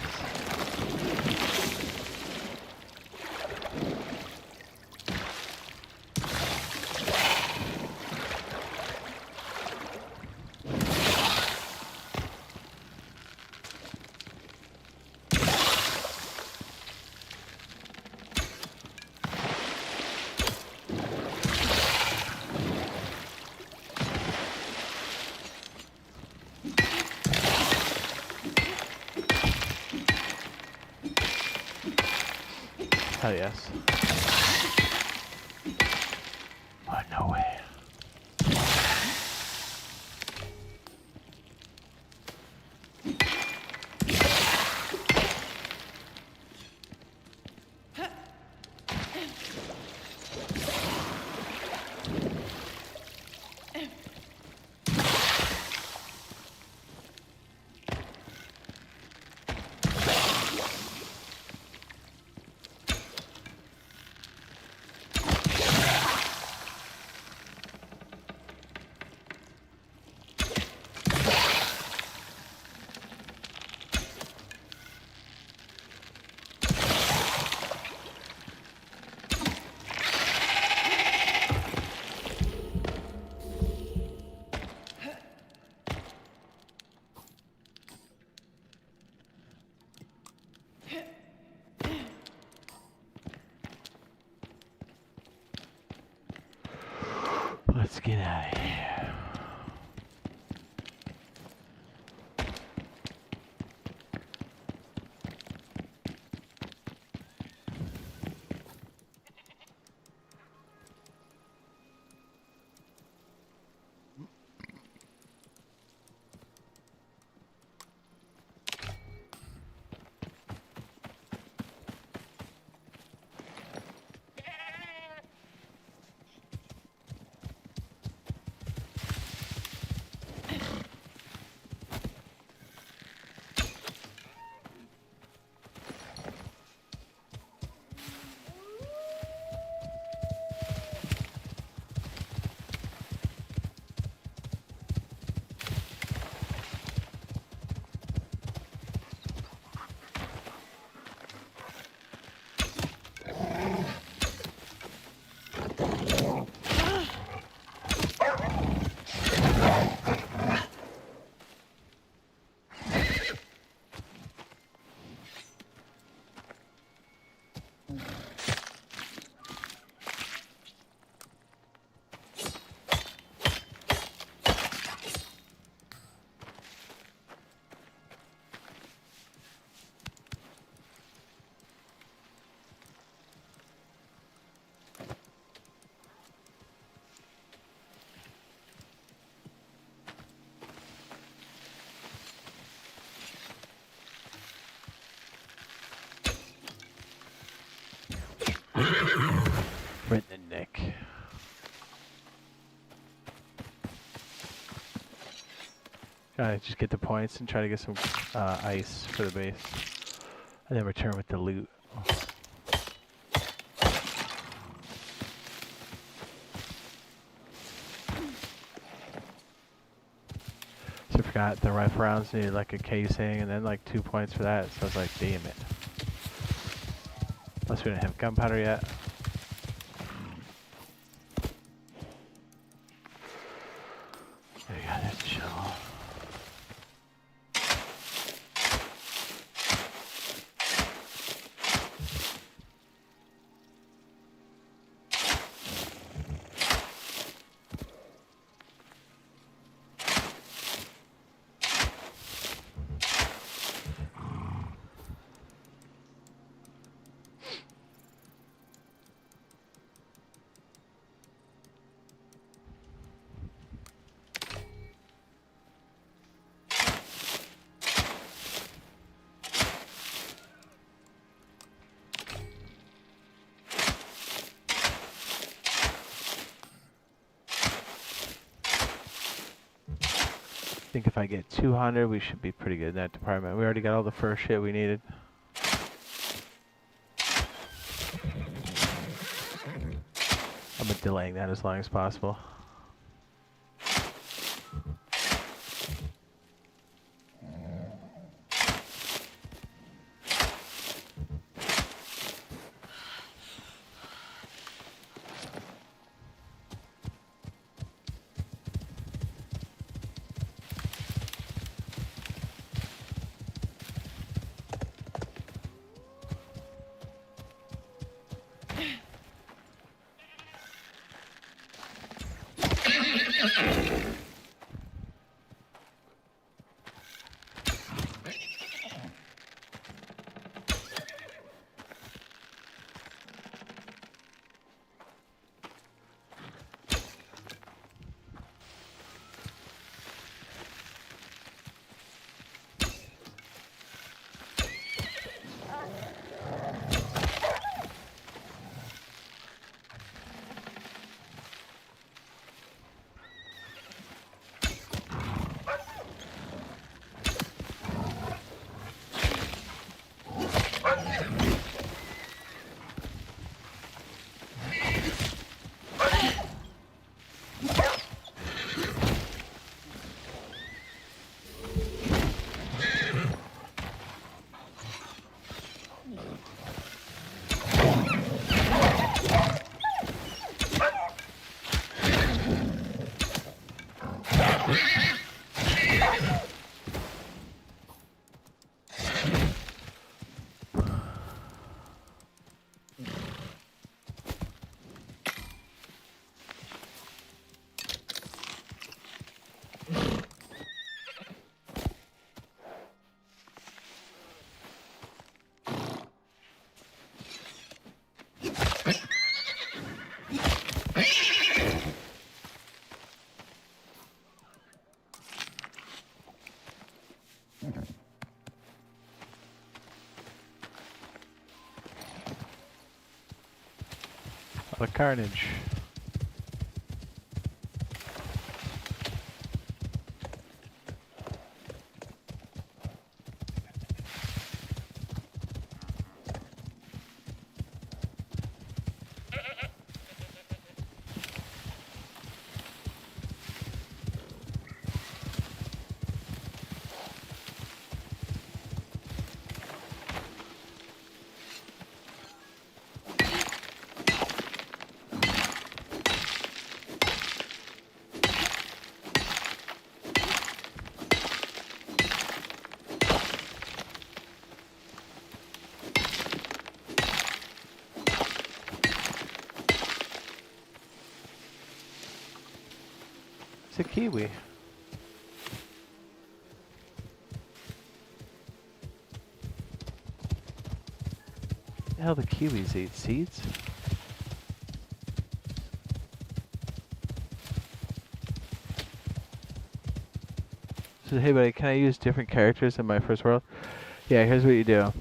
Hell yes. Oh, no way. Let's get out of here. Right in the neck. Gotta just get the points and try to get some ice for the base. And then return with the loot. So I forgot the rifle rounds needed like a casing and then like 2 points for that. So I was like, damn it. Plus we didn't have gunpowder yet. There you go, there's the shovel. I think if I get 200, we should be pretty good in that department. We already got all the first shit we needed. I'm delaying that as long as possible. A lot of carnage. It's a kiwi. The hell, the kiwis eat seeds? So, hey buddy, can I use different characters in my first world? Yeah, here's what you do.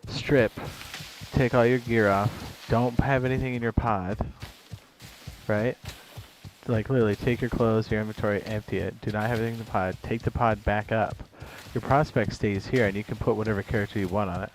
Strip. Take all your gear off. Don't have anything in your pod. Right? Like literally take your clothes, your inventory, empty it. Do not have anything in the pod. Take the pod back up. Your prospect stays here and you can put whatever character you want on it.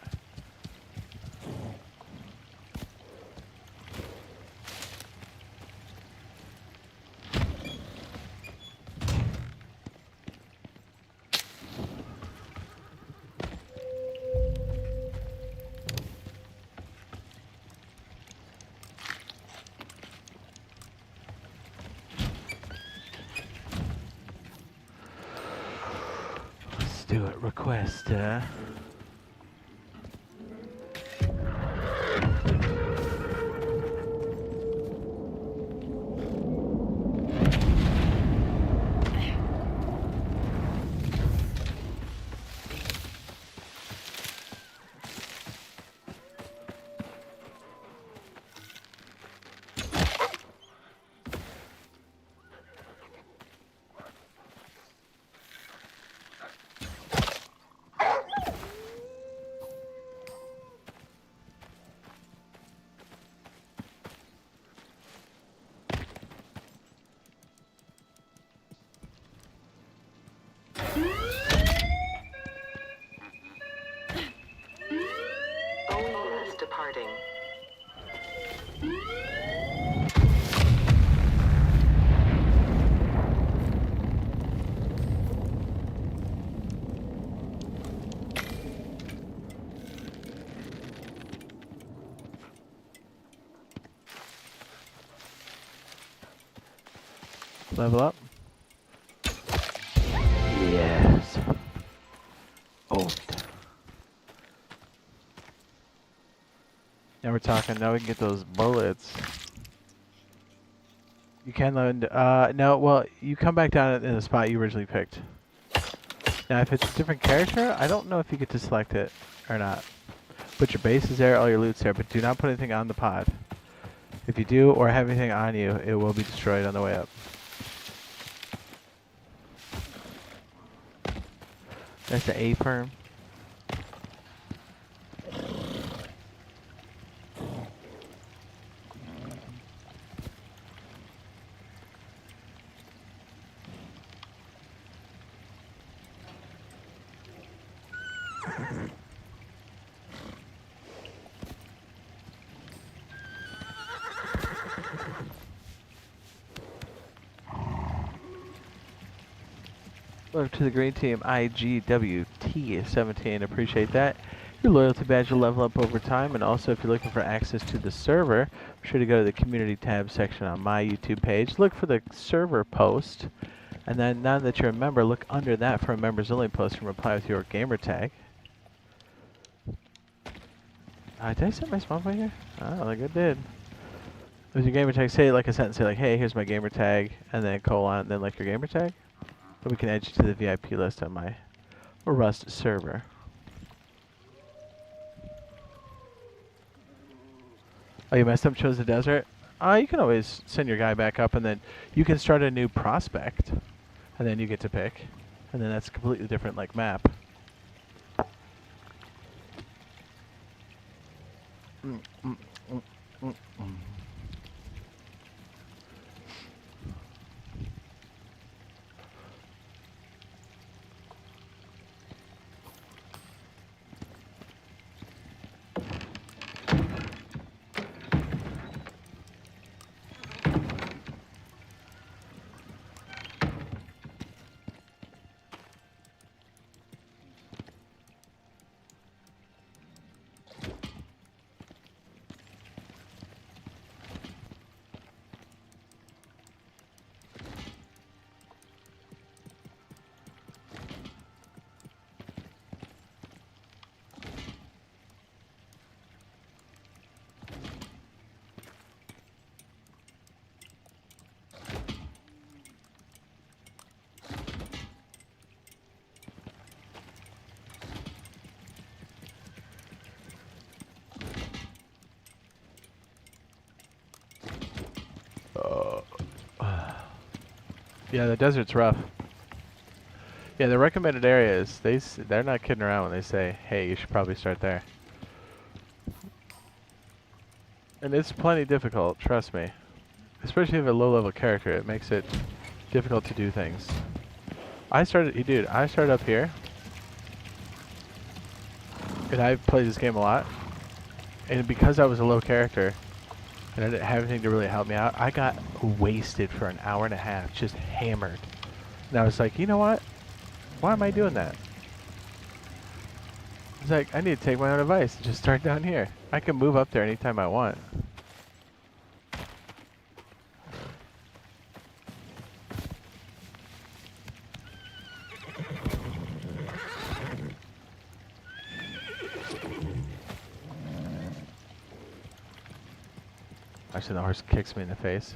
Do it. Request. OES departing. Level up. Yes. Oh. Now we're talking. Now we can get those bullets. You can learn. No, well, you come back down in the spot you originally picked. Now, if it's a different character, I don't know if you get to select it or not. Put your base is there, all your loot's there, but do not put anything on the pod. If you do, or have anything on you, it will be destroyed on the way up. That's the A-perm. Welcome to the green team, IGWT17. Appreciate that. Your loyalty badge will level up over time, and also if you're looking for access to the server, be sure to go to the community tab section on my YouTube page. Look for the server post, and then now that you're a member, look under that for a members only post and reply with your gamer tag. Did I set my spawn point here? Oh, like I did. With your gamer tag, say like a sentence, say like, hey, here's my gamer tag, and then colon, and then like your gamer tag. And we can add you to the VIP list on my Rust server. Oh, you messed up, chose the desert? You can always send your guy back up, and then you can start a new prospect, and then you get to pick. And then that's a completely different, like, map. Yeah, the desert's rough. Yeah, the recommended areas, they're not kidding around when they say, hey, you should probably start there. And it's plenty difficult, trust me. Especially if you have a low-level character, it makes it difficult to do things. I started up here. And I've played this game a lot. And because I was a low character, and I didn't have anything to really help me out, I got wasted for an hour and a half, just hammered. And I was like, you know what? Why am I doing that? It's like, I need to take my own advice and just start down here. I can move up there anytime I want. Actually, the horse kicks me in the face.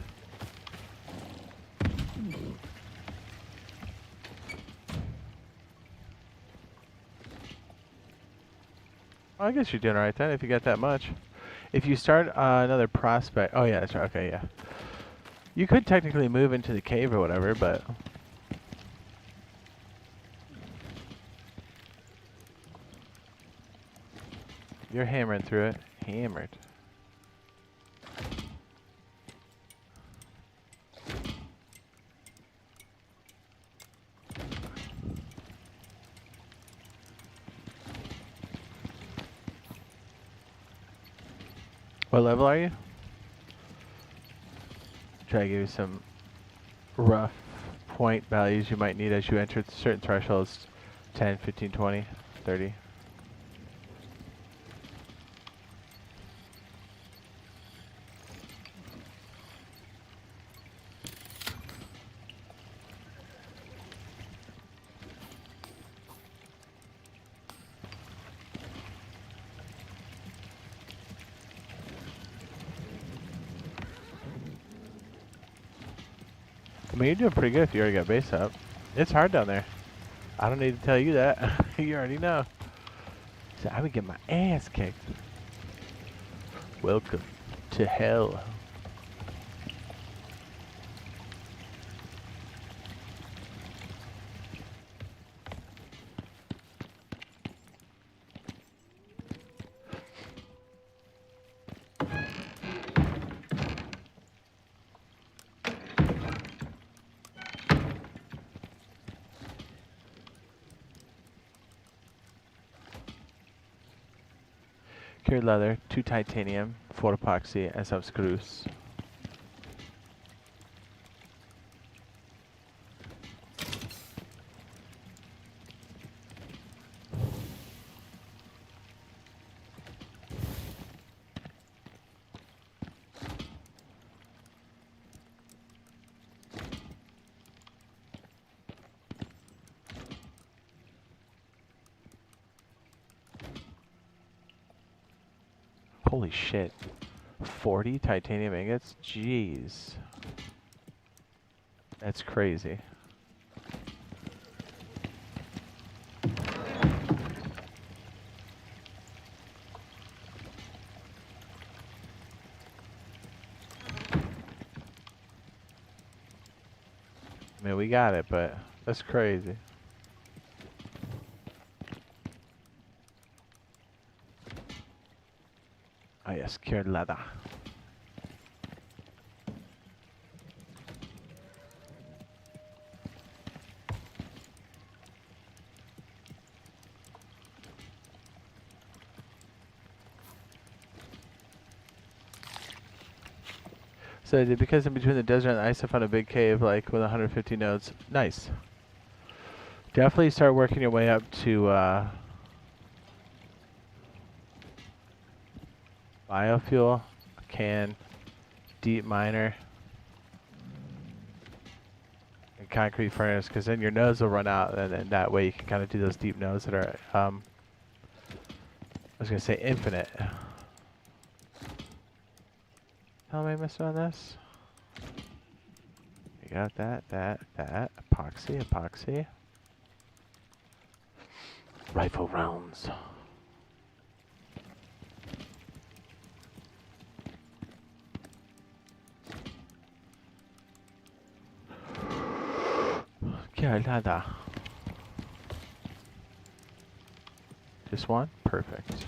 Well, I guess you're doing alright then, if you get that much. If you start another prospect... Oh, yeah, that's right. Okay, yeah. You could technically move into the cave or whatever, but... You're hammering through it. Hammered. What level are you? Try to give you some rough point values you might need as you enter certain thresholds. 10, 15, 20, 30. I mean, you're doing pretty good if you already got base up. It's hard down there. I don't need to tell you that. You already know. So I would get my ass kicked. Welcome to hell. Cured leather, 2 titanium, 4 epoxy, and some screws. Holy shit. 40 titanium ingots? Jeez. That's crazy. I mean, we got it, but that's crazy. Oh yes, cured leather. So because in between the desert and the ice, I found a big cave like with 150 nodes. Nice. Definitely start working your way up to biofuel, can, deep miner, and concrete furnace, because then your nodes will run out, and then that way you can kind of do those deep nodes that are, I was going to say infinite. How am I missing on this? You got that, epoxy, epoxy. Rifle rounds. Carolada. Just one? Perfect.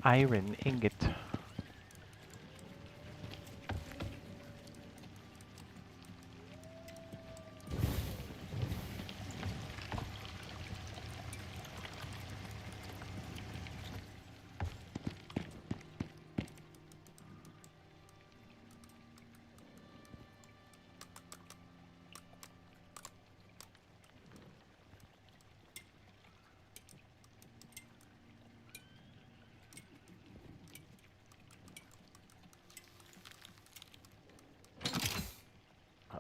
Iron ingot.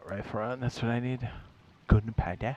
Rifle round, that's what I need. Gunpowder.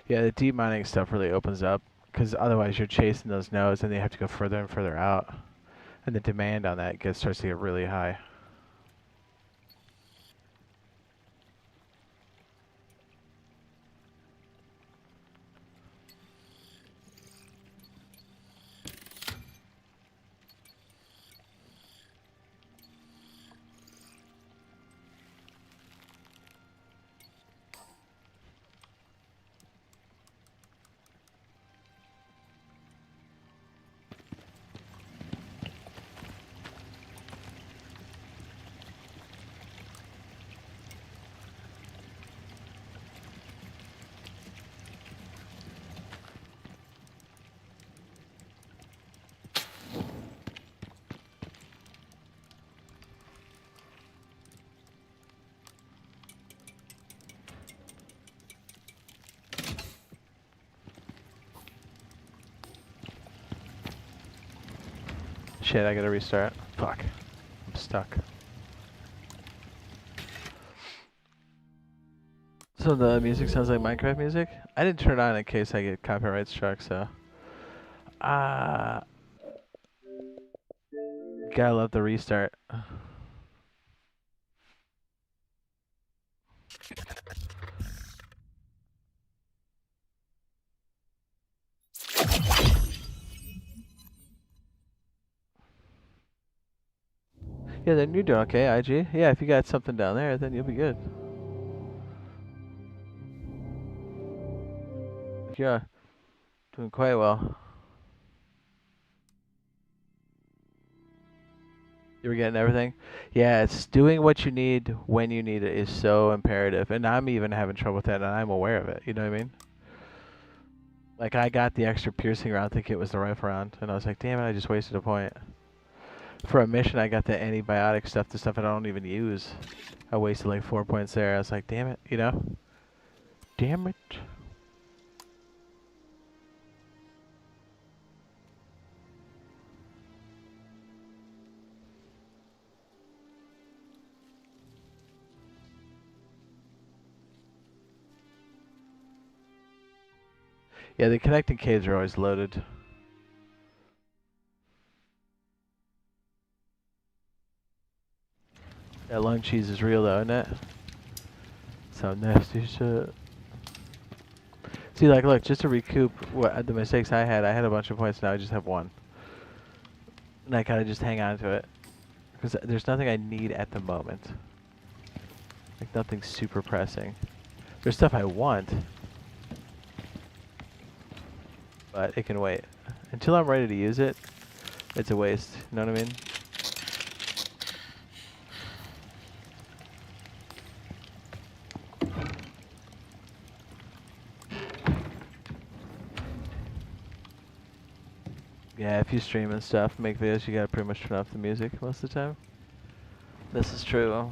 Yeah, the deep mining stuff really opens up, because otherwise you're chasing those nodes and they have to go further and further out. And the demand on that starts to get really high. Shit, I gotta restart. Fuck. I'm stuck. So the music sounds like Minecraft music? I didn't turn it on in case I get copyright struck, so. Gotta love the restart. Yeah, then you're doing okay, IG. Yeah, if you got something down there, then you'll be good. Yeah, doing quite well. You were getting everything? Yeah, it's doing what you need when you need it is so imperative. And I'm even having trouble with that, and I'm aware of it. You know what I mean? Like, I got the extra piercing round thinking it was the rifle round, and I was like, damn it, I just wasted a point. For a mission, I got the antibiotic stuff, the stuff I don't even use. I wasted like 4 points there. I was like, damn it, you know? Damn it. Yeah, the connecting caves are always loaded. That lung cheese is real though, isn't it? Some nasty shit. See, like, look, just to recoup what the mistakes I had a bunch of points, now I just have one. And I kind of just hang on to it. Because there's nothing I need at the moment. Like, nothing super pressing. There's stuff I want. But it can wait. Until I'm ready to use it, it's a waste. You know what I mean? Yeah, if you stream and stuff, make videos, you gotta pretty much turn off the music most of the time. This is true.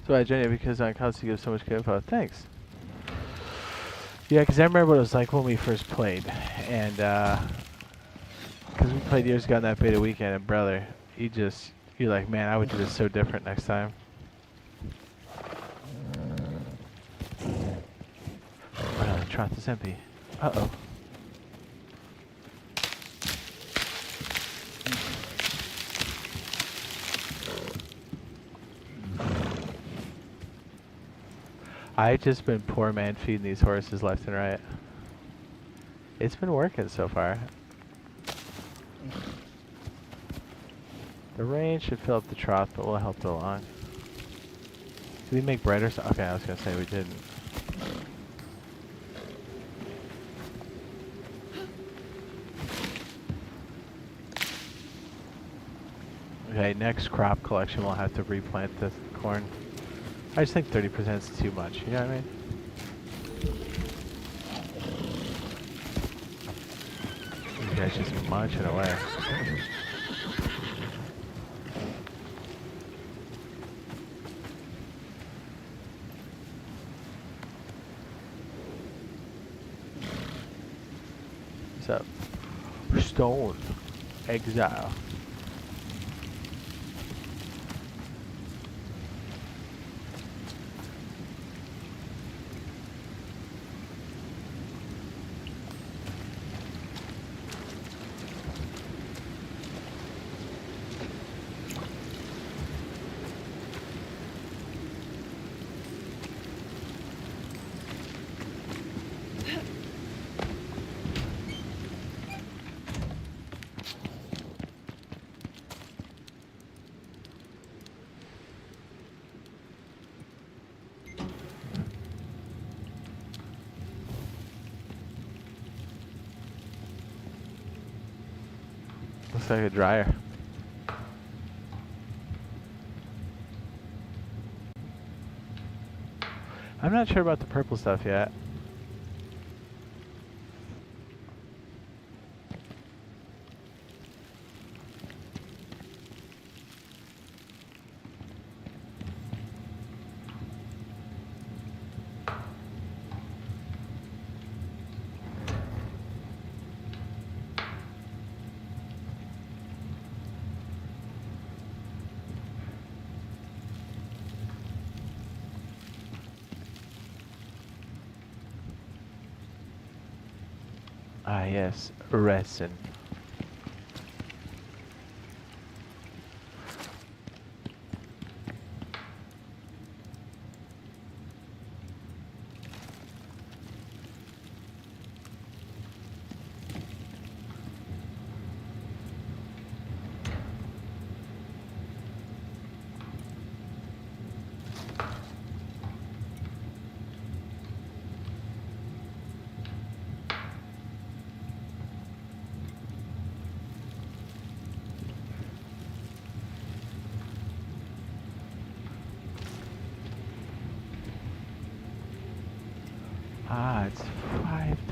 So I joined it because on console gives so much good info. Thanks. Yeah, because I remember what it was like when we first played. And, because we played years ago on that beta weekend, and brother, you're like, man, I would do this so different next time. Wow, the trough is empty. Uh-oh. I've just been poor man feeding these horses left and right. It's been working so far. The rain should fill up the trough, but will help it along. Did we make bread or something? Okay, I was gonna say we didn't. Okay, next crop collection we'll have to replant the corn. I just think 30% is too much, you know what I mean? These guys just munching away. What's up? Stone. Exile. Looks like a dryer. I'm not sure about the purple stuff yet. Ah, yes, resin. Ah, it's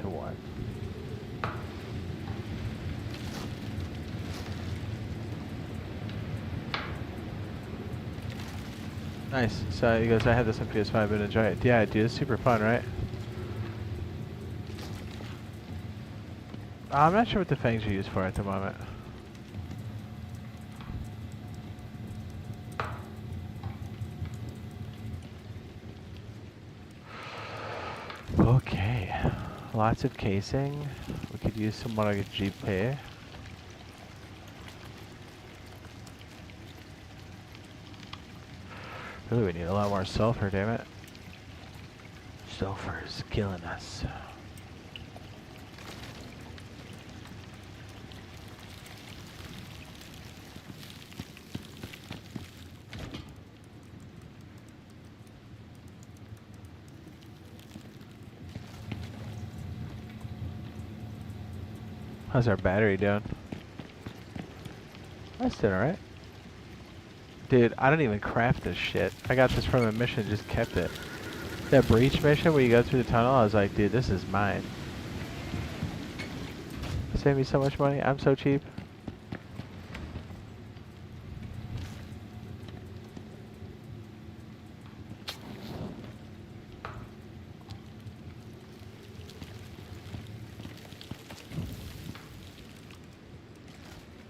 5-1. Nice. So he goes, I had this on PS5 and enjoy it. Yeah, dude, it's super fun, right? I'm not sure what the fangs are used for at the moment. Okay. Lots of casing. We could use some more like GP. Really, we need a lot more sulfur, damn it. Sulfur is killing us. How's our battery doing? That's doing alright. Dude, I don't even craft this shit. I got this from a mission, just kept it. That breach mission where you go through the tunnel, I was like, dude, this is mine. Save me so much money. I'm so cheap.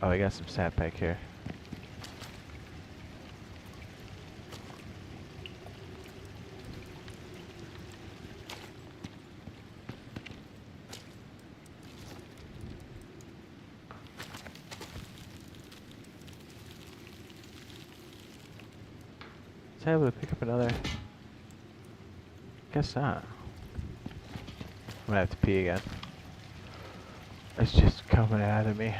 Oh, I got some sat back here. Was I able to pick up another? Guess not. I'm gonna have to pee again. It's just coming out of me.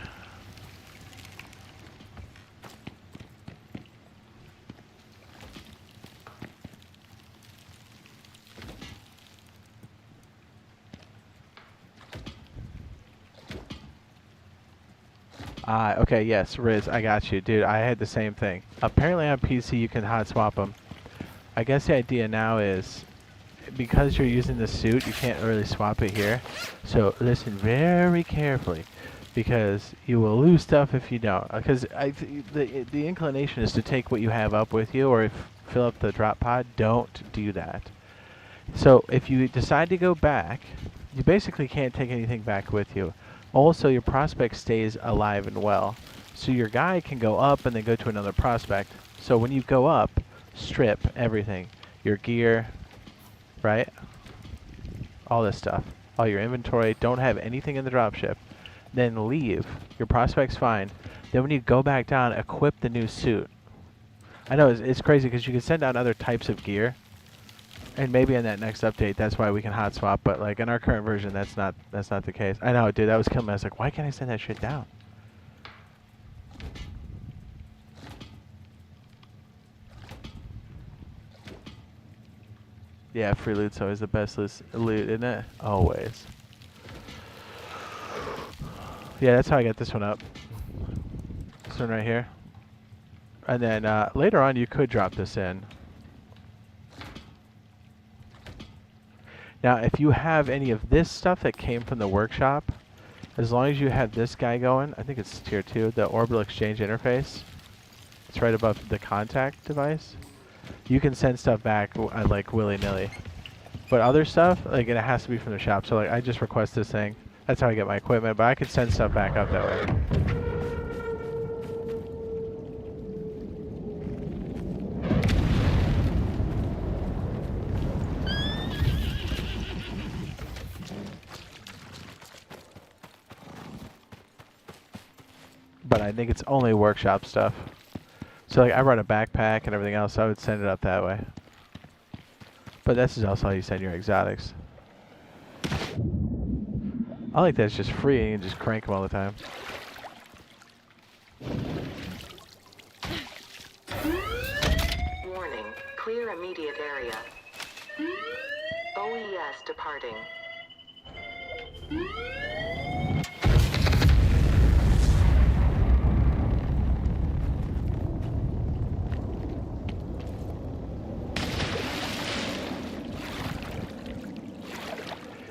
Okay, yes, Riz, I got you. Dude, I had the same thing. Apparently on PC you can hot swap them. I guess the idea now is, because you're using the suit, you can't really swap it here. So listen very carefully, because you will lose stuff if you don't. Because the inclination is to take what you have up with you, or fill up the drop pod. Don't do that. So if you decide to go back, you basically can't take anything back with you. Also, your prospect stays alive and well. So your guy can go up and then go to another prospect. So when you go up, strip everything. Your gear, right? All this stuff. All your inventory. Don't have anything in the dropship. Then leave. Your prospect's fine. Then when you go back down, equip the new suit. I know it's crazy because you can send out other types of gear. And maybe in that next update, that's why we can hot swap. But like in our current version, that's not the case. I know, dude. That was killing me. I was like, why can't I send that shit down? Yeah, free loot's always the best loot, isn't it? Always. Yeah, that's how I got this one up. this one right here. And then later on you could drop this in. Now if you have any of this stuff that came from the workshop, as long as you have this guy going, I think it's tier 2, the orbital exchange interface. It's right above the contact device. You can send stuff back like willy-nilly. But other stuff, like it has to be from the shop. So like I just request this thing. That's how I get my equipment, but I could send stuff back up that way. But I think it's only workshop stuff. So like I brought a backpack and everything else, so I would send it up that way. But this is also how you send your exotics. I like that it's just free and you can just crank them all the time. Warning. Clear immediate area. OES departing.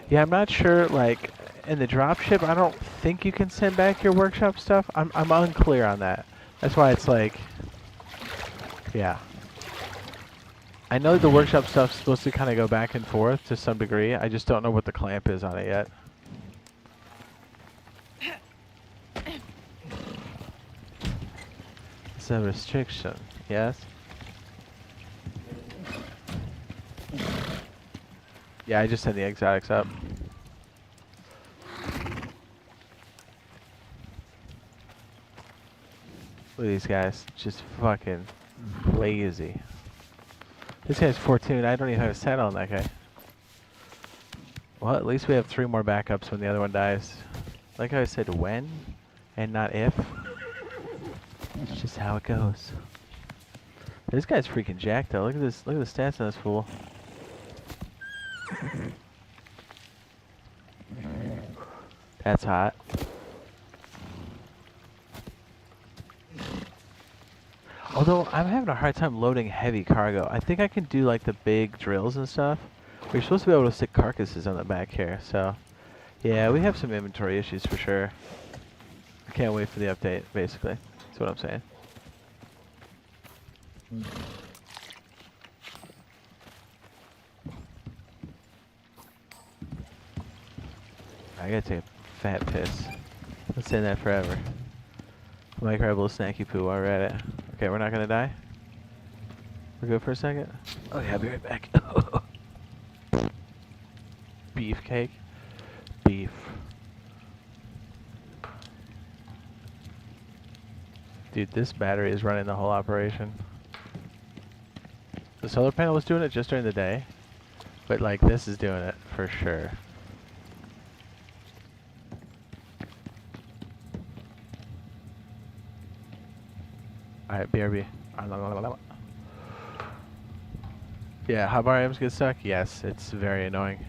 Yeah, I'm not sure, like, in the dropship, I don't think you can send back your workshop stuff. I'm unclear on that. That's why it's like, yeah. I know the workshop stuff's supposed to kind of go back and forth to some degree. I just don't know what the clamp is on it yet. It's a restriction, yes? Yeah, I just sent the exotics up. Look at these guys, just fucking lazy. This guy's 14, I don't even know how to set on that guy. Well, at least we have 3 more backups when the other one dies. Like I said, when and not if. It's just how it goes. This guy's freaking jacked though. Look at this, look at the stats on this fool. That's hot. Although I'm having a hard time loading heavy cargo. I think I can do like the big drills and stuff. We're supposed to be able to stick carcasses on the back here, so yeah, we have some inventory issues for sure. I can't wait for the update, basically. That's what I'm saying. I gotta take a fat piss. Let's say that forever. I might grab a little snacky poo while we're at it. Okay, we're not gonna die? We're good for a second? Oh yeah, I'll be right back. Beefcake? Beef. Dude, this battery is running the whole operation. The solar panel was doing it just during the day, but like this is doing it for sure. Alright, BRB. Yeah, hotbar items get stuck? Yes, it's very annoying.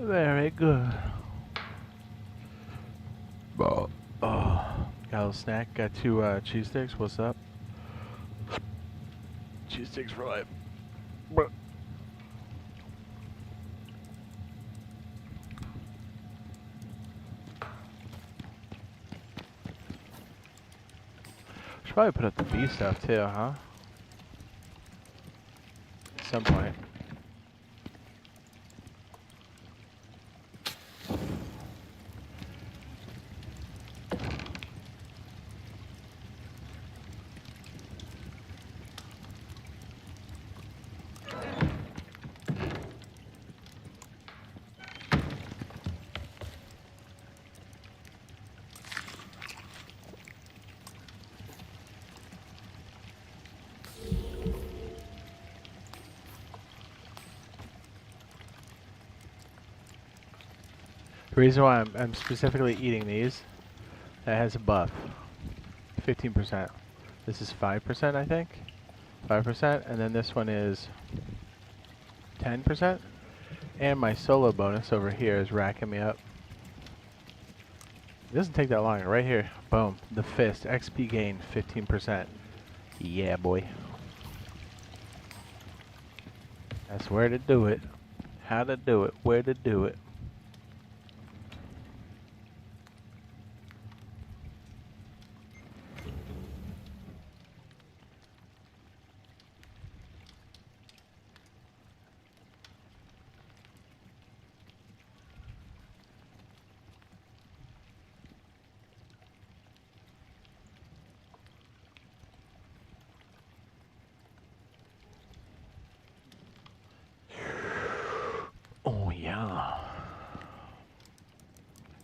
Very good. Oh, got a little snack. Got two cheese sticks. What's up? Cheese sticks for life. Bruh. Should probably put up the bee stuff too, huh? At some point. The reason why I'm specifically eating these, that has a buff. 15%. This is 5%, I think. 5%, and then this one is 10%. And my solo bonus over here is racking me up. It doesn't take that long. Right here, boom, the fist, XP gain 15%. Yeah, boy. That's where to do it. How to do it, where to do it. Oh yeah.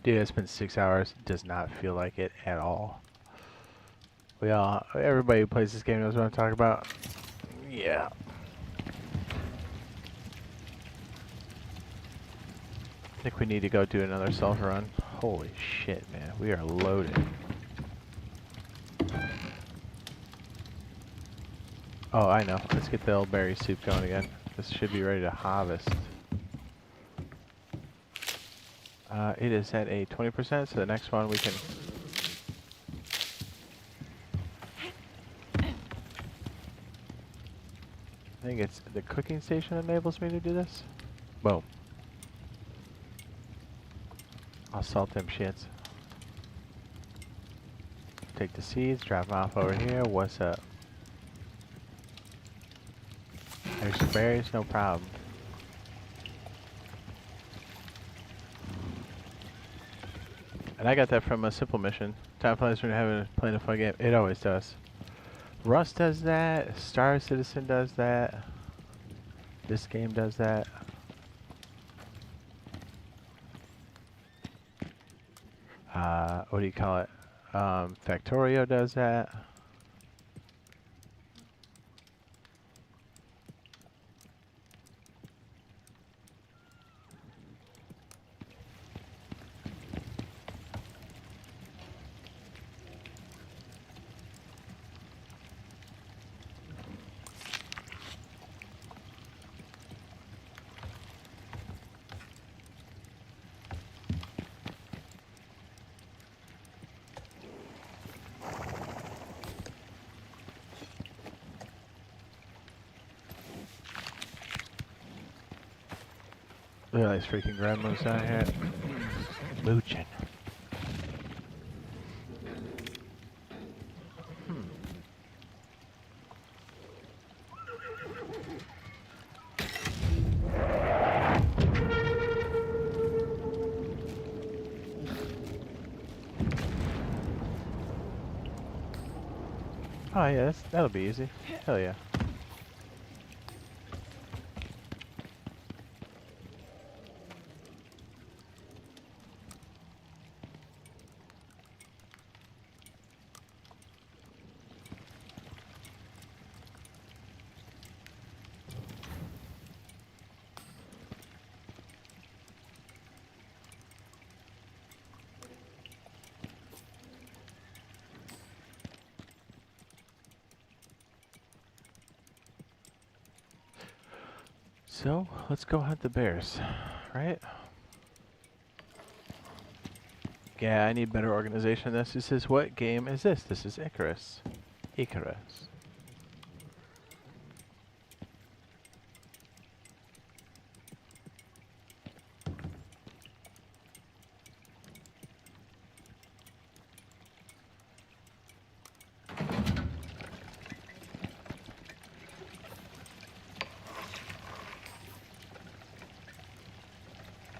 Dude, it's been 6 hours. Does not feel like it at all. Everybody who plays this game knows what I'm talking about. Yeah. I think we need to go do another self run. Holy shit, man. We are loaded. Oh, I know. Let's get the elderberry soup going again. This should be ready to harvest. It is at a 20%, so the next one we can... I think it's the cooking station that enables me to do this. Boom. I'll salt them shits. Take the seeds, drop them off over here. What's up? There's some berries, no problem. And I got that from a simple mission. Time flies when you're playing a fun game. It always does. Rust does that. Star Citizen does that. This game does that. What do you call it? Factorio does that. Look at these freaking grandmas down here. Mooching. Oh yeah, that'll be easy. Hell yeah. So, let's go hunt the bears, right? Yeah, I need better organization. This is what game is this? This is Icarus. Icarus.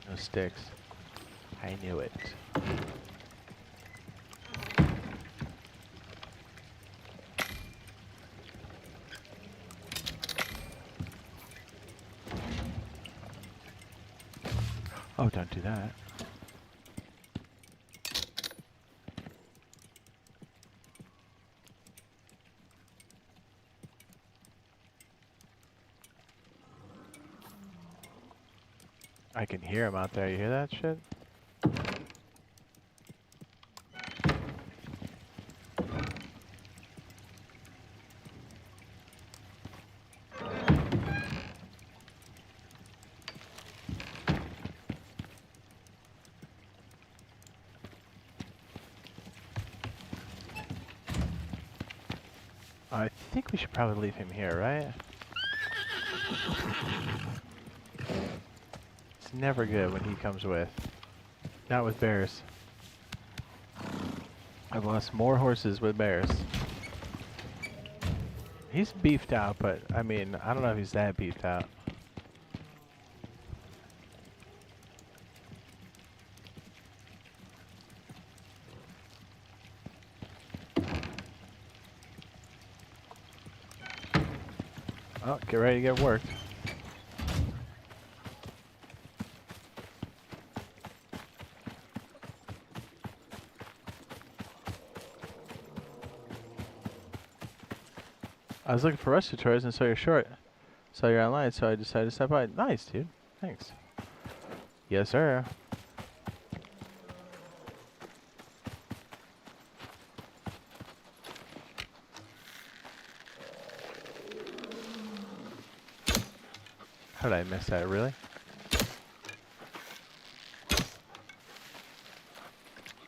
No sticks. I knew it. Oh, don't do that. I can hear him out there. You hear that shit? I think we should probably leave him here, right? It's never good when he comes with. Not with bears. I've lost more horses with bears. He's beefed out, but I mean, I don't know if he's that beefed out. Oh, get ready to get worked. I was looking for restaurateurs and saw you're short. Saw you're online, so I decided to stop by. Nice, dude. Thanks. Yes, sir. How did I miss that, really?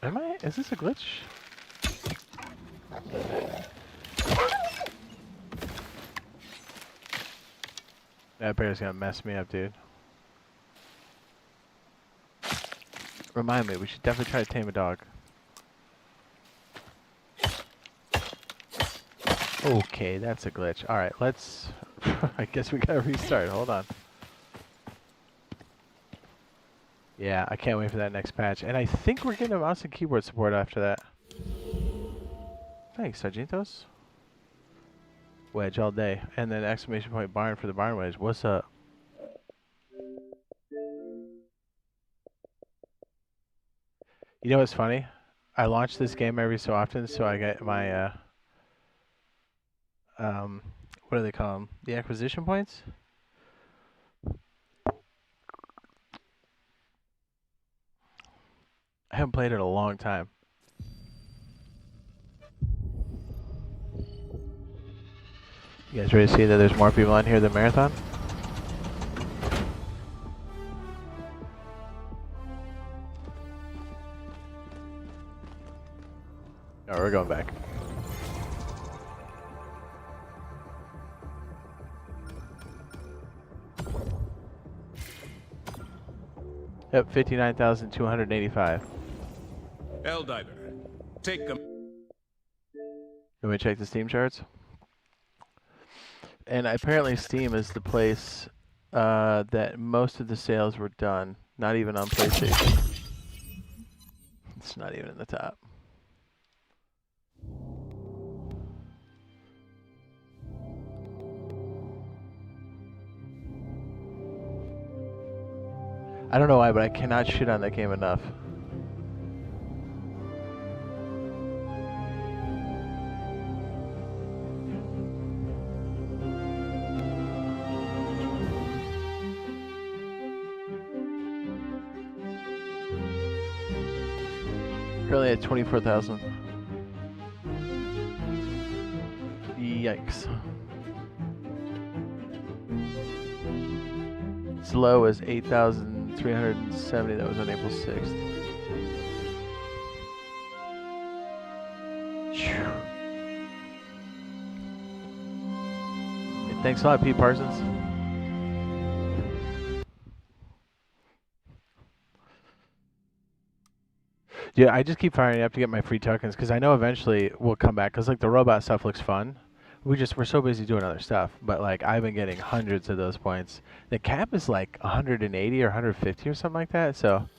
Am I? Is this a glitch? That bear's gonna mess me up, dude. Remind me, we should definitely try to tame a dog. Okay, that's a glitch. Alright, let's... I guess we gotta restart. Hold on. Yeah, I can't wait for that next patch. And I think we're getting a mouse and keyboard support after that. Thanks, Sargentos. Wedge all day. And then exclamation point barn for the barn wedge. What's up? You know what's funny? I launch this game every so often, so I get my, what do they call them? The acquisition points? I haven't played it in a long time. You guys ready to see that there's more people on here than Marathon? No, we're going back. Yep, 59,285. Diver, take them. Let me check the Steam charts. And apparently Steam is the place that most of the sales were done. Not even on PlayStation. It's not even in the top. I don't know why, but I cannot shit on that game enough. Currently at 24,000. Yikes. Its low is 8,370. That was on April 6th. Thanks a lot, Pete Parsons. Yeah, I just keep firing it up to get my free tokens because I know eventually we'll come back because like the robot stuff looks fun. We're so busy doing other stuff, but like I've been getting hundreds of those points. The cap is like 180 or 150 or something like that. So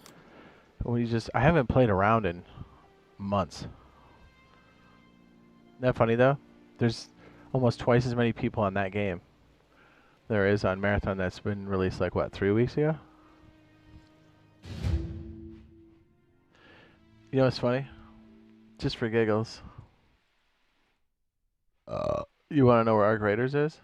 I haven't played around in months. Isn't that funny though? There's almost twice as many people on that game there is on Marathon that's been released like what, 3 weeks ago? You know what's funny? Just for giggles. You want to know where Arc Raiders is?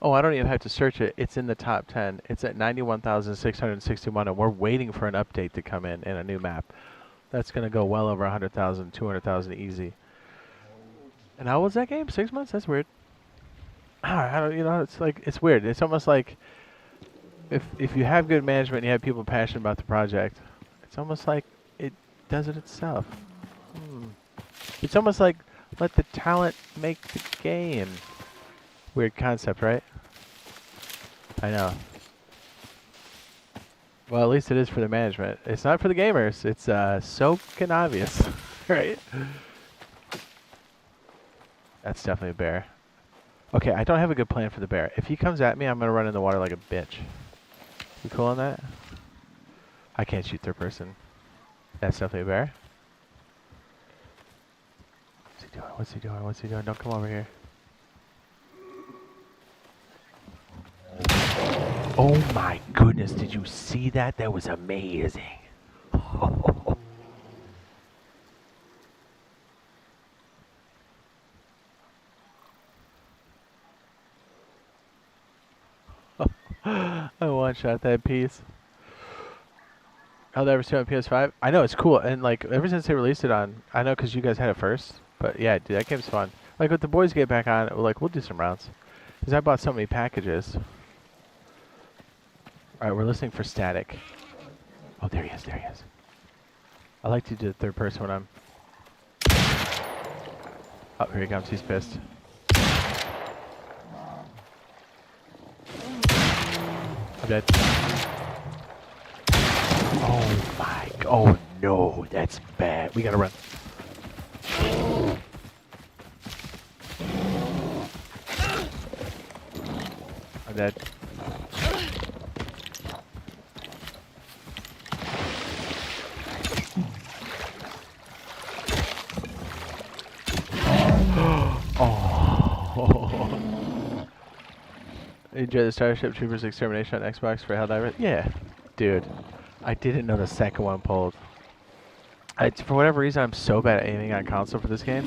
Oh, I don't even have to search it. It's in the top 10. It's at 91,661, and we're waiting for an update to come in a new map. That's going to go well over 100,000, 200,000 easy. And how old's that game? 6 months? That's weird. I don't, you know, it's like, it's weird. It's almost like if you have good management and you have people passionate about the project, it's almost like it does it itself. It's almost like let the talent make the game. Weird concept, right? I know. Well, at least it is for the management. It's not for the gamers. It's so fucking obvious, right? That's definitely a bear. Okay, I don't have a good plan for the bear. If he comes at me, I'm gonna run in the water like a bitch. You cool on that? I can't shoot third person. That's definitely a bear. What's he doing? What's he doing? What's he doing? Don't come over here. Oh my goodness, did you see that? That was amazing. I one-shot that piece. How'd I ever see it on PS5? I know, it's cool. And like, ever since they released it on, I know because you guys had it first. But yeah, dude, that game's fun. Like, with the boys get back on, like, we'll do some rounds. Because I bought so many packages. Alright, we're listening for static. Oh, there he is, there he is. I like to do the third person when I'm... Oh, here he comes, he's pissed. I'm dead. Oh my... Oh no, that's bad. We gotta run. I'm dead. Enjoy the Starship Troopers Extermination on Xbox for Helldiver? Yeah, dude. I didn't know the second one pulled. For whatever reason, I'm so bad at aiming on console for this game.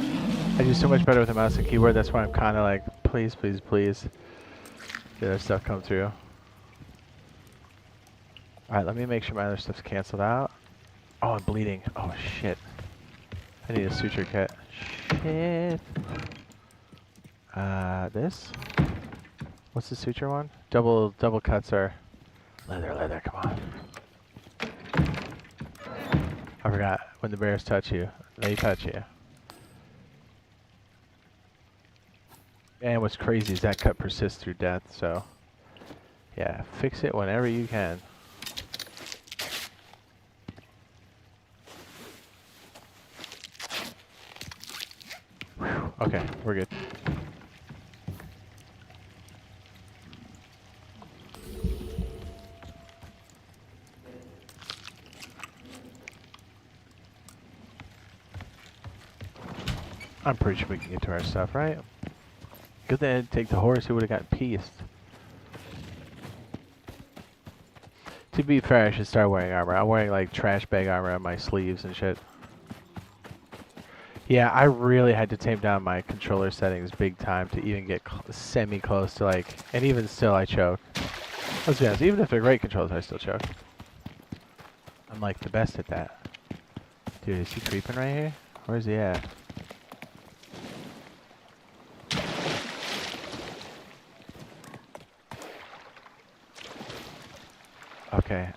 I do so much better with a mouse and keyboard. That's why I'm kind of like, please, please, please, get our stuff come through. All right, let me make sure my other stuff's canceled out. Oh, I'm bleeding. Oh shit. I need a suture kit. Shit. This. What's the suture one? Double cuts are leather, come on. I forgot, when the bears touch you, they touch you. And what's crazy is that cut persists through death, so yeah, fix it whenever you can. Whew. Okay, we're good. I'm pretty sure we can get to our stuff, right? Good thing I didn't take the horse, he would have got pieced. To be fair, I should start wearing armor. I'm wearing like trash bag armor on my sleeves and shit. Yeah, I really had to tame down my controller settings big time to even get semi-close to like, and even still I choke. Let's be honest, even if they're great controllers, I still choke. I'm like the best at that. Dude, is he creeping right here? Where's he at? Okay.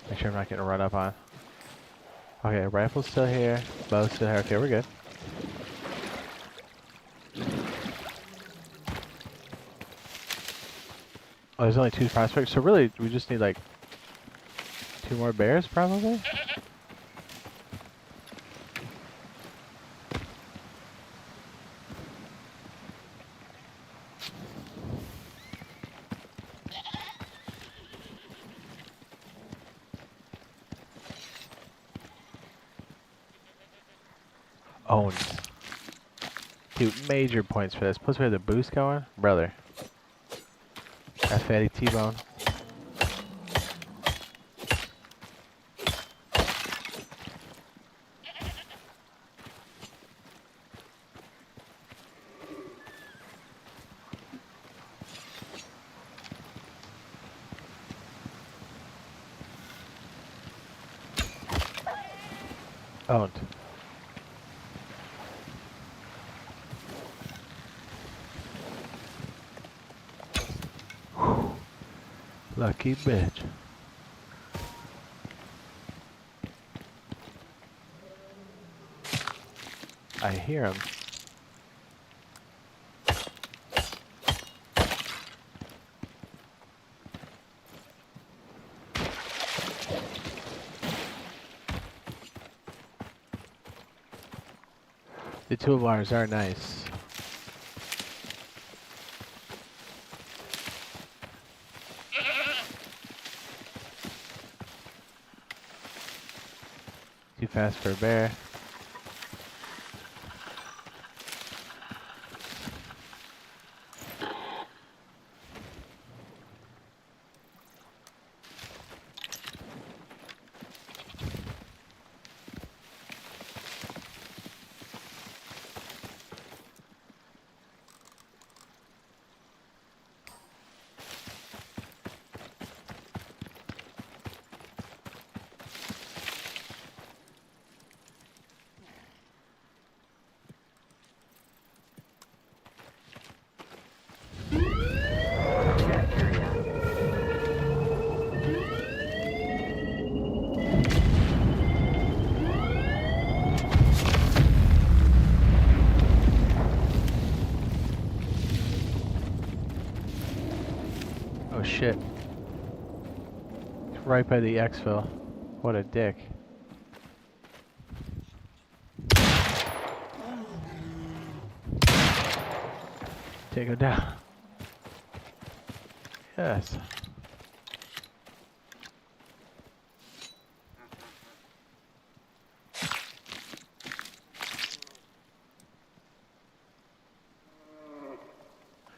Make sure I'm not getting run up on. Okay, rifle's still here. Bow's still here. Okay, we're good. Oh, there's only 2 prospects, so really we just need like 2 more bears, probably? Owned. Dude, major points for this. Plus we have the boost going. Brother. That fatty T-bone. Owned. Whew. Lucky bitch. I hear him. The toolbars are nice. Too fast for a bear. Oh shit. Right by the exfil. What a dick. Take him down. Yes.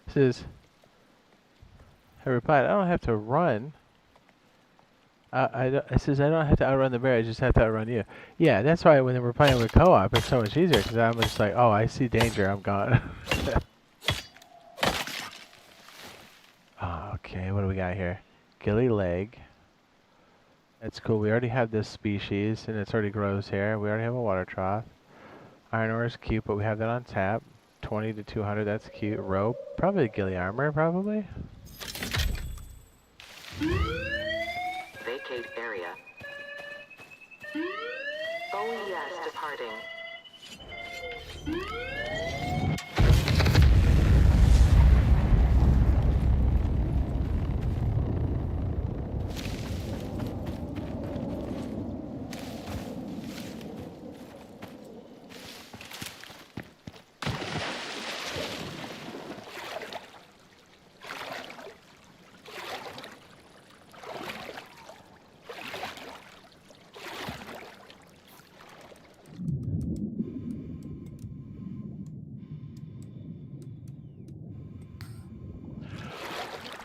This is... I replied, I don't have to run. It says I don't have to outrun the bear, I just have to outrun you. Yeah, that's why when we're playing with co-op, it's so much easier, because I'm just like, oh, I see danger, I'm gone. Oh, okay, what do we got here? Gilly leg. That's cool, we already have this species, and it already grows here. We already have a water trough. Iron ore is cute, but we have that on tap. 20 to 200, that's cute. Rope, probably gilly armor, probably. Vacate area. OES departing.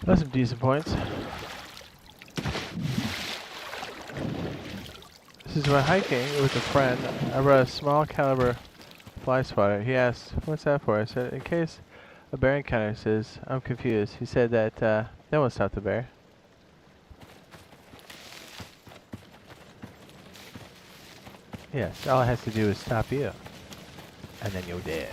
That's some decent points. This is when hiking with a friend. I brought a small caliber fly swatter. He asked, what's that for? I said, in case a bear encounter. Says, I'm confused. He said that that won't stop the bear. Yes, all it has to do is stop you. And then you're dead.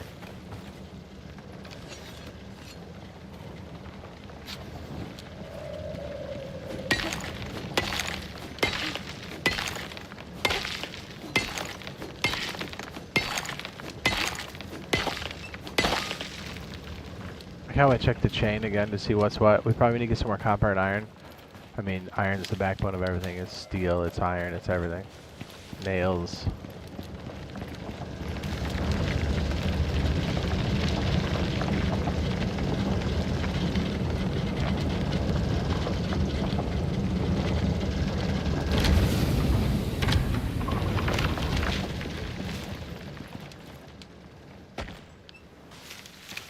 I kind of want to check the chain again to see what's what. We probably need to get some more copper and iron. I mean, iron is the backbone of everything. It's steel, it's iron, it's everything. Nails.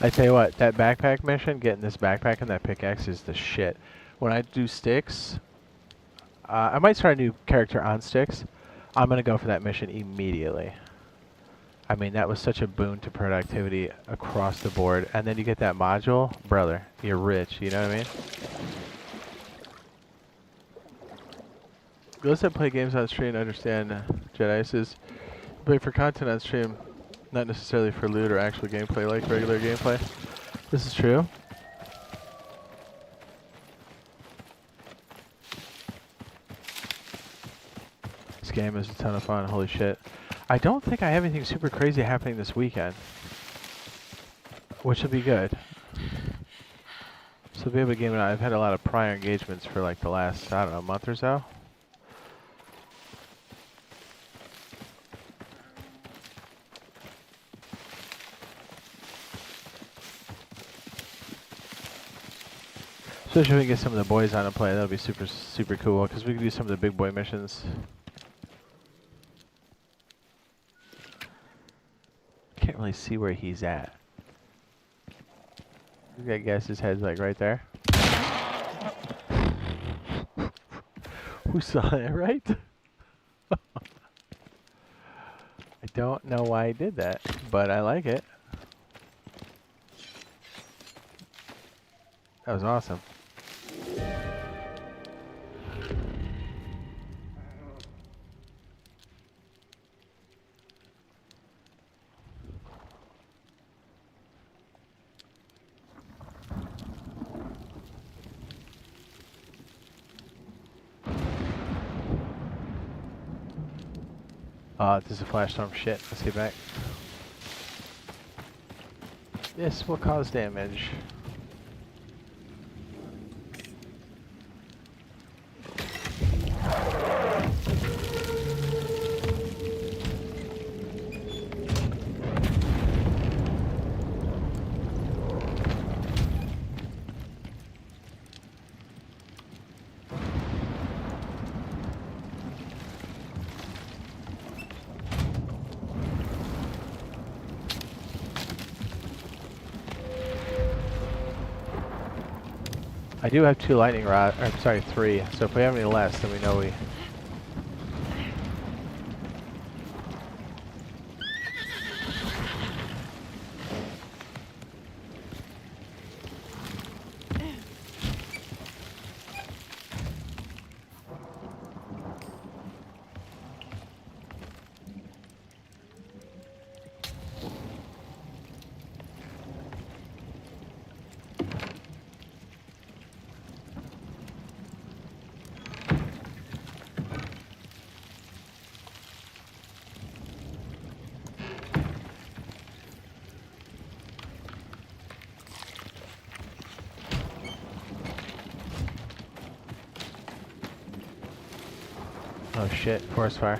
I tell you what, that backpack mission, getting this backpack and that pickaxe is the shit. When I do sticks, I might start a new character on sticks. I'm going to go for that mission immediately. I mean, that was such a boon to productivity across the board. And then you get that module, brother, you're rich, you know what I mean? Those that play games on stream understand Jedi says, play for content on stream, not necessarily for loot or actual gameplay like regular gameplay. This is true. This game is a ton of fun, holy shit. I don't think I have anything super crazy happening this weekend, which will be good. So we'll be able to game it out. I've had a lot of prior engagements for like the last, I don't know, month or so. Especially if we can get some of the boys on and play, that'll be super, super cool, because we can do some of the big boy missions. Can't really see where he's at. I guess his head's like right there. Who saw that, right? I don't know why he did that, but I like it. That was awesome. This is a flash storm. Shit. Let's get back. This will cause damage. I do have 2 lightning rods, or I'm sorry, 3. So if we have any less, then we know we... Oh shit, forest fire.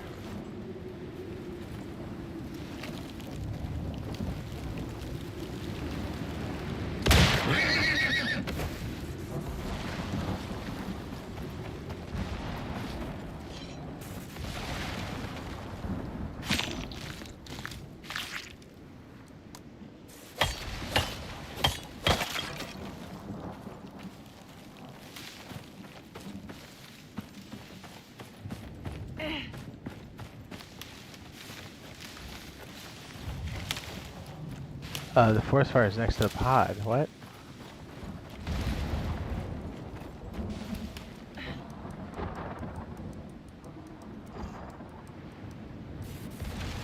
The forest fire is next to the pod. What?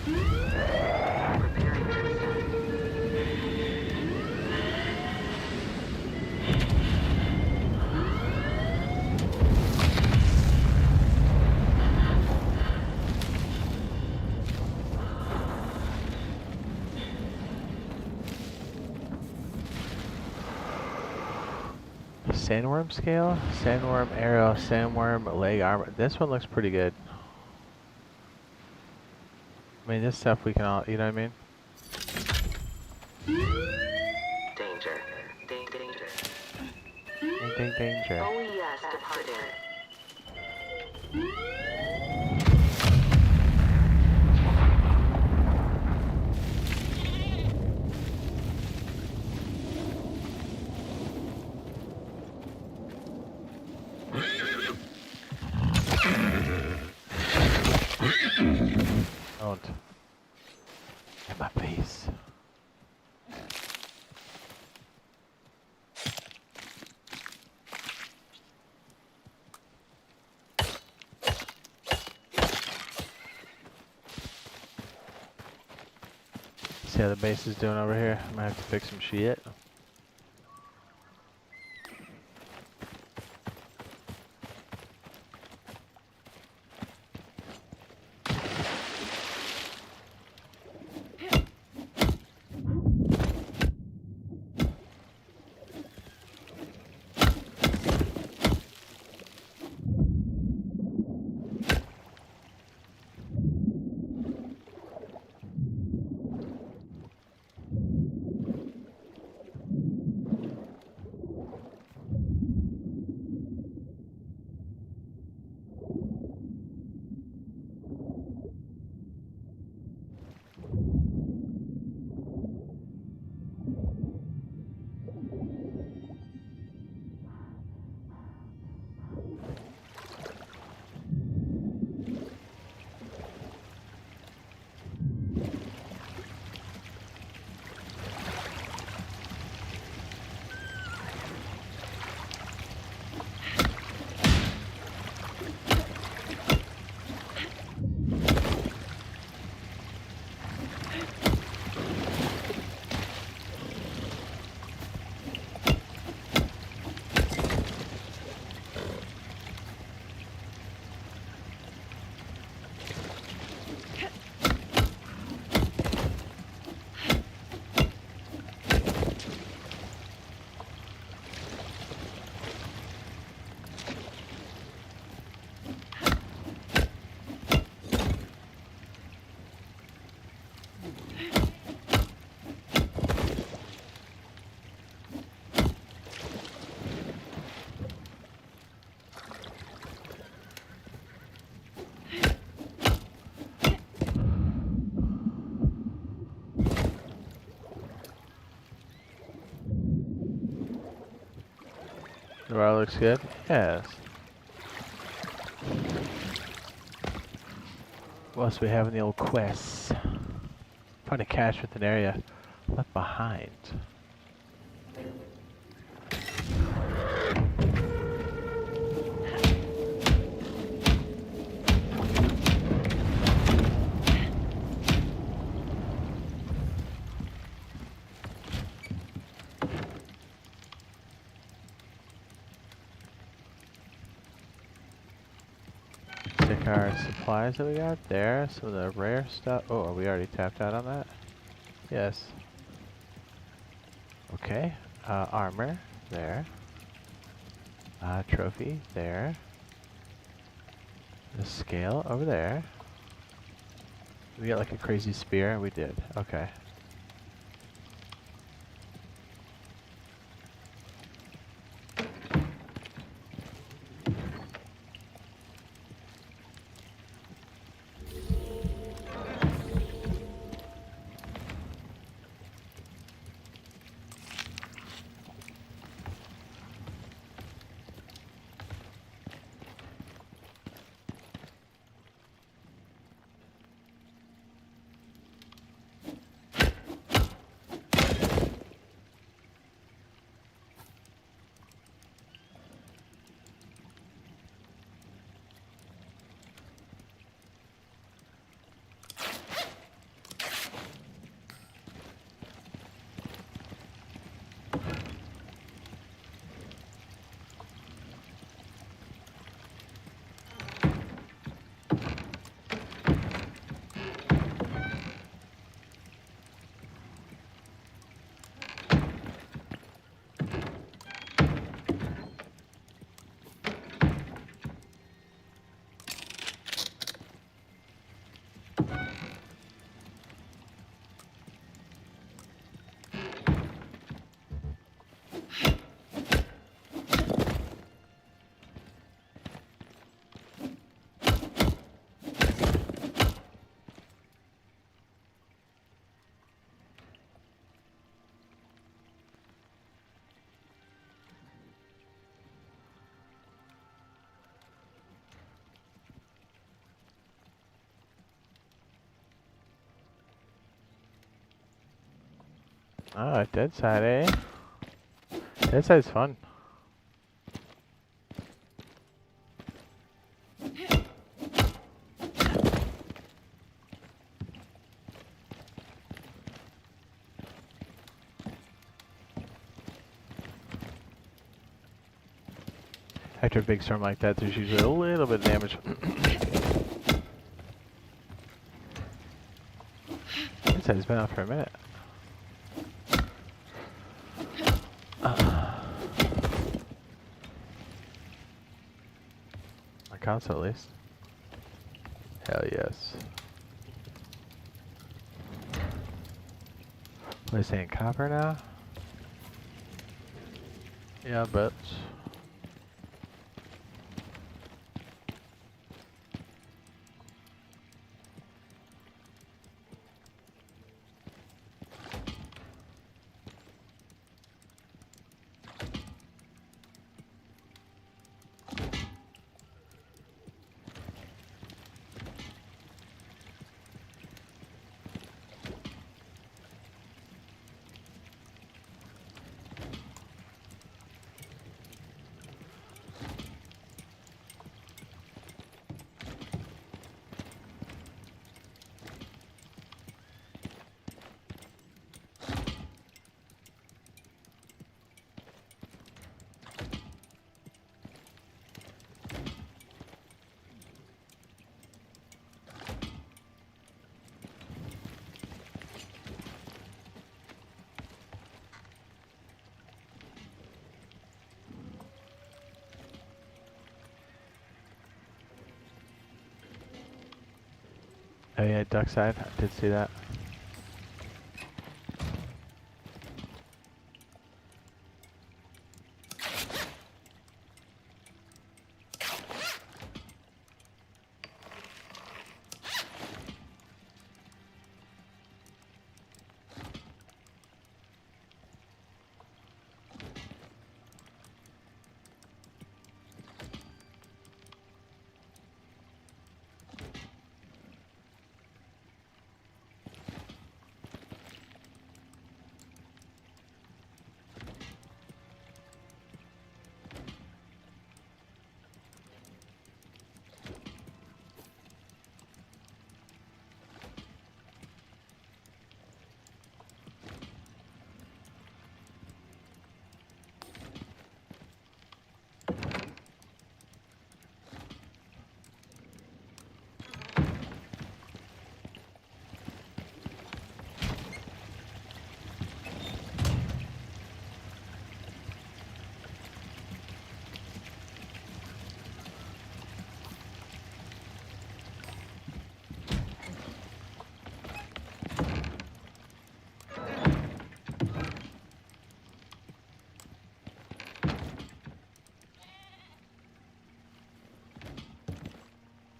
Preparing to descend. Sandworm scale, sandworm arrow, sandworm leg armor. This one looks pretty good. I mean, this stuff we can all, you know what I mean? Danger. Danger. Danger. OES departed. Don't. In my face. See how the base is doing over here? I might have to fix some shit. The bar looks good? Yes. What else do we have in the old quests? Find a cache with an area left behind. Stick our supplies that we got there, some of the rare stuff. Oh, are we already tapped out on that? Yes. Okay, armor, there. Trophy, there. The scale, over there. We got like a crazy spear? We did, okay. Oh, dead side, eh? Dead side's fun. After a big storm like that, there's usually a little bit of damage. Dead side's been out for a minute. My console, at least. Hell yes. What are they saying, copper now? Yeah, but oh yeah, duck side. I did see that.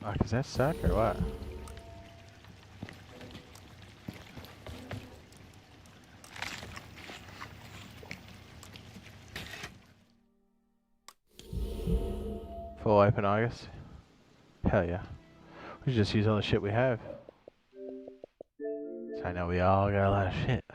Fuck, is that suck or what? Full wipe in August? Hell yeah. We should just use all the shit we have. So I know we all got a lot of shit.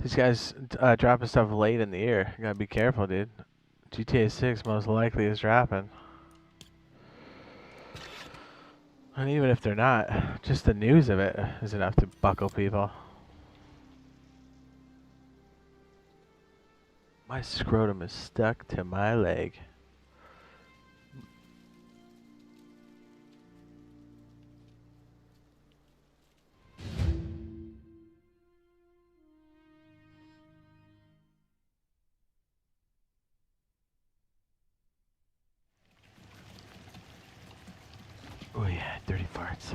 These guys dropping stuff late in the year. You gotta be careful, dude. GTA 6 most likely is dropping. And even if they're not, just the news of it is enough to buckle people. My scrotum is stuck to my leg. Oh yeah, dirty farts.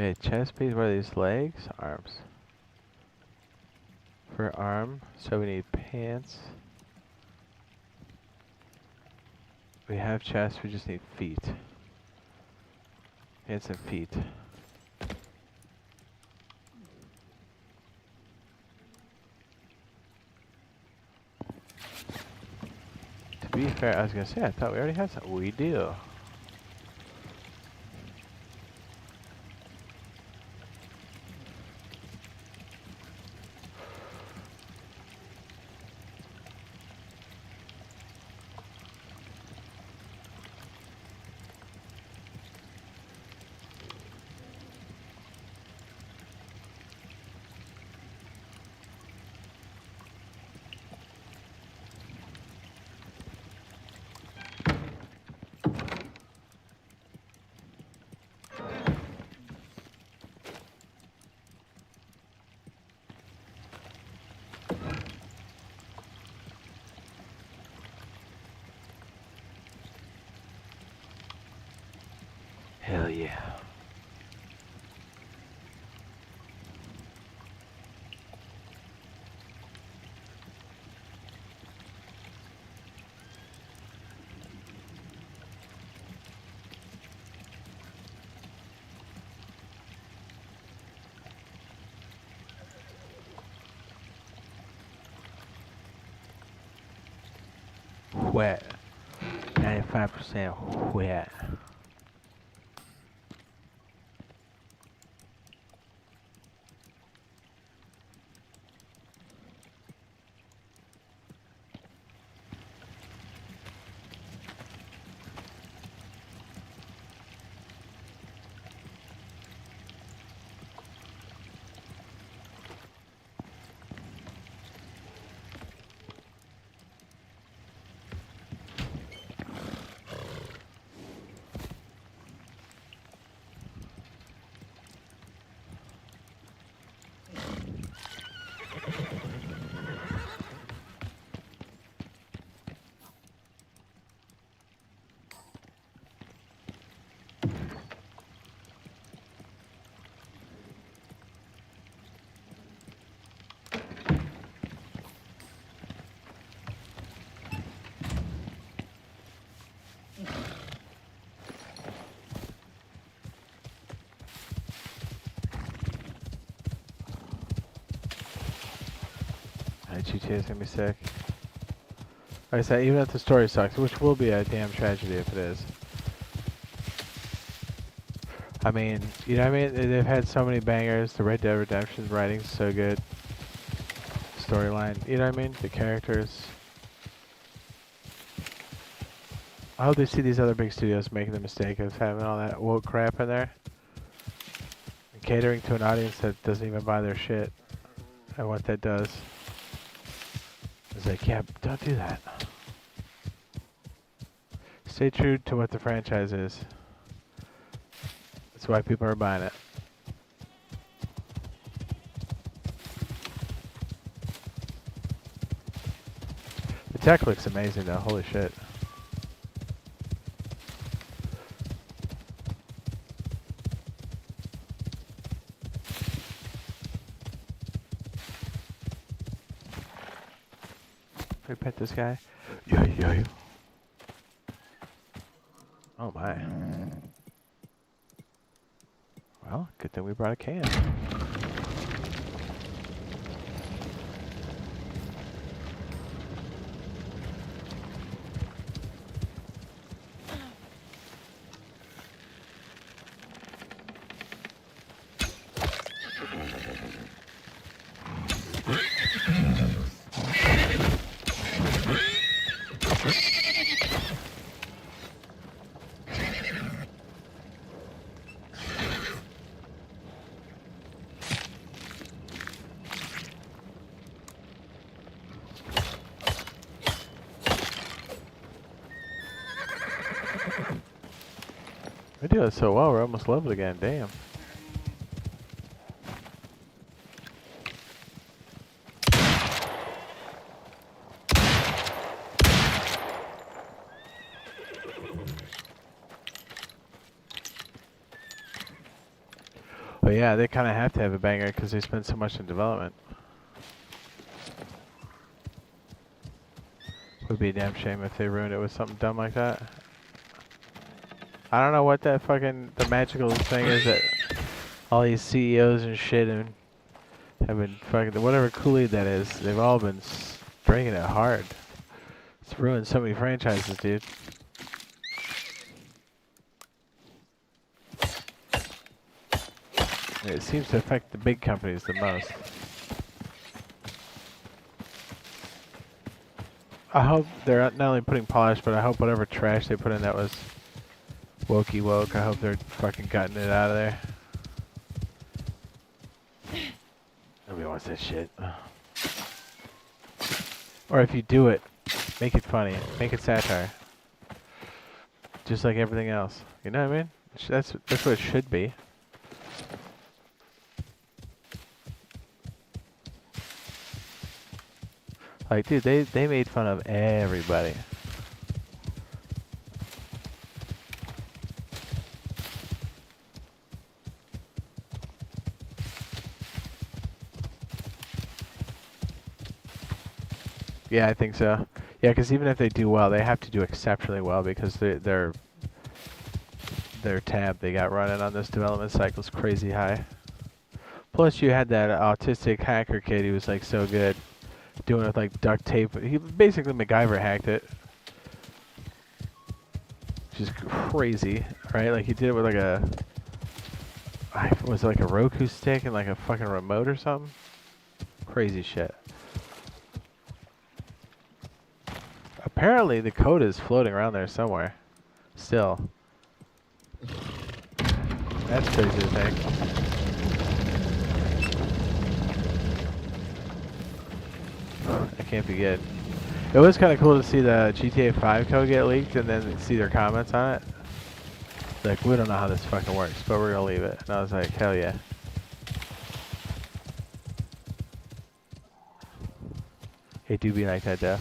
Okay, chest piece. What are these? Legs? Arms. For arm, so we need pants. We have chest, we just need feet. Pants and feet. To be fair, I was gonna say, I thought we already had some. We do. Hell yeah. Wet. 95% wet. GTA is gonna be sick. Like I said, even if the story sucks, which will be a damn tragedy if it is. I mean, you know what I mean? They've had so many bangers. The Red Dead Redemption writing's so good. Storyline, you know what I mean? The characters. I hope they see these other big studios making the mistake of having all that woke crap in there. And catering to an audience that doesn't even buy their shit. And what that does. It's like, yeah, don't do that. Stay true to what the franchise is. That's why people are buying it. The tech looks amazing though, holy shit. Can we pet this guy? Yeah, yeah. Oh my. Well, good thing we brought a can. We're doing so well, we're almost leveled again, damn. But yeah, they kind of have to have a banger because they spend so much in development. Would be a damn shame if they ruined it with something dumb like that. I don't know what that fucking the magical thing is that all these CEOs and shit and have been fucking whatever Kool-Aid that is. They've all been drinking it hard. It's ruined so many franchises, dude. It seems to affect the big companies the most. I hope they're not only putting polish, but I hope whatever trash they put in that was wokey woke. I hope they're fucking gutting it out of there. Nobody wants that shit. Or if you do it, make it funny. Make it satire. Just like everything else. You know what I mean? That's what it should be. Like, dude, they made fun of everybody. Yeah, I think so. Yeah, because even if they do well, they have to do exceptionally well because their tab they got running on this development cycle is crazy high. Plus, you had that autistic hacker kid who was like so good, doing it with like duct tape. He basically MacGyver hacked it, which is crazy, right? Like he did it with like was it like a Roku stick and like a fucking remote or something? Crazy shit. Apparently the code is floating around there somewhere. Still. That's crazy to think. That can't be good. It was kind of cool to see the GTA 5 code get leaked and then see their comments on it. Like, we don't know how this fucking works, but we're gonna leave it. And I was like, hell yeah. It do be like that though.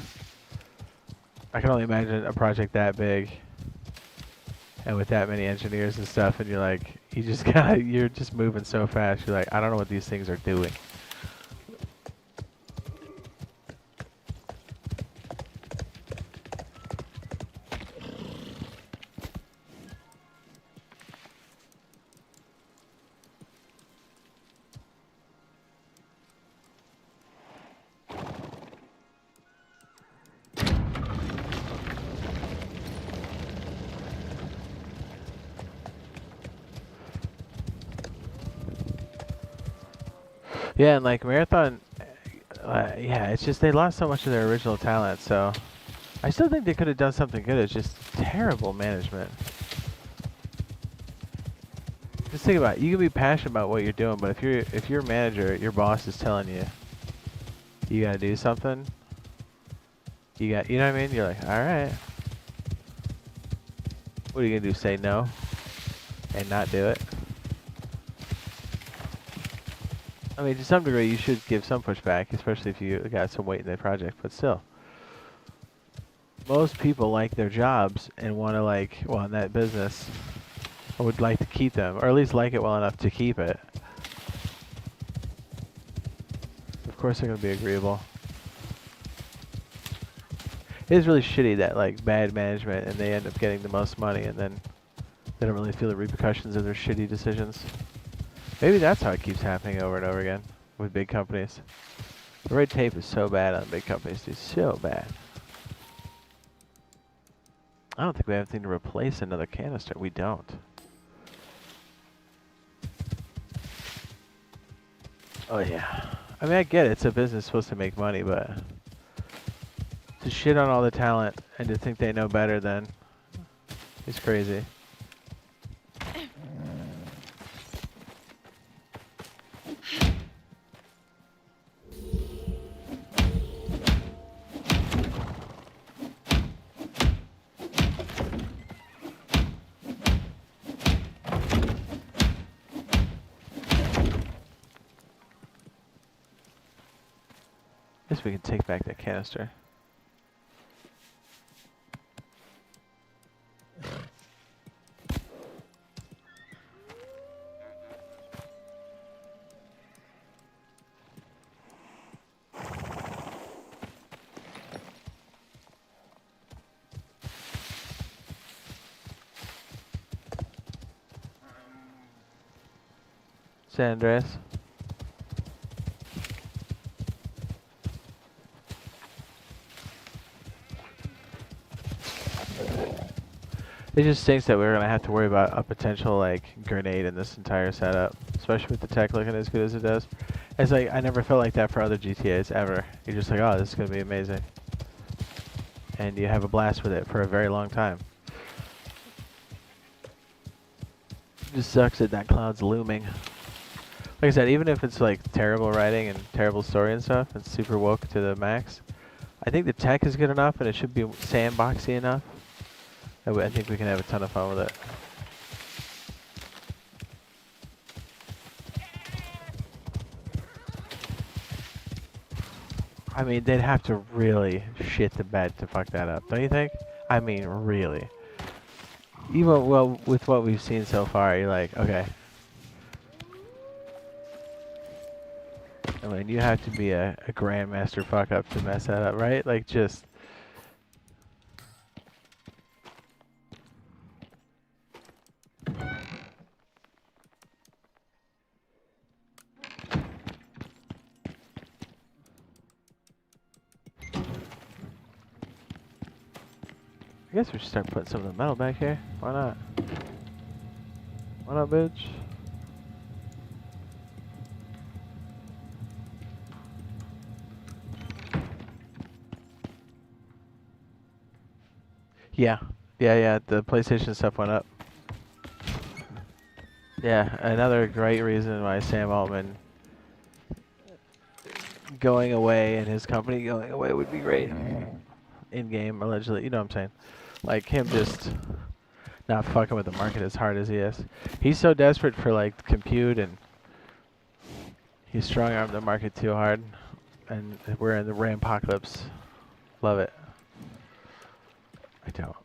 I can only imagine a project that big and with that many engineers and stuff, and you're like, you're just moving so fast. You're like, I don't know what these things are doing. Yeah, and like Marathon, yeah, it's just they lost so much of their original talent. So I still think they could have done something good. It's just terrible management. Just think about it. You can be passionate about what you're doing, but if you're a manager, your boss is telling you you gotta do something. You know what I mean? You're like, all right. What are you gonna do? Say no and not do it? I mean, to some degree, you should give some pushback, especially if you got some weight in the project. But still, most people like their jobs and want to well, in that business, I would like to keep them, or at least like it well enough to keep it. Of course, they're gonna be agreeable. It is really shitty that bad management, and they end up getting the most money, and then they don't really feel the repercussions of their shitty decisions. Maybe that's how it keeps happening over and over again with big companies. The red tape is so bad on big companies, dude. So bad. I don't think we have anything to replace another canister. We don't. Oh, yeah. I mean, I get it. It's a business supposed to make money, but to shit on all the talent and to think they know better than is crazy. Guess we can take back that canister. San Andreas. It just stinks that we're gonna have to worry about a potential like grenade in this entire setup, especially with the tech looking as good as it does. It's like I never felt like that for other GTAs ever. You're just like, oh, this is gonna be amazing, and you have a blast with it for a very long time. It just sucks that that cloud's looming. Like I said, even if it's like terrible writing and terrible story and stuff, it's super woke to the max. I think the tech is good enough, and it should be sandboxy enough. I think we can have a ton of fun with it. I mean, they'd have to really shit the bed to fuck that up, don't you think? I mean, really. Even well, with what we've seen so far, you're like, okay. I mean, you have to be a grandmaster fuck up to mess that up, right? Like, just. I guess we should start putting some of the metal back here. Why not? Why not, bitch? Yeah. Yeah, the PlayStation stuff went up. Yeah, another great reason why Sam Altman going away and his company going away would be great. In-game, allegedly. You know what I'm saying? Like, him just not fucking with the market as hard as he is. He's so desperate for, like, compute, and he's strong-armed the market too hard. And we're in the Ram-pocalypse. Love it. I don't.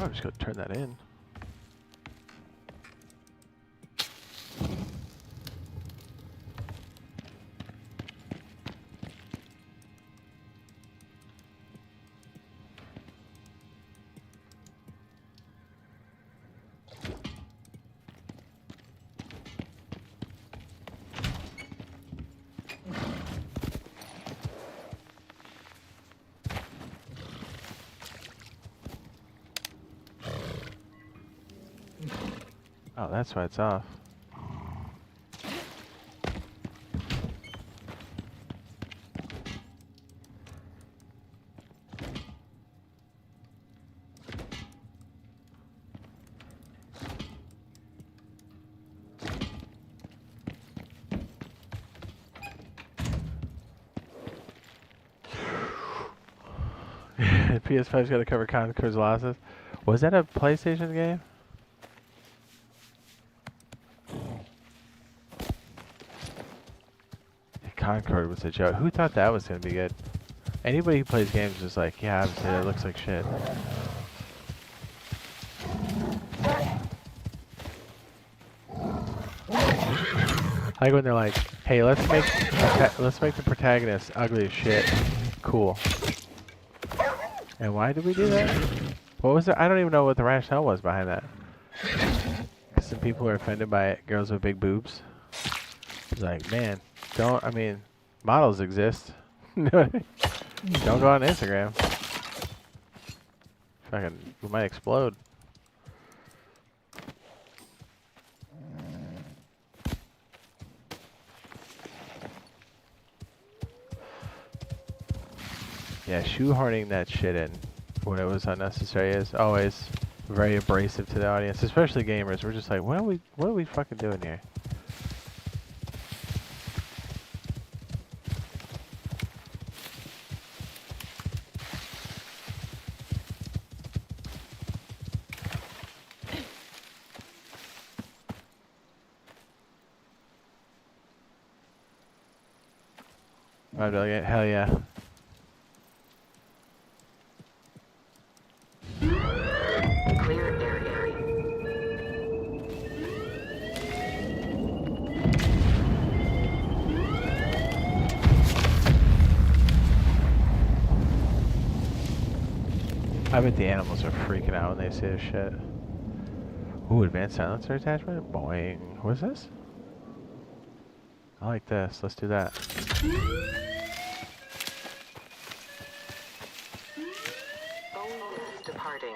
I'm just gonna turn that in. Oh, that's why it's off. PS5's got to cover Conquer's losses. Was that a PlayStation game? Concord was a joke. Who thought that was going to be good? Anybody who plays games is like, yeah, obviously that looks like shit. I like when they're like, hey, let's make the protagonist ugly as shit. Cool. And why did we do that? What was it? I don't even know what the rationale was behind that. Some people are offended by it, girls with big boobs. It's like, man, I mean, models exist. Don't go on Instagram. Fucking, we might explode. Yeah, shoehorning that shit in when it was unnecessary is always very abrasive to the audience, especially gamers. We're just like, what are we fucking doing here? I'd be like, hell yeah. Clear area. I bet the animals are freaking out when they see this shit. Ooh, advanced silencer attachment? Boing. What is this? I like this. Let's do that. Boeing is departing.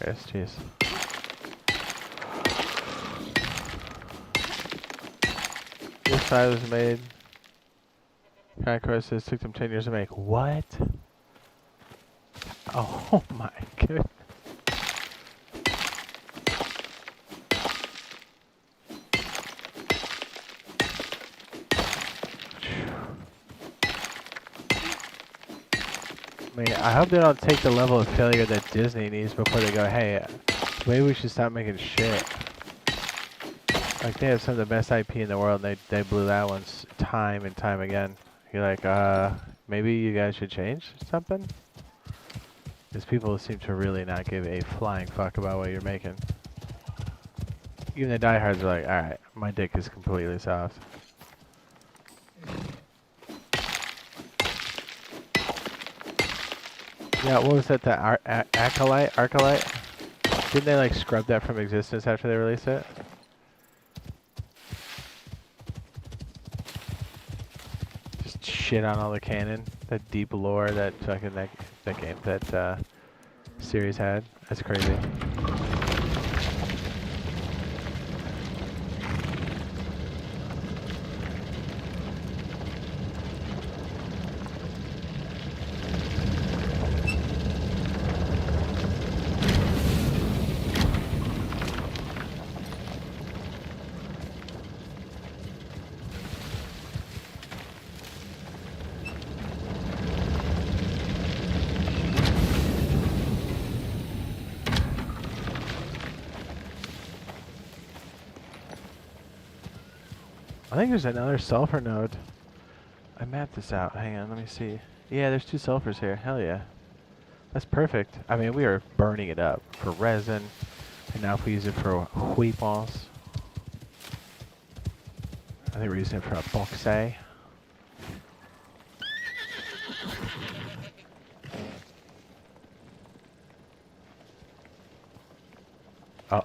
Yes, jeez. This side was made. Icarus says took them 10 years to make. What? Oh my goodness. I mean, I hope they don't take the level of failure that Disney needs before they go, hey, maybe we should stop making shit. Like, they have some of the best IP in the world, and they blew that one time and time again. You're like, maybe you guys should change something? Because people seem to really not give a flying fuck about what you're making. Even the diehards are like, alright, my dick is completely soft. Yeah, what was that, the Arcalite? Didn't they like scrub that from existence after they released it? Just shit on all the canon, that deep lore that fucking that game, that series had. That's crazy. I think there's another sulfur node. I mapped this out. Hang on, let me see. Yeah, there's 2 sulfurs here. Hell yeah. That's perfect. I mean, we are burning it up for resin. And now if we use it for weapons. I think we're using it for a boxe. Oh.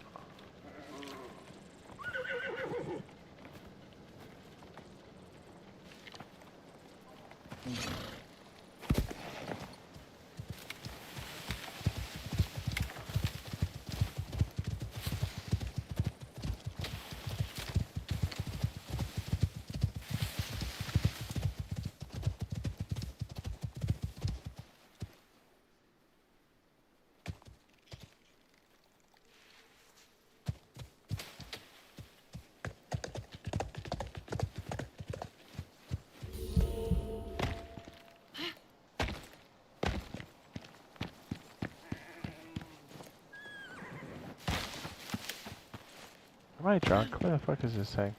Am I drunk? What the fuck is this thing?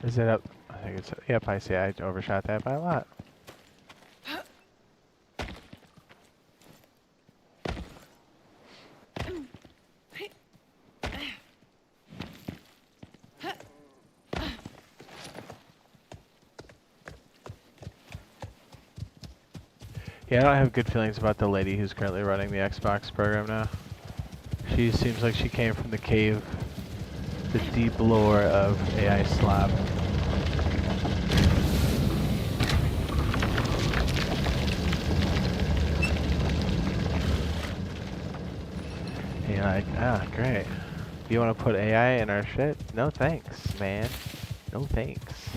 Is it up? I think it's... Yep, I see. I overshot that by a lot. Yeah, I don't have good feelings about the lady who's currently running the Xbox program now. She seems like she came from the cave, the deep lore of AI slop. you're like, ah, great. You want to put AI in our shit? No thanks, man. No thanks.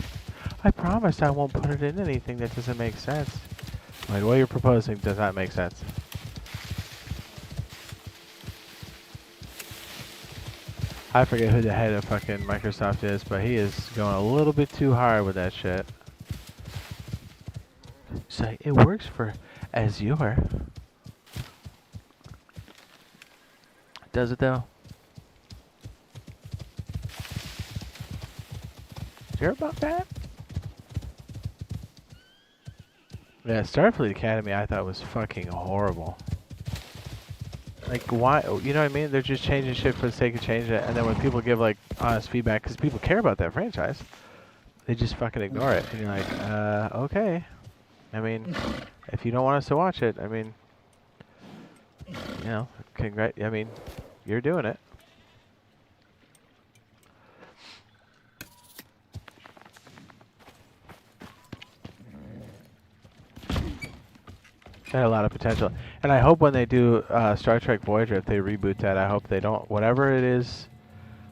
I promise I won't put it in anything that doesn't make sense. Like, what you're proposing does not make sense. I forget who the head of fucking Microsoft is, but he is going a little bit too hard with that shit. It's like, it works for Azure. Does it though? Did you hear about that? Yeah, Starfleet Academy I thought was fucking horrible. Like, why? You know what I mean? They're just changing shit for the sake of changing it, and then when people give, like, honest feedback, because people care about that franchise, they just fucking ignore it. And you're like, okay. I mean, if you don't want us to watch it, I mean, you know, I mean, you're doing it. Had a lot of potential. And I hope when they do Star Trek Voyager, if they reboot that, I hope they don't, whatever it is,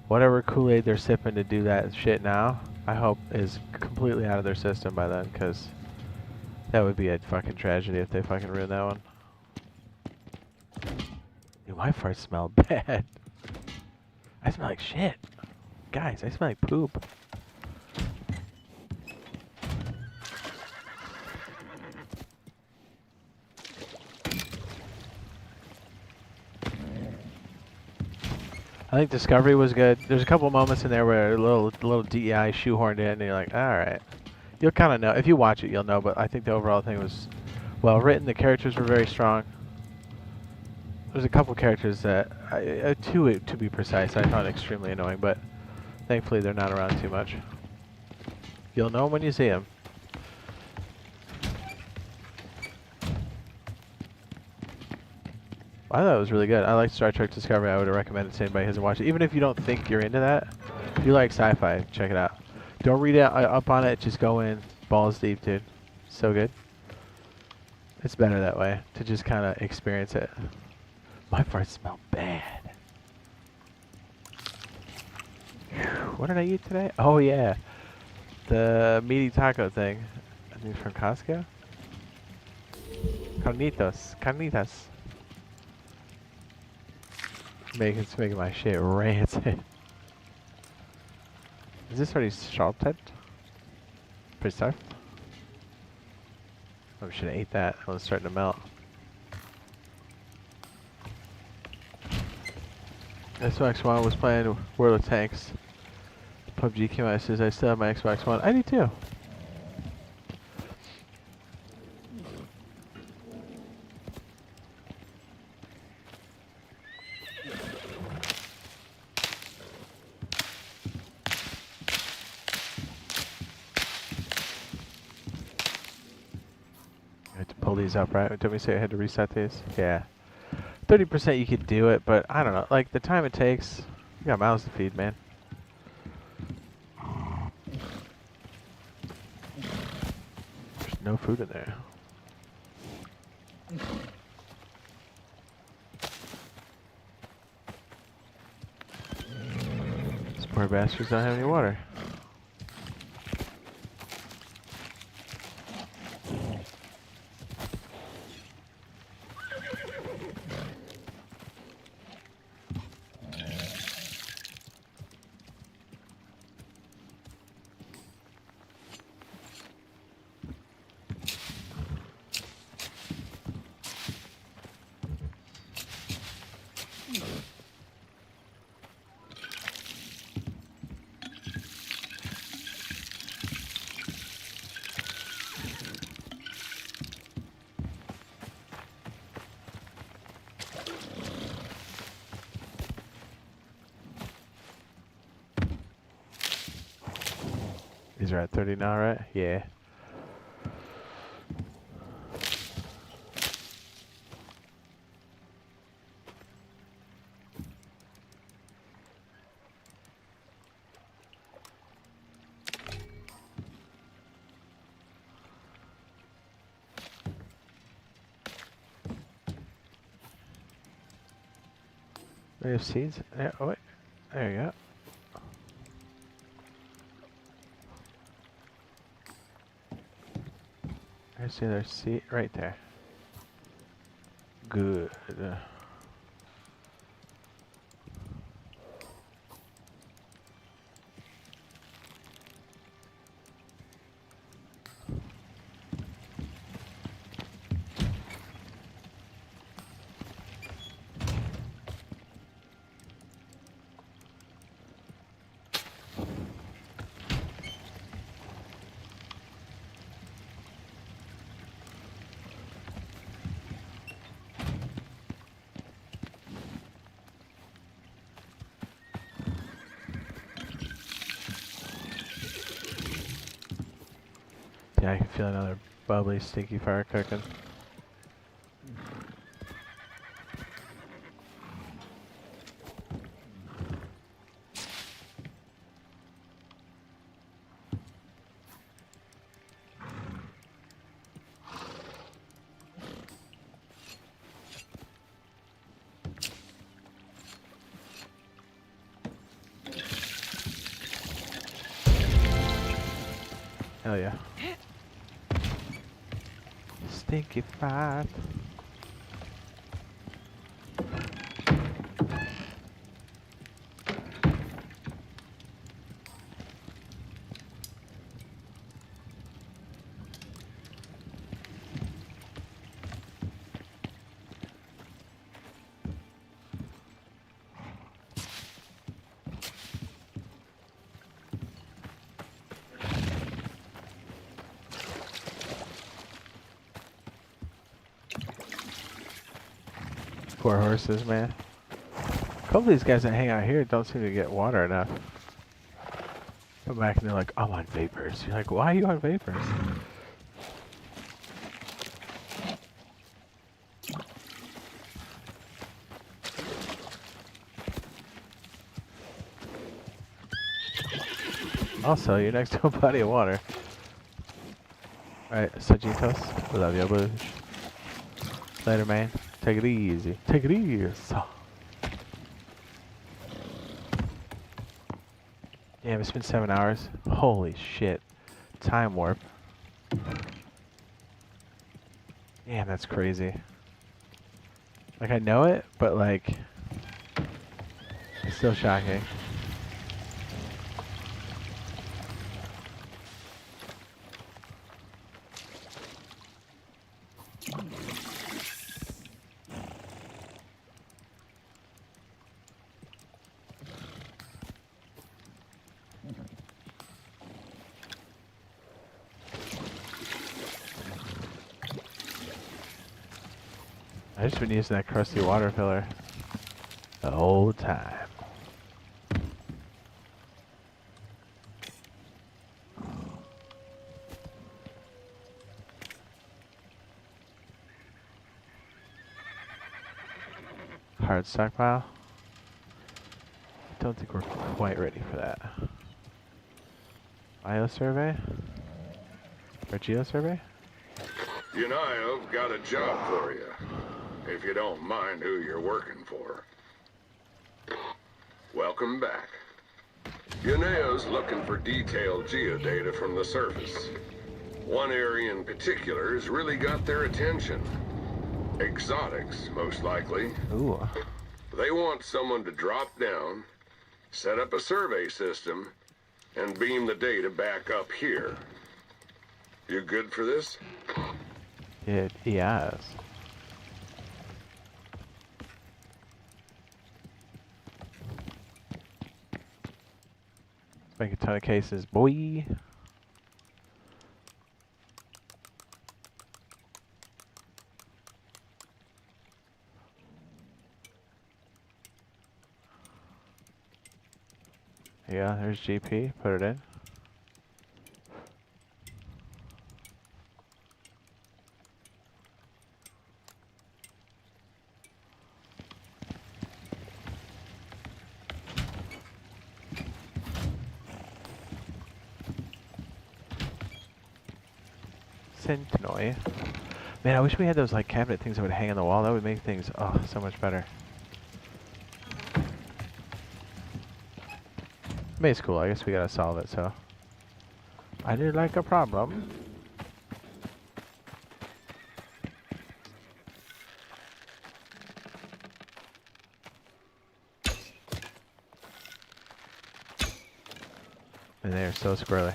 whatever Kool-Aid they're sipping to do that shit now, I hope is completely out of their system by then, because that would be a fucking tragedy if they fucking ruin that one. Dude, my farts smell bad. I smell like shit. Guys, I smell like poop. I think Discovery was good. There's a couple moments in there where a little DEI shoehorned in, and you're like, all right. You'll kind of know. If you watch it, you'll know, but I think the overall thing was well written. The characters were very strong. There's a couple characters that, two to be precise, I found extremely annoying, but thankfully they're not around too much. You'll know when you see them. I thought it was really good. I liked Star Trek Discovery. I would recommend it to anybody who hasn't watched it. Even if you don't think you're into that, if you like sci-fi, check it out. Don't read up on it. Just go in balls deep, dude. So good. It's better that way, to just kind of experience it. My farts smell bad. Whew, what did I eat today? Oh, yeah. The meaty taco thing. I think from Costco. Carnitas. Carnitas. It's making my shit rancid. Is this already salted? Pretty tough. Oh, we should have ate that. Oh, it's starting to melt. Xbox One was playing World of Tanks. PUBG came out. Says I still have my Xbox One. I do too. I had to pull these up, right? Didn't we say I had to reset these? Yeah. 30% you could do it, but I don't know. Like, the time it takes, you got mouths to feed, man. There's no food in there. These poor bastards don't have any water. These are at 30 now, right? Yeah. We have seeds. Yeah, oh wait. There you go. There's the other seed right there. Good. Yeah, I can feel another bubbly, stinky fire cooking. Hell yeah. Stinky fire. Poor horses, man. A couple of these guys that hang out here don't seem to get water enough. Come back and they're like, I'm on vapors. You're like, why are you on vapors? Also, you're next to a body of water. Alright, Sajitos. Love you, bush. Later, man. Take it easy. Take it easy. Damn, it's been 7 hours. Holy shit. Time warp. Damn, that's crazy. Like, I know it, but like, it's still shocking. I just been using that crusty water filler the whole time. Hard stockpile. I don't think we're quite ready for that. Bio survey? Or geo survey? You know, I've got a job for you, if you don't mind who you're working for. Welcome back. Yuneo's looking for detailed geodata from the surface. One area in particular has really got their attention. Exotics, most likely. Ooh. They want someone to drop down, set up a survey system, and beam the data back up here. You good for this? Yes. Make a ton of cases, boy. Yeah, there's GP. Put it in. Centinoid. Man, I wish we had those like cabinet things that would hang on the wall. That would make things so much better. maze cool. I guess we gotta solve it, so. I did like a problem. And they are so squirrely.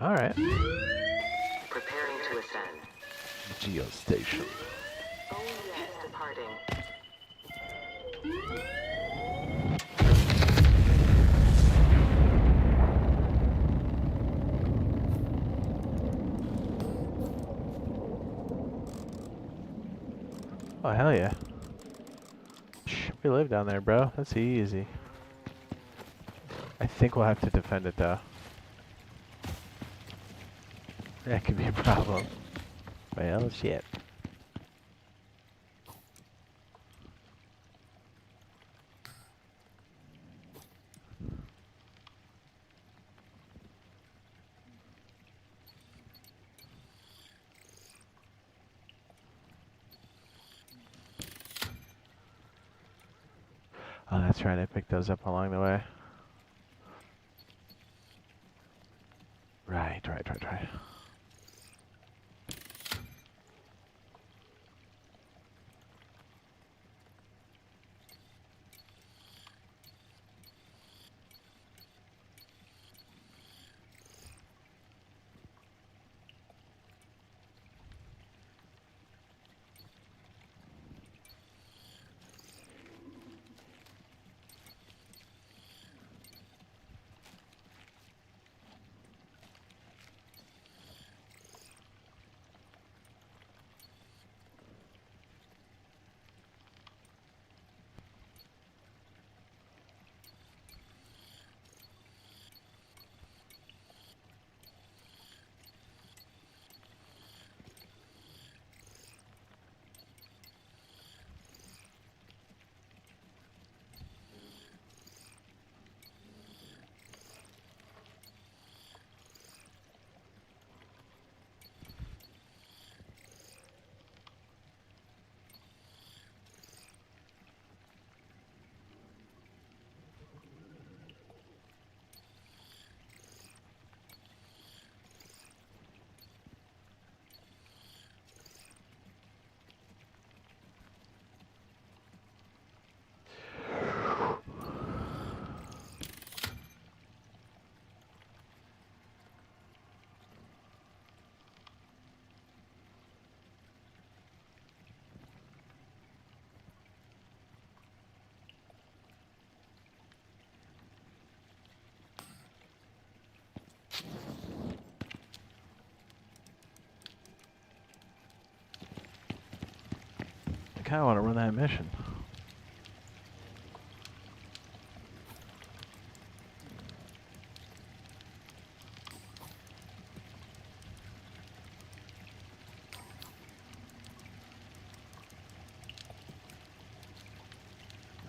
Alright. Preparing to ascend. Geostation. OES departing. Oh, hell yeah. We live down there, bro. That's easy. I think we'll have to defend it, though. That could be a problem. Well, shit. Oh, that's right. I picked those up along the way. Right. I kind of want to run that mission.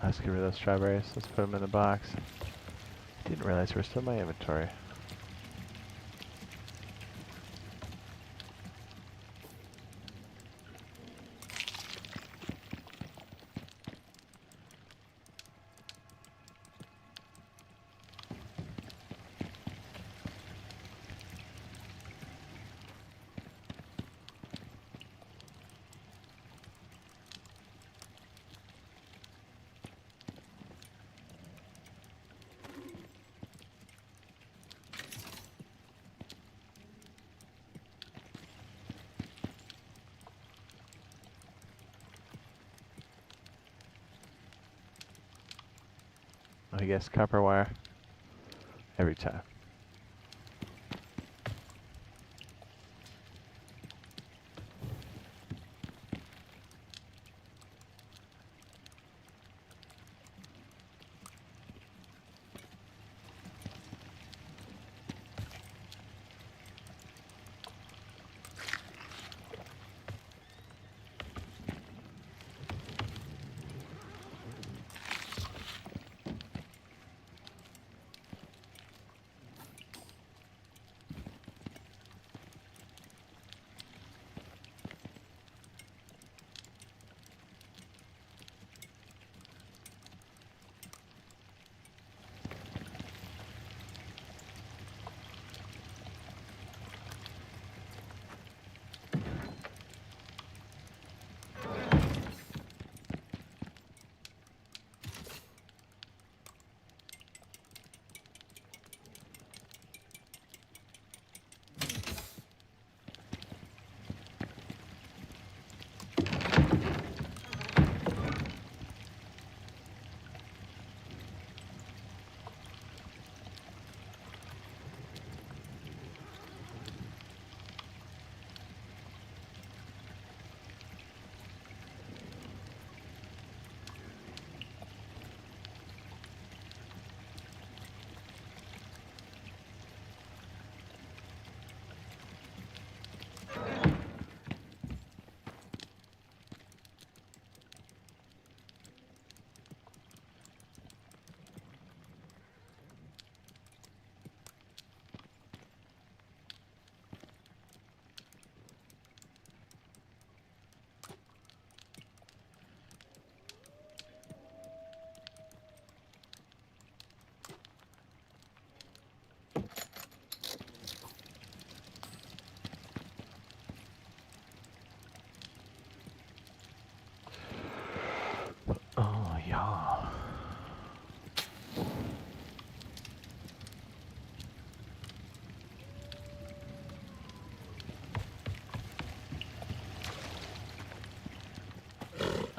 Let's get rid of those strawberries. Let's put them in the box. Didn't realize we're still in my inventory. I guess copper wire every time.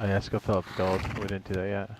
Oh yeah, let's go fill up the gold. We didn't do that yet.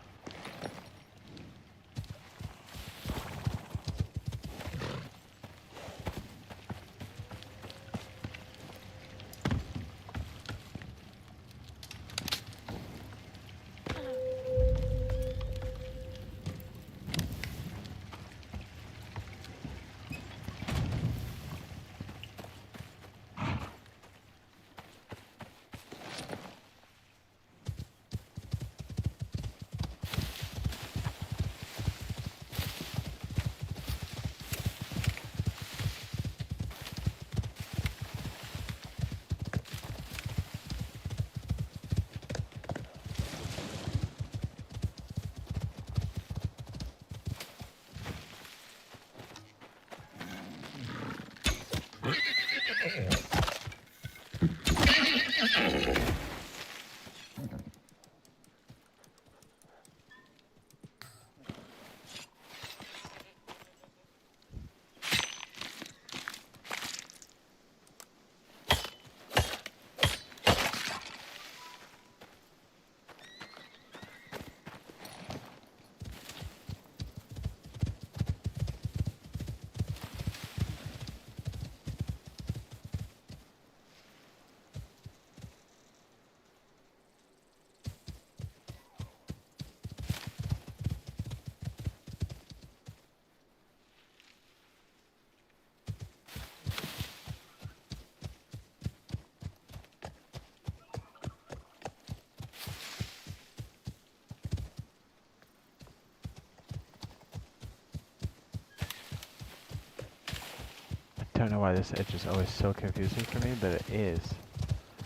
I don't know why this edge is always so confusing for me, but it is.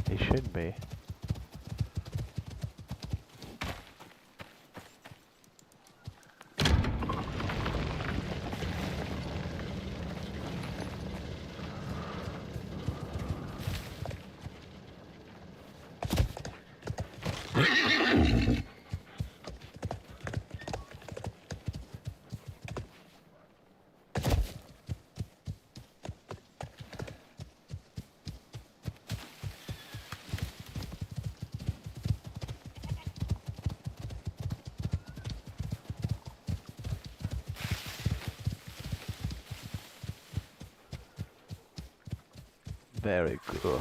It shouldn't be. Very good.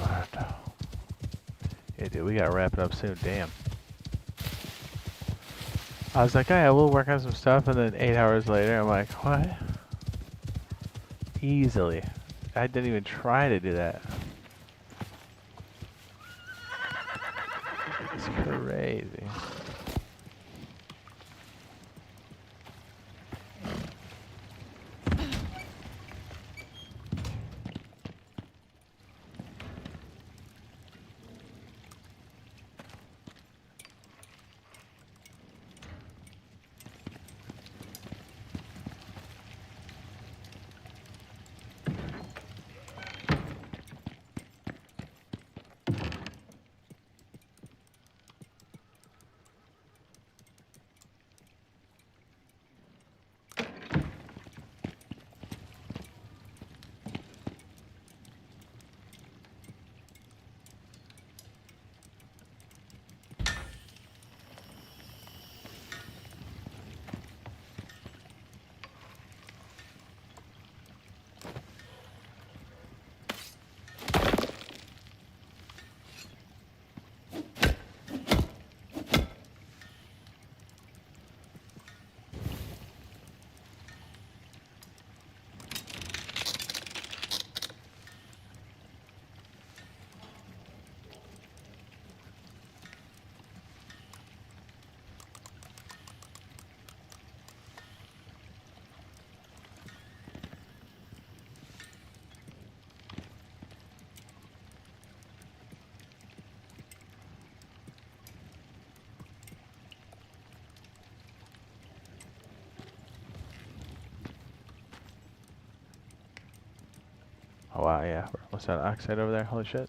Yeah, dude, we gotta wrap it up soon. Damn. I was like, oh yeah, we'll work on some stuff, and then 8 hours later, I'm like, what? Easily. I didn't even try to do that. It's crazy. Oh wow, yeah. What's that oxide over there? Holy shit.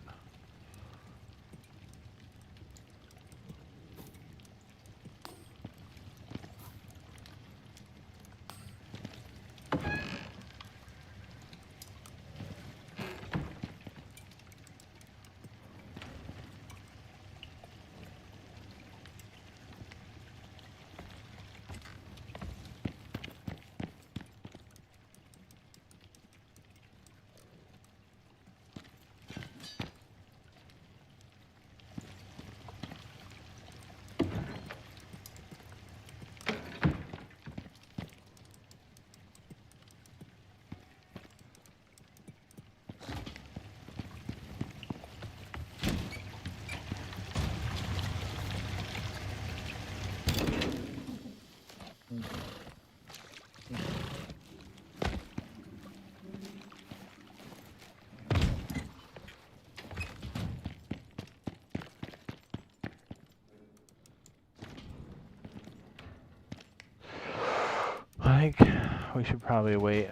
think we should probably wait.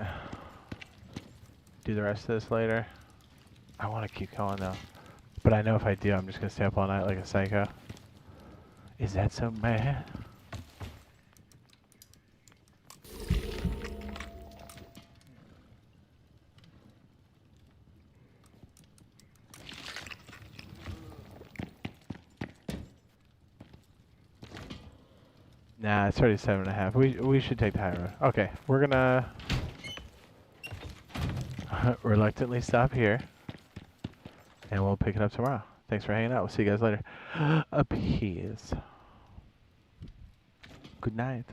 Do the rest of this later. I want to keep going though. But I know if I do, I'm just going to stay up all night like a psycho. Is that so bad? Nah, it's already 7.5. We should take the high road. Okay, we're gonna reluctantly stop here, and we'll pick it up tomorrow. Thanks for hanging out. We'll see you guys later. Peace. Good night.